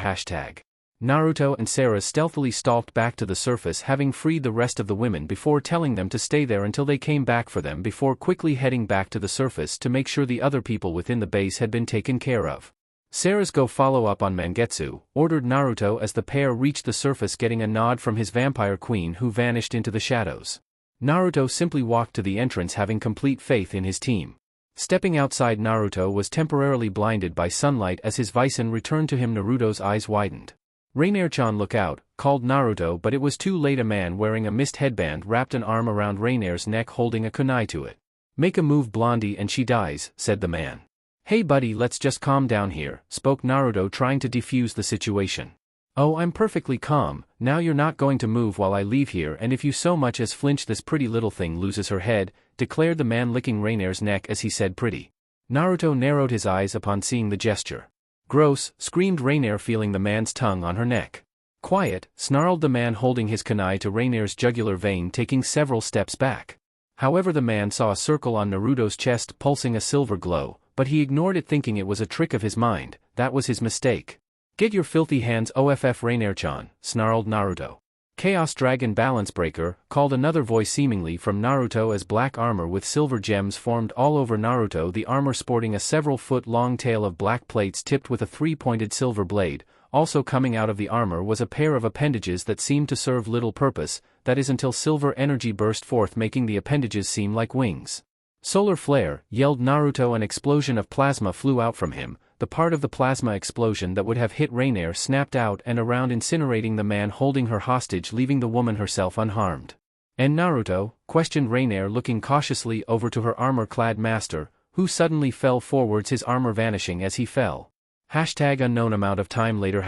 Naruto and Sarah stealthily stalked back to the surface, having freed the rest of the women before telling them to stay there until they came back for them, before quickly heading back to the surface to make sure the other people within the base had been taken care of. Sarah's, go follow up on Mangetsu, ordered Naruto as the pair reached the surface, getting a nod from his vampire queen, who vanished into the shadows. Naruto simply walked to the entrance, having complete faith in his team. Stepping outside, Naruto was temporarily blinded by sunlight as his Bison returned to him. Naruto's eyes widened. Rainier-chan, look out, called Naruto, but it was too late. A man wearing a mist headband wrapped an arm around Rainier's neck, holding a kunai to it. Make a move, Blondie, and she dies, said the man. Hey buddy, let's just calm down here, spoke Naruto, trying to defuse the situation. Oh, I'm perfectly calm. Now you're not going to move while I leave here, and if you so much as flinch, this pretty little thing loses her head, declared the man, licking Rainier's neck as he said pretty. Naruto narrowed his eyes upon seeing the gesture. Gross, screamed Rainier, feeling the man's tongue on her neck. Quiet, snarled the man, holding his kunai to Rainier's jugular vein, taking several steps back. However, the man saw a circle on Naruto's chest pulsing a silver glow, but he ignored it, thinking it was a trick of his mind. That was his mistake. Get your filthy hands off Rainier-chan, snarled Naruto. Chaos Dragon Balance Breaker, called another voice seemingly from Naruto, as black armor with silver gems formed all over Naruto, the armor sporting a several-foot-long tail of black plates tipped with a 3-pointed silver blade. Also coming out of the armor was a pair of appendages that seemed to serve little purpose, that is, until silver energy burst forth, making the appendages seem like wings. Solar flare, yelled Naruto. An explosion of plasma flew out from him. The part of the plasma explosion that would have hit Rainier snapped out and around, incinerating the man holding her hostage, leaving the woman herself unharmed. And Naruto? Questioned Rainier, looking cautiously over to her armor-clad master, who suddenly fell forwards, his armor vanishing as he fell. #unknown amount of time later.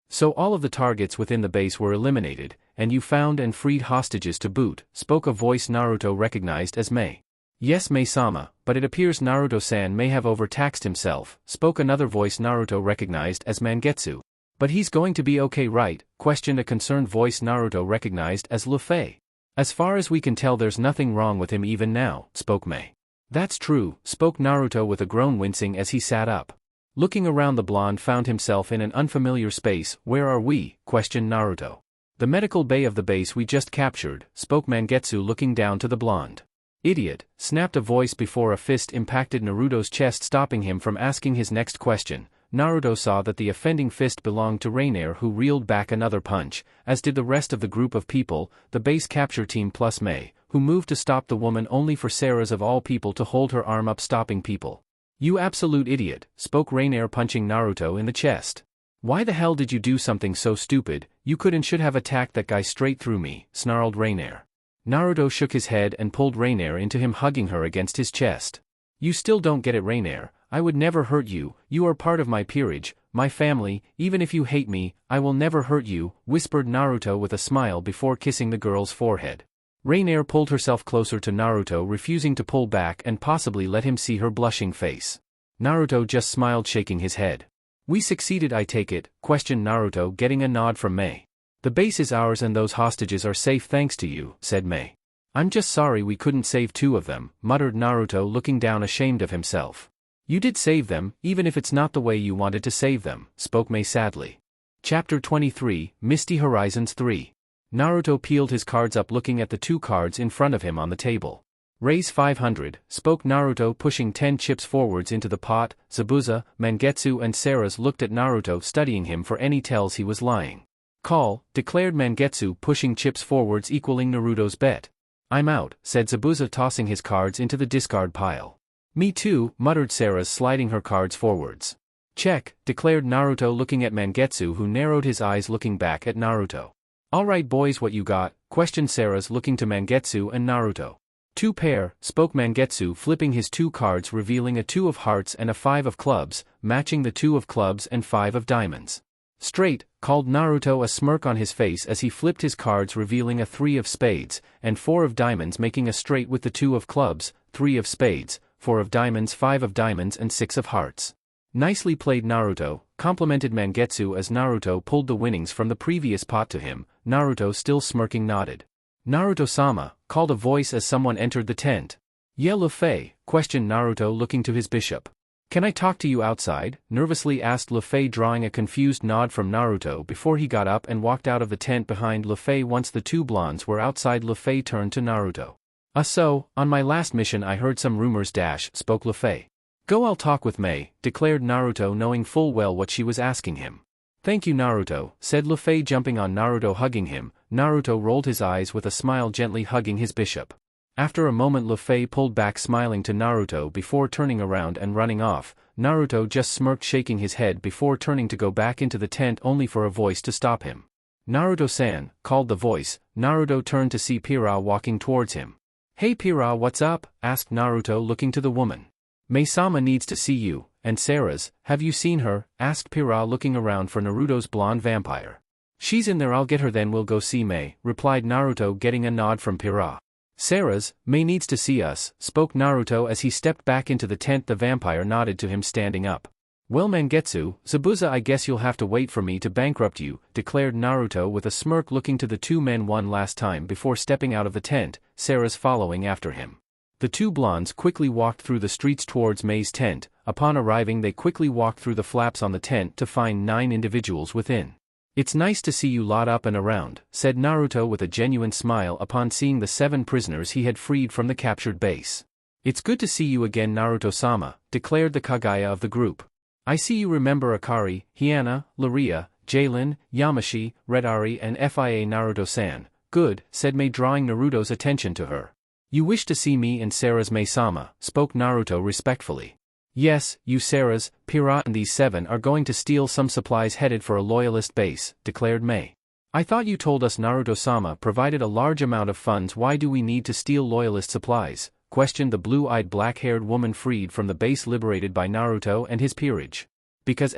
So all of the targets within the base were eliminated, and you found and freed hostages to boot, spoke a voice Naruto recognized as Mei. Yes, Mei-sama, but it appears Naruto-san may have overtaxed himself, spoke another voice Naruto recognized as Mangetsu. But he's going to be okay, right? Questioned a concerned voice Naruto recognized as Luffy. As far as we can tell, there's nothing wrong with him even now, spoke Mei. That's true, spoke Naruto with a groan, wincing as he sat up. Looking around, the blonde found himself in an unfamiliar space. Where are we? Questioned Naruto. The medical bay of the base we just captured, spoke Mangetsu, looking down to the blonde. Idiot, snapped a voice before a fist impacted Naruto's chest, stopping him from asking his next question. Naruto saw that the offending fist belonged to Rainier, who reeled back another punch, as did the rest of the group of people, the base capture team plus Mei, who moved to stop the woman, only for Sarah's of all people to hold her arm up, stopping people. You absolute idiot, spoke Rainier, punching Naruto in the chest. Why the hell did you do something so stupid? You could and should have attacked that guy straight through me, snarled Rainier. Naruto shook his head and pulled Rainier into him, hugging her against his chest. You still don't get it, Rainier. I would never hurt you. You are part of my peerage, my family. Even if you hate me, I will never hurt you, whispered Naruto with a smile before kissing the girl's forehead. Rainier pulled herself closer to Naruto, refusing to pull back and possibly let him see her blushing face. Naruto just smiled, shaking his head. We succeeded, I take it? Questioned Naruto, getting a nod from Mei. The base is ours and those hostages are safe thanks to you, said Mei. I'm just sorry we couldn't save two of them, muttered Naruto, looking down, ashamed of himself. You did save them, even if it's not the way you wanted to save them, spoke Mei sadly. Chapter 23, Misty Horizons 3. Naruto peeled his cards up, looking at the two cards in front of him on the table. Raise 500, spoke Naruto, pushing 10 chips forwards into the pot. Zabuza, Mangetsu and Sarah's looked at Naruto, studying him for any tells he was lying. Call, declared Mangetsu, pushing chips forwards, equaling Naruto's bet. I'm out, said Zabuza, tossing his cards into the discard pile. Me too, muttered Sarah's, sliding her cards forwards. Check, declared Naruto, looking at Mangetsu, who narrowed his eyes, looking back at Naruto. Alright boys, what you got? Questioned Sarah's, looking to Mangetsu and Naruto. Two pair, spoke Mangetsu, flipping his two cards, revealing a 2 of hearts and a 5 of clubs, matching the 2 of clubs and 5 of diamonds. Straight, called Naruto, a smirk on his face as he flipped his cards, revealing a 3 of spades, and 4 of diamonds, making a straight with the 2 of clubs, 3 of spades, 4 of diamonds, 5 of diamonds and 6 of hearts. Nicely played, Naruto, complimented Mangetsu as Naruto pulled the winnings from the previous pot to him. Naruto, still smirking, nodded. Naruto-sama, called a voice as someone entered the tent. Yeah, Luffy, questioned Naruto, looking to his bishop. Can I talk to you outside? Nervously asked Luffy, drawing a confused nod from Naruto before he got up and walked out of the tent behind Luffy. Once the two blondes were outside, Luffy turned to Naruto. So, on my last mission I heard some rumors, spoke Luffy. Go, I'll talk with Mei, declared Naruto, knowing full well what she was asking him. Thank you, Naruto, said Luffy, jumping on Naruto, hugging him. Naruto rolled his eyes with a smile, gently hugging his bishop. After a moment, Luffy pulled back, smiling to Naruto before turning around and running off. Naruto just smirked, shaking his head before turning to go back into the tent, only for a voice to stop him. Naruto-san, called the voice. Naruto turned to see Pira walking towards him. Hey Pira, what's up? Asked Naruto, looking to the woman. Mei-sama needs to see you, and Sarah's, have you seen her? Asked Pira, looking around for Naruto's blonde vampire. She's in there, I'll get her, then we'll go see Mei, replied Naruto, getting a nod from Pira. Sarah's, Mei needs to see us, spoke Naruto as he stepped back into the tent. The vampire nodded to him, standing up. Well, Mangetsu, Zabuza, I guess you'll have to wait for me to bankrupt you, declared Naruto with a smirk, looking to the two men one last time before stepping out of the tent, Sarah's following after him. The two blondes quickly walked through the streets towards Mei's tent. Upon arriving, they quickly walked through the flaps on the tent to find 9 individuals within. It's nice to see you lot up and around, said Naruto with a genuine smile upon seeing the 7 prisoners he had freed from the captured base. It's good to see you again, Naruto-sama, declared the Kagaya of the group. I see you remember Akari, Hiyana, Laria, Jalen, Yamashi, Redari and Fia. Naruto-san. Good, said Mei, drawing Naruto's attention to her. You wish to see me and Sarah's Mei-sama, spoke Naruto respectfully. Yes, you Sarah's, Pira and these 7 are going to steal some supplies headed for a loyalist base, declared Mei. I thought you told us Naruto-sama provided a large amount of funds. Why do we need to steal loyalist supplies? Questioned the blue-eyed black-haired woman freed from the base liberated by Naruto and his peerage. Because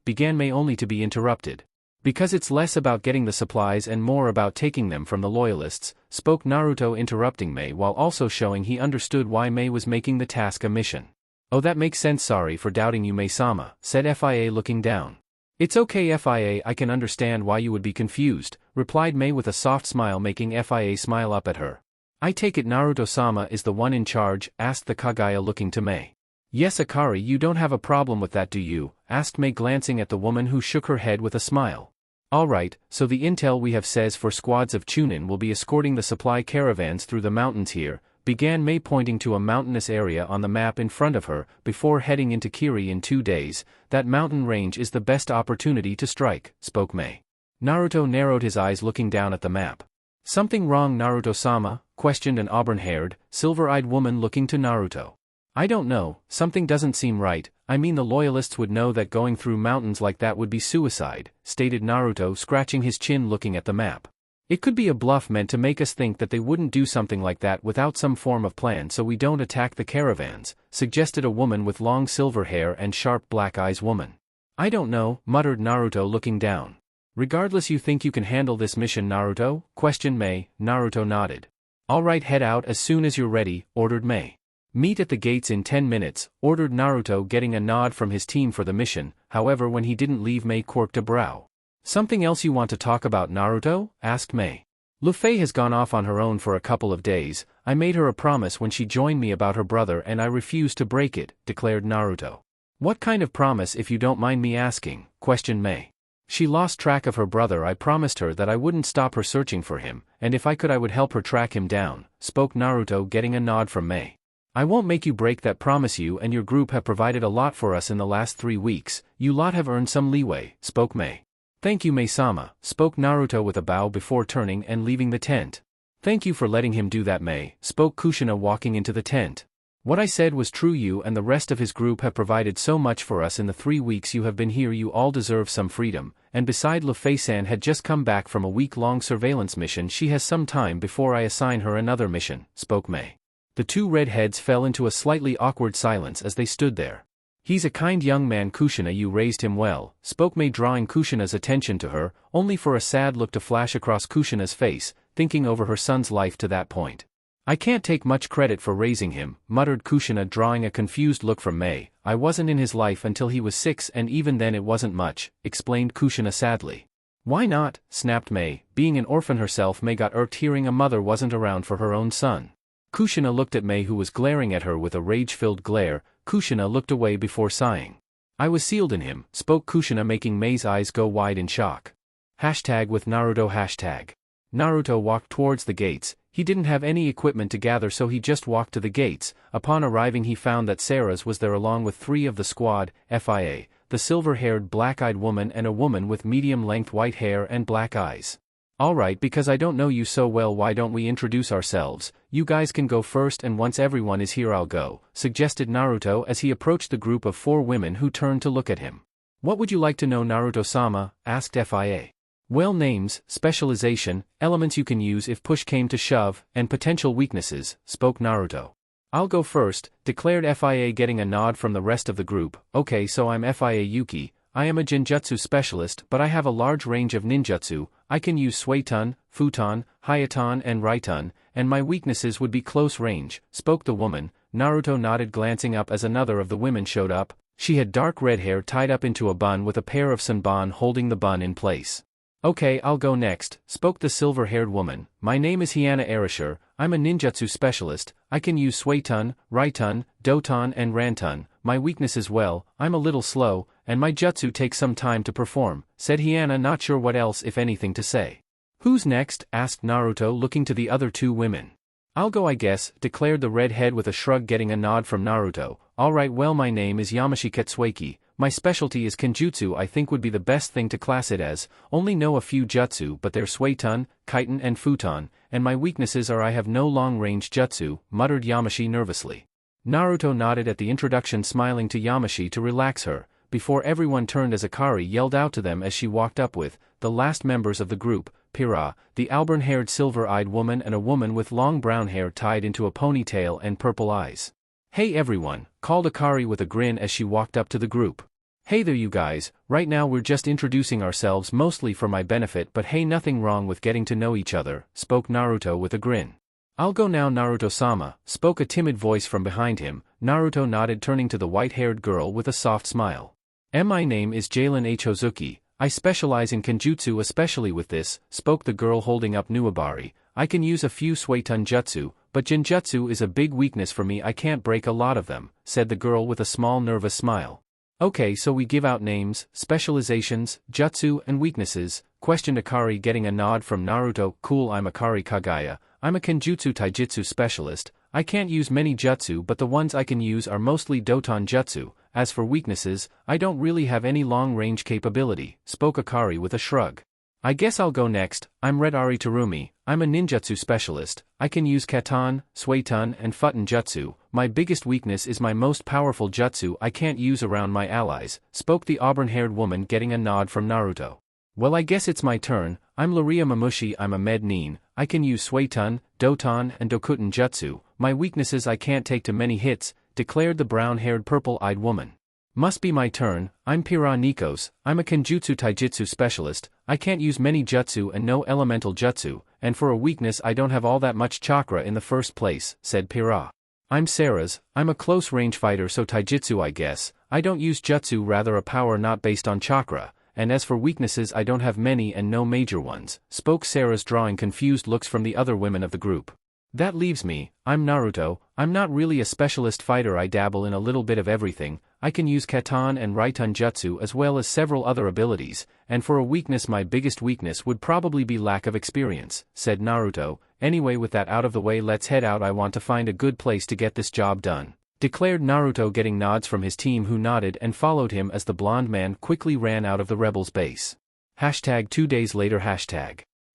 began Mei only to be interrupted. Because it's less about getting the supplies and more about taking them from the loyalists, spoke Naruto interrupting Mei while also showing he understood why Mei was making the task a mission. Oh, that makes sense. Sorry for doubting you, Mei-sama, said Fia looking down. It's okay Fia, I can understand why you would be confused, replied Mei with a soft smile, making Fia smile up at her. I take it Naruto-sama is the one in charge, asked the Kaguya looking to Mei. Yes Akari, you don't have a problem with that do you, asked Mei glancing at the woman who shook her head with a smile. Alright, so the intel we have says 4 squads of Chunin will be escorting the supply caravans through the mountains here, began Mei pointing to a mountainous area on the map in front of her, before heading into Kiri in 2 days. That mountain range is the best opportunity to strike, spoke Mei. Naruto narrowed his eyes looking down at the map. Something wrong Naruto-sama? Questioned an auburn-haired, silver-eyed woman looking to Naruto. I don't know, something doesn't seem right. I mean the loyalists would know that going through mountains like that would be suicide, stated Naruto scratching his chin looking at the map. It could be a bluff meant to make us think that they wouldn't do something like that without some form of plan so we don't attack the caravans, suggested a woman with long silver hair and sharp black eyes woman. I don't know, muttered Naruto looking down. Regardless, you think you can handle this mission Naruto? Questioned Mei. Naruto nodded. Alright, head out as soon as you're ready, ordered Mei. Meet at the gates in 10 minutes, ordered Naruto getting a nod from his team for the mission. However, when he didn't leave, Mei quirked a brow. Something else you want to talk about Naruto? Asked Mei. Luffy has gone off on her own for a couple of days. I made her a promise when she joined me about her brother and I refused to break it, declared Naruto. What kind of promise if you don't mind me asking? Questioned Mei. She lost track of her brother. I promised her that I wouldn't stop her searching for him, and if I could I would help her track him down, spoke Naruto getting a nod from Mei. I won't make you break that promise. You and your group have provided a lot for us in the last 3 weeks, you lot have earned some leeway, spoke Mei. Thank you Mei-sama, spoke Naruto with a bow before turning and leaving the tent. Thank you for letting him do that Mei, spoke Kushina walking into the tent. What I said was true. You and the rest of his group have provided so much for us in the 3 weeks you have been here. You all deserve some freedom, and beside Luffy-san had just come back from a week-long surveillance mission. She has some time before I assign her another mission, spoke Mei. The 2 redheads fell into a slightly awkward silence as they stood there. He's a kind young man Kushina, you raised him well, spoke Mei drawing Kushina's attention to her, only for a sad look to flash across Kushina's face, thinking over her son's life to that point. I can't take much credit for raising him, muttered Kushina drawing a confused look from Mei. I wasn't in his life until he was 6 and even then it wasn't much, explained Kushina sadly. Why not? Snapped Mei. Being an orphan herself, Mei got irked hearing a mother wasn't around for her own son. Kushina looked at Mei who was glaring at her with a rage-filled glare. Kushina looked away before sighing. I was sealed in him, spoke Kushina making Mei's eyes go wide in shock. #with Naruto #. Naruto walked towards the gates. He didn't have any equipment to gather so he just walked to the gates. Upon arriving he found that Sarah's was there along with 3 of the squad, Fia, the silver-haired black-eyed woman and a woman with medium-length white hair and black eyes. Alright, because I don't know you so well, why don't we introduce ourselves? You guys can go first and once everyone is here I'll go, suggested Naruto as he approached the group of 4 women who turned to look at him. What would you like to know Naruto-sama? Asked Fia. Well, names, specialization, elements you can use if push came to shove, and potential weaknesses, spoke Naruto. I'll go first, declared Fia getting a nod from the rest of the group. Okay, so I'm Fia Yuki. I am a Genjutsu specialist, but I have a large range of ninjutsu. I can use Suiton, Futon, Hayaton and Raiton, and my weaknesses would be close range, spoke the woman. Naruto nodded glancing up as another of the women showed up. She had dark red hair tied up into a bun with a pair of sanban holding the bun in place. Okay, I'll go next, spoke the silver-haired woman. My name is Hiyana Erasure. I'm a ninjutsu specialist. I can use Suiton, Raiton, Doton and Ranton. My weakness is well, I'm a little slow, and my jutsu takes some time to perform, said Hiyana, not sure what else if anything to say. Who's next? Asked Naruto looking to the other 2 women. I'll go I guess, declared the redhead with a shrug getting a nod from Naruto. Alright, well my name is Yamashi Ketsueki. my specialty is Kenjutsu. I think would be the best thing to class it as, only know a few jutsu but they're Suiton, Kiten and Futon, and my weaknesses are I have no long-range jutsu, muttered Yamashi nervously. Naruto nodded at the introduction, smiling to Yamashi to relax her, before everyone turned as Akari yelled out to them as she walked up with the last members of the group, Pira, the auburn-haired silver-eyed woman and a woman with long brown hair tied into a ponytail and purple eyes. "Hey everyone," called Akari with a grin as she walked up to the group. "Hey there you guys, right now we're just introducing ourselves mostly for my benefit, but hey, nothing wrong with getting to know each other," spoke Naruto with a grin. "I'll go now, Naruto-sama," spoke a timid voice from behind him. Naruto nodded, turning to the white-haired girl with a soft smile. "My name is Jalen H. Hozuki. I specialize in Kenjutsu, especially with this," spoke the girl holding up Nuabari. "I can use a few Suiton jutsu, but Genjutsu is a big weakness for me. I can't break a lot of them," said the girl with a small nervous smile. "Okay, so we give out names, specializations, jutsu, and weaknesses?" questioned Akari, getting a nod from Naruto. "Cool, I'm Akari Kagaya. I'm a Kenjutsu Taijutsu specialist. I can't use many jutsu, but the ones I can use are mostly Doton jutsu. As for weaknesses, I don't really have any long-range capability," spoke Akari with a shrug. "I guess I'll go next. I'm Red Ari Terumi. I'm a ninjutsu specialist. I can use Katan, Suiton and Futon jutsu. My biggest weakness is my most powerful jutsu I can't use around my allies," spoke the auburn-haired woman, getting a nod from Naruto. "Well, I guess it's my turn. I'm Laria Mamushi. I'm a med nin. I can use Suiton, Doton and Dokuten jutsu. My weaknesses I can't take to many hits," declared the brown-haired purple-eyed woman. "Must be my turn. I'm Pira Nikos. I'm a Kenjutsu Taijutsu specialist. I can't use many jutsu and no elemental jutsu, and for a weakness I don't have all that much chakra in the first place," said Pira. "I'm Saras. I'm a close-range fighter, so taijutsu I guess. I don't use jutsu, rather a power not based on chakra, and as for weaknesses I don't have many and no major ones," spoke Saras, drawing confused looks from the other women of the group. "That leaves me. I'm Naruto. I'm not really a specialist fighter. I dabble in a little bit of everything. I can use Katan and Raiton jutsu as well as several other abilities, and for a weakness my biggest weakness would probably be lack of experience," said Naruto. "Anyway, with that out of the way, let's head out. I want to find a good place to get this job done," declared Naruto, getting nods from his team, who nodded and followed him as the blonde man quickly ran out of the rebels' base. #2 days later.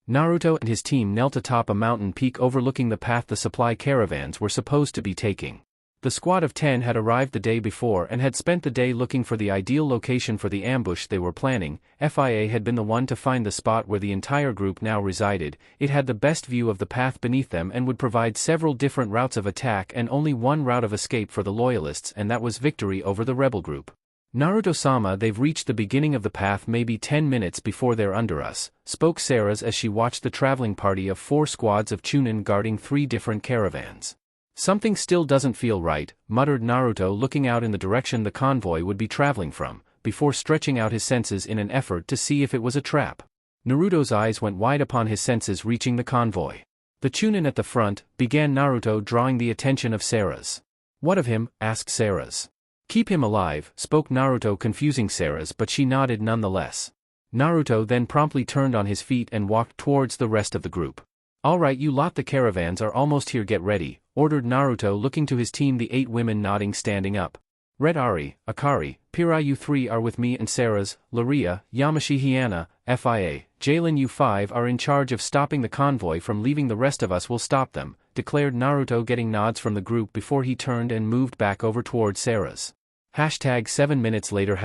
Naruto and his team knelt atop a mountain peak overlooking the path the supply caravans were supposed to be taking. The squad of 10 had arrived the day before and had spent the day looking for the ideal location for the ambush they were planning. FIA had been the one to find the spot where the entire group now resided. It had the best view of the path beneath them and would provide several different routes of attack and only one route of escape for the loyalists, and that was victory over the rebel group. "Naruto-sama, they've reached the beginning of the path maybe 10 minutes before they're under us," spoke Saras as she watched the traveling party of 4 squads of Chunin guarding 3 different caravans. "Something still doesn't feel right," muttered Naruto, looking out in the direction the convoy would be traveling from, before stretching out his senses in an effort to see if it was a trap. Naruto's eyes went wide upon his senses reaching the convoy. "The Chunin at the front," began Naruto, drawing the attention of Saras. "What of him?" asked Saras. "Keep him alive," spoke Naruto, confusing Saras, but she nodded nonetheless. Naruto then promptly turned on his feet and walked towards the rest of the group. "All right, you lot, the caravans are almost here, get ready," ordered Naruto, looking to his team, the 8 women nodding, standing up. "Red Ari, Akari, Pira, you 3 are with me, and Saras, Laria, Yamashi, Hyana, FIA, Jalen, you 5 are in charge of stopping the convoy from leaving. The rest of us will stop them," declared Naruto, getting nods from the group before he turned and moved back over towards Saras. #7 minutes later.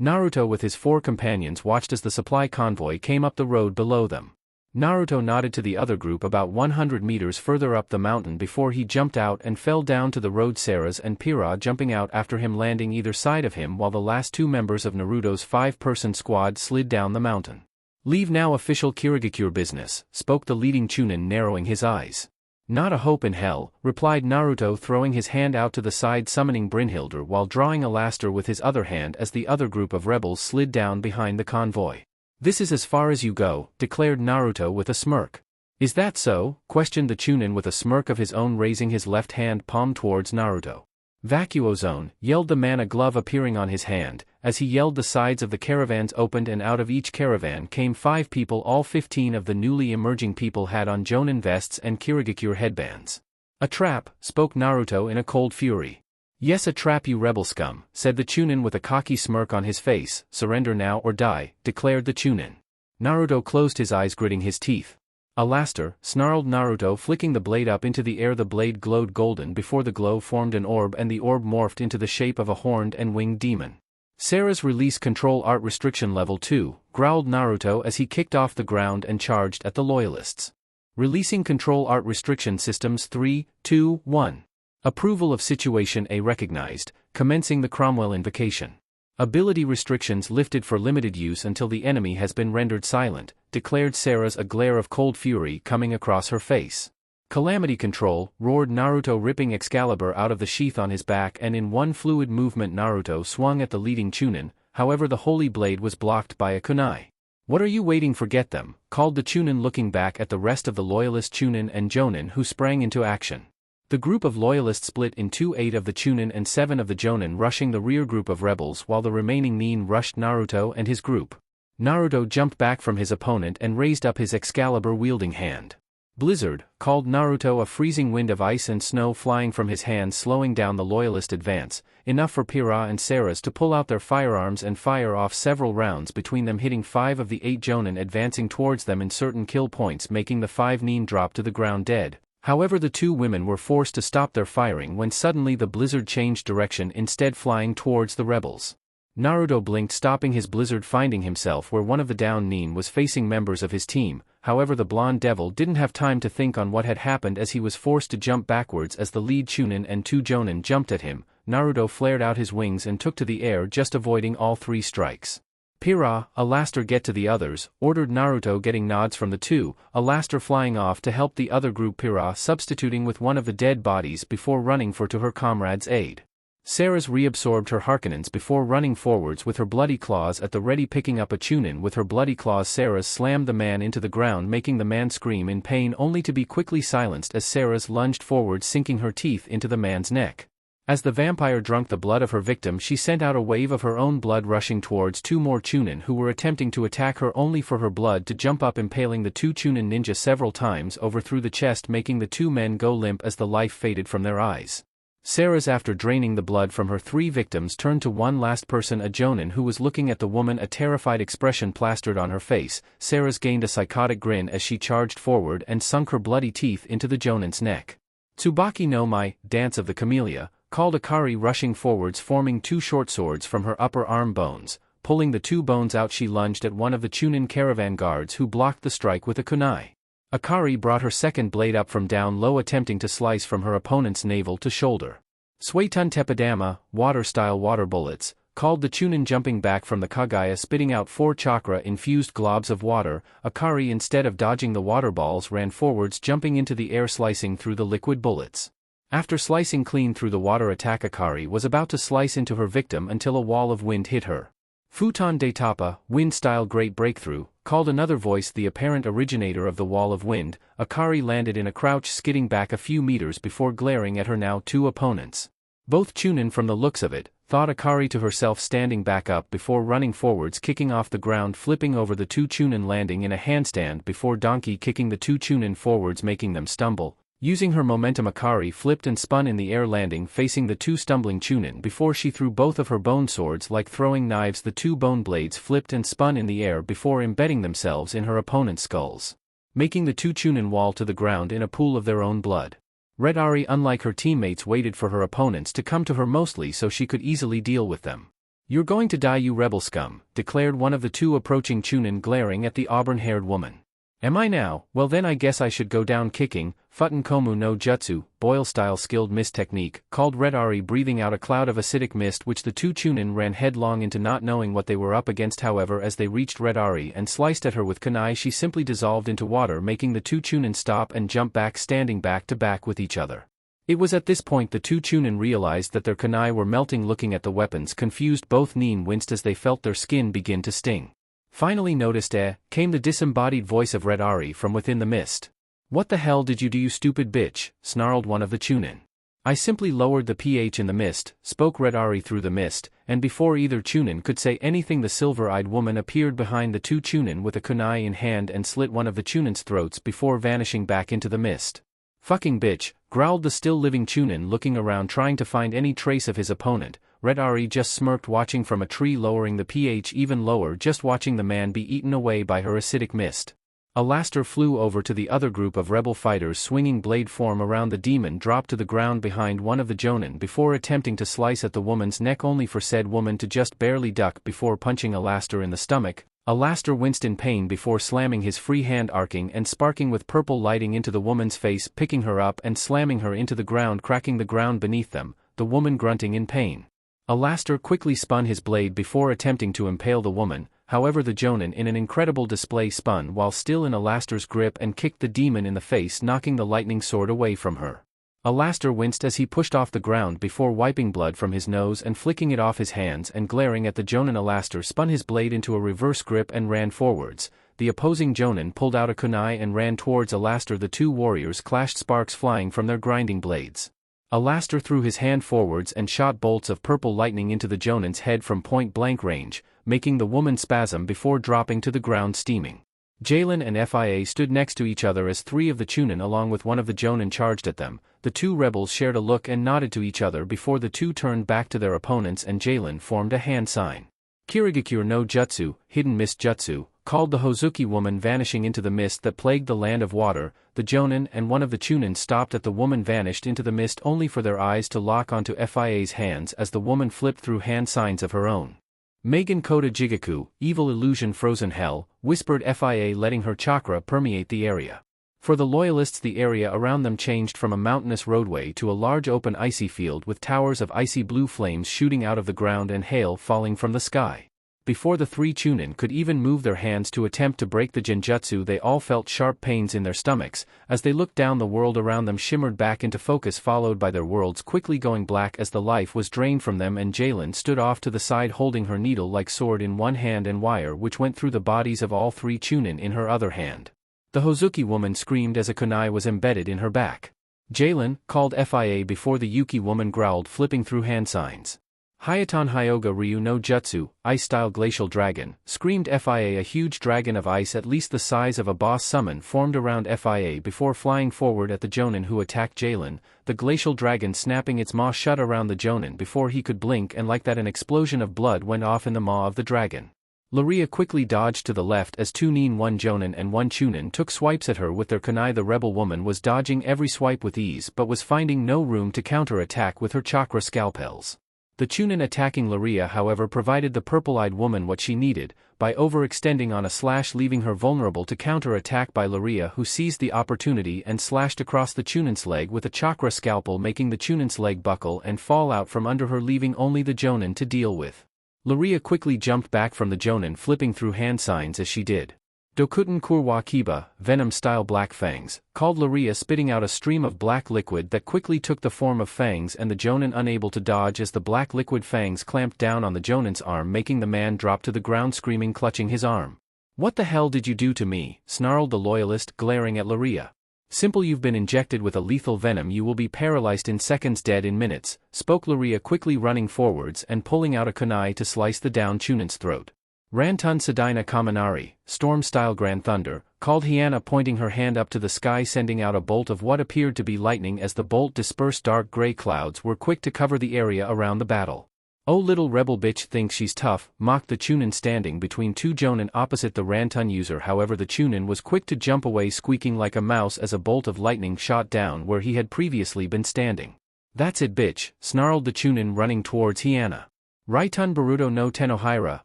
Naruto with his 4 companions watched as the supply convoy came up the road below them. Naruto nodded to the other group about 100 meters further up the mountain before he jumped out and fell down to the road, Saras and Pira jumping out after him, landing either side of him, while the last 2 members of Naruto's 5-person squad slid down the mountain. "Leave now, official Kirigakure business," spoke the leading Chunin, narrowing his eyes. "Not a hope in hell," replied Naruto, throwing his hand out to the side, summoning Brynhildr while drawing Alastor with his other hand as the other group of rebels slid down behind the convoy. "This is as far as you go," declared Naruto with a smirk. "Is that so?" questioned the Chunin with a smirk of his own, raising his left hand palm towards Naruto. "Vacuo zone," yelled the man, a glove appearing on his hand. As he yelled, the sides of the caravans opened and out of each caravan came 5 people. All 15 of the newly emerging people had on Jonin vests and Kirigakure headbands. "A trap," spoke Naruto in a cold fury. Yes, a trap, you rebel scum, said the Chunin with a cocky smirk on his face. Surrender now or die, declared the Chunin. Naruto closed his eyes, gritting his teeth. Alaster, snarled Naruto, flicking the blade up into the air. The blade glowed golden before the glow formed an orb, and the orb morphed into the shape of a horned and winged demon. Sarah's release control art restriction level 2, growled Naruto as he kicked off the ground and charged at the loyalists. Releasing control art restriction systems 3, 2, 1. Approval of situation A recognized, commencing the Cromwell invocation. Ability restrictions lifted for limited use until the enemy has been rendered silent, declared Sarah's, a glare of cold fury coming across her face. Calamity control, roared Naruto, ripping Excalibur out of the sheath on his back, and in one fluid movement Naruto swung at the leading Chunin. However, the holy blade was blocked by a kunai. What are you waiting for? Get them, called the Chunin, looking back at the rest of the loyalist Chunin and Jonin who sprang into action. The group of loyalists split in two, 8 of the Chunin and 7 of the Jonin rushing the rear group of rebels, while the remaining Nin rushed Naruto and his group. Naruto jumped back from his opponent and raised up his Excalibur-wielding hand. Blizzard, called Naruto, a freezing wind of ice and snow flying from his hands, slowing down the loyalist advance, enough for Pira and Sarahs to pull out their firearms and fire off several rounds between them, hitting 5 of the 8 Jonin advancing towards them in certain kill points, making the 5 Nin drop to the ground dead. However, the 2 women were forced to stop their firing when suddenly the blizzard changed direction, instead flying towards the rebels. Naruto blinked, stopping his blizzard, finding himself where one of the down Nin was facing members of his team. However, the blonde devil didn't have time to think on what had happened as he was forced to jump backwards as the lead Chunin and 2 Jonin jumped at him. Naruto flared out his wings and took to the air, just avoiding all 3 strikes. Pira, Alaster, get to the others, ordered Naruto, getting nods from the 2, Alaster flying off to help the other group, Pira substituting with one of the dead bodies before running to her comrade's aid. Sarahs reabsorbed her Harkonnens before running forwards with her bloody claws at the ready, picking up a Chunin with her bloody claws. Sarahs slammed the man into the ground, making the man scream in pain, only to be quickly silenced as Sarahs lunged forward, sinking her teeth into the man's neck. As the vampire drank the blood of her victim, she sent out a wave of her own blood, rushing towards 2 more Chunin who were attempting to attack her, only for her blood to jump up, impaling the 2 Chunin ninja several times over through the chest, making the 2 men go limp as the life faded from their eyes. Sarahs, after draining the blood from her 3 victims, turned to one last person, a Jonin who was looking at the woman, a terrified expression plastered on her face. Sarahs gained a psychotic grin as she charged forward and sunk her bloody teeth into the Jonin's neck. Tsubaki no Mai, Dance of the Camellia, called Akari, rushing forwards, forming 2 short swords from her upper arm bones. Pulling the 2 bones out, she lunged at one of the Chunin caravan guards who blocked the strike with a kunai. Akari brought her second blade up from down low, attempting to slice from her opponent's navel to shoulder. Suetun Teppadama, water-style water bullets, called the Chunin, jumping back from the Kagaya, spitting out 4 chakra-infused globs of water. Akari, instead of dodging the water balls, ran forwards, jumping into the air, slicing through the liquid bullets. After slicing clean through the water attack, Akari was about to slice into her victim until a wall of wind hit her. Futon de Tapa, wind-style great breakthrough, called another voice, the apparent originator of the wall of wind. Akari landed in a crouch, skidding back a few meters before glaring at her now 2 opponents. Both Chunin, from the looks of it, thought Akari to herself, standing back up before running forwards, kicking off the ground, flipping over the 2 Chunin, landing in a handstand before donkey kicking the 2 Chunin forwards, making them stumble. Using her momentum, Akari flipped and spun in the air, landing facing the 2 stumbling Chunin before she threw both of her bone swords like throwing knives. The 2 bone blades flipped and spun in the air before embedding themselves in her opponent's skulls, making the 2 Chunin wall to the ground in a pool of their own blood. Red Ari, unlike her teammates, waited for her opponents to come to her, mostly so she could easily deal with them. "You're going to die, you rebel scum," declared one of the 2 approaching Chunin, glaring at the auburn-haired woman. "Am I now? Well then I guess I should go down kicking." Futon Komu no Jutsu, boil-style skilled mist technique, called Red Ari, breathing out a cloud of acidic mist which the 2 Chunin ran headlong into, not knowing what they were up against. However, as they reached Red Ari and sliced at her with kunai, she simply dissolved into water, making the 2 Chunin stop and jump back, standing back to back with each other. It was at this point the 2 Chunin realized that their kunai were melting. Looking at the weapons, confused, both Nin winced as they felt their skin begin to sting. Finally noticed, came the disembodied voice of Red Ari from within the mist. "What the hell did you do, you stupid bitch?" snarled one of the Chunin. "I simply lowered the pH in the mist," spoke Red Ari through the mist, and before either Chunin could say anything, the silver-eyed woman appeared behind the 2 Chunin with a kunai in hand and slit one of the Chunin's throats before vanishing back into the mist. "Fucking bitch," growled the still-living Chunin, looking around trying to find any trace of his opponent. Red Ari just smirked, watching from a tree, lowering the pH even lower, just watching the man be eaten away by her acidic mist. Alastair flew over to the other group of rebel fighters, swinging blade form around the demon, dropped to the ground behind one of the Jonin before attempting to slice at the woman's neck, only for said woman to just barely duck before punching Alastair in the stomach. Alastair winced in pain before slamming his free hand, arcing and sparking with purple lighting, into the woman's face, picking her up and slamming her into the ground, cracking the ground beneath them, the woman grunting in pain. Alastair quickly spun his blade before attempting to impale the woman, however the Jonin in an incredible display spun while still in Alastair's grip and kicked the demon in the face, knocking the lightning sword away from her. Alastair winced as he pushed off the ground before wiping blood from his nose and flicking it off his hands and glaring at the Jonin. Alastair spun his blade into a reverse grip and ran forwards. The opposing Jonin pulled out a kunai and ran towards Alastair. The two warriors clashed, sparks flying from their grinding blades. Alastair threw his hand forwards and shot bolts of purple lightning into the Jonin's head from point-blank range, making the woman spasm before dropping to the ground steaming. Jalen and Fia stood next to each other as three of the Chunin along with one of the Jonin charged at them. The two rebels shared a look and nodded to each other before the two turned back to their opponents, and Jalen formed a hand sign. Kirigakure no Jutsu, hidden mist jutsu, called the Hozuki woman, vanishing into the mist that plagued the land of water. The Jonin and one of the Chunin stopped at the woman vanished into the mist, only for their eyes to lock onto Fia's hands as the woman flipped through hand signs of her own. Megan Koda Jigaku, evil illusion frozen hell, whispered Fia, letting her chakra permeate the area. For the loyalists, the area around them changed from a mountainous roadway to a large open icy field with towers of icy blue flames shooting out of the ground and hail falling from the sky. Before the three Chunin could even move their hands to attempt to break the genjutsu, they all felt sharp pains in their stomachs. As they looked down, the world around them shimmered back into focus, followed by their worlds quickly going black as the life was drained from them, and Jalen stood off to the side holding her needle-like sword in one hand and wire which went through the bodies of all three Chunin in her other hand. The Hozuki woman screamed as a kunai was embedded in her back. Jalen called Fia before the Yuki woman growled, flipping through hand signs. Hayatan Hyoga Ryu no Jutsu, Ice-style glacial dragon, screamed Fia. A huge dragon of ice at least the size of a boss summon formed around Fia before flying forward at the Jonin who attacked Jalen, the glacial dragon snapping its maw shut around the Jonin before he could blink, and like that an explosion of blood went off in the maw of the dragon. Laria quickly dodged to the left as two Nin, one Jonin and one Chunin took swipes at her with their kunai. The rebel woman was dodging every swipe with ease but was finding no room to counter-attack with her chakra scalpels. The Chunin attacking Laria, however, provided the purple-eyed woman what she needed, by overextending on a slash, leaving her vulnerable to counter-attack by Laria, who seized the opportunity and slashed across the Chunin's leg with a chakra scalpel, making the Chunin's leg buckle and fall out from under her, leaving only the Jonin to deal with. Laria quickly jumped back from the Jonin, flipping through hand signs as she did. Dokuten Kurwa Kiba, Venom-style black fangs, called Laria, spitting out a stream of black liquid that quickly took the form of fangs, and the Jonin unable to dodge as the black liquid fangs clamped down on the Jonin's arm, making the man drop to the ground screaming, clutching his arm. "What the hell did you do to me?" snarled the loyalist, glaring at Laria. "Simple, you've been injected with a lethal venom, you will be paralyzed in seconds, dead in minutes," spoke Laria, quickly running forwards and pulling out a kunai to slice the down Chunin's throat. Rantun Sadina Kaminari, Storm-style Grand Thunder, called Hyanna, pointing her hand up to the sky, sending out a bolt of what appeared to be lightning. As the bolt dispersed, dark gray clouds were quick to cover the area around the battle. "Oh, little rebel bitch thinks she's tough," mocked the Chunin standing between two Jonin opposite the Rantun user. However, the Chunin was quick to jump away, squeaking like a mouse as a bolt of lightning shot down where he had previously been standing. "That's it, bitch," snarled the Chunin, running towards Hyanna. Raitun Baruto no Tenohira,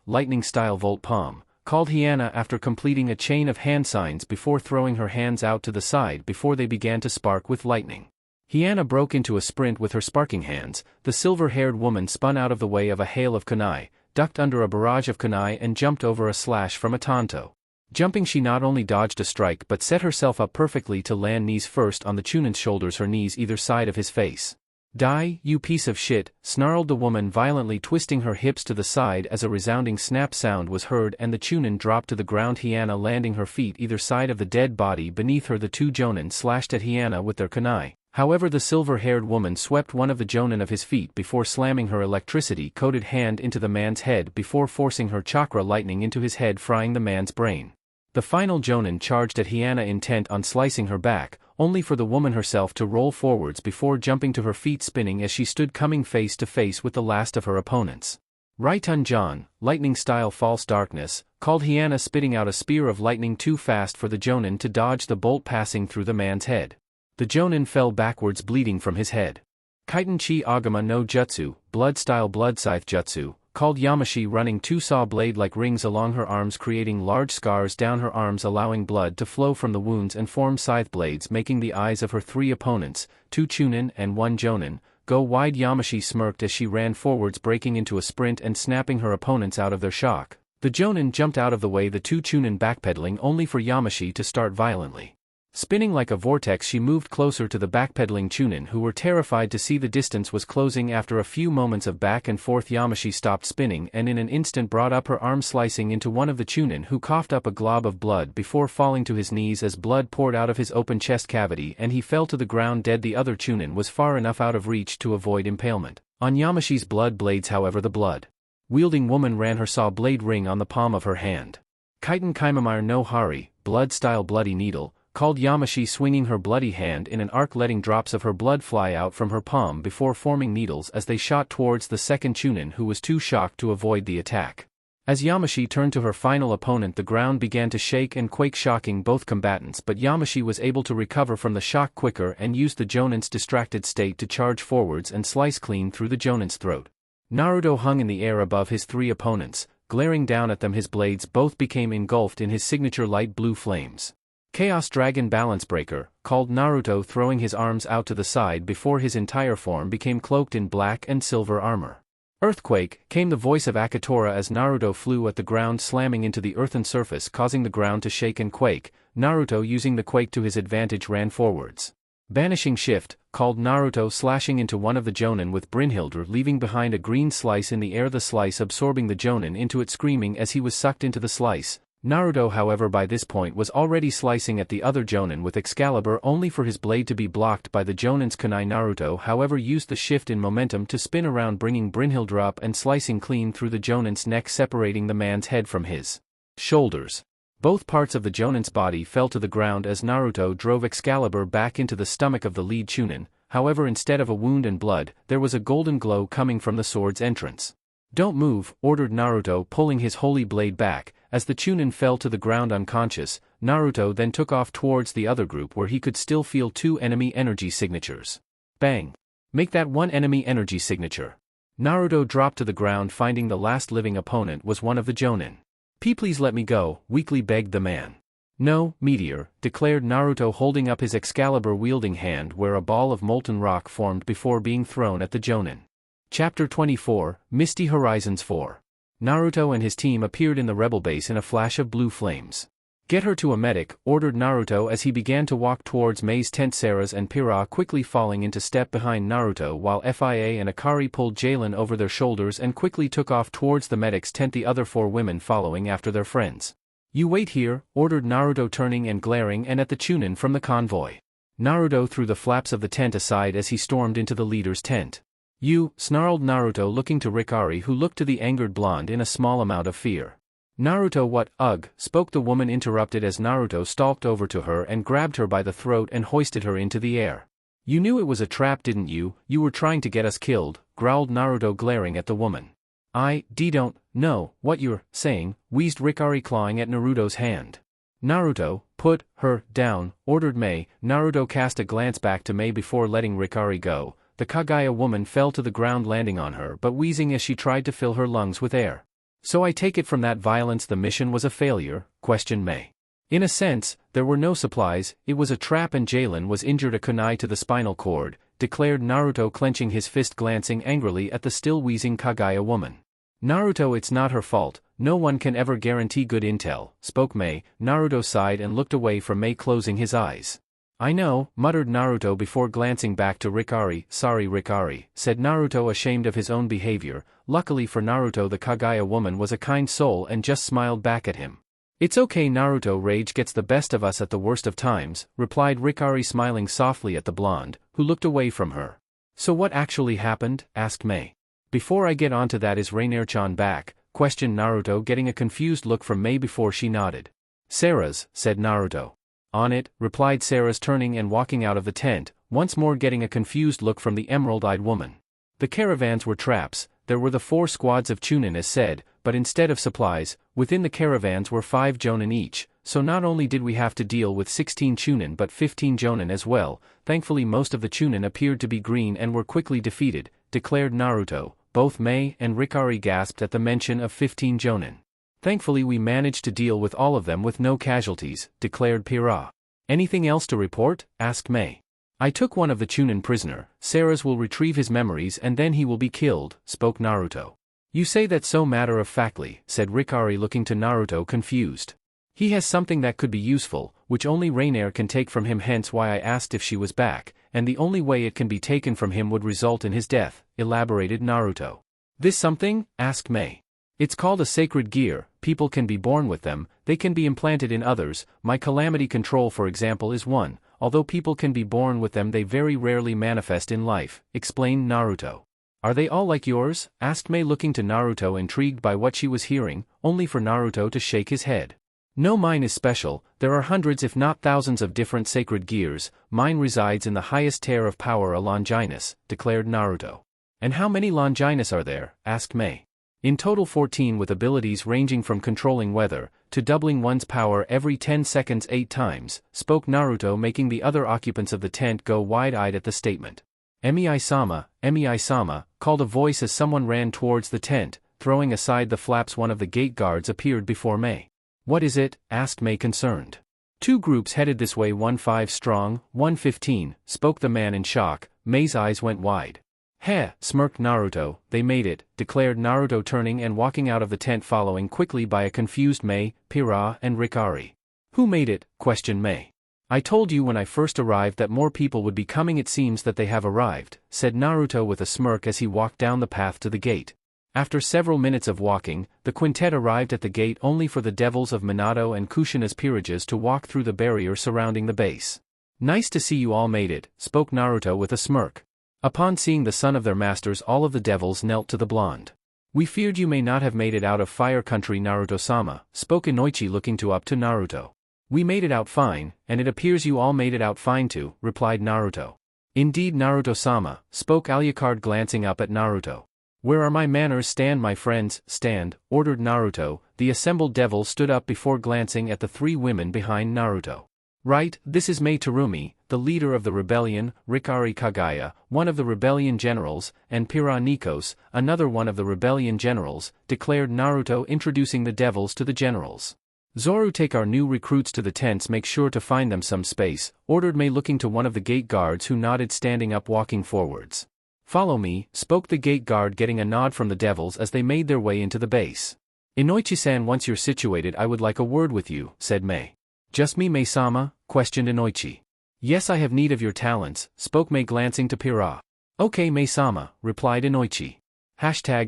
lightning-style Volt Palm, called Hyanna after completing a chain of hand signs before throwing her hands out to the side before they began to spark with lightning. Hyanna broke into a sprint with her sparking hands. The silver-haired woman spun out of the way of a hail of kunai, ducked under a barrage of kunai and jumped over a slash from a tanto. Jumping, she not only dodged a strike but set herself up perfectly to land knees first on the Chunin's shoulders, her knees either side of his face. "Die, you piece of shit," snarled the woman, violently twisting her hips to the side as a resounding snap sound was heard and the Chunin dropped to the ground, Hyanna landing her feet either side of the dead body beneath her. The two Jonin slashed at Hyanna with their kunai. However, the silver-haired woman swept one of the Jonin of his feet before slamming her electricity-coated hand into the man's head before forcing her chakra lightning into his head, frying the man's brain. The final Jonin charged at Hyanna, intent on slicing her back, only for the woman herself to roll forwards before jumping to her feet, spinning as she stood, coming face to face with the last of her opponents. Raitun John, lightning-style false darkness, called Hyana, spitting out a spear of lightning too fast for the Jonin to dodge the bolt passing through the man's head. The Jonin fell backwards, bleeding from his head. Kaiten Chi Agama no Jutsu, blood-style blood scythe jutsu, called Yamashi, running two saw blade-like rings along her arms, creating large scars down her arms, allowing blood to flow from the wounds and form scythe blades, making the eyes of her three opponents, two Chunin and one Jonin, go wide. Yamashi smirked as she ran forwards, breaking into a sprint and snapping her opponents out of their shock. The Jonin jumped out of the way, the two Chunin backpedaling, only for Yamashi to start violently. Spinning like a vortex, she moved closer to the backpedaling Chunin, who were terrified to see the distance was closing. After a few moments of back and forth, Yamashi stopped spinning and in an instant brought up her arm, slicing into one of the Chunin, who coughed up a glob of blood before falling to his knees as blood poured out of his open chest cavity and he fell to the ground dead. The other Chunin was far enough out of reach to avoid impalement on Yamashi's blood blades. However, the blood-wielding woman ran her saw blade ring on the palm of her hand. Kaiten Kaimamire no Hari, blood-style bloody needle, called Yamashi, swinging her bloody hand in an arc, letting drops of her blood fly out from her palm before forming needles as they shot towards the second Chunin, who was too shocked to avoid the attack. As Yamashi turned to her final opponent, the ground began to shake and quake, shocking both combatants, but Yamashi was able to recover from the shock quicker and used the Jonin's distracted state to charge forwards and slice clean through the Jonin's throat. Naruto hung in the air above his three opponents, glaring down at them. His blades both became engulfed in his signature light blue flames. Chaos Dragon Balance Breaker, called Naruto, throwing his arms out to the side before his entire form became cloaked in black and silver armor. Earthquake, came the voice of Akatora as Naruto flew at the ground, slamming into the earthen surface, causing the ground to shake and quake. Naruto, using the quake to his advantage, ran forwards. Banishing Shift, called Naruto, slashing into one of the Jonin with Brynhildr, leaving behind a green slice in the air, the slice absorbing the Jonin into it, screaming as he was sucked into the slice. Naruto, however, by this point was already slicing at the other Jonin with Excalibur, only for his blade to be blocked by the Jonin's kunai. Naruto, however, used the shift in momentum to spin around, bringing Brynhildr up and slicing clean through the Jonin's neck, separating the man's head from his shoulders. Both parts of the Jonin's body fell to the ground as Naruto drove Excalibur back into the stomach of the lead Chunin. However, instead of a wound and blood, there was a golden glow coming from the sword's entrance. "Don't move," ordered Naruto, pulling his holy blade back. As the Chunin fell to the ground unconscious, Naruto then took off towards the other group, where he could still feel two enemy energy signatures. Bang! Make that one enemy energy signature. Naruto dropped to the ground, finding the last living opponent was one of the Jonin. Please let me go," weakly begged the man. "No, Meteor," declared Naruto, holding up his Excalibur-wielding hand, where a ball of molten rock formed before being thrown at the Jonin. Chapter 24, Misty Horizons 4. Naruto and his team appeared in the rebel base in a flash of blue flames. "Get her to a medic," ordered Naruto as he began to walk towards Mei's tent. Sarah's and Pira quickly falling into step behind Naruto, while Fia and Akari pulled Jalen over their shoulders and quickly took off towards the medic's tent, the other four women following after their friends. "You wait here," ordered Naruto, turning and glaring and at the Chunin from the convoy. Naruto threw the flaps of the tent aside as he stormed into the leader's tent. "You," snarled Naruto, looking to Rikari, who looked to the angered blonde in a small amount of fear. "Naruto, what? Ugh," spoke the woman, interrupted as Naruto stalked over to her and grabbed her by the throat and hoisted her into the air. "You knew it was a trap, didn't you? You were trying to get us killed," growled Naruto, glaring at the woman. "I don't know what you're saying," wheezed Rikari, clawing at Naruto's hand. "Naruto, put her down," ordered Mei. Naruto cast a glance back to Mei before letting Rikari go. The Kagaya woman fell to the ground, landing on her but wheezing as she tried to fill her lungs with air. "So I take it from that violence the mission was a failure?" questioned Mei. "In a sense, there were no supplies, it was a trap, and Jalen was injured, a kunai to the spinal cord," declared Naruto, clenching his fist, glancing angrily at the still wheezing Kagaya woman. "Naruto, it's not her fault, no one can ever guarantee good intel," spoke Mei. Naruto sighed and looked away from Mei, closing his eyes. "I know," muttered Naruto before glancing back to Rikari. "Sorry, Rikari," said Naruto, ashamed of his own behavior. Luckily for Naruto, the Kagaya woman was a kind soul and just smiled back at him. "It's okay, Naruto, rage gets the best of us at the worst of times," replied Rikari, smiling softly at the blonde, who looked away from her. "So what actually happened?" asked Mei. "Before I get onto that, is Rainier-chan back?" questioned Naruto, getting a confused look from Mei before she nodded. "Sarah's," said Naruto. On it, replied Sarah's, turning and walking out of the tent, once more getting a confused look from the emerald-eyed woman. The caravans were traps. There were the 4 squads of Chunin as said, but instead of supplies, within the caravans were 5 Jonin each, so not only did we have to deal with 16 Chunin but 15 Jonin as well. Thankfully most of the Chunin appeared to be green and were quickly defeated, declared Naruto. Both Mei and Rikari gasped at the mention of 15 Jonin. Thankfully we managed to deal with all of them with no casualties, declared Pira. Anything else to report? Asked Mei. I took one of the Chunin prisoner. Sarah's will retrieve his memories and then he will be killed, spoke Naruto. You say that so matter-of-factly, said Rikari, looking to Naruto confused. He has something that could be useful, which only Rainier can take from him, hence why I asked if she was back, and the only way it can be taken from him would result in his death, elaborated Naruto. This something? Asked Mei. It's called a sacred gear. People can be born with them, they can be implanted in others. My calamity control for example is one. Although people can be born with them, they very rarely manifest in life, explained Naruto. Are they all like yours? Asked Mei, looking to Naruto intrigued by what she was hearing, only for Naruto to shake his head. No, mine is special. There are hundreds if not thousands of different sacred gears. Mine resides in the highest tier of power, a Longinus, declared Naruto. And how many Longinus are there? Asked Mei. In total 14, with abilities ranging from controlling weather to doubling one's power every 10 seconds 8 times, spoke Naruto, making the other occupants of the tent go wide-eyed at the statement. Emi-sama, called a voice as someone ran towards the tent, throwing aside the flaps. One of the gate guards appeared before Mei. What is it? Asked Mei, concerned. 2 groups headed this way, 1 5 strong, 1 15, spoke the man in shock. Mei's eyes went wide. Heh, smirked Naruto, they made it, declared Naruto, turning and walking out of the tent, following quickly by a confused Mei, Pira and Rikari. Who made it? Questioned Mei. I told you when I first arrived that more people would be coming. It seems that they have arrived, said Naruto with a smirk as he walked down the path to the gate. After several minutes of walking, the quintet arrived at the gate, only for the devils of Minato and Kushina's peerages to walk through the barrier surrounding the base. Nice to see you all made it, spoke Naruto with a smirk. Upon seeing the son of their masters, all of the devils knelt to the blonde. We feared you may not have made it out of Fire Country, Naruto-sama, spoke Inoichi, looking up to Naruto. We made it out fine, and it appears you all made it out fine too, replied Naruto. Indeed, Naruto-sama, spoke Alucard, glancing up at Naruto. Where are my manners? Stand, my friends, stand, ordered Naruto. The assembled devils stood up before glancing at the 3 women behind Naruto. Right, this is Mei Terumi, the leader of the rebellion, Rikari Kagaya, one of the rebellion generals, and Pira Nikos, another one of the rebellion generals, declared Naruto, introducing the devils to the generals. Zoru, take our new recruits to the tents, make sure to find them some space, ordered Mei, looking to one of the gate guards who nodded, standing up walking forwards. Follow me, spoke the gate guard, getting a nod from the devils as they made their way into the base. Inoichi-san, once you're situated I would like a word with you, said Mei. Just me, Mei-sama? Questioned Inoichi. Yes, I have need of your talents, spoke Mei, glancing to Pira. Okay, Mei-sama, replied Inoichi.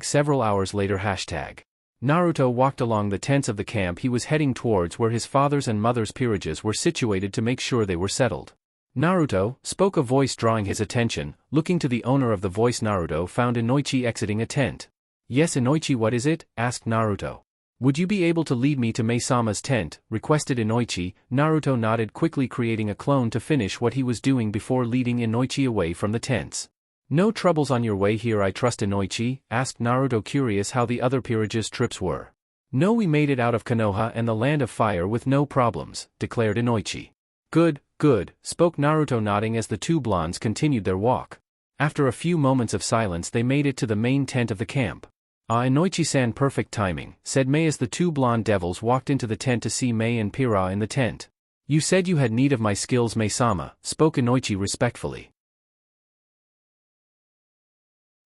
Several hours later. Naruto walked along the tents of the camp. He was heading towards where his father's and mother's peerages were situated to make sure they were settled. Naruto, spoke a voice, drawing his attention. Looking to the owner of the voice, Naruto found Inoichi exiting a tent. Yes, Inoichi, what is it? Asked Naruto. Would you be able to lead me to Mei-sama's tent? Requested Inoichi. Naruto nodded, quickly creating a clone to finish what he was doing before leading Inoichi away from the tents. No troubles on your way here, I trust, Inoichi? Asked Naruto, curious how the other peerages' trips were. No, we made it out of Konoha and the Land of Fire with no problems, declared Inoichi. Good, spoke Naruto, nodding as the 2 blondes continued their walk. After a few moments of silence they made it to the main tent of the camp. Inoichi-san, perfect timing, said Mei as the 2 blonde devils walked into the tent to see Mei and Pira in the tent. You said you had need of my skills, Mei-sama, spoke Inoichi respectfully.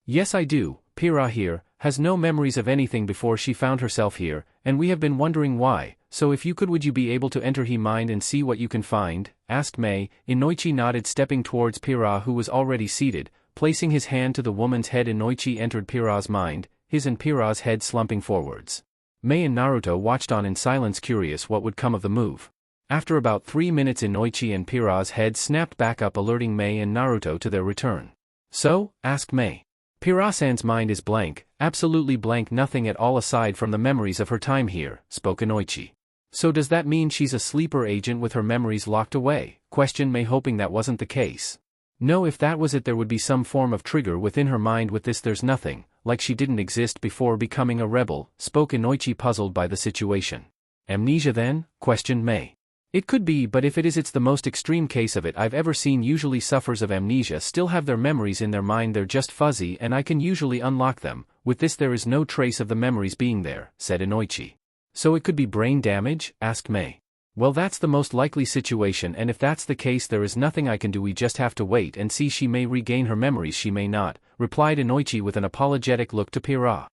Yes, I do. Pira here has no memories of anything before she found herself here, and we have been wondering why, so if you could, would you be able to enter her mind and see what you can find? Asked Mei. Inoichi nodded, stepping towards Pira, who was already seated. Placing his hand to the woman's head, Inoichi entered Pira's mind, his and Pira's head slumping forwards. Mei and Naruto watched on in silence, curious what would come of the move. After about 3 minutes, Inoichi and Pira's head snapped back up, alerting Mei and Naruto to their return. So? Asked Mei. Pira-san's mind is blank, absolutely blank, nothing at all aside from the memories of her time here, spoke Inoichi. So does that mean she's a sleeper agent with her memories locked away? Questioned May, hoping that wasn't the case. No, if that was it there would be some form of trigger within her mind. With this there's nothing, like she didn't exist before becoming a rebel, spoke Inoichi, puzzled by the situation. Amnesia then? Questioned May. It could be, but if it is, it's the most extreme case of it I've ever seen. Usually sufferers of amnesia still have their memories in their mind, they're just fuzzy and I can usually unlock them. With this there is no trace of the memories being there, said Inoichi. So it could be brain damage? Asked May. Well, that's the most likely situation, and if that's the case there is nothing I can do, we just have to wait and see. She may regain her memories, she may not, replied Inoichi with an apologetic look to Pira.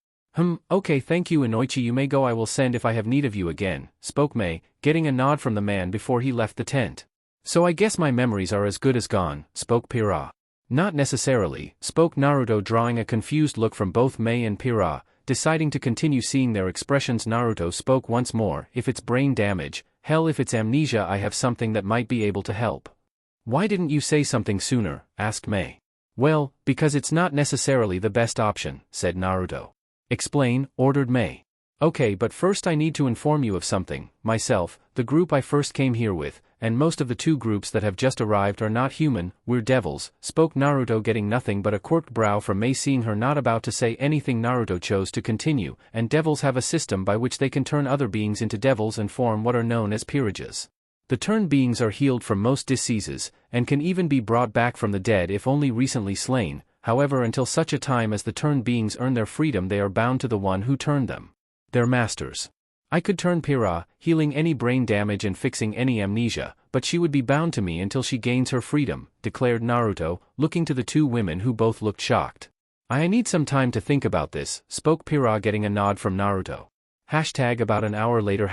Okay, thank you Inoichi, you may go, I will send if I have need of you again, spoke May, getting a nod from the man before he left the tent. So I guess my memories are as good as gone, spoke Pira. Not necessarily, spoke Naruto, drawing a confused look from both May and Pira, deciding to continue seeing their expressions. Naruto spoke once more. If it's brain damage, hell, if it's amnesia, I have something that might be able to help. Why didn't you say something sooner? Asked May. Well, because it's not necessarily the best option, said Naruto. Explain, ordered May. Okay, but first I need to inform you of something. Myself, the group I first came here with, and most of the two groups that have just arrived are not human, we're devils, spoke Naruto, getting nothing but a quirked brow from May. Seeing her not about to say anything, Naruto chose to continue, and devils have a system by which they can turn other beings into devils and form what are known as peerages. The turned beings are healed from most diseases, and can even be brought back from the dead if only recently slain. However, until such a time as the turned beings earn their freedom, they are bound to the one who turned them. Their masters. I could turn Pira, healing any brain damage and fixing any amnesia, but she would be bound to me until she gains her freedom, declared Naruto, looking to the two women who both looked shocked. I need some time to think about this, spoke Pira, getting a nod from Naruto. About an hour later.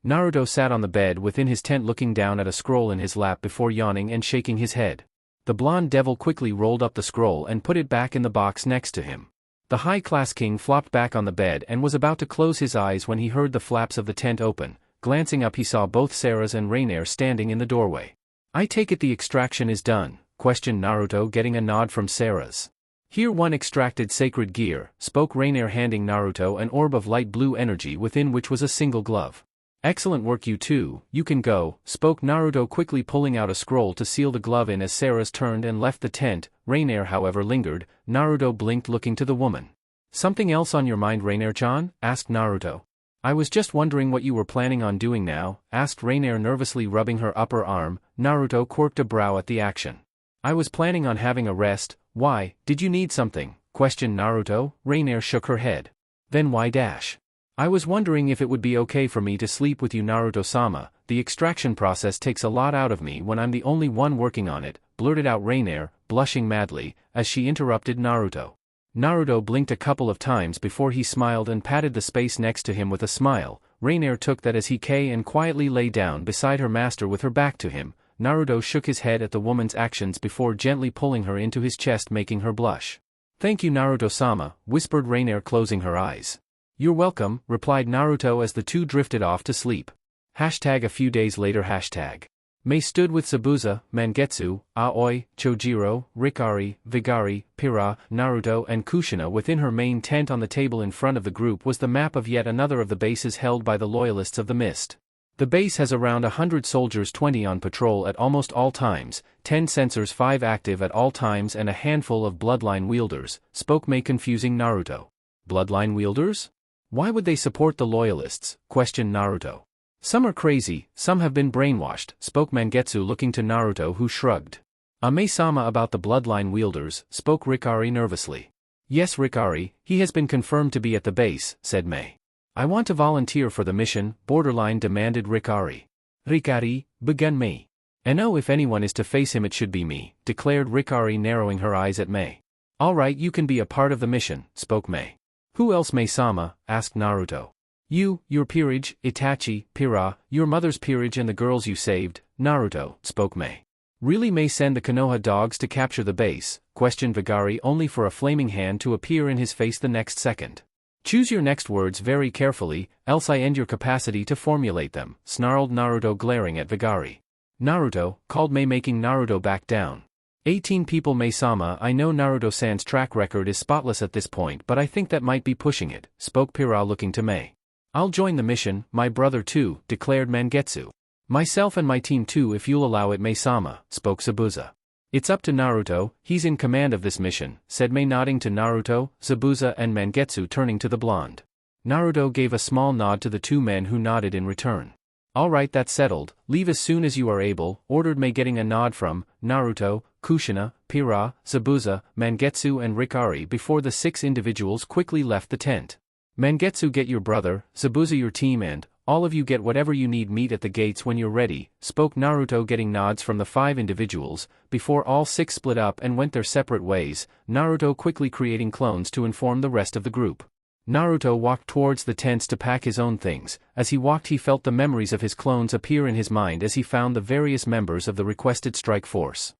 Naruto sat on the bed within his tent, looking down at a scroll in his lap before yawning and shaking his head. The blonde devil quickly rolled up the scroll and put it back in the box next to him. The high-class king flopped back on the bed and was about to close his eyes when he heard the flaps of the tent open. Glancing up, he saw both Sarah's and Rainier standing in the doorway. I take it the extraction is done? Questioned Naruto, getting a nod from Sarah's. Here, one extracted sacred gear, spoke Rainier, handing Naruto an orb of light blue energy within which was a single glove. Excellent work, you two, you can go, spoke Naruto, quickly pulling out a scroll to seal the glove in as Sarah's turned and left the tent. Rainier, however, lingered. Naruto blinked, looking to the woman. Something else on your mind, Rainier-chan? Asked Naruto. I was just wondering what you were planning on doing now, asked Rainier, nervously rubbing her upper arm. Naruto quirked a brow at the action. I was planning on having a rest. Why, did you need something? Questioned Naruto. Rainier shook her head. Then why dash? I was wondering if it would be okay for me to sleep with you, Naruto-sama. The extraction process takes a lot out of me when I'm the only one working on it, blurted out Rainier, blushing madly, as she interrupted Naruto. Naruto blinked a couple of times before he smiled and patted the space next to him with a smile. Rainier took that as he and quietly lay down beside her master with her back to him. Naruto shook his head at the woman's actions before gently pulling her into his chest, making her blush. Thank you, Naruto-sama, whispered Rainier, closing her eyes. You're welcome, replied Naruto as the two drifted off to sleep. A few days later. May stood with Sabuza, Mangetsu, Aoi, Chojiro, Rikari, Vigari, Pira, Naruto and Kushina within her main tent. On the table in front of the group was the map of yet another of the bases held by the Loyalists of the Mist. The base has around 100 soldiers, 20 on patrol at almost all times, 10 sensors, 5 active at all times, and a handful of bloodline wielders, spoke May, confusing Naruto. Bloodline wielders? Why would they support the Loyalists? Questioned Naruto. Some are crazy, some have been brainwashed, spoke Mangetsu, looking to Naruto, who shrugged. May-sama, about the bloodline wielders, spoke Rikari nervously. Yes, Rikari, he has been confirmed to be at the base, said May. I want to volunteer for the mission, borderline demanded Rikari. Rikari, began May. And oh, if anyone is to face him it should be me, declared Rikari, narrowing her eyes at May. Alright, you can be a part of the mission, spoke May. Who else, May-sama? Asked Naruto. You, your peerage, Itachi, Pira, your mother's peerage, and the girls you saved, Naruto, spoke May. Really? May send the Konoha dogs to capture the base? Questioned Vigari, only for a flaming hand to appear in his face the next second. Choose your next words very carefully, else I end your capacity to formulate them, snarled Naruto, glaring at Vigari. Naruto, called May, making Naruto back down. 18 people, May-sama. I know Naruto-san's track record is spotless at this point, but I think that might be pushing it, spoke Pira, looking to May. I'll join the mission, my brother too, declared Mangetsu. Myself and my team too if you'll allow it, Mei-sama, spoke Zabuza. It's up to Naruto, he's in command of this mission, said Mei, nodding to Naruto, Zabuza and Mangetsu, turning to the blonde. Naruto gave a small nod to the two men who nodded in return. All right, that's settled, leave as soon as you are able, ordered Mei, getting a nod from Naruto, Kushina, Pira, Zabuza, Mangetsu and Rikari before the 6 individuals quickly left the tent. Mangetsu, get your brother, Zabuza your team, and all of you get whatever you need. Meet at the gates when you're ready, spoke Naruto, getting nods from the 5 individuals, before all 6 split up and went their separate ways, Naruto quickly creating clones to inform the rest of the group. Naruto walked towards the tents to pack his own things. As he walked, he felt the memories of his clones appear in his mind as he found the various members of the requested strike force.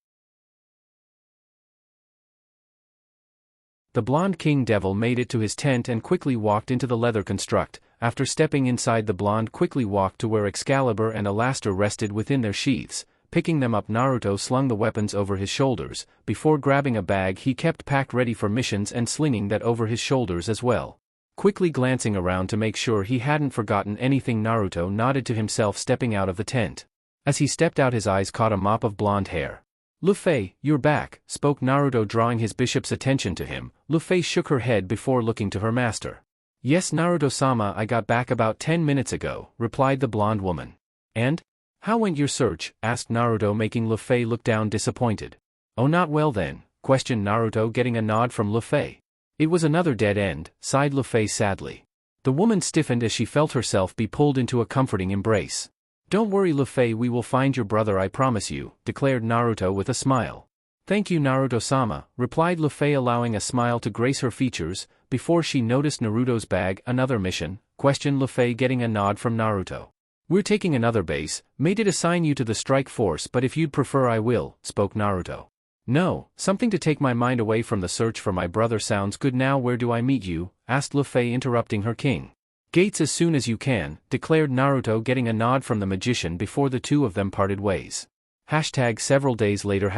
The blonde King Devil made it to his tent and quickly walked into the leather construct. After stepping inside, the blonde quickly walked to where Excalibur and Alastor rested within their sheaths. Picking them up, Naruto slung the weapons over his shoulders, before grabbing a bag he kept packed ready for missions and slinging that over his shoulders as well. Quickly glancing around to make sure he hadn't forgotten anything, Naruto nodded to himself, stepping out of the tent. As he stepped out, his eyes caught a mop of blonde hair. Luffy, you're back, spoke Naruto, drawing his bishop's attention to him. Luffy shook her head before looking to her master. Yes, Naruto-sama, I got back about 10 minutes ago, replied the blonde woman. And? How went your search? Asked Naruto, making Luffy look down disappointed. Oh, not well then, questioned Naruto, getting a nod from Luffy. It was another dead end, sighed Luffy sadly. The woman stiffened as she felt herself be pulled into a comforting embrace. Don't worry, Luffy, we will find your brother, I promise you, declared Naruto with a smile. Thank you, Naruto-sama, replied Luffy, allowing a smile to grace her features, before she noticed Naruto's bag. Another mission? Questioned Luffy, getting a nod from Naruto. We're taking another base. Made it assign you to the strike force, but if you'd prefer I will, spoke Naruto. No, something to take my mind away from the search for my brother sounds good. Now where do I meet you? Asked Luffy, interrupting her king. Gates as soon as you can, declared Naruto, getting a nod from the magician before the two of them parted ways. Several days later.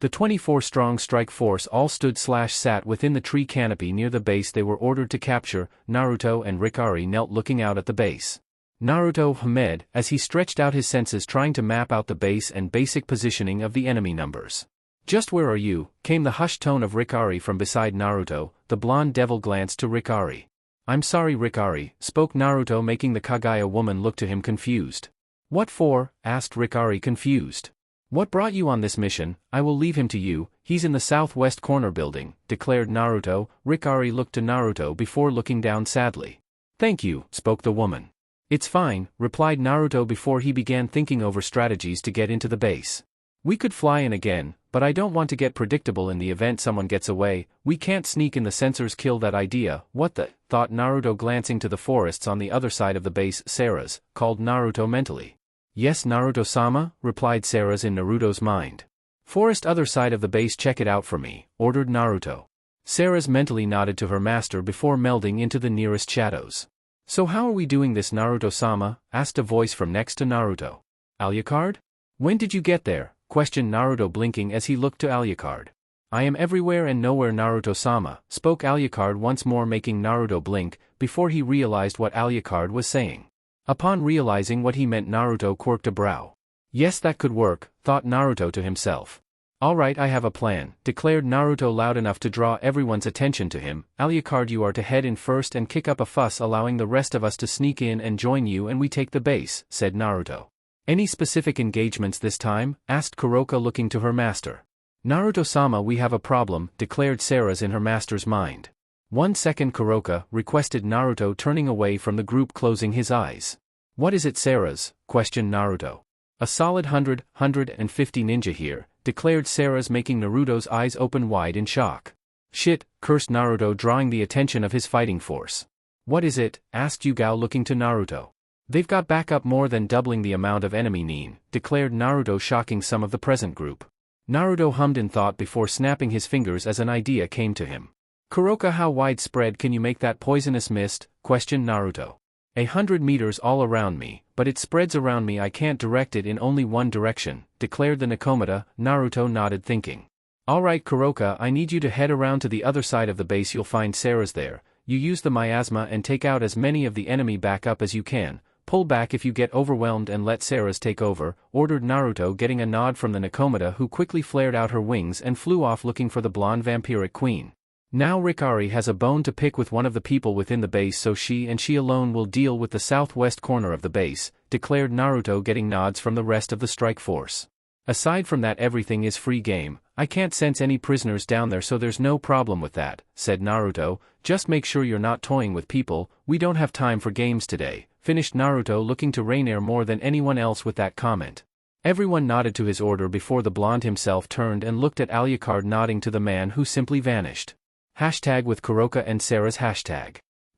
The 24-strong strike force all stood/sat within the tree canopy near the base they were ordered to capture. Naruto and Rikari knelt looking out at the base. Naruto hummed as he stretched out his senses, trying to map out the base and basic positioning of the enemy numbers. Just where are you? Came the hushed tone of Rikari from beside Naruto. The blonde devil glanced to Rikari. I'm sorry, Rikari, spoke Naruto, making the Kaguya woman look to him confused. What for? Asked Rikari, confused. What brought you on this mission? I will leave him to you, he's in the southwest corner building, declared Naruto. Rikari looked to Naruto before looking down sadly. Thank you, spoke the woman. It's fine, replied Naruto before he began thinking over strategies to get into the base. We could fly in again, but I don't want to get predictable in the event someone gets away. We can't sneak in, the sensors kill that idea. What the? Thought Naruto, glancing to the forests on the other side of the base. Sarah's, called Naruto mentally. Yes, Naruto-sama, replied Sarah's in Naruto's mind. Forest other side of the base, check it out for me, ordered Naruto. Sarah's mentally nodded to her master before melding into the nearest shadows. So how are we doing this, Naruto-sama? Asked a voice from next to Naruto. Alucard? When did you get there? Questioned Naruto, blinking as he looked to Alucard. I am everywhere and nowhere, Naruto-sama, spoke Alucard once more, making Naruto blink, before he realized what Alucard was saying. Upon realizing what he meant, Naruto quirked a brow. Yes, that could work, thought Naruto to himself. Alright, I have a plan, declared Naruto loud enough to draw everyone's attention to him. Alucard, you are to head in first and kick up a fuss, allowing the rest of us to sneak in and join you, and we take the base, said Naruto. Any specific engagements this time? Asked Kuroka, looking to her master. Naruto-sama, we have a problem, declared Sarah's in her master's mind. 1 second, Kuroka, requested Naruto, turning away from the group, closing his eyes. What is it, Sarah's? Questioned Naruto. A solid 150 ninja here, declared Sarah's, making Naruto's eyes open wide in shock. Shit, cursed Naruto, drawing the attention of his fighting force. What is it? Asked Yugao, looking to Naruto. They've got backup more than doubling the amount of enemy nin, declared Naruto, shocking some of the present group. Naruto hummed in thought before snapping his fingers as an idea came to him. Kuroka, how widespread can you make that poisonous mist? Questioned Naruto. 100 meters all around me, but it spreads around me, I can't direct it in only one direction, declared the Nakomata. Naruto nodded, thinking. Alright, Kuroka, I need you to head around to the other side of the base, you'll find Sarah's there. you use the miasma and take out as many of the enemy back up as you can. Pull back if you get overwhelmed and let Ceres take over," ordered Naruto, getting a nod from the Nakomata, who quickly flared out her wings and flew off looking for the blonde vampiric queen. Now Rikari has a bone to pick with one of the people within the base, so she alone will deal with the southwest corner of the base, declared Naruto, getting nods from the rest of the strike force. "Aside from that, everything is free game. I can't sense any prisoners down there, so there's no problem with that," said Naruto. "Just make sure you're not toying with people, we don't have time for games today," finished Naruto, looking to Rainier more than anyone else with that comment. Everyone nodded to his order before the blonde himself turned and looked at Alucard, nodding to the man who simply vanished. With Kuroka and Ceres.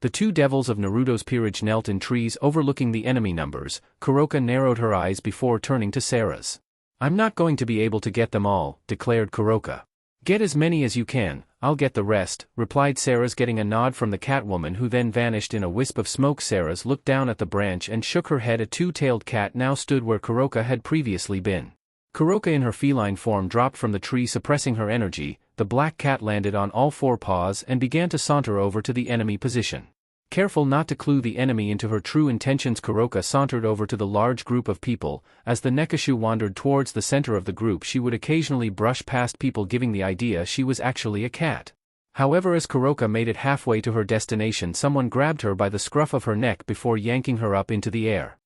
The two devils of Naruto's peerage knelt in trees overlooking the enemy numbers. Kuroka narrowed her eyes before turning to Ceres. "I'm not going to be able to get them all," declared Kuroka. "Get as many as you can, I'll get the rest," replied Ceres, getting a nod from the Catwoman, who then vanished in a wisp of smoke. Ceres looked down at the branch and shook her head. A two-tailed cat now stood where Kuroka had previously been. Kuroka in her feline form dropped from the tree, suppressing her energy. The black cat landed on all four paws and began to saunter over to the enemy position. Careful not to clue the enemy into her true intentions, Kuroka sauntered over to the large group of people. As the Nekashu wandered towards the center of the group, she would occasionally brush past people, giving the idea she was actually a cat. However, as Kuroka made it halfway to her destination, someone grabbed her by the scruff of her neck before yanking her up into the air.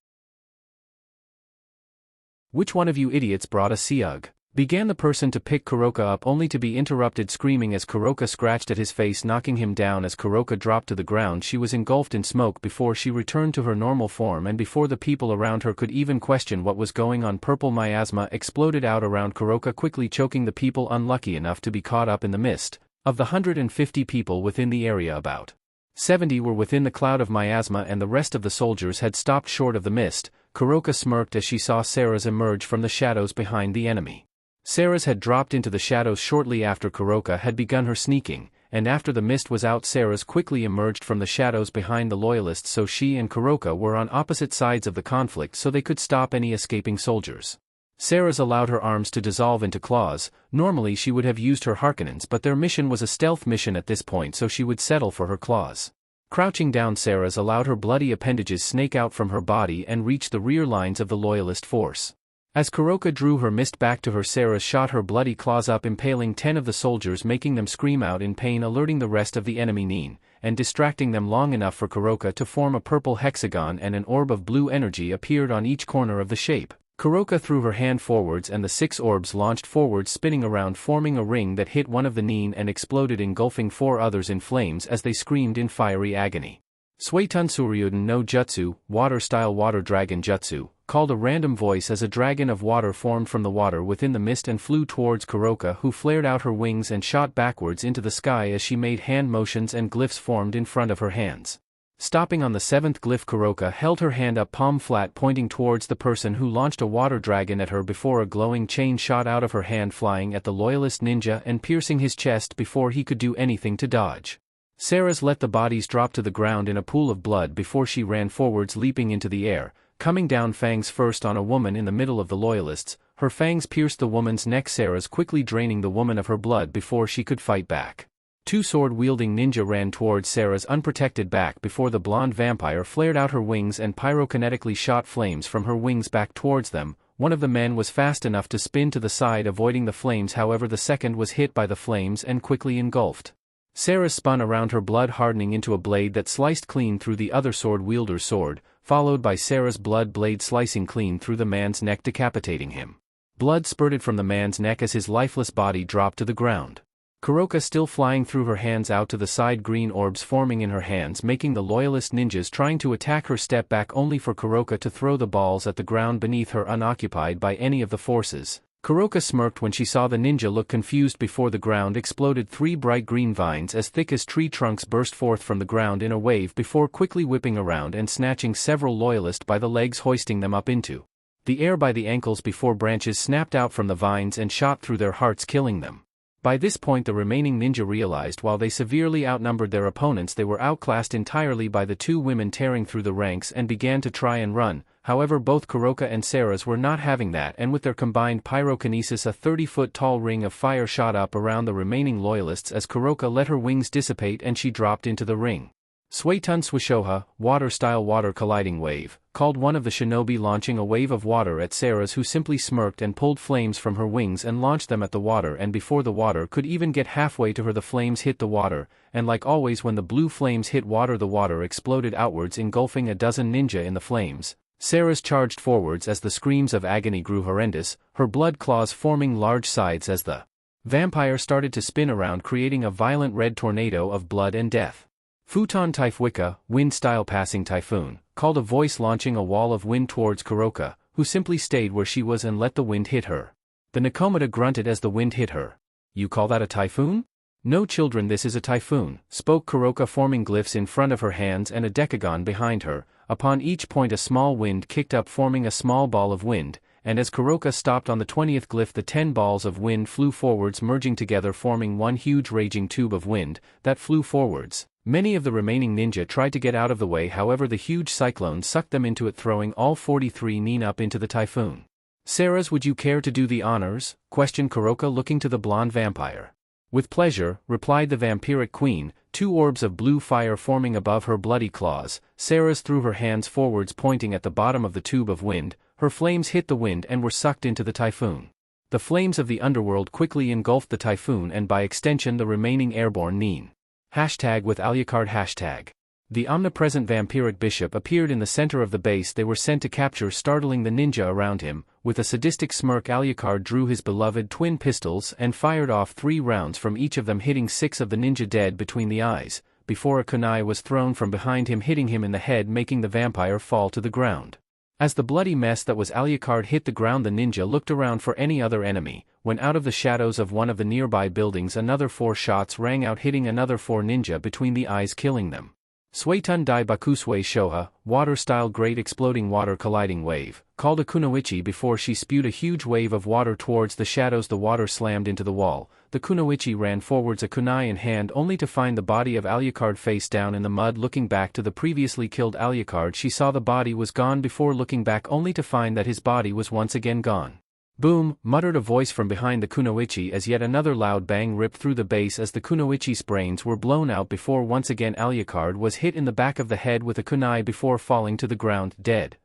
"Which one of you idiots brought a Seug?" began the person to pick Kuroka up, only to be interrupted screaming as Kuroka scratched at his face, knocking him down. As Kuroka dropped to the ground, she was engulfed in smoke before she returned to her normal form, and before the people around her could even question what was going on, purple miasma exploded out around Kuroka, quickly choking the people unlucky enough to be caught up in the mist. Of the 150 people within the area, about 70 were within the cloud of miasma, and the rest of the soldiers had stopped short of the mist. Kuroka smirked as she saw Ceres emerge from the shadows behind the enemy. Ceres had dropped into the shadows shortly after Kuroka had begun her sneaking, and after the mist was out, Ceres quickly emerged from the shadows behind the loyalists, so she and Kuroka were on opposite sides of the conflict so they could stop any escaping soldiers. Ceres allowed her arms to dissolve into claws. Normally she would have used her Harkonnens, but their mission was a stealth mission at this point, so she would settle for her claws. Crouching down, Ceres allowed her bloody appendages snake out from her body and reach the rear lines of the loyalist force. As Kuroka drew her mist back to her, Ceres shot her bloody claws up, impaling 10 of the soldiers, making them scream out in pain, alerting the rest of the enemy Nin, and distracting them long enough for Kuroka to form a purple hexagon, and an orb of blue energy appeared on each corner of the shape. Kuroka threw her hand forwards and the 6 orbs launched forwards, spinning around, forming a ring that hit one of the Nin and exploded, engulfing 4 others in flames as they screamed in fiery agony. Suitun Suryuden no Jutsu, water-style water dragon jutsu, called a random voice as a dragon of water formed from the water within the mist and flew towards Kuroka, who flared out her wings and shot backwards into the sky as she made hand motions, and glyphs formed in front of her hands. Stopping on the 7th glyph, Kuroka held her hand up palm flat, pointing towards the person who launched a water dragon at her before a glowing chain shot out of her hand, flying at the loyalist ninja and piercing his chest before he could do anything to dodge. Ceres let the bodies drop to the ground in a pool of blood before she ran forwards, leaping into the air, coming down fangs first on a woman in the middle of the loyalists. Her fangs pierced the woman's neck, Ceres quickly draining the woman of her blood before she could fight back. 2 sword-wielding ninja ran towards Ceres' unprotected back before the blonde vampire flared out her wings and pyrokinetically shot flames from her wings back towards them. One of the men was fast enough to spin to the side, avoiding the flames, however the second was hit by the flames and quickly engulfed. Ceres spun around, her blood hardening into a blade that sliced clean through the other sword-wielder's sword, followed by Ceres' blood blade slicing clean through the man's neck, decapitating him. Blood spurted from the man's neck as his lifeless body dropped to the ground. Kuroka still flying through her hands out to the side, green orbs forming in her hands, making the loyalist ninjas trying to attack her step back, only for Kuroka to throw the balls at the ground beneath her, unoccupied by any of the forces. Kuroka smirked when she saw the ninja look confused before the ground exploded. 3 bright green vines as thick as tree trunks burst forth from the ground in a wave before quickly whipping around and snatching several loyalists by the legs, hoisting them up into the air by the ankles before branches snapped out from the vines and shot through their hearts, killing them. By this point the remaining ninja realized while they severely outnumbered their opponents, they were outclassed entirely by the 2 women tearing through the ranks and began to try and run. however both Kuroka and Sarah's were not having that, and with their combined pyrokinesis a 30-foot-tall ring of fire shot up around the remaining loyalists as Kuroka let her wings dissipate and she dropped into the ring. Suetun Swishoha, water-style water colliding wave, called one of the shinobi, launching a wave of water at Sarah's, who simply smirked and pulled flames from her wings and launched them at the water, and before the water could even get halfway to her the flames hit the water, and like always when the blue flames hit water the water exploded outwards, engulfing a dozen ninja in the flames. Sarah's charged forwards as the screams of agony grew horrendous, her blood claws forming large sides as the vampire started to spin around, creating a violent red tornado of blood and death. Futon Taifwika, wind-style passing typhoon, called a voice, launching a wall of wind towards Kuroka, who simply stayed where she was and let the wind hit her. The Nakomata grunted as the wind hit her. "You call that a typhoon?" "No, children, this is a typhoon," spoke Kuroka, forming glyphs in front of her hands and a decagon behind her. Upon each point a small wind kicked up, forming a small ball of wind, and as Kuroka stopped on the 20th glyph the 10 balls of wind flew forwards, merging together forming one huge raging tube of wind that flew forwards. Many of the remaining ninja tried to get out of the way, however the huge cyclone sucked them into it, throwing all 43 nin up into the typhoon. "Sarah's, would you care to do the honors?" questioned Kuroka, looking to the blonde vampire. "With pleasure," replied the vampiric queen, two orbs of blue fire forming above her bloody claws. Sarah's threw her hands forwards, pointing at the bottom of the tube of wind. Her flames hit the wind and were sucked into the typhoon. The flames of the underworld quickly engulfed the typhoon and by extension the remaining airborne nin. #with Alucard. The omnipresent vampiric bishop appeared in the center of the base they were sent to capture, startling the ninja around him. With a sadistic smirk, Alucard drew his beloved twin pistols and fired off 3 rounds from each of them, hitting 6 of the ninja dead between the eyes, before a kunai was thrown from behind him, hitting him in the head, making the vampire fall to the ground. As the bloody mess that was Alucard hit the ground, the ninja looked around for any other enemy, when out of the shadows of one of the nearby buildings another 4 shots rang out, hitting another 4 ninja between the eyes, killing them. Suetun Dai Bakusui Shoha, water-style great exploding water colliding wave, called a kunoichi before she spewed a huge wave of water towards the shadows. The water slammed into the wall. The kunoichi ran forwards, a kunai in hand, only to find the body of Alucard face down in the mud. Looking back to the previously killed Alucard, she saw the body was gone before looking back only to find that his body was once again gone. "Boom!" muttered a voice from behind the kunoichi as yet another loud bang ripped through the base as the kunoichi's brains were blown out before once again Alucard was hit in the back of the head with a kunai before falling to the ground dead.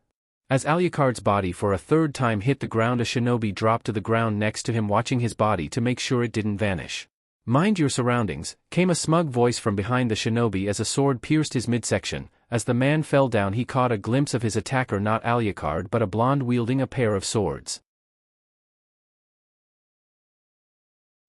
As Alucard's body for a 3rd time hit the ground, a shinobi dropped to the ground next to him, watching his body to make sure it didn't vanish. "Mind your surroundings," came a smug voice from behind the shinobi as a sword pierced his midsection. As the man fell down he caught a glimpse of his attacker, not Alucard but a blonde wielding a pair of swords.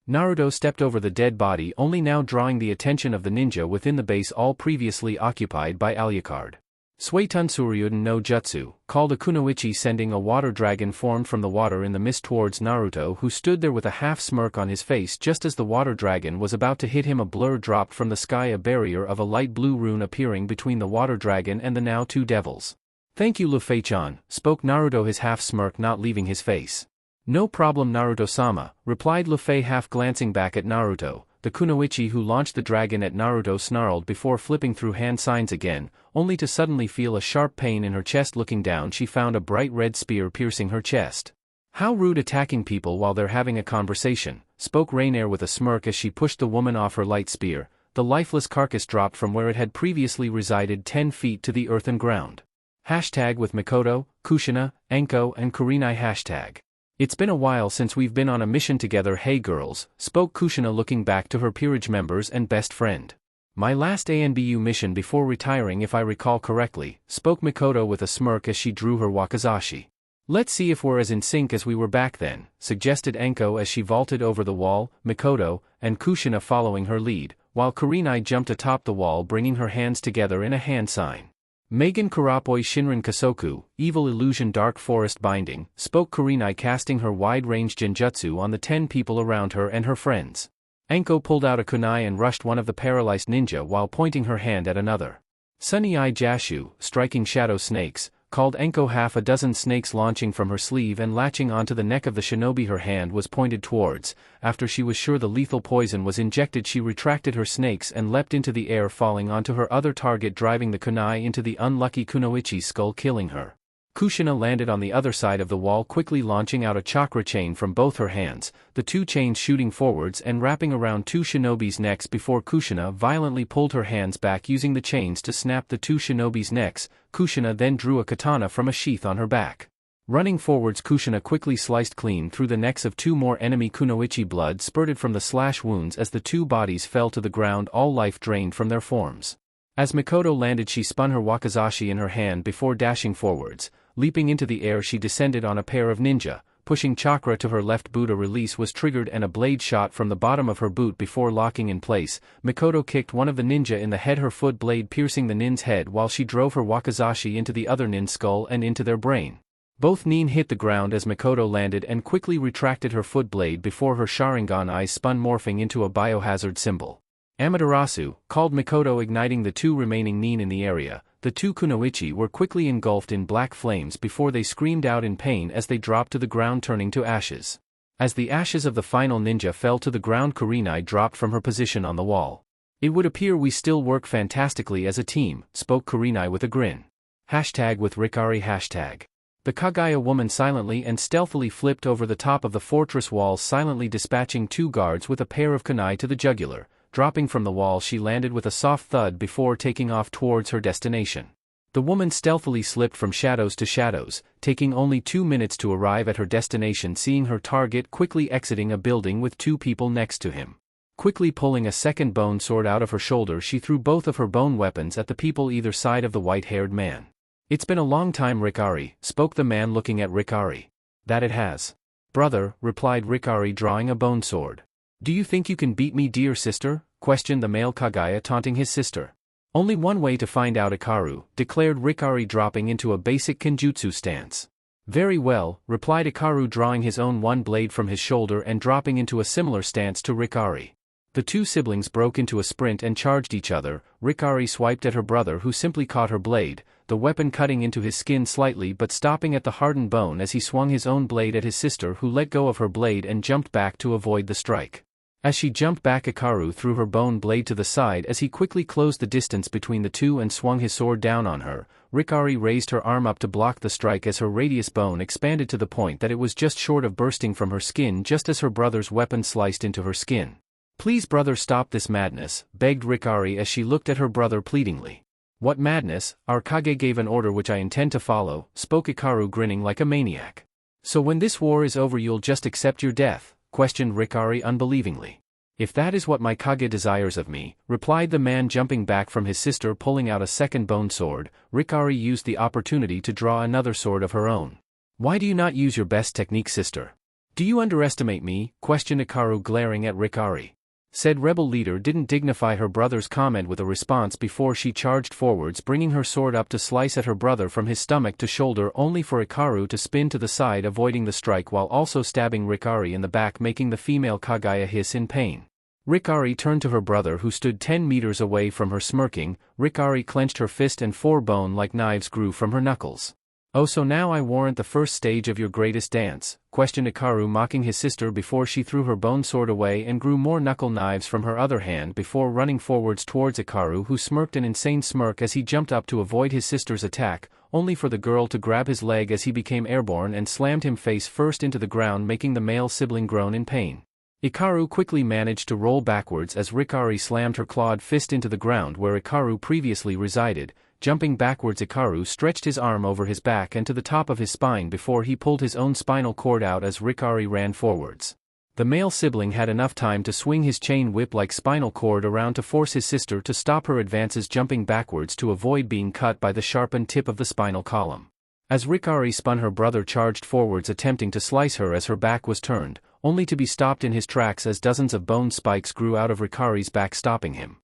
Naruto stepped over the dead body, only now drawing the attention of the ninja within the base, all previously occupied by Alucard. Suetun Suryuden no Jutsu, called a kunoichi, sending a water dragon formed from the water in the mist towards Naruto, who stood there with a half smirk on his face. Just as the water dragon was about to hit him, a blur dropped from the sky, a barrier of a light blue rune appearing between the water dragon and the now 2 devils. "Thank you, Luffy-chan," spoke Naruto, his half smirk not leaving his face. "No problem, Naruto-sama," replied Luffy, half glancing back at Naruto. The kunoichi who launched the dragon at Naruto snarled before flipping through hand signs again, only to suddenly feel a sharp pain in her chest. Looking down she found a bright red spear piercing her chest. "How rude, attacking people while they're having a conversation," spoke Rainier with a smirk as she pushed the woman off her light spear. The lifeless carcass dropped from where it had previously resided 10 feet to the earthen ground. #with Mikoto, Kushina, Enko and Kurenai. "It's been a while since we've been on a mission together. Hey girls," spoke Kushina looking back to her peerage members and best friend. "My last ANBU mission before retiring if I recall correctly," spoke Mikoto with a smirk as she drew her wakizashi. "Let's see if we're as in sync as we were back then," suggested Enko as she vaulted over the wall, Mikoto and Kushina following her lead, while Kurenai jumped atop the wall bringing her hands together in a hand sign. "Megan Kurapoi Shinran Kasoku, Evil Illusion Dark Forest Binding," spoke Kurenai, casting her wide-range genjutsu on the 10 people around her and her friends. Enko pulled out a kunai and rushed one of the paralyzed ninja while pointing her hand at another. "Sunny Eye Jashu, Striking Shadow Snakes," called Enko, half a dozen snakes launching from her sleeve and latching onto the neck of the shinobi her hand was pointed towards. After she was sure the lethal poison was injected she retracted her snakes and leapt into the air, falling onto her other target, driving the kunai into the unlucky kunoichi's skull, killing her. Kushina landed on the other side of the wall, quickly launching out a chakra chain from both her hands, the two chains shooting forwards and wrapping around two shinobi's necks before Kushina violently pulled her hands back using the chains to snap the two shinobi's necks. Kushina then drew a katana from a sheath on her back. Running forwards, Kushina quickly sliced clean through the necks of two more enemy kunoichi. Blood spurted from the slash wounds as the two bodies fell to the ground, all life drained from their forms. As Mikoto landed, she spun her wakizashi in her hand before dashing forwards. Leaping into the air, she descended on a pair of ninja, pushing chakra to her left boot. A release was triggered and a blade shot from the bottom of her boot before locking in place. Mikoto kicked one of the ninja in the head, her foot blade piercing the nin's head while she drove her wakizashi into the other nin's skull and into their brain. Both nin hit the ground as Mikoto landed and quickly retracted her foot blade before her Sharingan eyes spun, morphing into a biohazard symbol. Amaterasu, called Mikoto, igniting the two remaining nin in the area. The two kunoichi were quickly engulfed in black flames before they screamed out in pain as they dropped to the ground, turning to ashes. As the ashes of the final ninja fell to the ground, Kurenai dropped from her position on the wall. "It would appear we still work fantastically as a team," spoke Kurenai with a grin. #with Rikari #. The Kaguya woman silently and stealthily flipped over the top of the fortress walls, silently dispatching two guards with a pair of kunai to the jugular. Dropping from the wall, she landed with a soft thud before taking off towards her destination. The woman stealthily slipped from shadows to shadows, taking only 2 minutes to arrive at her destination, seeing her target quickly exiting a building with two people next to him. Quickly pulling a second bone sword out of her shoulder, she threw both of her bone weapons at the people either side of the white-haired man. "It's been a long time, Rikari," spoke the man, looking at Rikari. "That it has, brother," replied Rikari, drawing a bone sword. "Do you think you can beat me, dear sister?" questioned the male Kaguya, taunting his sister. "Only one way to find out, Ikaru," declared Rikari, dropping into a basic kenjutsu stance. "Very well," replied Ikaru, drawing his own one blade from his shoulder and dropping into a similar stance to Rikari. The two siblings broke into a sprint and charged each other. Rikari swiped at her brother, who simply caught her blade, the weapon cutting into his skin slightly but stopping at the hardened bone as he swung his own blade at his sister, who let go of her blade and jumped back to avoid the strike. As she jumped back, Ikaru threw her bone blade to the side as he quickly closed the distance between the two and swung his sword down on her. Rikari raised her arm up to block the strike as her radius bone expanded to the point that it was just short of bursting from her skin just as her brother's weapon sliced into her skin. "Please, brother, stop this madness," begged Rikari as she looked at her brother pleadingly. "What madness? Our Kage gave an order which I intend to follow," spoke Ikaru, grinning like a maniac. "So when this war is over you'll just accept your death?" questioned Rikari unbelievingly. "If that is what my Kage desires of me," replied the man, jumping back from his sister, pulling out a second bone sword. Rikari used the opportunity to draw another sword of her own. "Why do you not use your best technique, sister? Do you underestimate me?" questioned Ikaru, glaring at Rikari. Said rebel leader didn't dignify her brother's comment with a response before she charged forwards, bringing her sword up to slice at her brother from his stomach to shoulder, only for Ikaru to spin to the side, avoiding the strike while also stabbing Rikari in the back, making the female Kaguya hiss in pain. Rikari turned to her brother, who stood 10 meters away from her, smirking. Rikari clenched her fist and 4 bone-like knives grew from her knuckles. "Oh, so now I warrant the first stage of your greatest dance?" questioned Ikaru, mocking his sister before she threw her bone sword away and grew more knuckle knives from her other hand before running forwards towards Ikaru, who smirked an insane smirk as he jumped up to avoid his sister's attack, only for the girl to grab his leg as he became airborne and slammed him face first into the ground, making the male sibling groan in pain. Ikaru quickly managed to roll backwards as Rikari slammed her clawed fist into the ground where Ikaru previously resided. Jumping backwards, Ikaru stretched his arm over his back and to the top of his spine before he pulled his own spinal cord out as Rikari ran forwards. The male sibling had enough time to swing his chain whip-like spinal cord around to force his sister to stop her advances, jumping backwards to avoid being cut by the sharpened tip of the spinal column. As Rikari spun, her brother charged forwards, attempting to slice her as her back was turned, only to be stopped in his tracks as dozens of bone spikes grew out of Rikari's back, stopping him.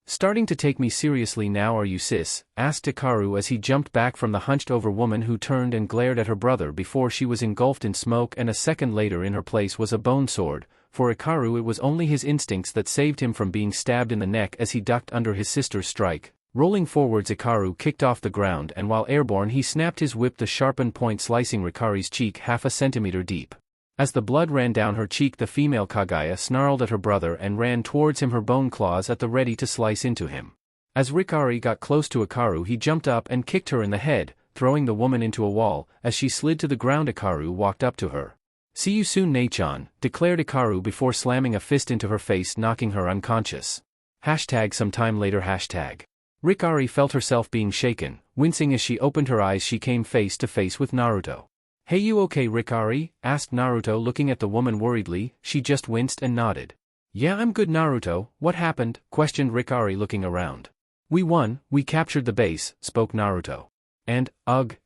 "Starting to take me seriously now, are you, sis?" asked Ikaru as he jumped back from the hunched-over woman, who turned and glared at her brother before she was engulfed in smoke, and a second later in her place was a bone sword. For Ikaru, it was only his instincts that saved him from being stabbed in the neck as he ducked under his sister's strike. Rolling forwards, Ikaru kicked off the ground, and while airborne he snapped his whip, the sharpened point slicing Rikari's cheek half a centimeter deep. As the blood ran down her cheek, the female Kaguya snarled at her brother and ran towards him, her bone claws at the ready to slice into him. As Rikari got close to Ikaru, he jumped up and kicked her in the head, throwing the woman into a wall. As she slid to the ground, Ikaru walked up to her. "See you soon, Nei-chan," declared Ikaru before slamming a fist into her face, knocking her unconscious. Sometime later. Rikari felt herself being shaken. Wincing as she opened her eyes, she came face to face with Naruto. "Hey, you okay, Rikari?" asked Naruto, looking at the woman worriedly. She just winced and nodded. "Yeah, I'm good, Naruto. What happened?" questioned Rikari, looking around. "We won, we captured the base," spoke Naruto. And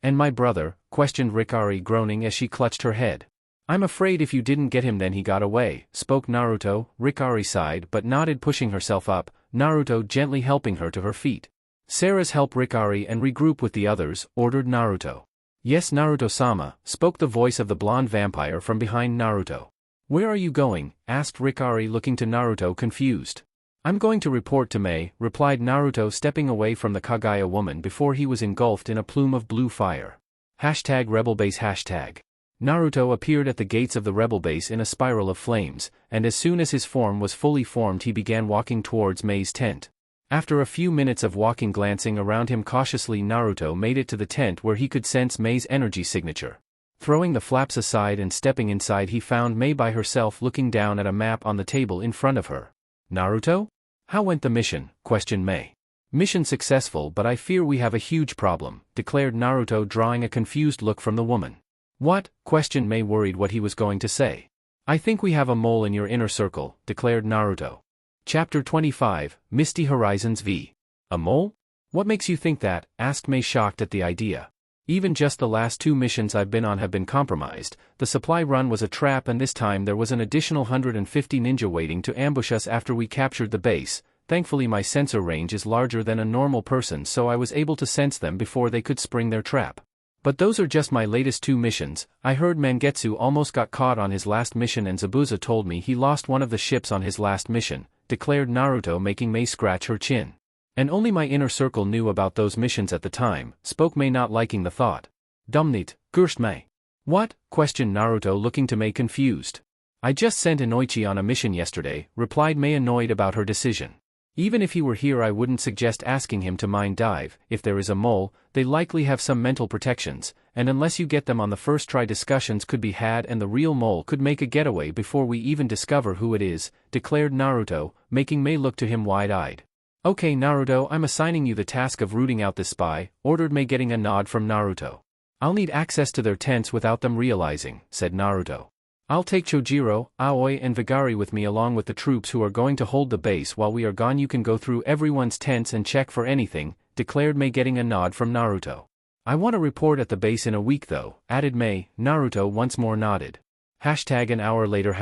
my brother?" questioned Rikari, groaning as she clutched her head. "I'm afraid if you didn't get him then he got away," spoke Naruto. Rikari sighed but nodded, pushing herself up, Naruto gently helping her to her feet. "Sarah's help Rikari and regroup with the others," ordered Naruto. "Yes, Naruto-sama," spoke the voice of the blonde vampire from behind Naruto. "Where are you going?" asked Rikari, looking to Naruto confused. "I'm going to report to Mei," replied Naruto, stepping away from the Kaguya woman before he was engulfed in a plume of blue fire. #Rebel Base #. Naruto appeared at the gates of the rebel base in a spiral of flames, and as soon as his form was fully formed he began walking towards Mei's tent. After a few minutes of walking, glancing around him cautiously, Naruto made it to the tent where he could sense Mei's energy signature. Throwing the flaps aside and stepping inside, he found Mei by herself, looking down at a map on the table in front of her. "Naruto? How went the mission?" questioned Mei. "Mission successful, but I fear we have a huge problem," declared Naruto, drawing a confused look from the woman. "What?" questioned Mei, worried what he was going to say. "I think we have a mole in your inner circle," declared Naruto. Chapter 25, Misty Horizons v. A mole? "What makes you think that?" asked Mei, shocked at the idea. "Even just the last 2 missions I've been on have been compromised. The supply run was a trap, and this time there was an additional 150 ninja waiting to ambush us after we captured the base. Thankfully my sensor range is larger than a normal person, so I was able to sense them before they could spring their trap. But those are just my latest 2 missions. I heard Mangetsu almost got caught on his last mission, and Zabuza told me he lost one of the ships on his last mission," declared Naruto, making Mei scratch her chin. "And only my inner circle knew about those missions at the time," spoke Mei, not liking the thought. "Dumnit, Gurst Mei." "What?" questioned Naruto, looking to Mei confused. "I just sent Inoichi on a mission yesterday," replied Mei, annoyed about her decision. "Even if he were here I wouldn't suggest asking him to mind dive. If there is a mole, they likely have some mental protections, and unless you get them on the first try, discussions could be had and the real mole could make a getaway before we even discover who it is," declared Naruto, making Mei look to him wide-eyed. "Okay, Naruto, I'm assigning you the task of rooting out this spy," ordered Mei, getting a nod from Naruto. "I'll need access to their tents without them realizing," said Naruto. "I'll take Chojiro, Aoi and Vigari with me along with the troops who are going to hold the base. While we are gone you can go through everyone's tents and check for anything," declared Mei, getting a nod from Naruto. "I want to report at the base in a week though," added Mei. Naruto once more nodded. An hour later.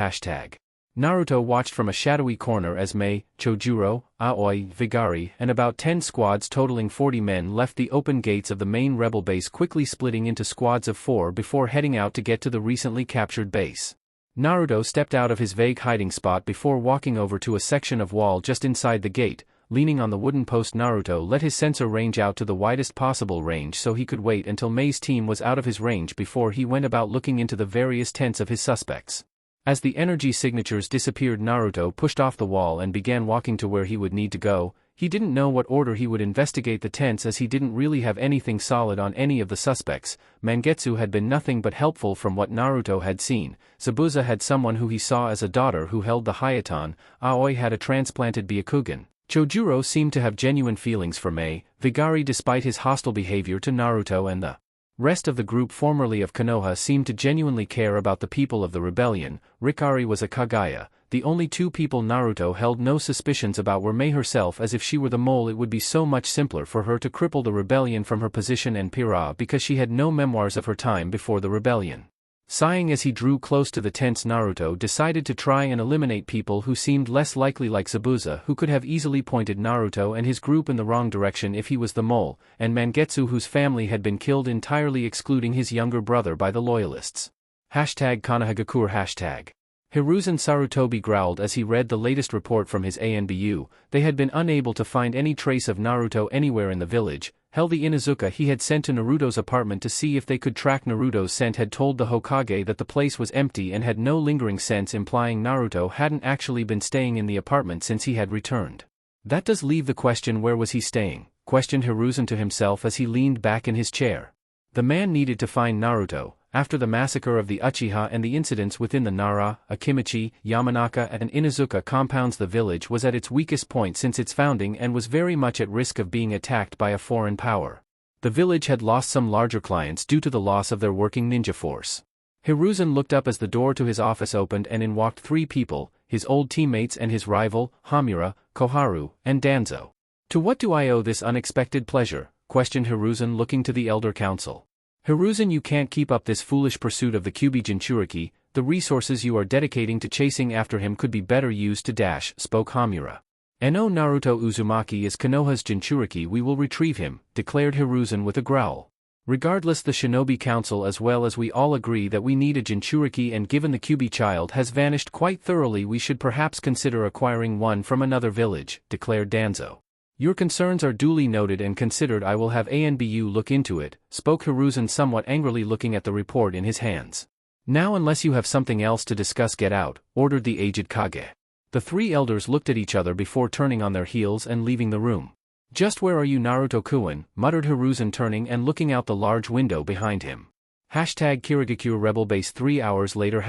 Naruto watched from a shadowy corner as Mei, Chojuro, Aoi, Vigari, and about 10 squads totaling 40 men left the open gates of the main rebel base, quickly splitting into squads of 4 before heading out to get to the recently captured base. Naruto stepped out of his vague hiding spot before walking over to a section of wall just inside the gate. Leaning on the wooden post, Naruto let his sensor range out to the widest possible range so he could wait until Mei's team was out of his range before he went about looking into the various tents of his suspects. As the energy signatures disappeared, Naruto pushed off the wall and began walking to where he would need to go. He didn't know what order he would investigate the tents, as he didn't really have anything solid on any of the suspects. Mangetsu had been nothing but helpful from what Naruto had seen. Zabuza had someone who he saw as a daughter who held the Hayaton. Aoi had a transplanted Byakugan. Chojuro seemed to have genuine feelings for Mei. Vigari, despite his hostile behavior to Naruto, and the rest of the group formerly of Konoha seemed to genuinely care about the people of the rebellion. Rikari was a Kaguya. The only 2 people Naruto held no suspicions about were Mei herself, as if she were the mole it would be so much simpler for her to cripple the rebellion from her position, and Pira because she had no memoirs of her time before the rebellion. Sighing as he drew close to the tents, Naruto decided to try and eliminate people who seemed less likely, like Zabuza, who could have easily pointed Naruto and his group in the wrong direction if he was the mole, and Mangetsu, whose family had been killed entirely excluding his younger brother by the loyalists. #Konohagakure. Hiruzen Sarutobi growled as he read the latest report from his ANBU. They had been unable to find any trace of Naruto anywhere in the village. The Inuzuka he had sent to Naruto's apartment to see if they could track Naruto's scent had told the Hokage that the place was empty and had no lingering scents, implying Naruto hadn't actually been staying in the apartment since he had returned. That does leave the question, where was he staying, questioned Hiruzen to himself as he leaned back in his chair. The man needed to find Naruto. After the massacre of the Uchiha and the incidents within the Nara, Akimichi, Yamanaka and Inazuka compounds, the village was at its weakest point since its founding and was very much at risk of being attacked by a foreign power. The village had lost some larger clients due to the loss of their working ninja force. Hiruzen looked up as the door to his office opened and in walked three people, his old teammates and his rival, Hamura, Koharu, and Danzo. To what do I owe this unexpected pleasure? Questioned Hiruzen, looking to the elder council. Hiruzen, you can't keep up this foolish pursuit of the Kyuubi Jinchuriki. The resources you are dedicating to chasing after him could be better used to dash, spoke Hamura. No, Naruto Uzumaki is Konoha's Jinchuriki, we will retrieve him, declared Hiruzen with a growl. Regardless, the Shinobi Council as well as we all agree that we need a Jinchuriki, and given the Kyuubi child has vanished quite thoroughly, we should perhaps consider acquiring one from another village, declared Danzo. Your concerns are duly noted and considered. I will have ANBU look into it, spoke Hiruzen somewhat angrily, looking at the report in his hands. Now, unless you have something else to discuss, get out, ordered the aged Kage. The three elders looked at each other before turning on their heels and leaving the room. Just where are you, Naruto-kun, muttered Hiruzen, turning and looking out the large window behind him. #Kirigakure Rebel Base 3 hours later.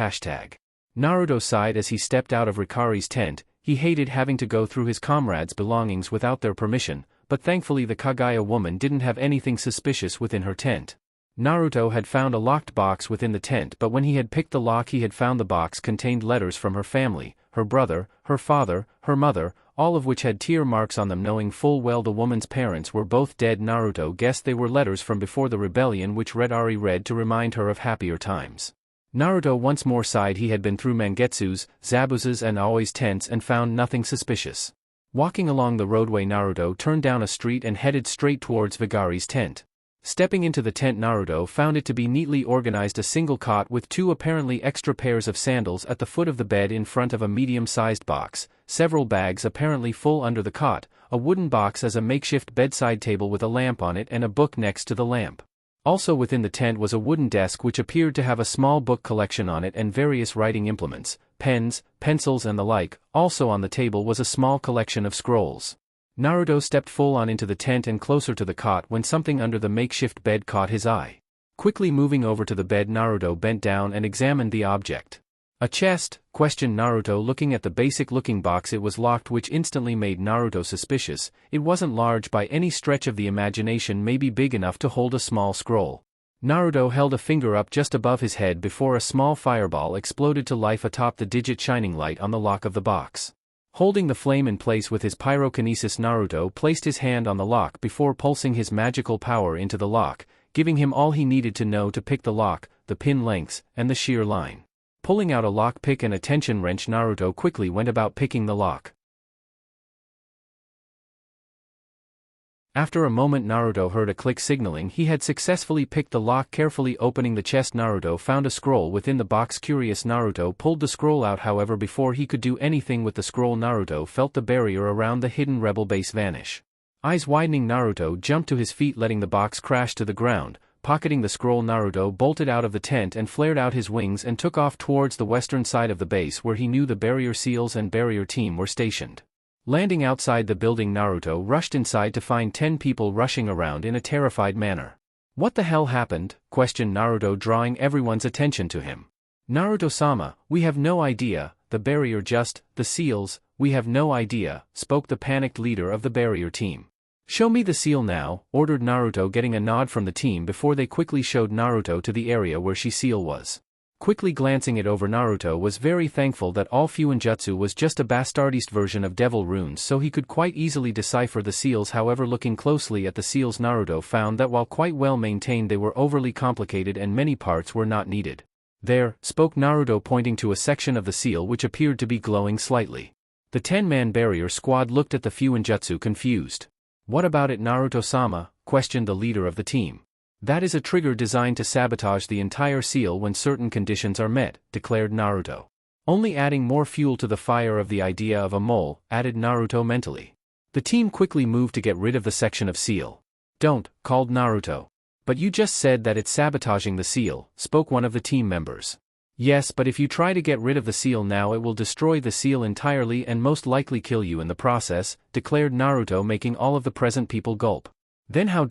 Naruto sighed as he stepped out of Rikari's tent. He hated having to go through his comrades' belongings without their permission, but thankfully the Kagaya woman didn't have anything suspicious within her tent. Naruto had found a locked box within the tent, but when he had picked the lock, he had found the box contained letters from her family, her brother, her father, her mother, all of which had tear marks on them. Knowing full well the woman's parents were both dead, Naruto guessed they were letters from before the rebellion, which Ari read to remind her of happier times. Naruto once more sighed. He had been through Mangetsu's, Zabuza's and Aoi's tents and found nothing suspicious. Walking along the roadway, Naruto turned down a street and headed straight towards Vigari's tent. Stepping into the tent, Naruto found it to be neatly organized, a single cot with two apparently extra pairs of sandals at the foot of the bed in front of a medium-sized box, several bags apparently full under the cot, a wooden box as a makeshift bedside table with a lamp on it and a book next to the lamp. Also within the tent was a wooden desk which appeared to have a small book collection on it and various writing implements, pens, pencils and the like. Also on the table was a small collection of scrolls. Naruto stepped full on into the tent and closer to the cot when something under the makeshift bed caught his eye. Quickly moving over to the bed, Naruto bent down and examined the object. A chest? Questioned Naruto, looking at the basic-looking box. It was locked, which instantly made Naruto suspicious. It wasn't large by any stretch of the imagination, maybe big enough to hold a small scroll. Naruto held a finger up just above his head before a small fireball exploded to life atop the digit shining light on the lock of the box. Holding the flame in place with his pyrokinesis, Naruto placed his hand on the lock before pulsing his magical power into the lock, giving him all he needed to know to pick the lock, the pin lengths, and the shear line. Pulling out a lock pick and a tension wrench, Naruto quickly went about picking the lock. After a moment, Naruto heard a click signaling he had successfully picked the lock. Carefully opening the chest, Naruto found a scroll within the box. Curious, Naruto pulled the scroll out. However, before he could do anything with the scroll, Naruto felt the barrier around the hidden rebel base vanish. Eyes widening, Naruto jumped to his feet, letting the box crash to the ground. Pocketing the scroll, Naruto bolted out of the tent and flared out his wings and took off towards the western side of the base where he knew the barrier seals and barrier team were stationed. Landing outside the building, Naruto rushed inside to find 10 people rushing around in a terrified manner. What the hell happened? Questioned Naruto, drawing everyone's attention to him. Naruto-sama, we have no idea, the barrier just, the seals, we have no idea, spoke the panicked leader of the barrier team. Show me the seal now, ordered Naruto, getting a nod from the team before they quickly showed Naruto to the area where she seal was. Quickly glancing it over, Naruto was very thankful that all Fuinjutsu was just a bastardized version of devil runes, so he could quite easily decipher the seals. However, looking closely at the seals, Naruto found that while quite well maintained, they were overly complicated and many parts were not needed. There, spoke Naruto, pointing to a section of the seal which appeared to be glowing slightly. The 10-man barrier squad looked at the Fuinjutsu confused. What about it, Naruto-sama? Questioned the leader of the team. That is a trigger designed to sabotage the entire seal when certain conditions are met, declared Naruto. Only adding more fuel to the fire of the idea of a mole, added Naruto mentally. The team quickly moved to get rid of the section of seal. Don't, called Naruto. But you just said that it's sabotaging the seal, spoke one of the team members. Yes, but if you try to get rid of the seal now it will destroy the seal entirely and most likely kill you in the process, declared Naruto, making all of the present people gulp. Then how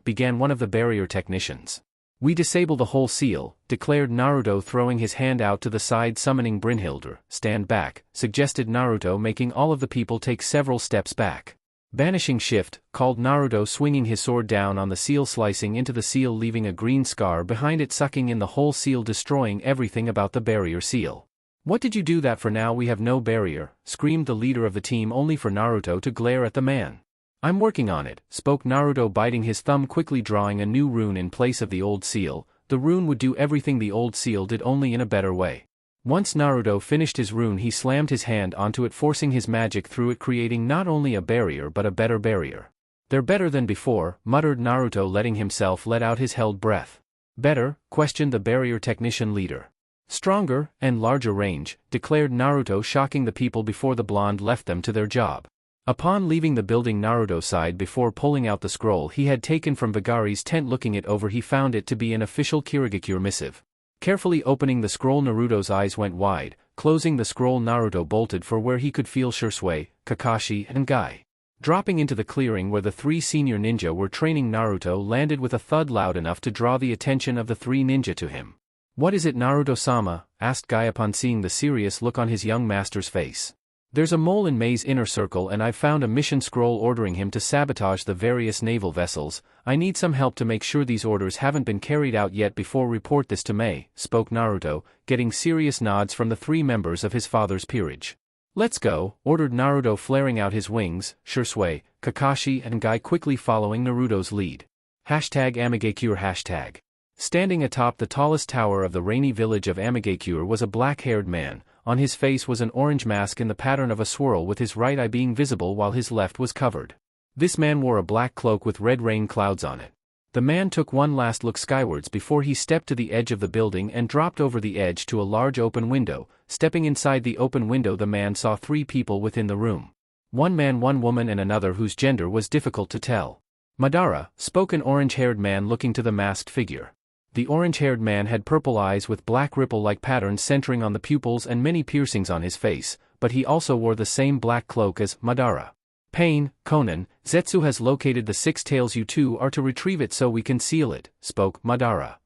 began one of the barrier technicians. We disable the whole seal, declared Naruto, throwing his hand out to the side, summoning Brynhildr. Stand back, suggested Naruto, making all of the people take several steps back. Banishing shift, called Naruto, swinging his sword down on the seal, slicing into the seal, leaving a green scar behind it, sucking in the whole seal, destroying everything about the barrier seal. What did you do that for? Now we have no barrier, screamed the leader of the team, only for Naruto to glare at the man. I'm working on it, spoke Naruto, biting his thumb, quickly drawing a new rune in place of the old seal. The rune would do everything the old seal did, only in a better way. Once Naruto finished his rune, he slammed his hand onto it, forcing his magic through it, creating not only a barrier but a better barrier. They're better than before, muttered Naruto, letting himself let out his held breath. Better? Questioned the barrier technician leader. Stronger, and larger range, declared Naruto, shocking the people before the blonde left them to their job. Upon leaving the building, Naruto sighed before pulling out the scroll he had taken from Vigari's tent. Looking it over, he found it to be an official Kirigakure missive. Carefully opening the scroll, Naruto's eyes went wide. Closing the scroll, Naruto bolted for where he could feel Shisui, Kakashi, and Guy. Dropping into the clearing where the three senior ninja were training, Naruto landed with a thud loud enough to draw the attention of the three ninja to him. What is it, Naruto-sama? Asked Guy upon seeing the serious look on his young master's face. There's a mole in Mei's inner circle and I've found a mission scroll ordering him to sabotage the various naval vessels. I need some help to make sure these orders haven't been carried out yet before report this to Mei, spoke Naruto, getting serious nods from the three members of his father's peerage. Let's go, ordered Naruto, flaring out his wings, Shisui, Kakashi and Guy quickly following Naruto's lead. #Amigakure. Standing atop the tallest tower of the rainy village of Amigakure was a black-haired man. On his face was an orange mask in the pattern of a swirl, with his right eye being visible while his left was covered. This man wore a black cloak with red rain clouds on it. The man took one last look skywards before he stepped to the edge of the building and dropped over the edge to a large open window. Stepping inside the open window, the man saw three people within the room. One man, one woman and another whose gender was difficult to tell. Madara, spoke an orange-haired man, looking to the masked figure. The orange-haired man had purple eyes with black ripple-like patterns centering on the pupils and many piercings on his face, but he also wore the same black cloak as Madara. Pain, Konan, Zetsu has located the six tails. You two are to retrieve it so we can seal it, spoke Madara.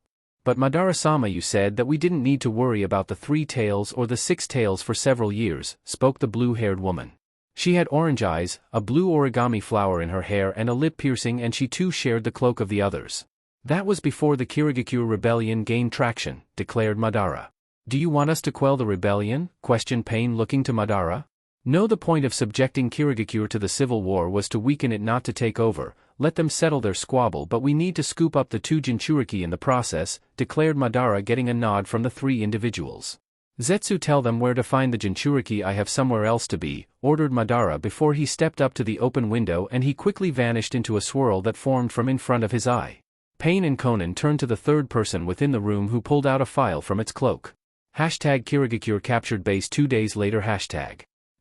But Madara-sama, you said that we didn't need to worry about the 3 tails or the 6 tails for several years, spoke the blue-haired woman. She had orange eyes, a blue origami flower in her hair and a lip piercing, and she too shared the cloak of the others. That was before the Kirigakure rebellion gained traction, declared Madara. Do you want us to quell the rebellion? Questioned Pain, looking to Madara. No, the point of subjecting Kirigakure to the civil war was to weaken it, not to take over. Let them settle their squabble, but we need to scoop up the 2 Jinchuriki in the process, declared Madara, getting a nod from the 3 individuals. Zetsu, tell them where to find the Jinchuriki. I have somewhere else to be, ordered Madara before he stepped up to the open window, and he quickly vanished into a swirl that formed from in front of his eye. Pain and Konan turned to the third person within the room, who pulled out a file from its cloak. #Kirigakure captured base 2 days later.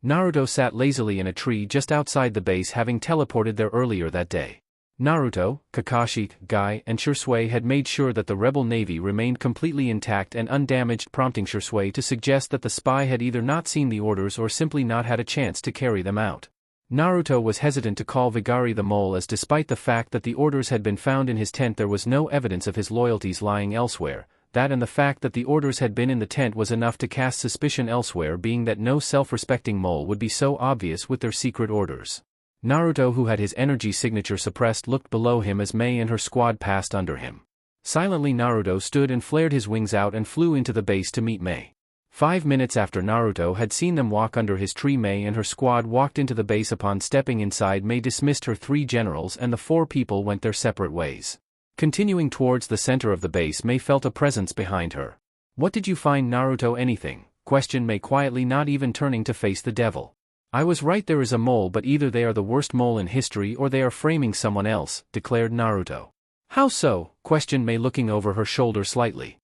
Naruto sat lazily in a tree just outside the base, having teleported there earlier that day. Naruto, Kakashi, Guy, and Shisui had made sure that the rebel navy remained completely intact and undamaged, prompting Shisui to suggest that the spy had either not seen the orders or simply not had a chance to carry them out. Naruto was hesitant to call Vigari the mole, as despite the fact that the orders had been found in his tent, there was no evidence of his loyalties lying elsewhere. That and the fact that the orders had been in the tent was enough to cast suspicion elsewhere, being that no self-respecting mole would be so obvious with their secret orders. Naruto, who had his energy signature suppressed, looked below him as Mei and her squad passed under him. Silently, Naruto stood and flared his wings out and flew into the base to meet Mei. 5 minutes after Naruto had seen them walk under his tree, Mei and her squad walked into the base. Upon stepping inside, Mei dismissed her 3 generals and the 4 people went their separate ways. Continuing towards the center of the base, Mei felt a presence behind her. What did you find, Naruto? Anything? Questioned Mei quietly, not even turning to face the devil. I was right, there is a mole, but either they are the worst mole in history or they are framing someone else, declared Naruto. How so? Questioned Mei, looking over her shoulder slightly.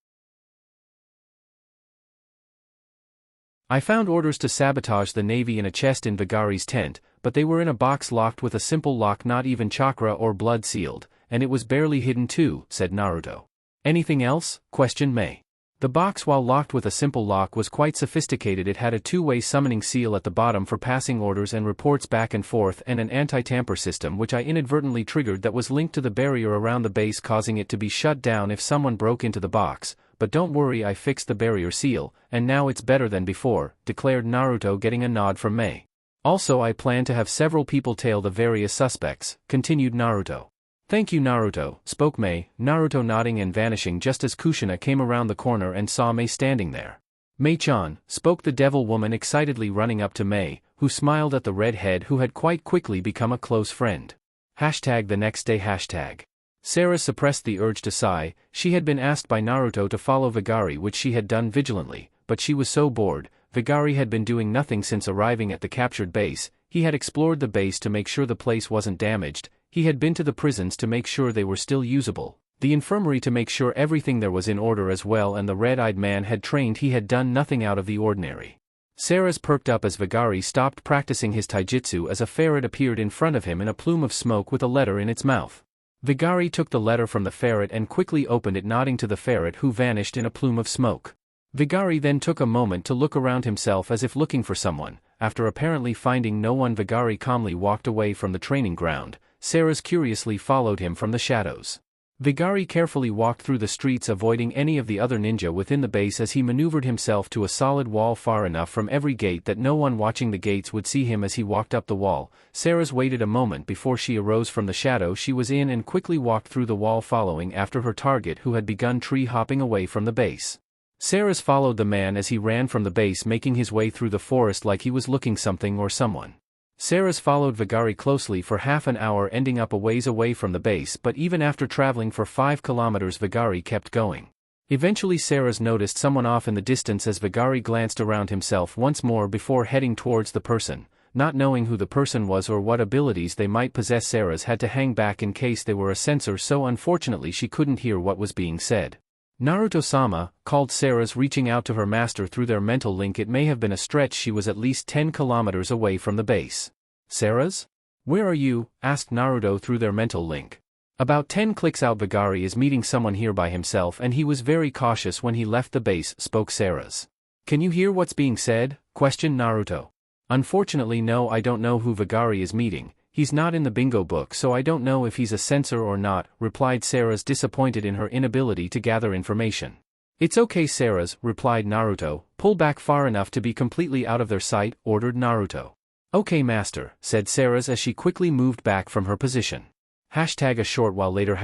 I found orders to sabotage the navy in a chest in Vigari's tent, but they were in a box locked with a simple lock, not even chakra or blood sealed, and it was barely hidden too, said Naruto. Anything else? Questioned Mei. The box, while locked with a simple lock, was quite sophisticated. It had a two-way summoning seal at the bottom for passing orders and reports back and forth, and an anti-tamper system which I inadvertently triggered that was linked to the barrier around the base, causing it to be shut down if someone broke into the box. But don't worry, I fixed the barrier seal, and now it's better than before, declared Naruto, getting a nod from Mei. Also, I plan to have several people tail the various suspects, continued Naruto. Thank you, Naruto, spoke Mei, Naruto nodding and vanishing just as Kushina came around the corner and saw Mei standing there. Mei-chan, spoke the devil woman excitedly, running up to Mei, who smiled at the redhead who had quite quickly become a close friend. The next day. Sarah suppressed the urge to sigh. She had been asked by Naruto to follow Vigari, which she had done vigilantly, but she was so bored. Vigari had been doing nothing since arriving at the captured base. He had explored the base to make sure the place wasn't damaged. He had been to the prisons to make sure they were still usable, the infirmary to make sure everything there was in order as well, and the red-eyed man had trained. He had done nothing out of the ordinary. Sarah's perked up as Vigari stopped practicing his taijutsu as a ferret appeared in front of him in a plume of smoke with a letter in its mouth. Vigari took the letter from the ferret and quickly opened it, nodding to the ferret, who vanished in a plume of smoke. Vigari then took a moment to look around himself as if looking for someone. After apparently finding no one, Vigari calmly walked away from the training ground. Sarah's curiously followed him from the shadows. Vigari carefully walked through the streets, avoiding any of the other ninja within the base as he maneuvered himself to a solid wall far enough from every gate that no one watching the gates would see him as he walked up the wall. Sarah's waited a moment before she arose from the shadow she was in and quickly walked through the wall, following after her target, who had begun tree-hopping away from the base. Sarah's followed the man as he ran from the base, making his way through the forest like he was looking something or someone. Sarah's followed Vigari closely for half an hour, ending up a ways away from the base, but even after traveling for 5 kilometers Vigari kept going. Eventually Sarah's noticed someone off in the distance as Vigari glanced around himself once more before heading towards the person. Not knowing who the person was or what abilities they might possess, Sarah's had to hang back in case they were a censor, so unfortunately she couldn't hear what was being said. Naruto-sama, called Sarah's, reaching out to her master through their mental link. It may have been a stretch, she was at least 10 kilometers away from the base. Sarah's? Where are you? Asked Naruto through their mental link. About 10 clicks out. Vigari is meeting someone here by himself and he was very cautious when he left the base, spoke Sarah's. Can you hear what's being said? Questioned Naruto. Unfortunately no, I don't know who Vigari is meeting. He's not in the bingo book, so I don't know if he's a censor or not, replied Sarah's, disappointed in her inability to gather information. It's okay, Sarah's, replied Naruto. Pull back far enough to be completely out of their sight, ordered Naruto. Okay, master, said Sarah's as she quickly moved back from her position. A short while later.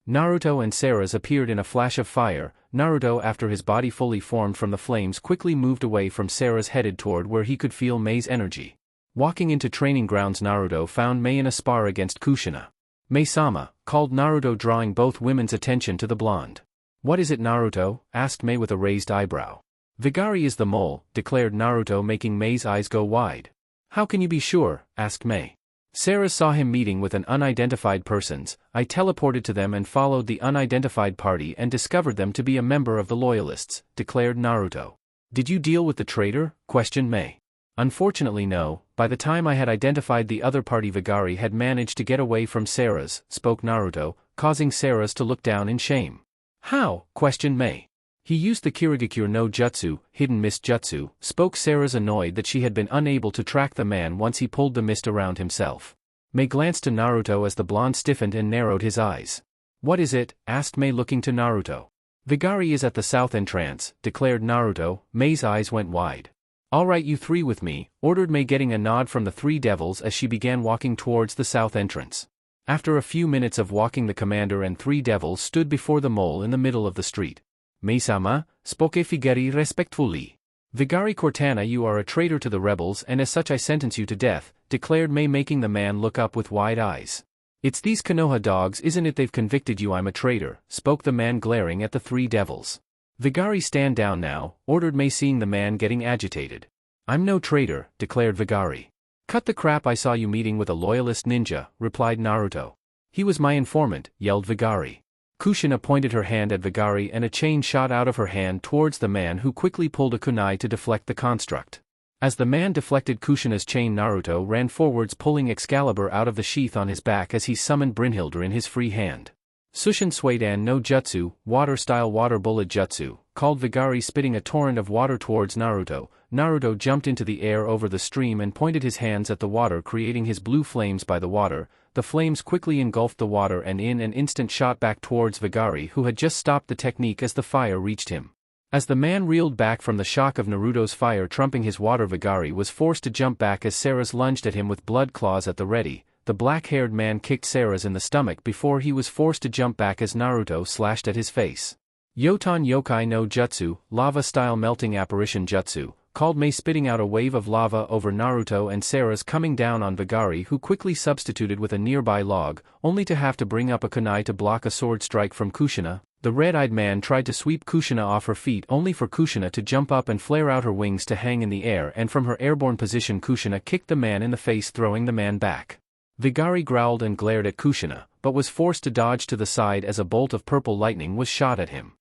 Naruto and Sarah's appeared in a flash of fire. Naruto, after his body fully formed from the flames, quickly moved away from Sarah's, headed toward where he could feel Mei's energy. Walking into training grounds, Naruto found Mei in a spar against Kushina. Mei-sama, called Naruto, drawing both women's attention to the blonde. What is it, Naruto? Asked Mei with a raised eyebrow. Vigari is the mole, declared Naruto, making Mei's eyes go wide. How can you be sure? Asked Mei. Sarah saw him meeting with an unidentified persons. I teleported to them and followed the unidentified party and discovered them to be a member of the loyalists, declared Naruto. Did you deal with the traitor? Questioned Mei. Unfortunately no, by the time I had identified the other party Vigari had managed to get away from Sarah's, spoke Naruto, causing Sarah's to look down in shame. How? Questioned Mei. He used the Kirigakure no Jutsu, hidden mist jutsu, spoke Sarah's, annoyed that she had been unable to track the man once he pulled the mist around himself. Mei glanced to Naruto as the blonde stiffened and narrowed his eyes. What is it? Asked Mei, looking to Naruto. Vigari is at the south entrance, declared Naruto. Mei's eyes went wide. Alright, you three with me, ordered Mei, getting a nod from the three devils as she began walking towards the south entrance. After a few minutes of walking, the commander and three devils stood before the mole in the middle of the street. Mei-sama, spoke Vigari respectfully. Vigari Cortana, you are a traitor to the rebels, and as such I sentence you to death, declared Mei, making the man look up with wide eyes. It's these Konoha dogs, isn't it? They've convicted you. I'm a traitor, spoke the man, glaring at the three devils. Vigari, stand down now, ordered Mei, seeing the man getting agitated. I'm no traitor, declared Vigari. Cut the crap, I saw you meeting with a loyalist ninja, replied Naruto. He was my informant, yelled Vigari. Kushina pointed her hand at Vigari and a chain shot out of her hand towards the man, who quickly pulled a kunai to deflect the construct. As the man deflected Kushina's chain, Naruto ran forwards, pulling Excalibur out of the sheath on his back as he summoned Brynhildr in his free hand. Sushin Suidan no Jutsu, water-style water bullet jutsu, called Vigari, spitting a torrent of water towards Naruto. Naruto jumped into the air over the stream and pointed his hands at the water, creating his blue flames by the water. The flames quickly engulfed the water and in an instant shot back towards Vigari, who had just stopped the technique as the fire reached him. As the man reeled back from the shock of Naruto's fire trumping his water, Vigari was forced to jump back as Sarah's lunged at him with blood claws at the ready. The black-haired man kicked Sarah's in the stomach before he was forced to jump back as Naruto slashed at his face. Yoton Yokai no Jutsu, lava-style melting apparition jutsu, called Mei, spitting out a wave of lava over Naruto and Sarah's, coming down on Vigari, who quickly substituted with a nearby log, only to have to bring up a kunai to block a sword strike from Kushina. The red-eyed man tried to sweep Kushina off her feet, only for Kushina to jump up and flare out her wings to hang in the air, and from her airborne position Kushina kicked the man in the face, throwing the man back. Vigari growled and glared at Kushina, but was forced to dodge to the side as a bolt of purple lightning was shot at him.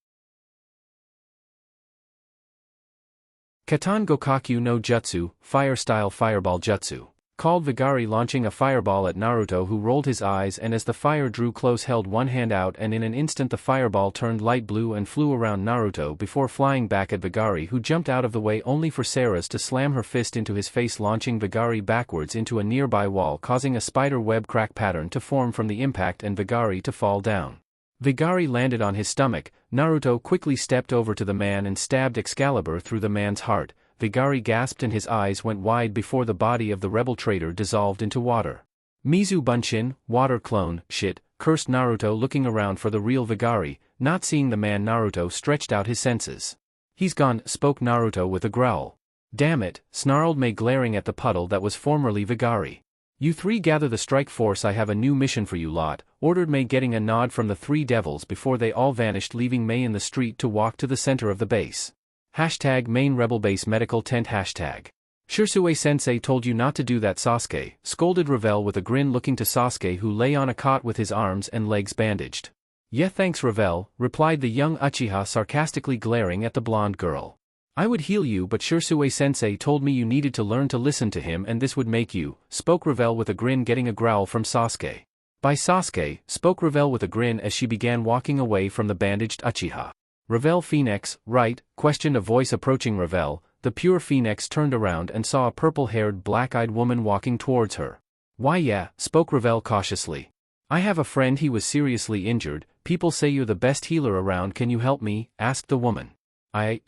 Katan Gokaku no Jutsu, fire-style fireball jutsu, called Vigari, launching a fireball at Naruto, who rolled his eyes and as the fire drew close held one hand out, and in an instant the fireball turned light blue and flew around Naruto before flying back at Vigari, who jumped out of the way only for Sarah's to slam her fist into his face, launching Vigari backwards into a nearby wall, causing a spider web crack pattern to form from the impact and Vigari to fall down. Vigari landed on his stomach. Naruto quickly stepped over to the man and stabbed Excalibur through the man's heart. Vigari gasped and his eyes went wide before the body of the rebel traitor dissolved into water. Mizu Bunshin, water clone, shit, cursed Naruto, looking around for the real Vigari. Not seeing the man, Naruto stretched out his senses. He's gone, spoke Naruto with a growl. Damn it, snarled Mei, glaring at the puddle that was formerly Vigari. You three gather the strike force, I have a new mission for you lot, ordered Mei, getting a nod from the three devils before they all vanished, leaving Mei in the street to walk to the center of the base. Hashtag main rebel base medical tent. Hashtag Shirsue-sensei told you not to do that, Sasuke, scolded Revel with a grin, looking to Sasuke, who lay on a cot with his arms and legs bandaged. Yeah, thanks Revel, replied the young Uchiha, sarcastically glaring at the blonde girl. I would heal you, but Shirsue-sensei told me you needed to learn to listen to him, and this would make you, spoke Revel with a grin, getting a growl from Sasuke. By Sasuke, spoke Revel with a grin as she began walking away from the bandaged Uchiha. Revel Phoenix, right? Questioned a voice approaching Revel. The pure Phoenix turned around and saw a purple-haired, black-eyed woman walking towards her. Why yeah, spoke Revel cautiously. I have a friend, he was seriously injured. People say you're the best healer around, can you help me? Asked the woman.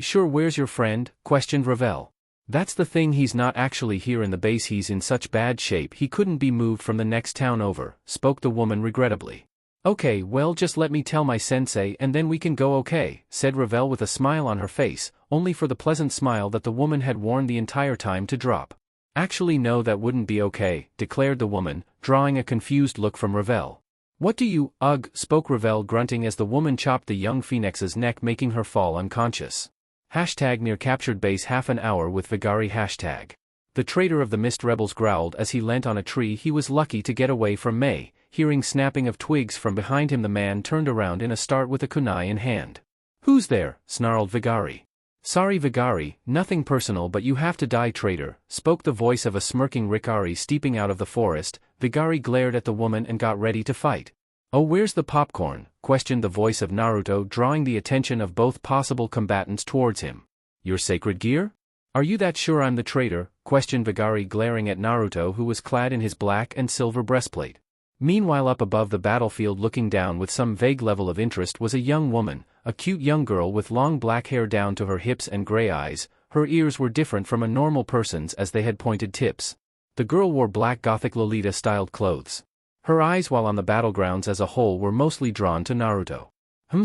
Sure, where's your friend? Questioned Revel. That's the thing, he's not actually here in the base, he's in such bad shape he couldn't be moved from the next town over, spoke the woman regrettably. Okay, well just let me tell my sensei and then we can go, okay, said Revel with a smile on her face, only for the pleasant smile that the woman had worn the entire time to drop. Actually no, that wouldn't be okay, declared the woman, drawing a confused look from Revel. What do you, ugh, spoke Revel, grunting as the woman chopped the young Phoenix's neck, making her fall unconscious. Hashtag near captured base, half an hour with Vigari. Hashtag the traitor of the Mist Rebels growled as he leant on a tree. He was lucky to get away from Mei. Hearing snapping of twigs from behind him, the man turned around in a start with a kunai in hand. Who's there? Snarled Vigari. Sorry Vigari, nothing personal, but you have to die, traitor, spoke the voice of a smirking Rikari steeping out of the forest. Vigari glared at the woman and got ready to fight. Oh, where's the popcorn? Questioned the voice of Naruto, drawing the attention of both possible combatants towards him. Your sacred gear? Are you that sure I'm the traitor? Questioned Vigari, glaring at Naruto, who was clad in his black and silver breastplate. Meanwhile, up above the battlefield, looking down with some vague level of interest, was a young woman, a cute young girl with long black hair down to her hips and gray eyes. Her ears were different from a normal person's as they had pointed tips. The girl wore black Gothic Lolita-styled clothes. Her eyes, while on the battlegrounds as a whole, were mostly drawn to Naruto.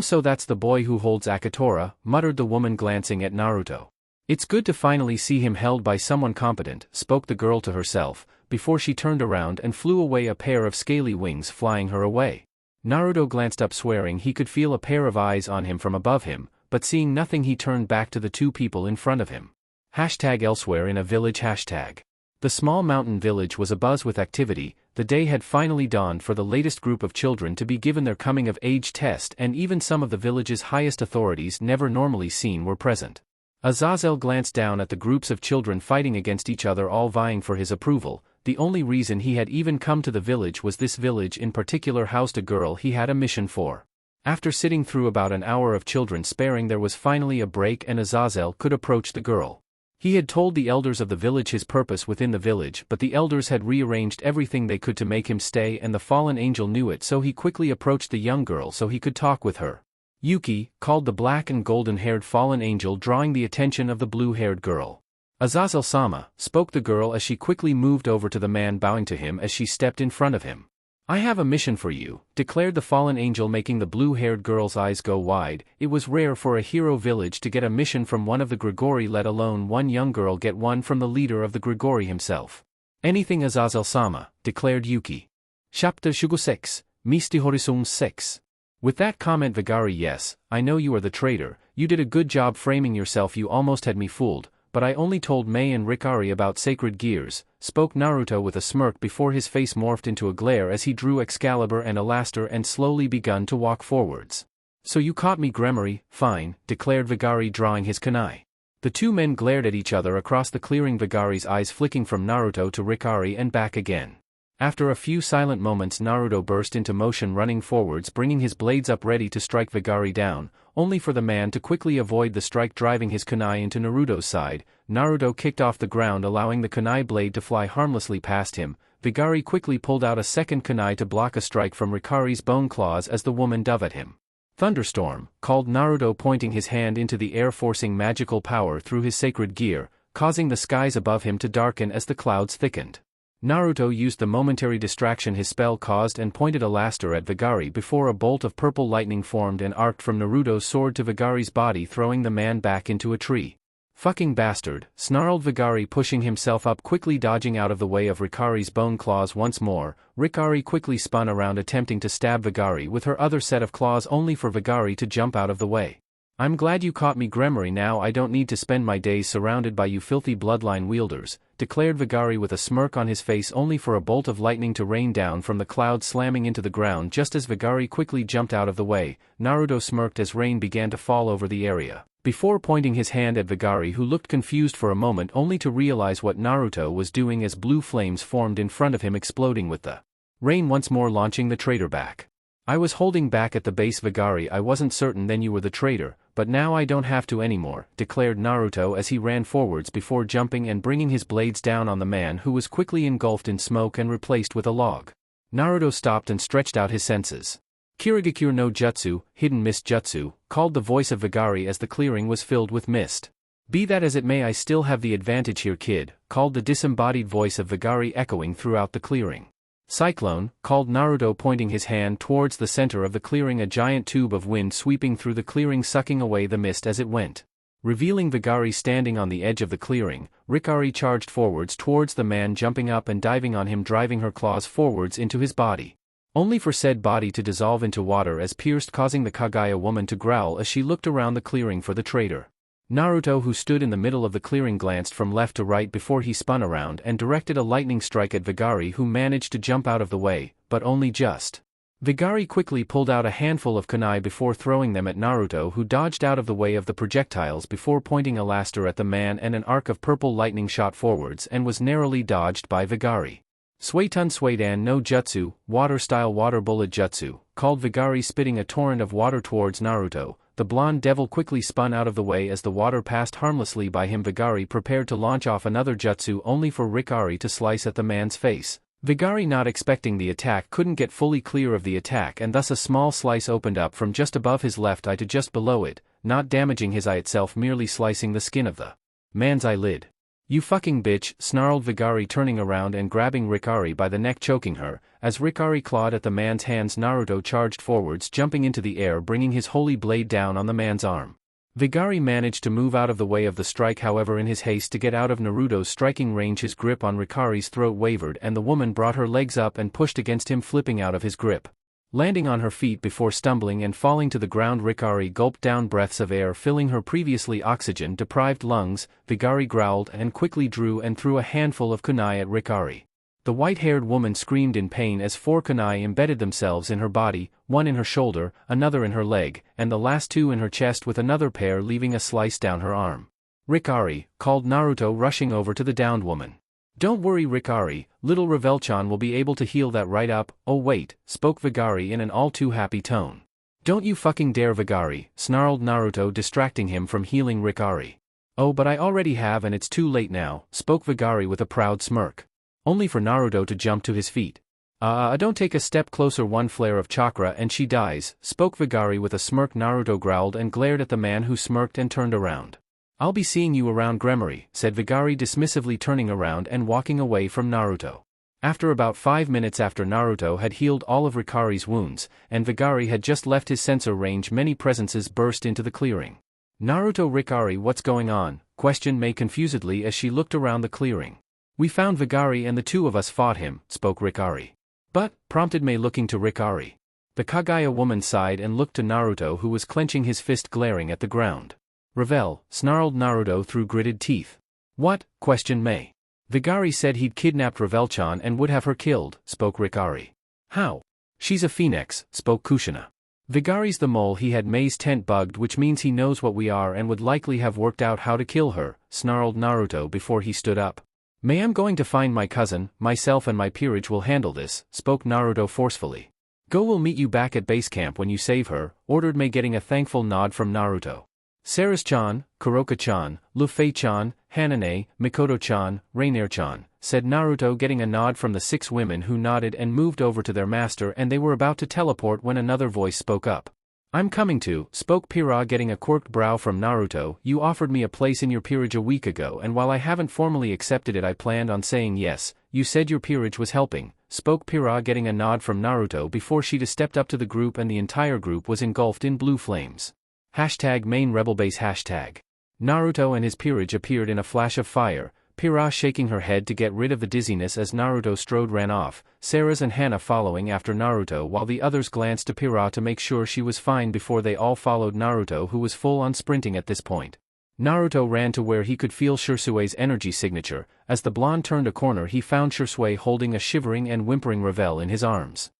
So that's the boy who holds Akatora, muttered the woman, glancing at Naruto. It's good to finally see him held by someone competent, spoke the girl to herself, before she turned around and flew away, a pair of scaly wings flying her away. Naruto glanced up, swearing he could feel a pair of eyes on him from above him, but seeing nothing he turned back to the two people in front of him. Hashtag elsewhere in a village. Hashtag the small mountain village was abuzz with activity. The day had finally dawned for the latest group of children to be given their coming-of-age test, and even some of the village's highest authorities, never normally seen, were present. Azazel glanced down at the groups of children fighting against each other, all vying for his approval. The only reason he had even come to the village was this village in particular housed a girl he had a mission for. After sitting through about an hour of children sparing, there was finally a break and Azazel could approach the girl. He had told the elders of the village his purpose within the village, but the elders had rearranged everything they could to make him stay, and the fallen angel knew it, so he quickly approached the young girl so he could talk with her. Yuki, called the black and golden-haired fallen angel, drawing the attention of the blue-haired girl. Azazel-sama, spoke the girl as she quickly moved over to the man, bowing to him as she stepped in front of him. I have a mission for you, declared the fallen angel, making the blue-haired girl's eyes go wide. It was rare for a hero village to get a mission from one of the Grigori, let alone one young girl get one from the leader of the Grigori himself. Anything, Azazel-sama, declared Yuki. Chapter 6, Misty Horizon 6. With that comment, Vigari, yes, I know you are the traitor, you did a good job framing yourself, you almost had me fooled, but I only told Mei and Rikari about sacred gears, spoke Naruto with a smirk before his face morphed into a glare as he drew Excalibur and Alastor and slowly begun to walk forwards. So you caught me, Gremory, fine, declared Vigari, drawing his kunai. The two men glared at each other across the clearing, Vigari's eyes flicking from Naruto to Rikari and back again. After a few silent moments, Naruto burst into motion, running forwards, bringing his blades up ready to strike Vigari down, only for the man to quickly avoid the strike, driving his kunai into Naruto's side. Naruto kicked off the ground, allowing the kunai blade to fly harmlessly past him. Vigari quickly pulled out a second kunai to block a strike from Rikari's bone claws as the woman dove at him. Thunderstorm, called Naruto, pointing his hand into the air, forcing magical power through his sacred gear, causing the skies above him to darken as the clouds thickened. Naruto used the momentary distraction his spell caused and pointed Alastor at Vigari before a bolt of purple lightning formed and arced from Naruto's sword to Vigari's body, throwing the man back into a tree. Fucking bastard, snarled Vigari, pushing himself up quickly, dodging out of the way of Rikari's bone claws once more. Rikari quickly spun around, attempting to stab Vigari with her other set of claws, only for Vigari to jump out of the way. I'm glad you caught me, Gremory, now I don't need to spend my days surrounded by you filthy bloodline wielders, declared Vigari with a smirk on his face, only for a bolt of lightning to rain down from the clouds, slamming into the ground just as Vigari quickly jumped out of the way. Naruto smirked as rain began to fall over the area, before pointing his hand at Vigari, who looked confused for a moment only to realize what Naruto was doing as blue flames formed in front of him, exploding with the rain once more, launching the traitor back. I was holding back at the base, Vigari, I wasn't certain then you were the traitor, but now I don't have to anymore, declared Naruto as he ran forwards before jumping and bringing his blades down on the man, who was quickly engulfed in smoke and replaced with a log. Naruto stopped and stretched out his senses. Kirigakure no Jutsu, hidden mist jutsu, called the voice of Vigari as the clearing was filled with mist. Be that as it may, I still have the advantage here, kid, called the disembodied voice of Vigari, echoing throughout the clearing. Cyclone, called Naruto, pointing his hand towards the center of the clearing, a giant tube of wind sweeping through the clearing, sucking away the mist as it went. Revealing Vigari standing on the edge of the clearing, Rikari charged forwards towards the man, jumping up and diving on him, driving her claws forwards into his body, only for said body to dissolve into water as pierced, causing the Kaguya woman to growl as she looked around the clearing for the traitor. Naruto, who stood in the middle of the clearing, glanced from left to right before he spun around and directed a lightning strike at Vigari, who managed to jump out of the way, but only just. Vigari quickly pulled out a handful of kunai before throwing them at Naruto, who dodged out of the way of the projectiles before pointing Alastor at the man, and an arc of purple lightning shot forwards and was narrowly dodged by Vigari. Suetun Suedan no Jutsu, water-style water bullet jutsu, called Vigari, spitting a torrent of water towards Naruto. The blonde devil quickly spun out of the way as the water passed harmlessly by him. Vigari prepared to launch off another jutsu, only for Rikari to slice at the man's face. Vigari, not expecting the attack, couldn't get fully clear of the attack, and thus a small slice opened up from just above his left eye to just below it, not damaging his eye itself, merely slicing the skin of the man's eyelid. You fucking bitch, snarled Vigari, turning around and grabbing Rikari by the neck, choking her. As Rikari clawed at the man's hands, Naruto charged forwards, jumping into the air, bringing his holy blade down on the man's arm. Vigari managed to move out of the way of the strike, however in his haste to get out of Naruto's striking range his grip on Rikari's throat wavered and the woman brought her legs up and pushed against him, flipping out of his grip. Landing on her feet before stumbling and falling to the ground, Rikari gulped down breaths of air, filling her previously oxygen-deprived lungs. Vigari growled and quickly drew and threw a handful of kunai at Rikari. The white-haired woman screamed in pain as 4 kunai embedded themselves in her body, one in her shoulder, another in her leg, and the last 2 in her chest, with another pair leaving a slice down her arm. Rikari, called Naruto, rushing over to the downed woman. Don't worry, Rikari, little Revelchan will be able to heal that right up. Oh wait, spoke Vigari in an all-too-happy tone. Don't you fucking dare Vigari, snarled Naruto, distracting him from healing Rikari. Oh, but I already have and it's too late now, spoke Vigari with a proud smirk. Only for Naruto to jump to his feet. Don't take a step closer, one flare of chakra and she dies, spoke Vigari with a smirk. Naruto growled and glared at the man who smirked and turned around. I'll be seeing you around Gremory, said Vigari dismissively, turning around and walking away from Naruto. After about 5 minutes after Naruto had healed all of Rikari's wounds, and Vigari had just left his sensor range, many presences burst into the clearing. Naruto, Rikari, what's going on? Questioned Mei confusedly as she looked around the clearing. We found Vigari and the two of us fought him, spoke Rikari. But, prompted Mei, looking to Rikari. The Kagaya woman sighed and looked to Naruto, who was clenching his fist, glaring at the ground. Revel, snarled Naruto through gritted teeth. What? Questioned Mei. Vigari said he'd kidnapped Revel-chan and would have her killed, spoke Rikari. How? She's a phoenix, spoke Kushina. Vigari's the mole. He had Mei's tent bugged, which means he knows what we are and would likely have worked out how to kill her, snarled Naruto before he stood up. Mei, I'm going to find my cousin, myself and my peerage will handle this, spoke Naruto forcefully. Go, we'll meet you back at base camp when you save her, ordered Mei, getting a thankful nod from Naruto. Saris-chan, Kuroka-chan, Luffy-chan, Hanane, Mikoto-chan, Rainier-chan, said Naruto, getting a nod from the 6 women, who nodded and moved over to their master, and they were about to teleport when another voice spoke up. I'm coming to, spoke Pira, getting a quirked brow from Naruto. You offered me a place in your peerage a week ago, and while I haven't formally accepted it, I planned on saying yes. You said your peerage was helping, spoke Pira, getting a nod from Naruto before Shida stepped up to the group, and the entire group was engulfed in blue flames. #main rebel base #. Naruto and his peerage appeared in a flash of fire, Pira shaking her head to get rid of the dizziness as Naruto strode ran off, Saras and Hana following after Naruto, while the others glanced to Pira to make sure she was fine before they all followed Naruto, who was full on sprinting at this point. Naruto ran to where he could feel Shirsue's energy signature. As the blonde turned a corner, he found Shirsue holding a shivering and whimpering Revel in his arms.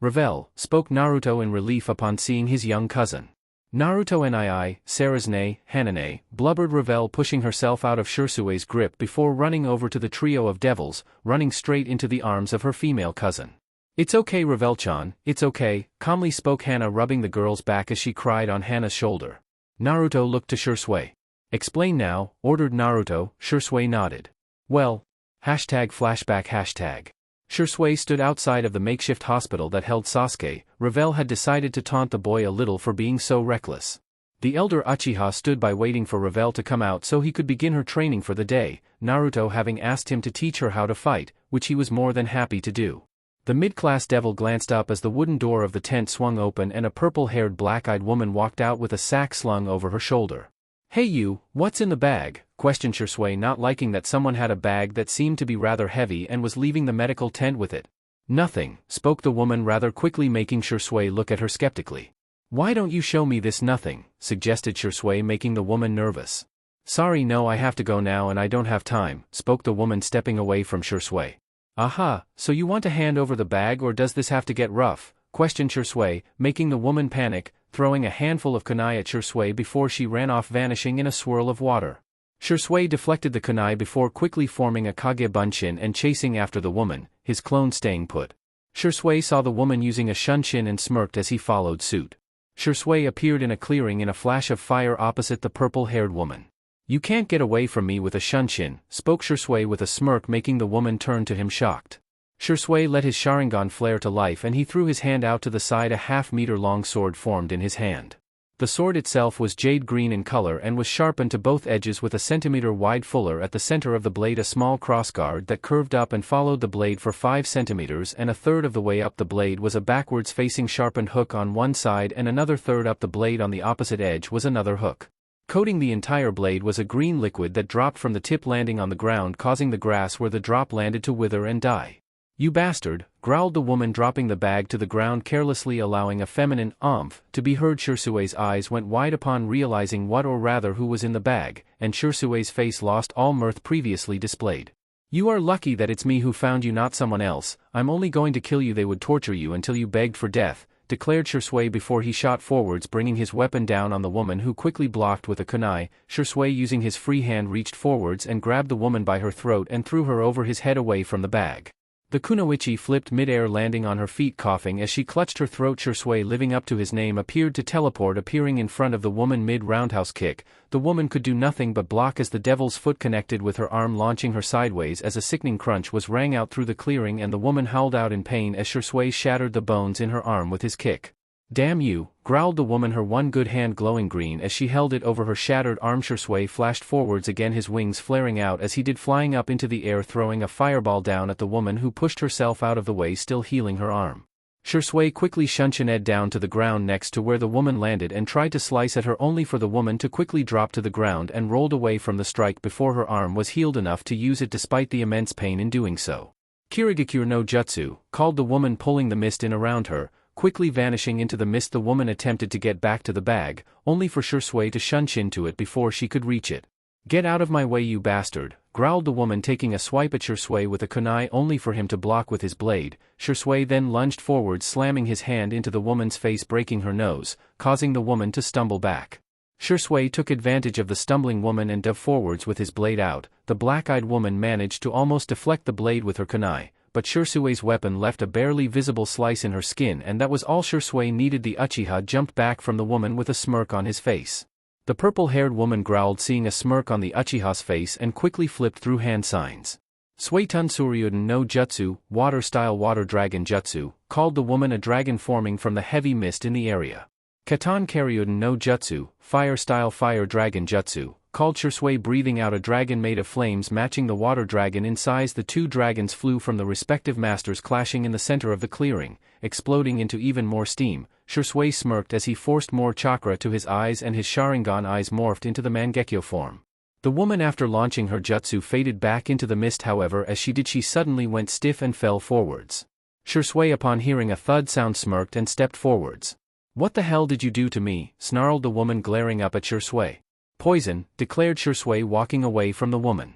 Revel, spoke Naruto in relief upon seeing his young cousin. Naruto nii, Sarasne, Hanane, blubbered Revel, pushing herself out of Shirsue's grip before running over to the trio of devils, running straight into the arms of her female cousin. It's okay Revel-chan, it's okay, calmly spoke Hana, rubbing the girl's back as she cried on Hana's shoulder. Naruto looked to Shirsue. Explain now, ordered Naruto. Shirsue nodded. Well, #flashback#. Shirsue stood outside of the makeshift hospital that held Sasuke. Revel had decided to taunt the boy a little for being so reckless. The elder Uchiha stood by waiting for Revel to come out so he could begin her training for the day, Naruto having asked him to teach her how to fight, which he was more than happy to do. The mid-class devil glanced up as the wooden door of the tent swung open and a purple-haired black-eyed woman walked out with a sack slung over her shoulder. Hey you, what's in the bag? Questioned Shirsue, not liking that someone had a bag that seemed to be rather heavy and was leaving the medical tent with it. Nothing, spoke the woman rather quickly, making Shirsue look at her skeptically. Why don't you show me this nothing? Suggested Shirsue, making the woman nervous. Sorry, no, I have to go now and I don't have time, spoke the woman, stepping away from Shirsue. Aha, so you want to hand over the bag, or does this have to get rough? Questioned Shirsue, making the woman panic, throwing a handful of kunai at Shirsue before she ran off, vanishing in a swirl of water. Shirsue deflected the kunai before quickly forming a Kage Bunshin and chasing after the woman, his clone staying put. Shirsue saw the woman using a Shunshin and smirked as he followed suit. Shirsue appeared in a clearing in a flash of fire opposite the purple-haired woman. You can't get away from me with a Shunshin, spoke Shirsue with a smirk, making the woman turn to him shocked. Shirsue let his Sharingan flare to life and he threw his hand out to the side. A half-meter-long sword formed in his hand. The sword itself was jade green in color and was sharpened to both edges with a centimeter-wide fuller at the center of the blade, a small crossguard that curved up and followed the blade for 5 centimeters, and a third of the way up the blade was a backwards-facing sharpened hook on one side, and another third up the blade on the opposite edge was another hook. Coating the entire blade was a green liquid that dropped from the tip, landing on the ground, causing the grass where the drop landed to wither and die. You bastard, growled the woman, dropping the bag to the ground carelessly, allowing a feminine "umph" to be heard. Shirsue's eyes went wide upon realizing what, or rather who, was in the bag, and Shirsue's face lost all mirth previously displayed. You are lucky that it's me who found you, not someone else. I'm only going to kill you. They would torture you until you begged for death, declared Shirsue before he shot forwards, bringing his weapon down on the woman, who quickly blocked with a kunai. Shirsue, using his free hand, reached forwards and grabbed the woman by her throat and threw her over his head away from the bag. The kunoichi flipped mid-air, landing on her feet, coughing as she clutched her throat. Shursui, living up to his name, appeared to teleport, appearing in front of the woman mid-roundhouse kick. The woman could do nothing but block as the devil's foot connected with her arm, launching her sideways as a sickening crunch was rang out through the clearing, and the woman howled out in pain as Shursui shattered the bones in her arm with his kick. "Damn you," growled the woman, her one good hand glowing green as she held it over her shattered arm. Shursui flashed forwards again, his wings flaring out as he did, flying up into the air, throwing a fireball down at the woman, who pushed herself out of the way, still healing her arm. Shursui quickly shunshined down to the ground next to where the woman landed and tried to slice at her, only for the woman to quickly drop to the ground and rolled away from the strike before her arm was healed enough to use it, despite the immense pain in doing so. "Kirigakure no jutsu," called the woman, pulling the mist in around her. Quickly vanishing into the mist, the woman attempted to get back to the bag, only for Shursui to shunshin to it before she could reach it. "Get out of my way, you bastard," growled the woman, taking a swipe at Shursui with a kunai, only for him to block with his blade. Shursui then lunged forward, slamming his hand into the woman's face, breaking her nose, causing the woman to stumble back. Shursui took advantage of the stumbling woman and dove forwards with his blade out. The black-eyed woman managed to almost deflect the blade with her kunai, but Shursui's weapon left a barely visible slice in her skin, and that was all Shursui needed. The Uchiha jumped back from the woman with a smirk on his face. The purple-haired woman growled, seeing a smirk on the Uchiha's face, and quickly flipped through hand signs. "Suetun Suryuden no Jutsu, water-style water dragon jutsu," called the woman, a dragon forming from the heavy mist in the area. "Katan Karyuden no Jutsu, fire-style fire dragon jutsu," called Shursui, breathing out a dragon made of flames matching the water dragon in size. The two dragons flew from the respective masters, clashing in the center of the clearing, exploding into even more steam. Shursui smirked as he forced more chakra to his eyes, and his Sharingan eyes morphed into the Mangekyo form. The woman, after launching her jutsu, faded back into the mist. However, as she did, she suddenly went stiff and fell forwards. Shursui, upon hearing a thud sound, smirked and stepped forwards. "What the hell did you do to me?" snarled the woman, glaring up at Shursui. "Poison," declared Shursui, walking away from the woman.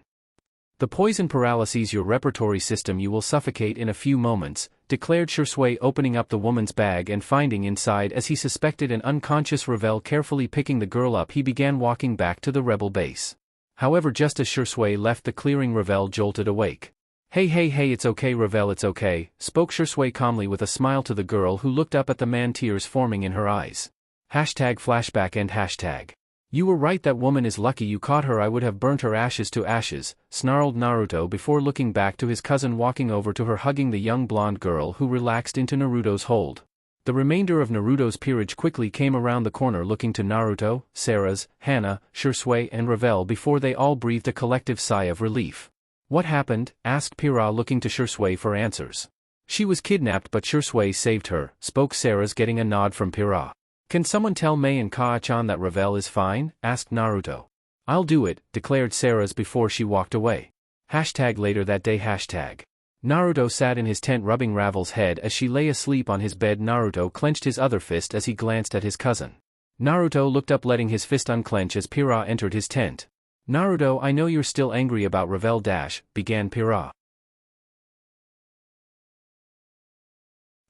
"The poison paralyses your respiratory system. You will suffocate in a few moments," declared Shursui, opening up the woman's bag and finding inside, as he suspected, an unconscious Ravel. Carefully picking the girl up, he began walking back to the rebel base. However, just as Shursui left the clearing, Ravel jolted awake. Hey, it's okay, Ravel, it's okay," spoke Shursui calmly with a smile to the girl, who looked up at the man, tears forming in her eyes. #flashback and #. "You were right, that woman is lucky you caught her. I would have burnt her ashes to ashes," snarled Naruto before looking back to his cousin, walking over to her, hugging the young blonde girl, who relaxed into Naruto's hold. The remainder of Naruto's peerage quickly came around the corner, looking to Naruto, Sarah's, Hana, Shursui, and Ravel before they all breathed a collective sigh of relief. "What happened?" asked Pira, looking to Shursui for answers. "She was kidnapped, but Shursui saved her," spoke Sarah's, getting a nod from Pira. "Can someone tell Mei and Kaa-chan that Ravel is fine?" asked Naruto. "I'll do it," declared Sarah's before she walked away. #later that day. Naruto sat in his tent, rubbing Ravel's head as she lay asleep on his bed. Naruto clenched his other fist as he glanced at his cousin. Naruto looked up, letting his fist unclench as Pira entered his tent. "Naruto, I know you're still angry about Ravel - began Pira.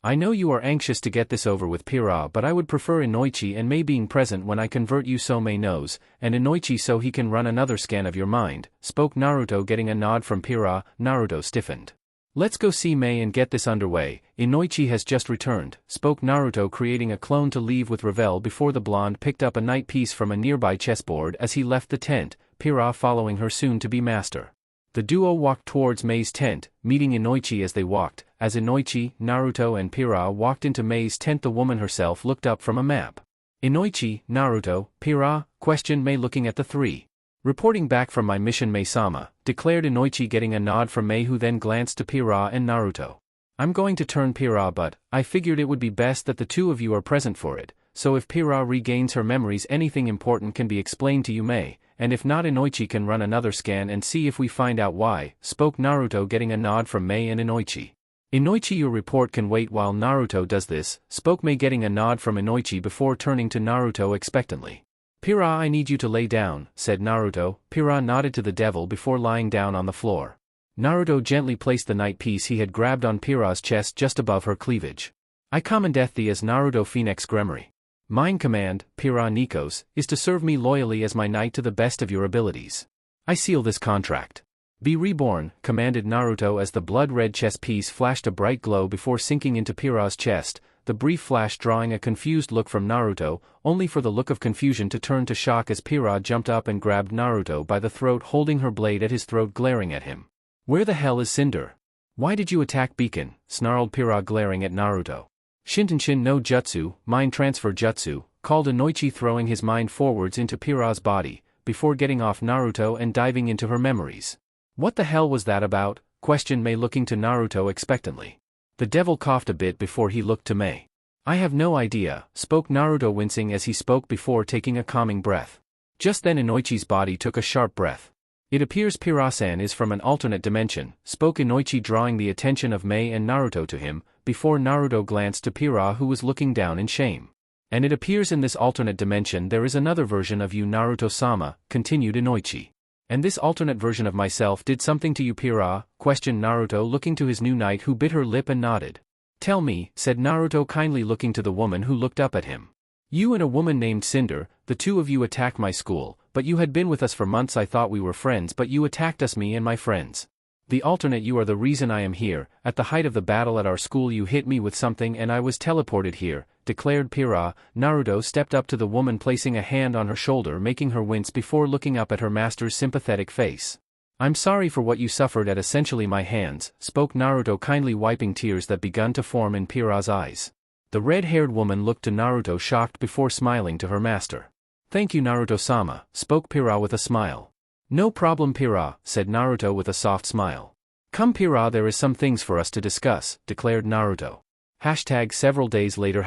"I know you are anxious to get this over with, Pira, but I would prefer Inoichi and Mei being present when I convert you, so Mei knows, and Inoichi so he can run another scan of your mind," spoke Naruto, getting a nod from Pira. Naruto stiffened. "Let's go see Mei and get this underway. Inoichi has just returned," spoke Naruto, creating a clone to leave with Ravel before the blonde picked up a night piece from a nearby chessboard as he left the tent, Pira following her soon-to-be master. The duo walked towards Mei's tent, meeting Inoichi as they walked. As Inoichi, Naruto, and Pira walked into Mei's tent, the woman herself looked up from a map. "Inoichi, Naruto, Pira?" questioned Mei, looking at the three. "Reporting back from my mission, Mei-sama," declared Inoichi, getting a nod from Mei, who then glanced to Pira and Naruto. "I'm going to turn Pira, but I figured it would be best that the two of you are present for it, so if Pira regains her memories, anything important can be explained to you, Mei, and if not, Inoichi can run another scan and see if we find out why," spoke Naruto, getting a nod from Mei and Inoichi. "Inoichi, your report can wait while Naruto does this," spoke Mei, getting a nod from Inoichi before turning to Naruto expectantly. "Pira, I need you to lay down," said Naruto. Pira nodded to the devil before lying down on the floor. Naruto gently placed the night piece he had grabbed on Pira's chest just above her cleavage. "I commandeth thee as Naruto Phoenix Gremory. Mine command, Pira Nikos, is to serve me loyally as my knight to the best of your abilities. I seal this contract." Be reborn, commanded Naruto as the blood-red chess piece flashed a bright glow before sinking into Pira's chest, the brief flash drawing a confused look from Naruto, only for the look of confusion to turn to shock as Pira jumped up and grabbed Naruto by the throat, holding her blade at his throat, glaring at him. Where the hell is Cinder? Why did you attack Beacon? Snarled Pira, glaring at Naruto. Shintenshin no Jutsu, mind transfer jutsu, called Inoichi, throwing his mind forwards into Pira's body, before getting off Naruto and diving into her memories. What the hell was that about? Questioned Mei, looking to Naruto expectantly. The devil coughed a bit before he looked to Mei. I have no idea, spoke Naruto, wincing as he spoke before taking a calming breath. Just then Inoichi's body took a sharp breath. It appears Pira-san is from an alternate dimension, spoke Inoichi, drawing the attention of Mei and Naruto to him, before Naruto glanced to Pira, who was looking down in shame. And it appears in this alternate dimension there is another version of you, Naruto-sama, continued Inoichi. And this alternate version of myself did something to you, Pira? Questioned Naruto, looking to his new knight, who bit her lip and nodded. Tell me, said Naruto, kindly looking to the woman who looked up at him. You and a woman named Cinder, the two of you attacked my school, but you had been with us for months. I thought we were friends, but you attacked us, me and my friends. The alternate you are the reason I am here. At the height of the battle at our school you hit me with something and I was teleported here, declared Pira. Naruto stepped up to the woman, placing a hand on her shoulder, making her wince before looking up at her master's sympathetic face. I'm sorry for what you suffered at essentially my hands, spoke Naruto, kindly wiping tears that begun to form in Pira's eyes. The red-haired woman looked to Naruto, shocked, before smiling to her master. Thank you, Naruto-sama, spoke Pira with a smile. No problem, Pira, said Naruto with a soft smile. Come, Pira, there is some things for us to discuss, declared Naruto. Several days later.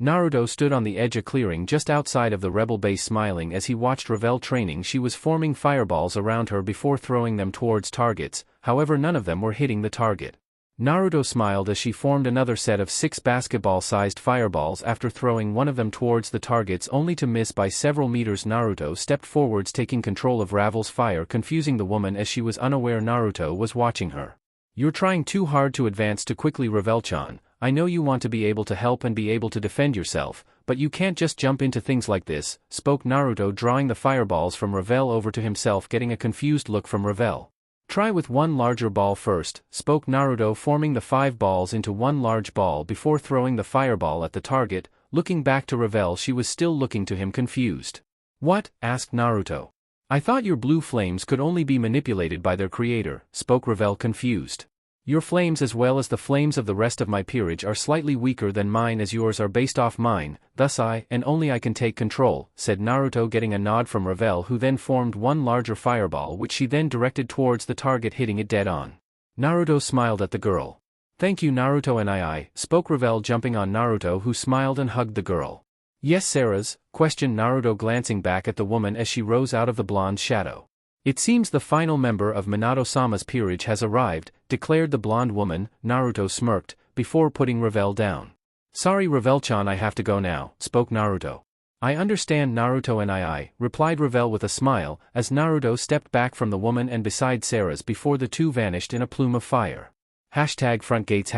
Naruto stood on the edge of clearing just outside of the rebel base, smiling as he watched Revel training. She was forming fireballs around her before throwing them towards targets, however none of them were hitting the target. Naruto smiled as she formed another set of 6 basketball-sized fireballs after throwing one of them towards the targets, only to miss by several meters. Naruto stepped forwards, taking control of Ravel's fire, confusing the woman as she was unaware Naruto was watching her. You're trying too hard to advance too quickly, Revel-chan. I know you want to be able to help and be able to defend yourself, but you can't just jump into things like this, spoke Naruto, drawing the fireballs from Revel over to himself, getting a confused look from Revel. Try with one larger ball first, spoke Naruto, forming the 5 balls into one large ball before throwing the fireball at the target. Looking back to Revel, she was still looking to him, confused. What? Asked Naruto. I thought your blue flames could only be manipulated by their creator, spoke Revel, confused. Your flames, as well as the flames of the rest of my peerage, are slightly weaker than mine, as yours are based off mine, thus I, and only I, can take control, said Naruto, getting a nod from Revel, who then formed one larger fireball which she then directed towards the target, hitting it dead on. Naruto smiled at the girl. Thank you, Naruto, and I, spoke Revel, jumping on Naruto, who smiled and hugged the girl. Yes, Sarah's? Questioned Naruto, glancing back at the woman as she rose out of the blonde's shadow. It seems the final member of Minato-sama's peerage has arrived, declared the blonde woman. Naruto smirked, before putting Revel down. Sorry, Revel-chan, I have to go now, spoke Naruto. I understand, Naruto, and I, replied Revel with a smile, as Naruto stepped back from the woman and beside Sarah's before the two vanished in a plume of fire. #front gates.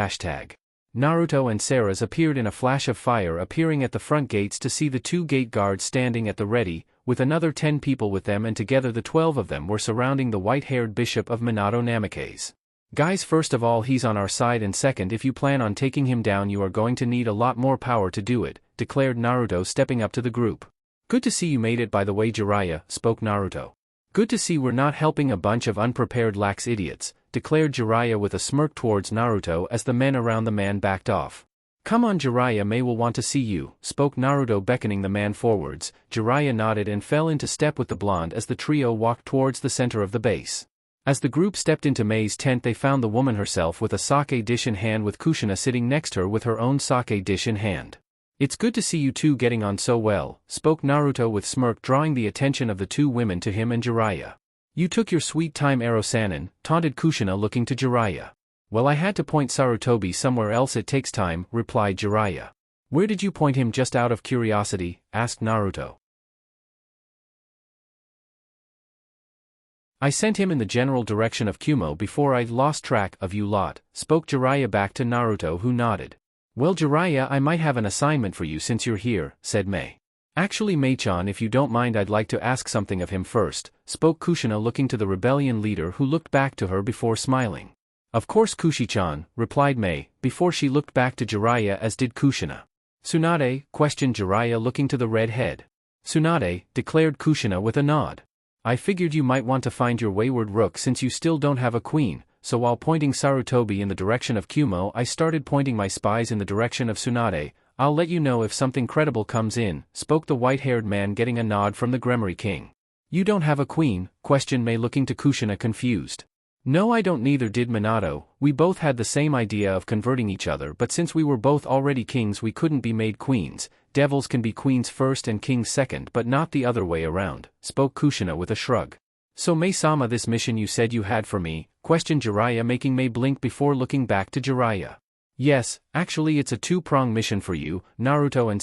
Naruto and Sarah's appeared in a flash of fire, appearing at the front gates to see the 2 gate guards standing at the ready, with another 10 people with them, and together the 12 of them were surrounding the white-haired bishop of Minato Namikaze. Guys, first of all, he's on our side, and second, if you plan on taking him down you are going to need a lot more power to do it, declared Naruto, stepping up to the group. Good to see you made it, by the way, Jiraiya, spoke Naruto. Good to see we're not helping a bunch of unprepared lax idiots, declared Jiraiya with a smirk towards Naruto as the men around the man backed off. Come on, Jiraiya, Mei will want to see you, spoke Naruto, beckoning the man forwards. Jiraiya nodded and fell into step with the blonde as the trio walked towards the center of the base. As the group stepped into Mei's tent, they found the woman herself with a sake dish in hand, with Kushina sitting next to her with her own sake dish in hand. It's good to see you two getting on so well, spoke Naruto with smirk, drawing the attention of the 2 women to him and Jiraiya. You took your sweet time, Ero-sanin, taunted Kushina, looking to Jiraiya. Well, I had to point Sarutobi somewhere else, it takes time, replied Jiraiya. Where did you point him, just out of curiosity? Asked Naruto. I sent him in the general direction of Kumo before I lost track of you lot, spoke Jiraiya back to Naruto, who nodded. Well, Jiraiya, I might have an assignment for you since you're here, said Mei. Actually Mei-chan, if you don't mind, I'd like to ask something of him first, spoke Kushina, looking to the rebellion leader, who looked back to her before smiling. Of course Kushi-chan, replied Mei, before she looked back to Jiraiya, as did Kushina. Tsunade, questioned Jiraiya, looking to the red head. Tsunade, declared Kushina with a nod. I figured you might want to find your wayward rook since you still don't have a queen, so while pointing Sarutobi in the direction of Kumo, I started pointing my spies in the direction of Tsunade. I'll let you know if something credible comes in, spoke the white-haired man, getting a nod from the Gremory King. You don't have a queen, questioned Mei, looking to Kushina confused. No, I don't, neither did Minato. We both had the same idea of converting each other, but since we were both already kings we couldn't be made queens. Devils can be queens first and kings second, but not the other way around, spoke Kushina with a shrug. So Mei-sama, this mission you said you had for me, questioned Jiraiya, making Mei blink before looking back to Jiraiya. Yes, actually it's a two-pronged mission for you, Naruto and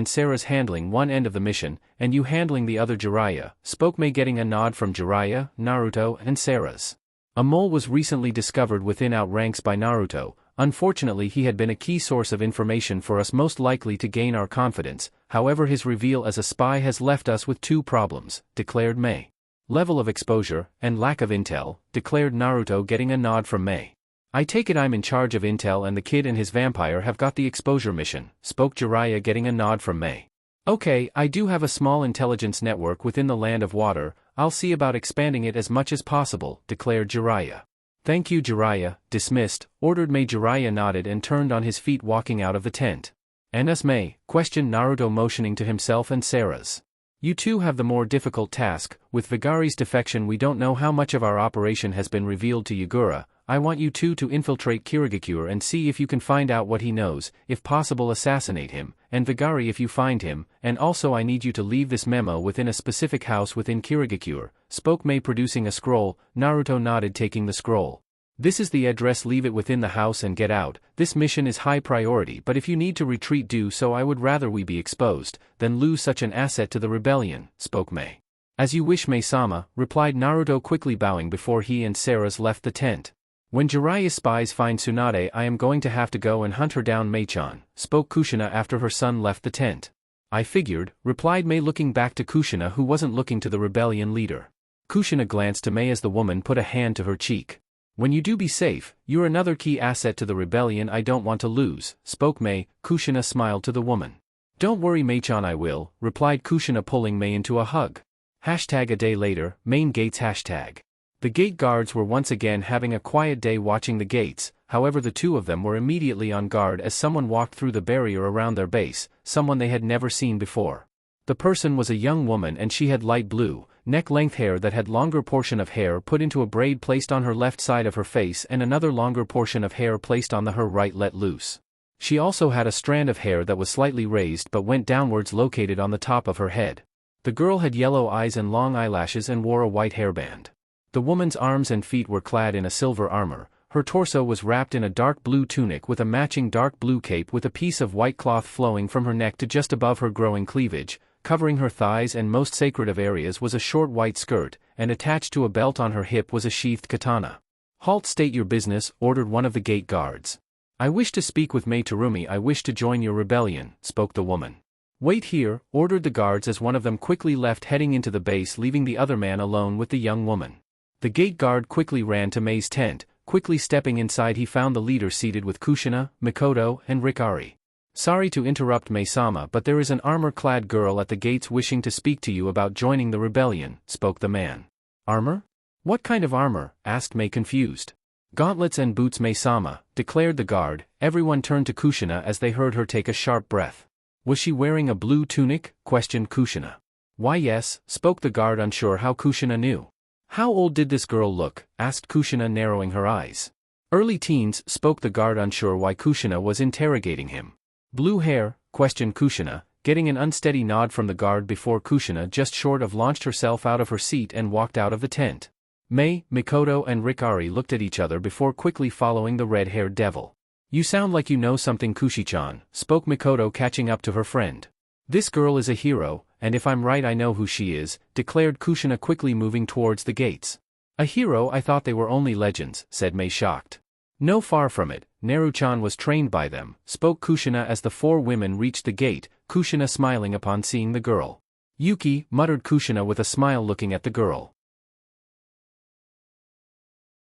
Sarah's handling one end of the mission, and you handling the other, Jiraiya, spoke Mei, getting a nod from Jiraiya, Naruto and Sarah's. A mole was recently discovered within Outranks by Naruto. Unfortunately he had been a key source of information for us, most likely to gain our confidence. However, his reveal as a spy has left us with two problems, declared Mei. Level of exposure, and lack of intel, declared Naruto, getting a nod from Mei. I take it I'm in charge of intel and the kid and his vampire have got the exposure mission, spoke Jiraiya, getting a nod from Mei. Okay, I do have a small intelligence network within the Land of Water. I'll see about expanding it as much as possible, declared Jiraiya. Thank you, Jiraiya, dismissed, ordered Mei. Jiraiya nodded and turned on his feet, walking out of the tent. And us, Mei, questioned Naruto, motioning to himself and Sarah's. You two have the more difficult task. With Vigari's defection we don't know how much of our operation has been revealed to Yagura. I want you two to infiltrate Kirigakure and see if you can find out what he knows, if possible assassinate him, and Vigari if you find him, and also I need you to leave this memo within a specific house within Kirigakure, spoke Mei, producing a scroll. Naruto nodded, taking the scroll. This is the address, leave it within the house and get out. This mission is high priority, but if you need to retreat, do so. I would rather we be exposed than lose such an asset to the rebellion, spoke Mei. As you wish, Mei-sama, replied Naruto, quickly bowing before he and Sarah's left the tent. When Jiraiya's spies find Tsunade, I am going to have to go and hunt her down, Mei-chan, spoke Kushina after her son left the tent. I figured, replied Mei, looking back to Kushina, who wasn't looking to the rebellion leader. Kushina glanced to Mei as the woman put a hand to her cheek. When you do, be safe. You're another key asset to the rebellion I don't want to lose, spoke Mei. Kushina smiled to the woman. Don't worry, Mei-chan, I will, replied Kushina, pulling Mei into a hug. Hashtag a day later, main gates hashtag. The gate guards were once again having a quiet day watching the gates. However, the two of them were immediately on guard as someone walked through the barrier around their base, someone they had never seen before. The person was a young woman and she had light blue, neck-length hair that had longer portion of hair put into a braid placed on her left side of her face and another longer portion of hair placed on her right, let loose. She also had a strand of hair that was slightly raised but went downwards, located on the top of her head. The girl had yellow eyes and long eyelashes and wore a white hairband. The woman's arms and feet were clad in a silver armor. Her torso was wrapped in a dark blue tunic with a matching dark blue cape with a piece of white cloth flowing from her neck to just above her growing cleavage. Covering her thighs and most sacred of areas was a short white skirt, and attached to a belt on her hip was a sheathed katana. Halt, state your business, ordered one of the gate guards. I wish to speak with Mei Terumi. I wish to join your rebellion, spoke the woman. Wait here, ordered the guards as one of them quickly left, heading into the base, leaving the other man alone with the young woman. The gate guard quickly ran to Mei's tent. Quickly stepping inside, he found the leader seated with Kushina, Mikoto, and Rikari. Sorry to interrupt, Mei-sama, but there is an armor-clad girl at the gates wishing to speak to you about joining the rebellion, spoke the man. Armor? What kind of armor? Asked Mei, confused. Gauntlets and boots, Mei-sama, declared the guard. Everyone turned to Kushina as they heard her take a sharp breath. Was she wearing a blue tunic? Questioned Kushina. Why yes, spoke the guard, unsure how Kushina knew. How old did this girl look? Asked Kushina, narrowing her eyes. Early teens, spoke the guard, unsure why Kushina was interrogating him. Blue hair? Questioned Kushina, getting an unsteady nod from the guard before Kushina just short of launched herself out of her seat and walked out of the tent. Mei, Mikoto and Rikari looked at each other before quickly following the red-haired devil. You sound like you know something, Kushi-chan, spoke Mikoto, catching up to her friend. This girl is a hero, and if I'm right I know who she is, declared Kushina, quickly moving towards the gates. A hero? I thought they were only legends, said Mei, shocked. No, far from it. Naru-chan was trained by them, spoke Kushina as the four women reached the gate. Kushina smiling upon seeing the girl. Yuki, muttered Kushina with a smile looking at the girl.